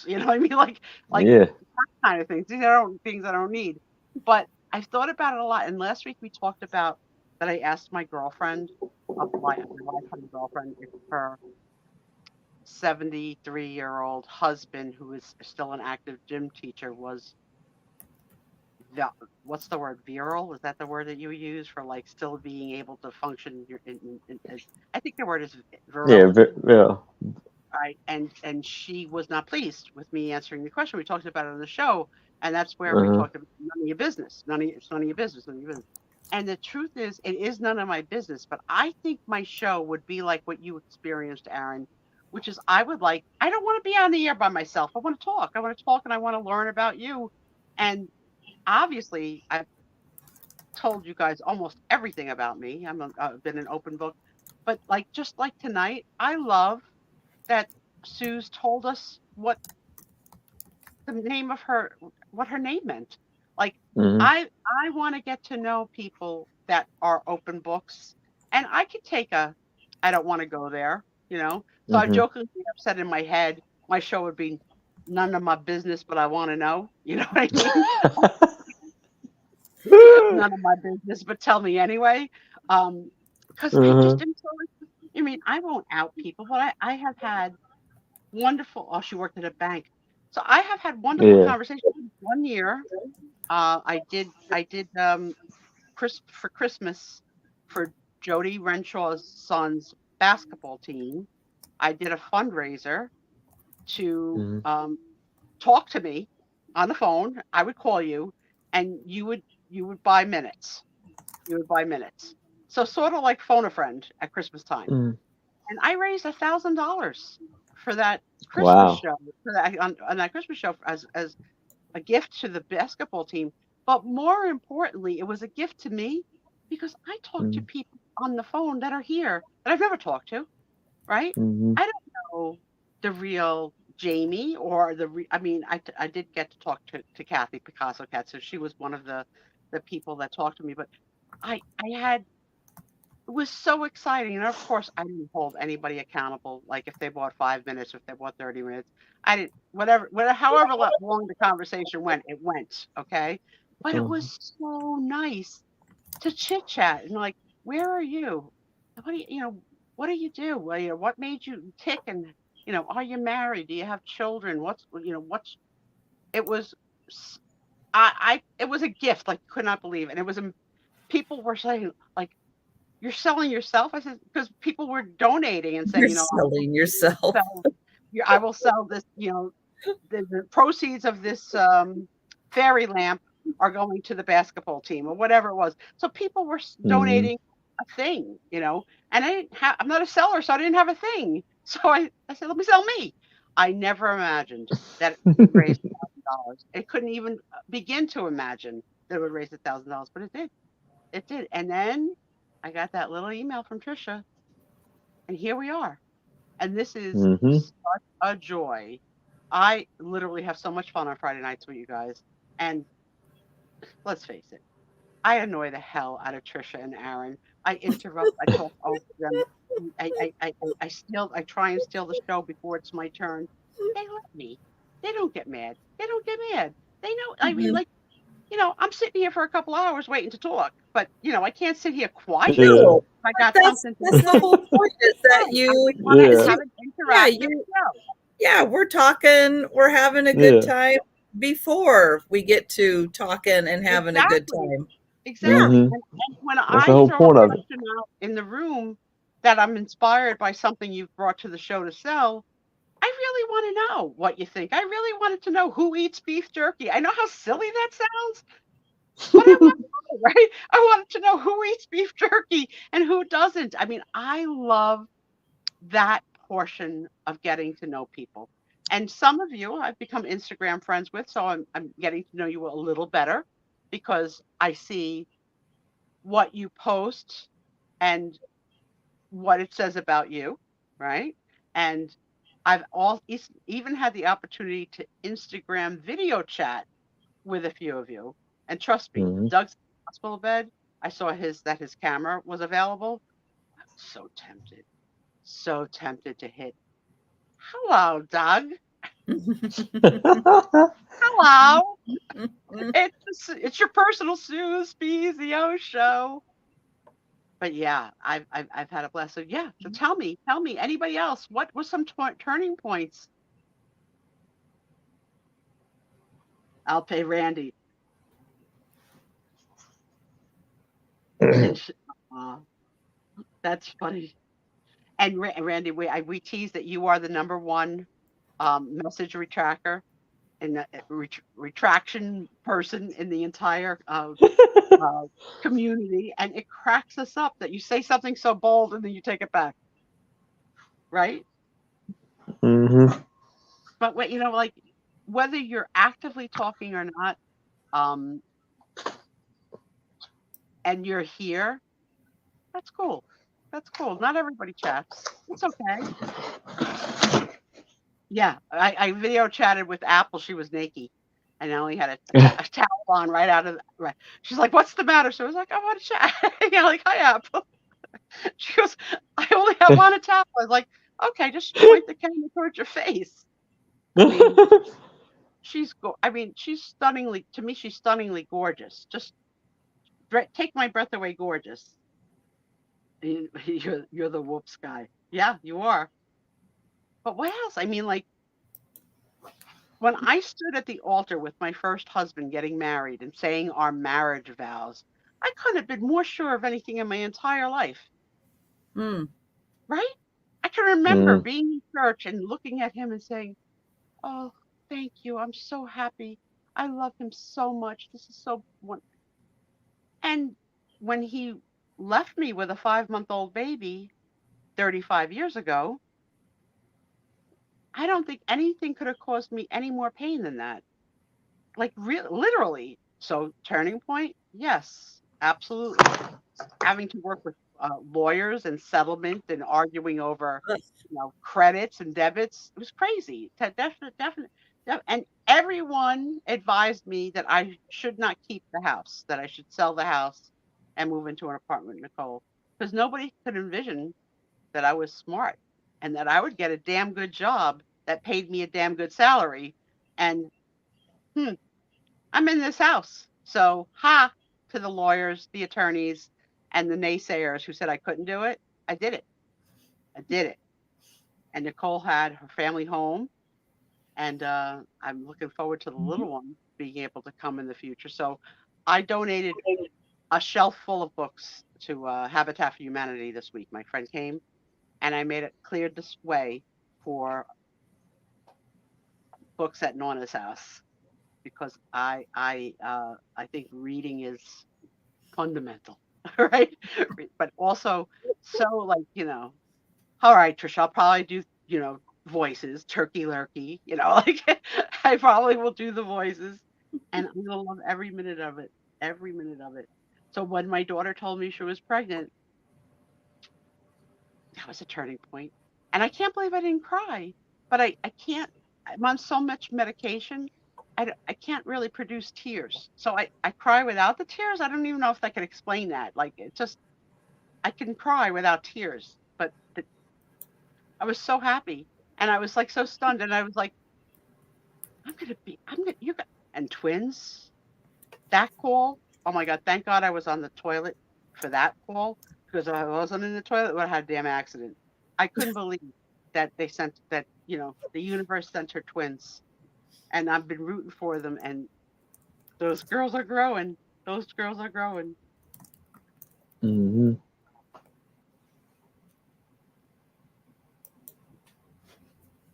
You know what I mean? Like Yeah. that kind of things. These are things I don't need. But I've thought about it a lot. And last week we talked about that. I asked my girlfriend, my lifetime girlfriend, if her 73-year-old husband, who is still an active gym teacher, was what's the word, virile? Is that the word that you use for like still being able to function I think the word is Yeah. virility, Yeah. right? And she was not pleased with me answering the question. We talked about it on the show, and that's where we Uh-huh. talked about none of your business. It's none of your business, none of your business. And the truth is, it is none of my business. But I think my show would be like what you experienced, Aaron, which is I don't want to be on the air by myself. I want to talk. I want to talk, and I want to learn about you. And obviously, I've told you guys almost everything about me. I've been an open book, but like just like tonight, I love that Sue's told us what her name meant. Like Hmm. I want to get to know people that are open books, and I could take I don't want to go there. So I Hmm. jokingly have said in my head, my show would be none of my business, but I want to know. You know what I mean? None of my business, but tell me anyway. Because I Uh-huh. just am so. I mean, I won't out people, but I have had wonderful. Oh, she worked at a bank, so I have had wonderful Yeah. conversations. 1 year, I did for Christmas for Jody Renshaw's son's basketball team. I did a fundraiser to Hmm. talk to me on the phone. I would call you, and you would buy minutes. You would buy minutes. So sort of like Phone a Friend at Christmas time. Mm. And I raised $1,000 for that Christmas Wow. show, for that on that Christmas show as a gift to the basketball team. But more importantly, it was a gift to me because I talk to Mm. people on the phone that are here that I've never talked to, right? Mhm. I don't know the real Jamie or I mean, I did get to talk to Kathy Picasso Cat, so she was one of the people that talked to me. But I had it was so exciting, and of course, I didn't hold anybody accountable. Like if they bought 5 minutes, or if they bought 30 minutes, I didn't. Whatever, however long the conversation went, it went. Okay, but it Uh-huh. was so nice to chit chat and like, where are you? What do what do you do? Well, what made you tick? And are you married? Do you have children? What's it was. It was a gift, like could not believe it. And it was people were saying like, you're selling yourself? I said, because people were donating and saying, You're selling yourself. I will sell this, the proceeds of this fairy lamp are going to the basketball team or whatever it was. So people were Mhm. donating a thing, and I'm not a seller, so I didn't have a thing. So I said, let me sell me. I never imagined that it would raise $1,000. It couldn't even begin to imagine that it would raise $1,000, but it did. It did. And then I got that little email from Trisha, and here we are. And this is Mhm. such a joy. I literally have so much fun on Friday nights with you guys. And let's face it, I annoy the hell out of Trisha and Aaron. I interrupt, I talk over them. I try and steal the show before it's my turn. They let me. They don't get mad. They don't get mad. They know, I mean, Mhm. like, I'm sitting here for a couple hours waiting to talk, but I can't sit here quiet. Yeah. No, I got that's something to that's the say. whole point is that Right. you We want to Yeah. have an interactive show. yeah, we're talking, we're having a good time before we get to talking and having a good Exactly. time. Exactly. Mhm. And when That's the I whole throw a point of it. question out in the room that I'm inspired by something you've brought to the show to sell, I really want to know what you think. I really wanted to know who eats beef jerky. I know how silly that sounds, but I want to know, right? I wanted to know who eats beef jerky and who doesn't. I mean, I love that portion of getting to know people. And some of you I've become Instagram friends with, so I'm getting to know you a little better because I see what you post and what it says about you, right? And I've even had the opportunity to Instagram video chat with a few of you. And trust me, Mhm. Doug's in the hospital bed. I saw his camera was available. I was so tempted to hit. Hello, Doug. Hello. It's your personal Sue Spezio show. But yeah, I've had a blast. So yeah, so tell me, anybody else, what was some turning points? I'll pay Randy. And that's funny. And Randy, we tease that you are the number one message retracker and retraction person in the entire community, and it cracks us up that you say something so bold and then you take it back, right? Mhm. But what like whether you're actively talking or not, um, and you're here, that's cool. That's cool. Not everybody chats. It's okay. Yeah, I video chatted with Apple. She was naked, and I only had a towel on right out of right. She's like, "What's the matter?" So I was like, "I want to chat." Like, "Hi, Apple." She goes, "I only have on a towel." I was like, "Okay, just point the camera towards your face." I mean, she's stunningly, to me, she's stunningly gorgeous. Just take my breath away, gorgeous. You're the whoops guy. Yeah, you are. But what else? I mean, like when I stood at the altar with my first husband getting married and saying our marriage vows, I couldn't have been more sure of anything in my entire life. Mm. Right? I can remember being in church and looking at him and saying, "Oh, thank you. I'm so happy. I love him so much. This is so one. And when he left me with a 5-month-old baby 35 years ago, I don't think anything could have caused me any more pain than that. Like literally. So turning point, yes, absolutely. Having to work with lawyers and settlement and arguing over, credits and debits, it was crazy. Definitely. And everyone advised me that I should not keep the house, that I should sell the house and move into an apartment, Nicole, because nobody could envision that I was smart and that I would get a damn good job that paid me a damn good salary. And I'm in this house. So, to the lawyers, the attorneys, and the naysayers who said I couldn't do it. I did it. I did it. And Nicole had her family home. And I'm looking forward to the little one being able to come in the future. So I donated a shelf full of books to Habitat for Humanity this week. My friend came and I made it cleared this way for books at Norna's house because I think reading is fundamental, right? But also so all right, Trisha, I'll probably do, voices, turkey lurkey, like I probably will do the voices and I'm gonna love every minute of it. Every minute of it. So when my daughter told me she was pregnant, that was a turning point. And I can't believe I didn't cry. But I can't, I'm on so much medication. I can't really produce tears. So I cry without the tears. I don't even know if I can explain that. Like it just, I can cry without tears. But I was so happy. And I was like so stunned. And I was like, and twins, that call. Oh my God. Thank God I was on the toilet for that call. Because if I wasn't in the toilet, I would have had a damn accident. I couldn't believe that they sent that, the universe sent her twins. And I've been rooting for them. And those girls are growing. Those girls are growing. Mm-hmm.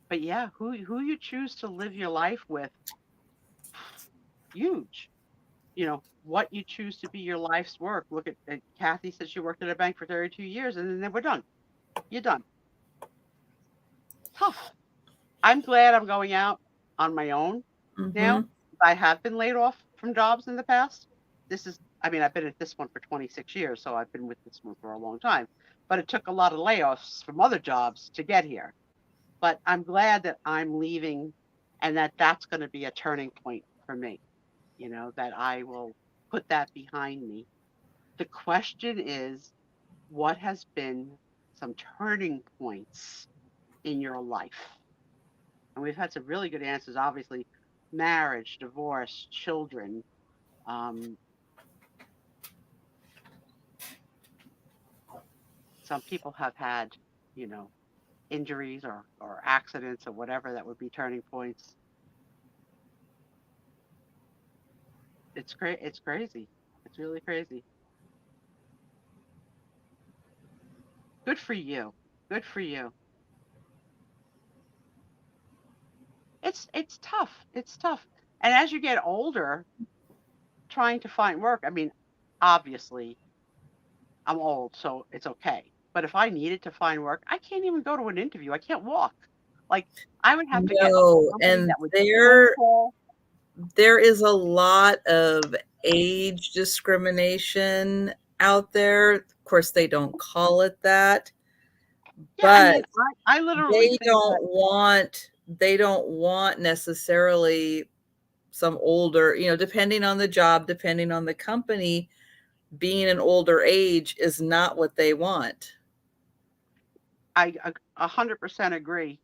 But yeah, who you choose to live your life with, huge. What you choose to be your life's work. Look at Kathy said she worked at a bank for 32 years and then we're done. You're done. Tough. I'm glad I'm going out on my own now. I have been laid off from jobs in the past. I've been at this one for 26 years, so I've been with this one for a long time. But it took a lot of layoffs from other jobs to get here. But I'm glad that I'm leaving and that's going to be a turning point for me, that I will put that behind me. The question is, what has been some turning points in your life? And we've had some really good answers, obviously, marriage, divorce, children. Some people have had, injuries or accidents or whatever that would be turning points. It's great. It's crazy. It's really crazy. Good for you. Good for you. It's tough. It's tough. And as you get older, trying to find work, obviously I'm old, so it's okay. But if I needed to find work, I can't even go to an interview. I can't walk. Like I would have to get and there is a lot of age discrimination out there. Of course, they don't call it that, but I literally they don't want necessarily some older, depending on the job, depending on the company, being an older age is not what they want. I 100% agree.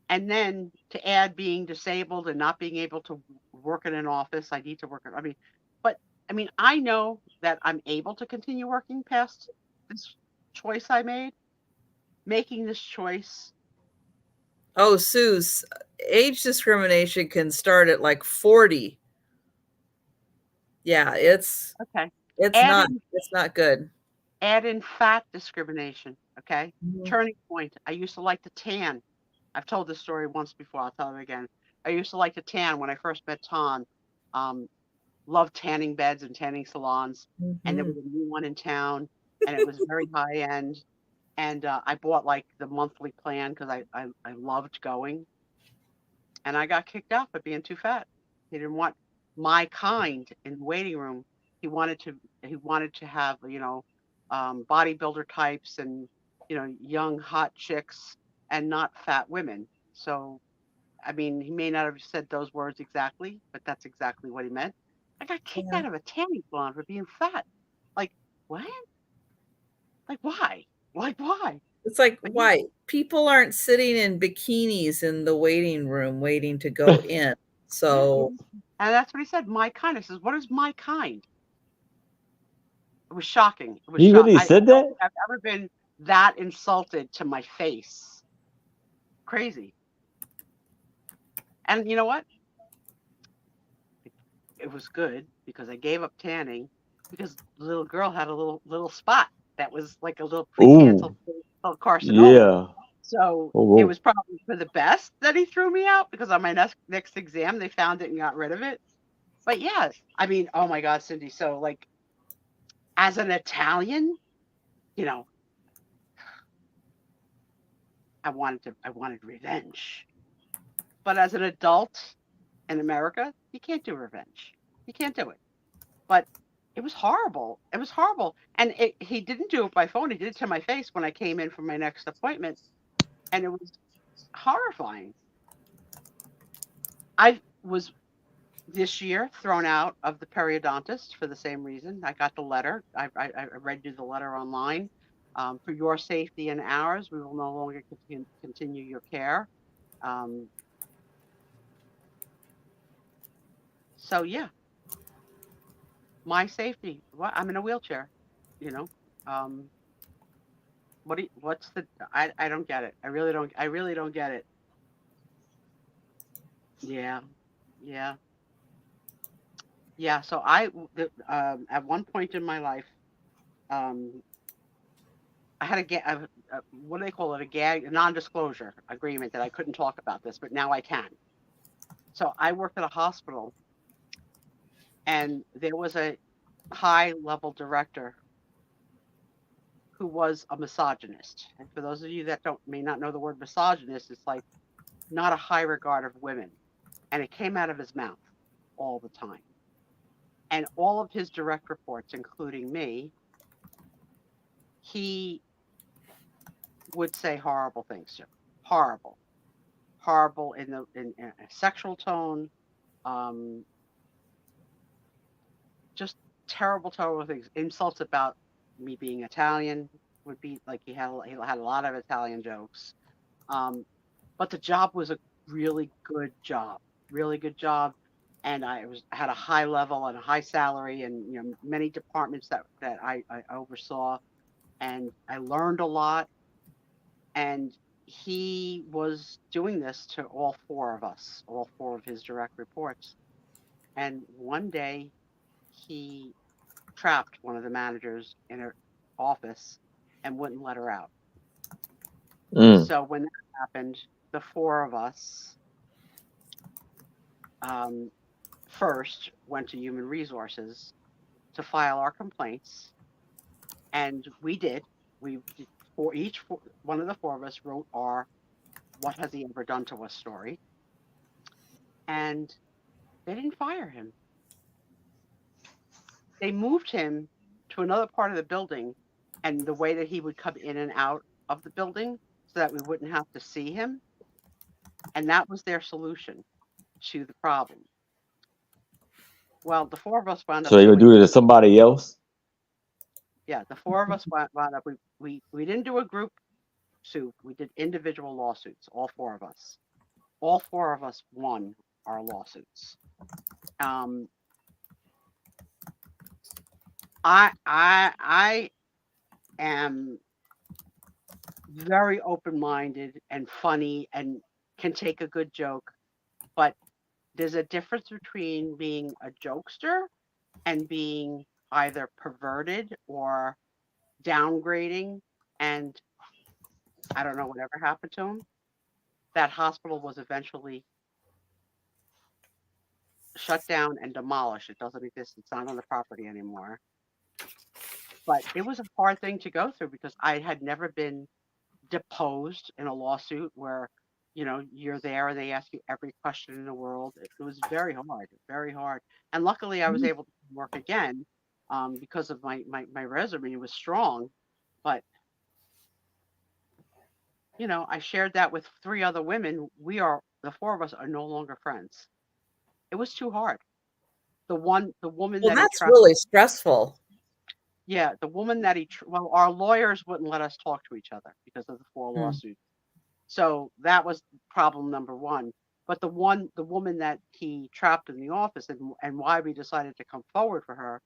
And then to add being disabled and not being able to work in an office, I need to work. I know that I'm able to continue working past this choice I made. Making this choice. Oh, Suze, age discrimination can start at like 40. Yeah, it's okay. It's not good. Add in fat discrimination. Okay. Turning point. I used to like to tan. I've told this story once before. I'll tell it again. I used to like to tan when I first met Tom. Love tanning beds and tanning salons. And there Mhm. was a new one in town, and it was very high end. And I bought like the monthly plan because I loved going. And I got kicked out for being too fat. He didn't want my kind in the waiting room. He wanted to have, bodybuilder types and, young hot chicks and not fat women. So, I mean, he may not have said those words exactly, but that's exactly what he meant. I got kicked Yeah. out of a tanning salon for being fat. Like, what? Like, why? Like, why? It's like, But yeah, why? People aren't sitting in bikinis in the waiting room waiting to go in. yeah. So, And that's what he said. My kind. I says, what is my kind? It was shocking. It was He shock. really I said don't that? think I've ever been that insulted to my face. Crazy. And you know what? It was good because I gave up tanning because the little girl had a little spot that was like a little precancerous Ooh, cell carcinoma. yeah. So Oh, it whoa. was probably for the best that he threw me out because on my next exam they found it and got rid of it. But yeah, I mean, oh my God, Cindy. So like as an Italian, you know, I wanted revenge. But as an adult in America, you can't do revenge. You can't do it. But it was horrible. It was horrible. And he didn't do it by phone. He did it to my face when I came in for my next appointment. And it was horrifying. I was this year thrown out of the periodontist for the same reason. I got the letter. I read you the letter online. For your safety and ours, we will no longer continue your care. Um, so yeah, my safety. What? I'm in a wheelchair. You know. Um, what's the? I don't get it. I really don't. I really don't get it. Yeah, yeah, yeah. So at one point in my life, um, I had what do they call it? A non-disclosure agreement that I couldn't talk about this, but now I can. So I worked at a hospital, and there was a high-level director who was a misogynist. And for those of you that don't may not know the word misogynist, it's like not a high regard of women, and it came out of his mouth all the time. And all of his direct reports, including me, he would say horrible things to. Horrible, horrible in a sexual tone, um, just terrible, terrible things. Insults about me being Italian would be like he had a lot of Italian jokes. Um, but the job was a really good job, and had a high level and a high salary, and many departments that I oversaw, and I learned a lot. And he was doing this to all four of us, all four of his direct reports. And one day he trapped one of the managers in her office and wouldn't let her out. Mm. So when that happened, the four of us first went to human resources to file our complaints, and we did. We did, one of the four of us wrote our "What has he ever done to us?" story, and they didn't fire him. They moved him to another part of the building, and the way that he would come in and out of the building so that we wouldn't have to see him. And that was their solution to the problem. Well, the four of us wound up So they would suing do it him. to somebody else? Yeah, the four of us wound up. We didn't do a group suit. We did individual lawsuits. All four of us. All four of us won our lawsuits. Um, I am very open-minded and funny and can take a good joke, but there's a difference between being a jokester and being either perverted or downgrading. And I don't know whatever happened to him. That hospital was eventually shut down and demolished. It doesn't exist. It's not on the property anymore. But it was a hard thing to go through because I had never been deposed in a lawsuit where, you're there and they ask you every question in the world. It was very hard, very hard. And luckily, I was able to work again because of my resume was strong. But I shared that with 3 other women. The 4 of us are no longer friends. It was too hard. The woman Well, that he that's trapped. really stressful. Yeah, the woman that well, our lawyers wouldn't let us talk to each other because of the 4 Hmm. lawsuits. So that was problem number 1. But the woman that he trapped in the office and why we decided to come forward for her,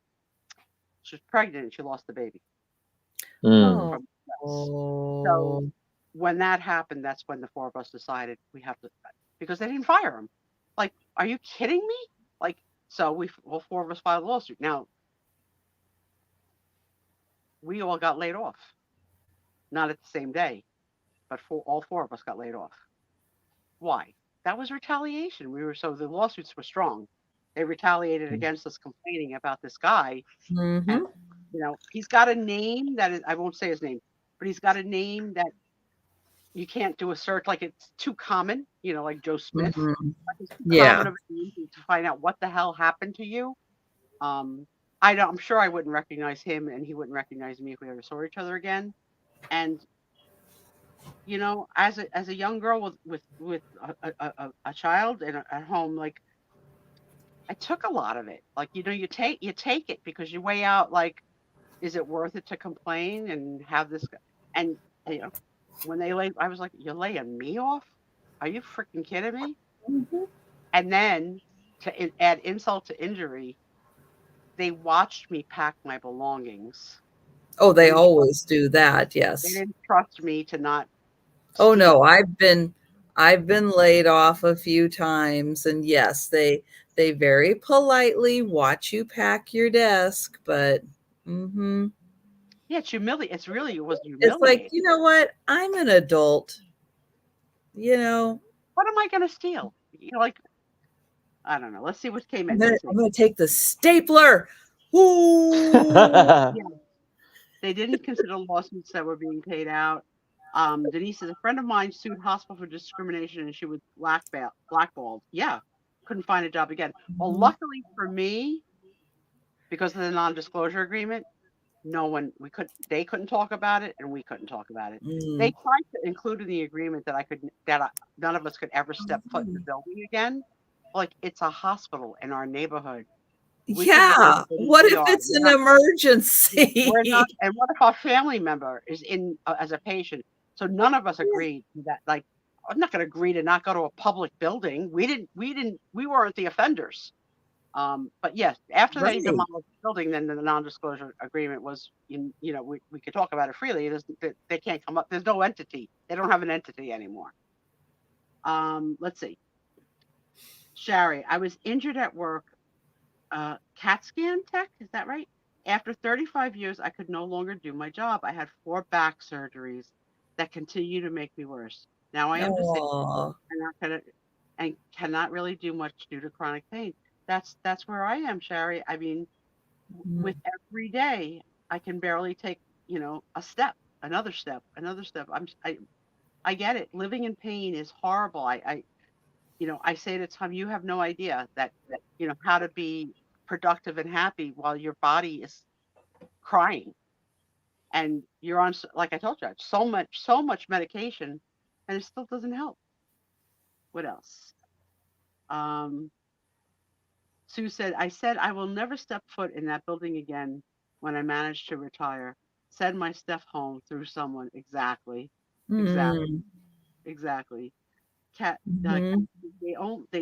she was pregnant and she lost the baby Mm. from stress. Oh. So when that happened, that's when the 4 of us decided we have to, because they didn't fire him. Like, are you kidding me? Like, so all 4 of us filed a lawsuit. Now, we all got laid off. Not at the same day, but all 4 of us got laid off. Why? That was retaliation. So the lawsuits were strong. They retaliated against us complaining about this guy. Mhm. And, he's got a name that is, I won't say his name, but he's got a name that you can't do a search. Like, it's too common, like Joe Smith. Mhm. Like, it's too Yeah. common of a name to find out what the hell happened to you. I'm sure I wouldn't recognize him and he wouldn't recognize me if we ever saw each other again. And as a young girl with a child at home, like, I took a lot of it. Like, you take it because you weigh out, like, is it worth it to complain and have this? And when I was like, you're laying me off? Are you freaking kidding me? Mhm. And then to add insult to injury, they watched me pack my belongings. Oh, they didn't always do that. They Yes. didn't trust me to not Oh no, steal. I've been laid off a few times, and yes, they very politely watch you pack your desk, but mhm. Yeah, it really was It's like, humiliating. you know what? I'm an adult. You know, What am I going to steal? Like, I don't know. Let's see what came I'm in. gonna, Let's see. I'm gonna take the stapler. Ooh. Yeah, they didn't consider lawsuits that were being paid out. Denise says, a friend of mine sued hospital for discrimination and she was blackballed. Yeah, couldn't find a job again. Well, luckily for me, because of the non-disclosure agreement, they couldn't talk about it and we couldn't talk about it. They Mm. tried to include in the agreement that none of us could ever step foot in the building again. Like, it's a hospital in our neighborhood. We could not Yeah. even go to What the if ER. it's an emergency? We're not, and what if our family member is in as a patient? So none of us agreed to that. Like, I'm not going to agree to not go to a public building. We weren't the offenders. But yes, after they Right. demolished the building, then the non-disclosure agreement was, we could talk about it freely. They can't come up. There's no entity. They don't have an entity anymore. Let's see. Shari, I was injured at work. CAT scan tech, is that right? After 35 years, I could no longer do my job. I had 4 back surgeries that continue to make me worse. Now I am disabled Aw. and cannot really do much due to chronic pain. That's where I am, Shari. I mean, with every day, I can barely take, a step, another step, another step. I get it. Living in pain is horrible. I say to Tom, you have no idea that how to be productive and happy while your body is crying and you're on, like I told you, so much medication, and it still doesn't help. What else? Um, Sue said, I said I will never step foot in that building again when I managed to retire. Send my stuff home through someone. Exactly. Mm. Exactly. Mhm. They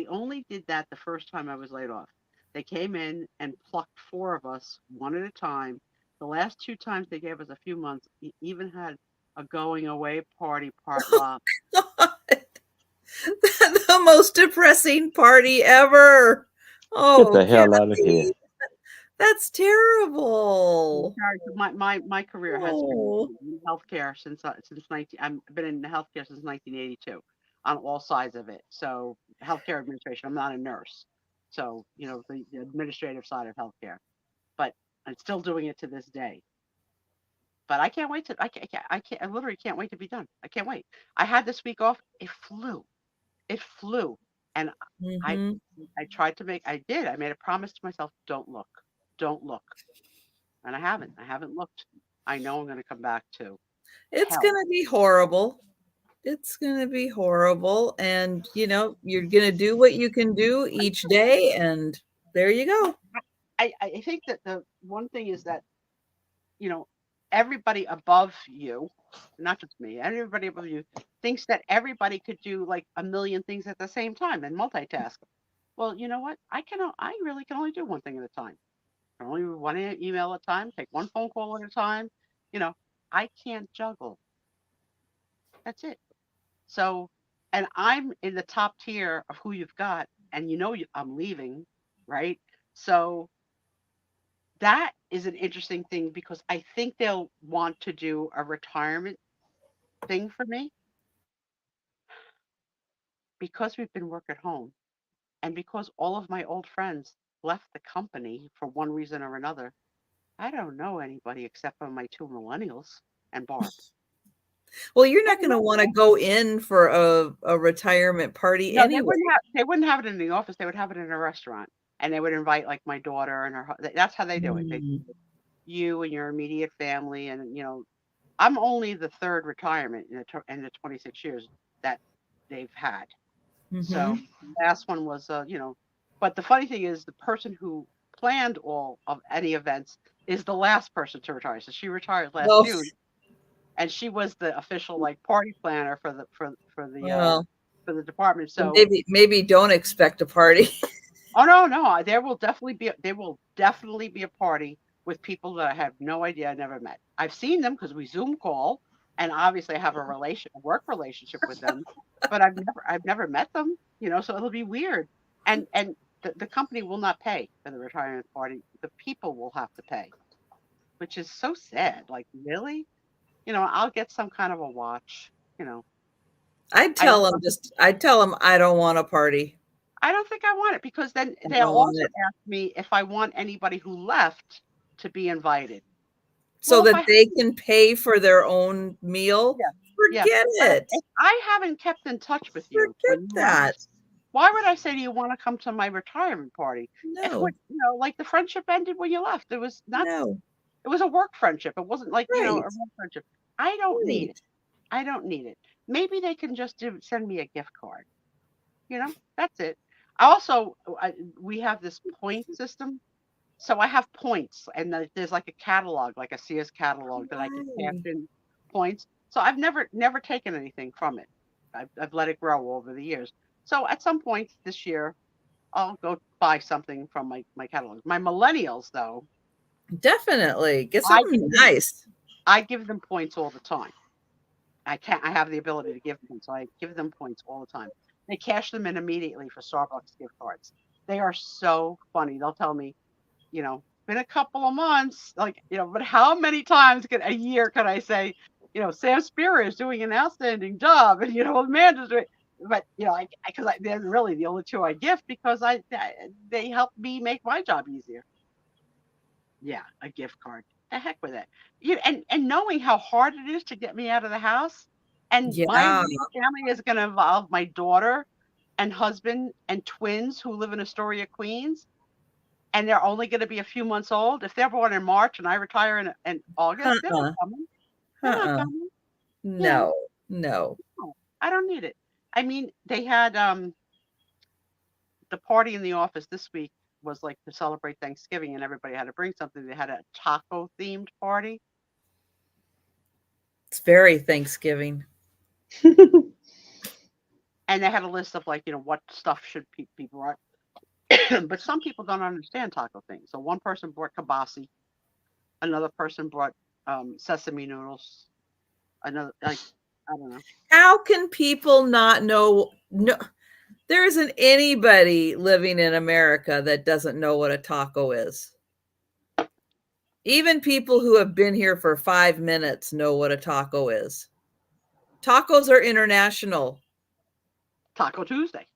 only did that the first time I was laid off. They came in and plucked 4 of us one at a time. The last 2 times they gave us a few months, even had a going away party potluck. The most depressing party ever. Get Oh, the hell out of here. Kathy, that's terrible. My career has been Oh. in healthcare since 19. I've been in healthcare since 1982 on all sides of it. So healthcare administration. I'm not a nurse. So, the administrative side of healthcare. But I'm still doing it to this day. But I can't wait to, I literally can't wait to be done. I can't wait. I had this week off. It flew. It flew. And I, Mhm. I tried to make, I did. I made a promise to myself, don't look. Don't look. And I haven't. I haven't looked. I know I'm going to come back to It's hell. gonna be horrible. It's gonna be horrible, and you're gonna do what you can do each day, and there you go. I think that the one thing is that, you know, everybody above you, not just me, everybody above you thinks that everybody could do like a million things at the same time and multitask. Well, you know what? I really can only do one thing at a time. I can only do one email at a time, take one phone call at a time. You know, I can't juggle. That's it. So, and I'm in the top tier of who you've got, and I'm leaving, right? So that is an interesting thing because I think they'll want to do a retirement thing for me because we've been work at home and because all of my old friends left the company for one reason or another. I don't know anybody except for my two millennials and Barb. Well, you're I not don't going to know. want to go in for a retirement party No, anyway. they wouldn't have it in the office. They would have it in a restaurant, and they would invite like my daughter and that's how they do it. They Mm. you and your immediate family, and I'm only the third retirement in the 26 years that they've had. So Mhm. the last one was, but the funny thing is the person who planned all of any events is the last person to retire. So she retired last Oh, June, and she was the official like party planner well, for the department. then So maybe don't expect a party. oh no, there will definitely be a party with people that I have no idea I never met. I've seen them because we Zoom call, and obviously I have a work relationship with them, but I've never met them. So it'll be weird. And the company will not pay for the retirement party. The people will have to pay, which is so sad. Like really, I'll get some kind of a watch. You know, I don't. I'd tell them I don't want a party. I don't think I want it because then I they'll don't want also it. ask me if I want anybody who left to be invited. So Well, if that I they can pay for their own meal. yeah, yeah, Forget but it. if I haven't kept in touch with you Forget when you that. left, why would I say, do you want to come to my retirement party? If No, like the friendship ended when you left, no. it was a work friendship. It wasn't like, a Right. real friendship. I don't need it. Right. I don't need it. Maybe they can just send me a gift card. That's it. Also, we have this point system. So I have points, and there's like a catalog, like a Sears catalog that I can cash Why? in points. So I've never taken anything from it. I've let it grow over the years. So at some point this year, I'll go buy something from my catalog. My millennials, though, Definitely. Get I something give them nice. I give them points all the time. I have the ability to give points, so I give them points all the time. They cash them in immediately for Starbucks gift cards. They are so funny. They'll tell me, been a couple of months, like, but how many times a year can I say, Sam Spear is doing an outstanding job, and Amanda's doing, but because they're really the only two I gift because they help me make my job easier. Yeah, a gift card. The heck with it. And knowing how hard it is to get me out of the house, and my Yeah. immediate family is going to involve my daughter and husband and twins who live in Astoria, Queens, and they're only going to be a few months old. If they're born in March and I retire in August, they're not Uh-uh. coming. They're not Uh-uh. coming. No. No. No, I don't need it. I mean, they had the party in the office this week was like to celebrate Thanksgiving, and everybody had to bring something. They had a taco themed party. It's very Thanksgiving. And they had a list of like, what stuff should be brought. But some people don't understand taco things. So one person brought kibasi, another person brought sesame noodles, another like I don't know. How can people not know? No, there isn't anybody living in America that doesn't know what a taco is. Even people who have been here for 5 minutes know what a taco is. Tacos are international. Taco Tuesday.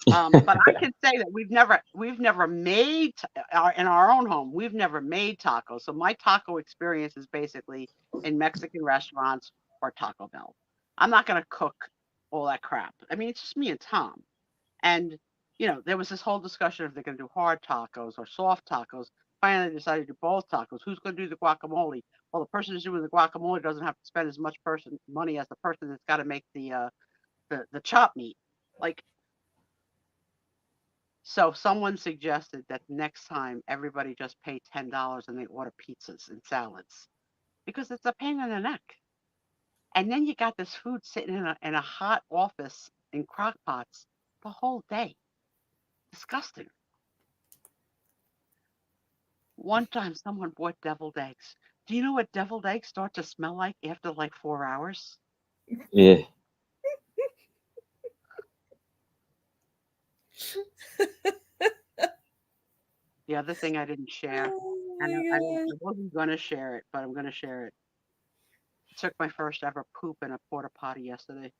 But I can say that we've never made in our own home. We've never made tacos. So my taco experience is basically in Mexican restaurants or Taco Bell. I'm not going to cook all that crap. I mean, it's just me and Tom. And there was this whole discussion if they're going to do hard tacos or soft tacos. Finally, they decided to do both tacos. Who's going to do the guacamole? Well, the person who's doing the guacamole doesn't have to spend as much money as the person that's got to make the chop meat. Like. So someone suggested that next time everybody just pay $10 and they order pizzas and salads because it's a pain in the neck. And then you got this food sitting in a hot office in crock pots the whole day. Disgusting. One time someone bought deviled eggs. Do you know what deviled eggs start to smell like after like 4 hours? Yeah. The other thing I didn't share, and I wasn't going to share it, but I'm going to share it. Took my first ever poop in a porta potty yesterday.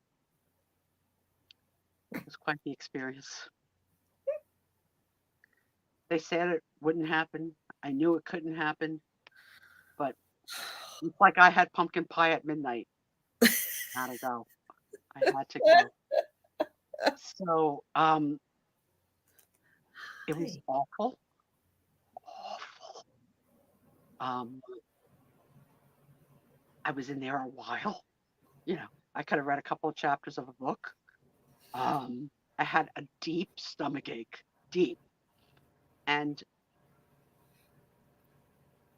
It was quite the experience. They said it wouldn't happen. I knew it couldn't happen, but it's like I had pumpkin pie at midnight. Gotta go. I had to go. So, it was awful. I was in there a while. I could have read a couple of chapters of a book. I had a deep stomach ache, deep. And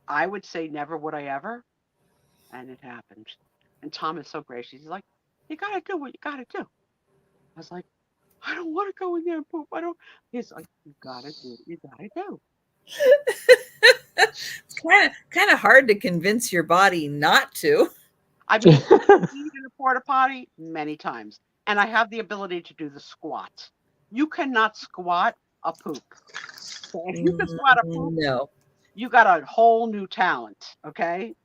I would say never would I ever. And it happened. And Tom is so gracious. He's like, you got to do what you got to do. I was like, I don't want to go in there and poop. He's like, you got to do what you got to do. It's kind of hard to convince your body not to. I've been in a porta potty many times, and I have the ability to do the squat. You cannot squat a poop. So if you can squat a poop, no, you got a whole new talent. Okay.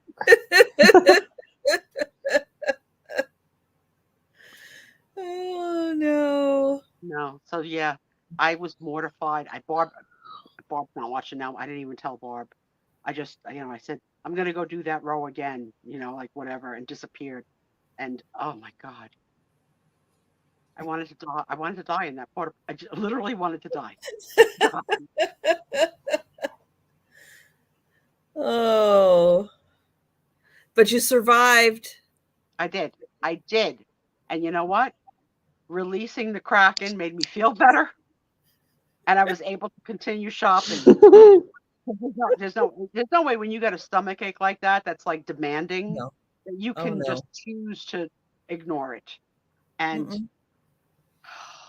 Oh no. No. So yeah, I was mortified. Barb's not watching now. I didn't even tell Barb. I just, I said, I'm going to go do that row again, like whatever, and disappeared. And oh my God. I wanted to die. I wanted to die in that porta. I literally wanted to die. Oh. But you survived. I did. And you know what? Releasing the Kraken made me feel better. And I was able to continue shopping. There's no way when you got a stomach ache like that, that's like demanding, that you can just choose to ignore it. And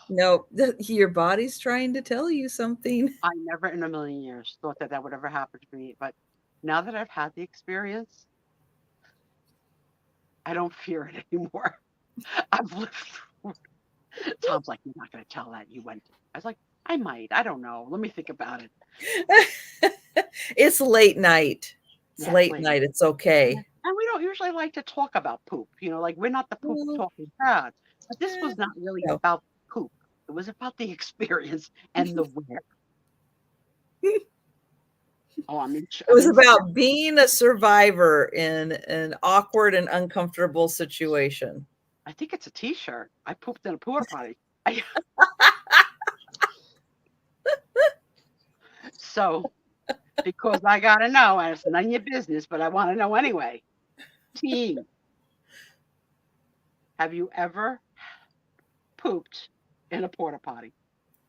no, your body's trying to tell you something. I never in a million years thought that would ever happen to me. But now that I've had the experience, I don't fear it anymore. I've lived through it. Tom's like, you're not going to tell that you went. I was like, I might. I don't know. Let me think about it. It's late night. It's late night. It's okay. And we don't usually like to talk about poop. Like we're not the poop talking crowd. But this was not really about poop. It was about the experience and the where. It was about being a survivor in an awkward and uncomfortable situation. I think it's a T-shirt. I pooped in a porta potty. So, because I gotta know, and it's none of your business, but I want to know anyway. Team, have you ever pooped in a porta potty?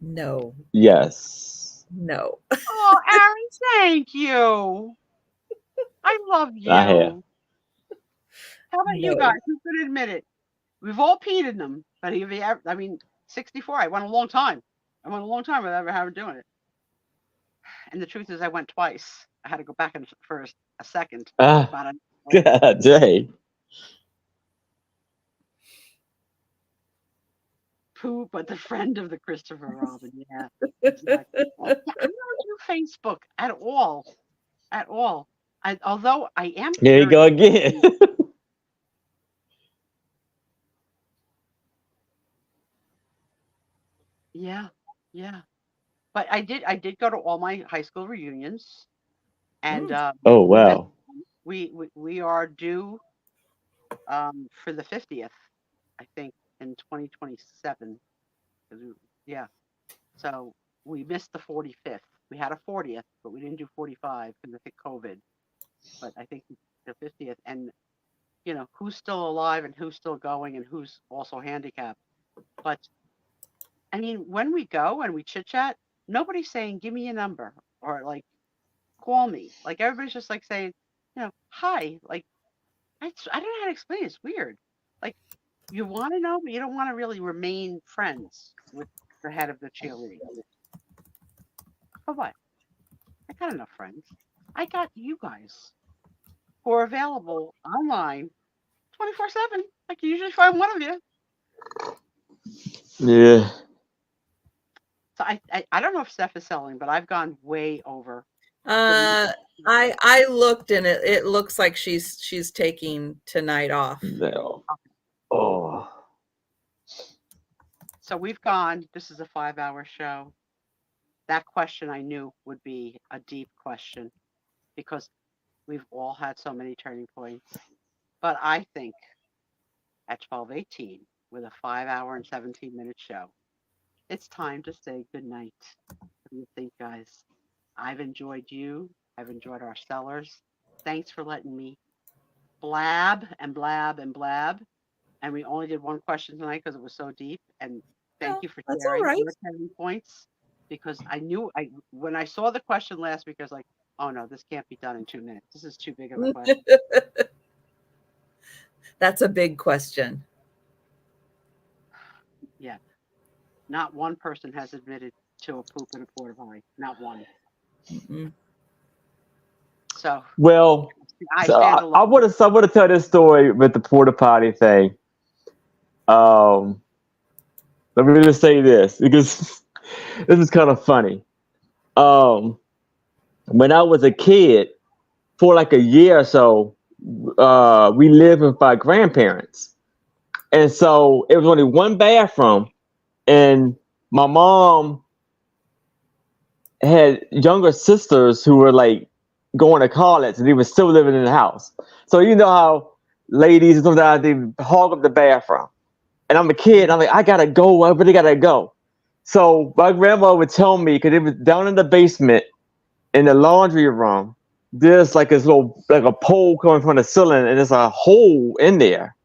No. Yes. No. Oh, Aaron, thank you. I love you. I have. How about you guys? Who could admit it? We've all peed in them, but 64. I went a long time. without ever having doing it. And the truth is, I went twice. I had to go back for a second. God dang. Pooh, but the friend of the Christopher Robin. Yeah. Exactly. I don't do Facebook at all. Although I am. Here you go again. Yeah. Yeah. But I did go to all my high school reunions, and Oh we missed, wow. we are due for the 50th, I think, in 2027. 'Cause yeah. So we missed the 45th. We had a 40th, but we didn't do 45 because I think COVID. But I think the 50th, and who's still alive and who's still going and who's also handicapped. But I mean, when we go and we chit chat, nobody's saying, "Give me a number," or like, "Call me." Like everybody's just like saying, "Hi." Like I don't know how to explain it. It's weird. Like you want to know, but you don't want to really remain friends with the head of the cheerleading. For what? I got enough friends. I got you guys who are available online 24/7. I can usually find one of you. Yeah. So I don't know if Steph is selling, but I've gone way over. I looked and it looks like she's taking tonight off. No. Oh. So we've gone. This is a 5-hour show. That question I knew would be a deep question because we've all had so many turning points. But I think at 12:18 with a 5-hour and 17-minute show, it's time to say goodnight. What do you think, guys? I've enjoyed you. I've enjoyed our sellers. Thanks for letting me blab and blab and blab. And we only did one question tonight because it was so deep. And thank you for That's all sharing right. your turning points, because I knew when I saw the question last week, I was like, oh no, this can't be done in 2 minutes. This is too big of a question. That's a big question. Yeah. Not one person has admitted to a poop in a porta potty. Not one. Mm-mm. So Well, I so stand I alone. would have tell this story with the porta potty thing. Let me just say this because this is kind of funny. When I was a kid, for like a year or so, we lived with my grandparents, and so it was only one bathroom, and my mom had younger sisters who were like going to college, and they were still living in the house. So you know how ladies sometimes they hog up the bathroom, and I'm a kid, and I'm like, I gotta go, I really gotta go. So my grandma would tell me, because it was down in the basement in the laundry room, there's like this little like a pole coming from the ceiling, and there's a hole in there.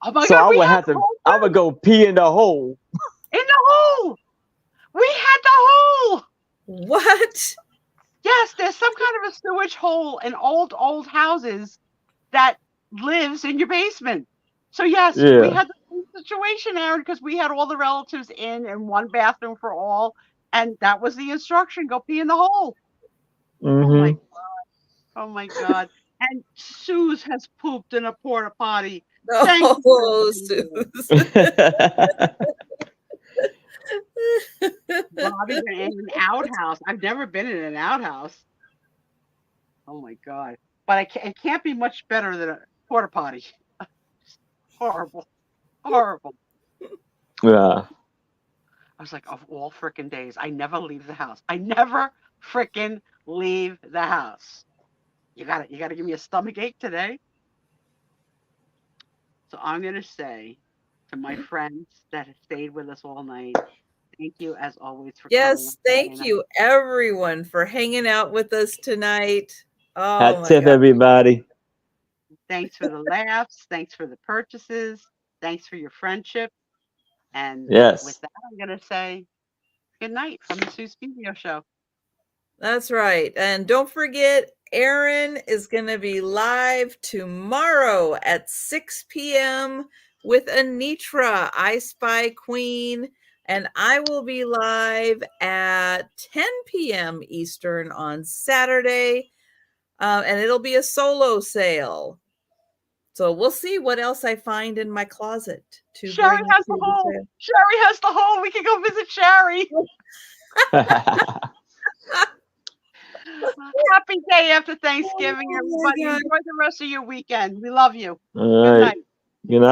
Oh my So God, I we would had have the to, hole I would go pee in the hole. in the hole. We had the hole. What? Yes, there's some kind of a sewage hole in old houses that lives in your basement. So yes, we Yeah. had the same situation, Aaron, because we had all the relatives in one bathroom for all, and that was the instruction: go pee in the hole. Mm-hmm. Oh my God! And Suze has pooped in a porta potty. Thank you. Oh, Suze. Suze. Bobby in an outhouse. I've never been in an outhouse. Oh my God! But it can't be much better than a porta potty. Horrible, horrible. Yeah. I was like, of all frickin' days, I never leave the house. I never frickin' leave the house. You gotta give me a stomach ache today. So I'm gonna say to my friends that have stayed with us all night, thank you as always for coming. Yes, thank you everyone for hanging out with us tonight. Oh Hat my tip, God. everybody. Thanks for the laughs. Thanks for the purchases. Thanks for your friendship. And with Yes. that, I'm gonna say good night from the Sue Spezio Show. That's right. And don't forget, Aaron is going to be live tomorrow at 6 p.m. with Anitra, I Spy Queen. And I will be live at 10 p.m. Eastern on Saturday. And it'll be a solo sale. So we'll see what else I find in my closet to Sherry bring has to the the hole. sale. Sherry has the hole. We can go visit Sherry. Happy day after Thanksgiving, Oh my everybody. God. Enjoy the rest of your weekend. We love you. All Good right. night. Good night.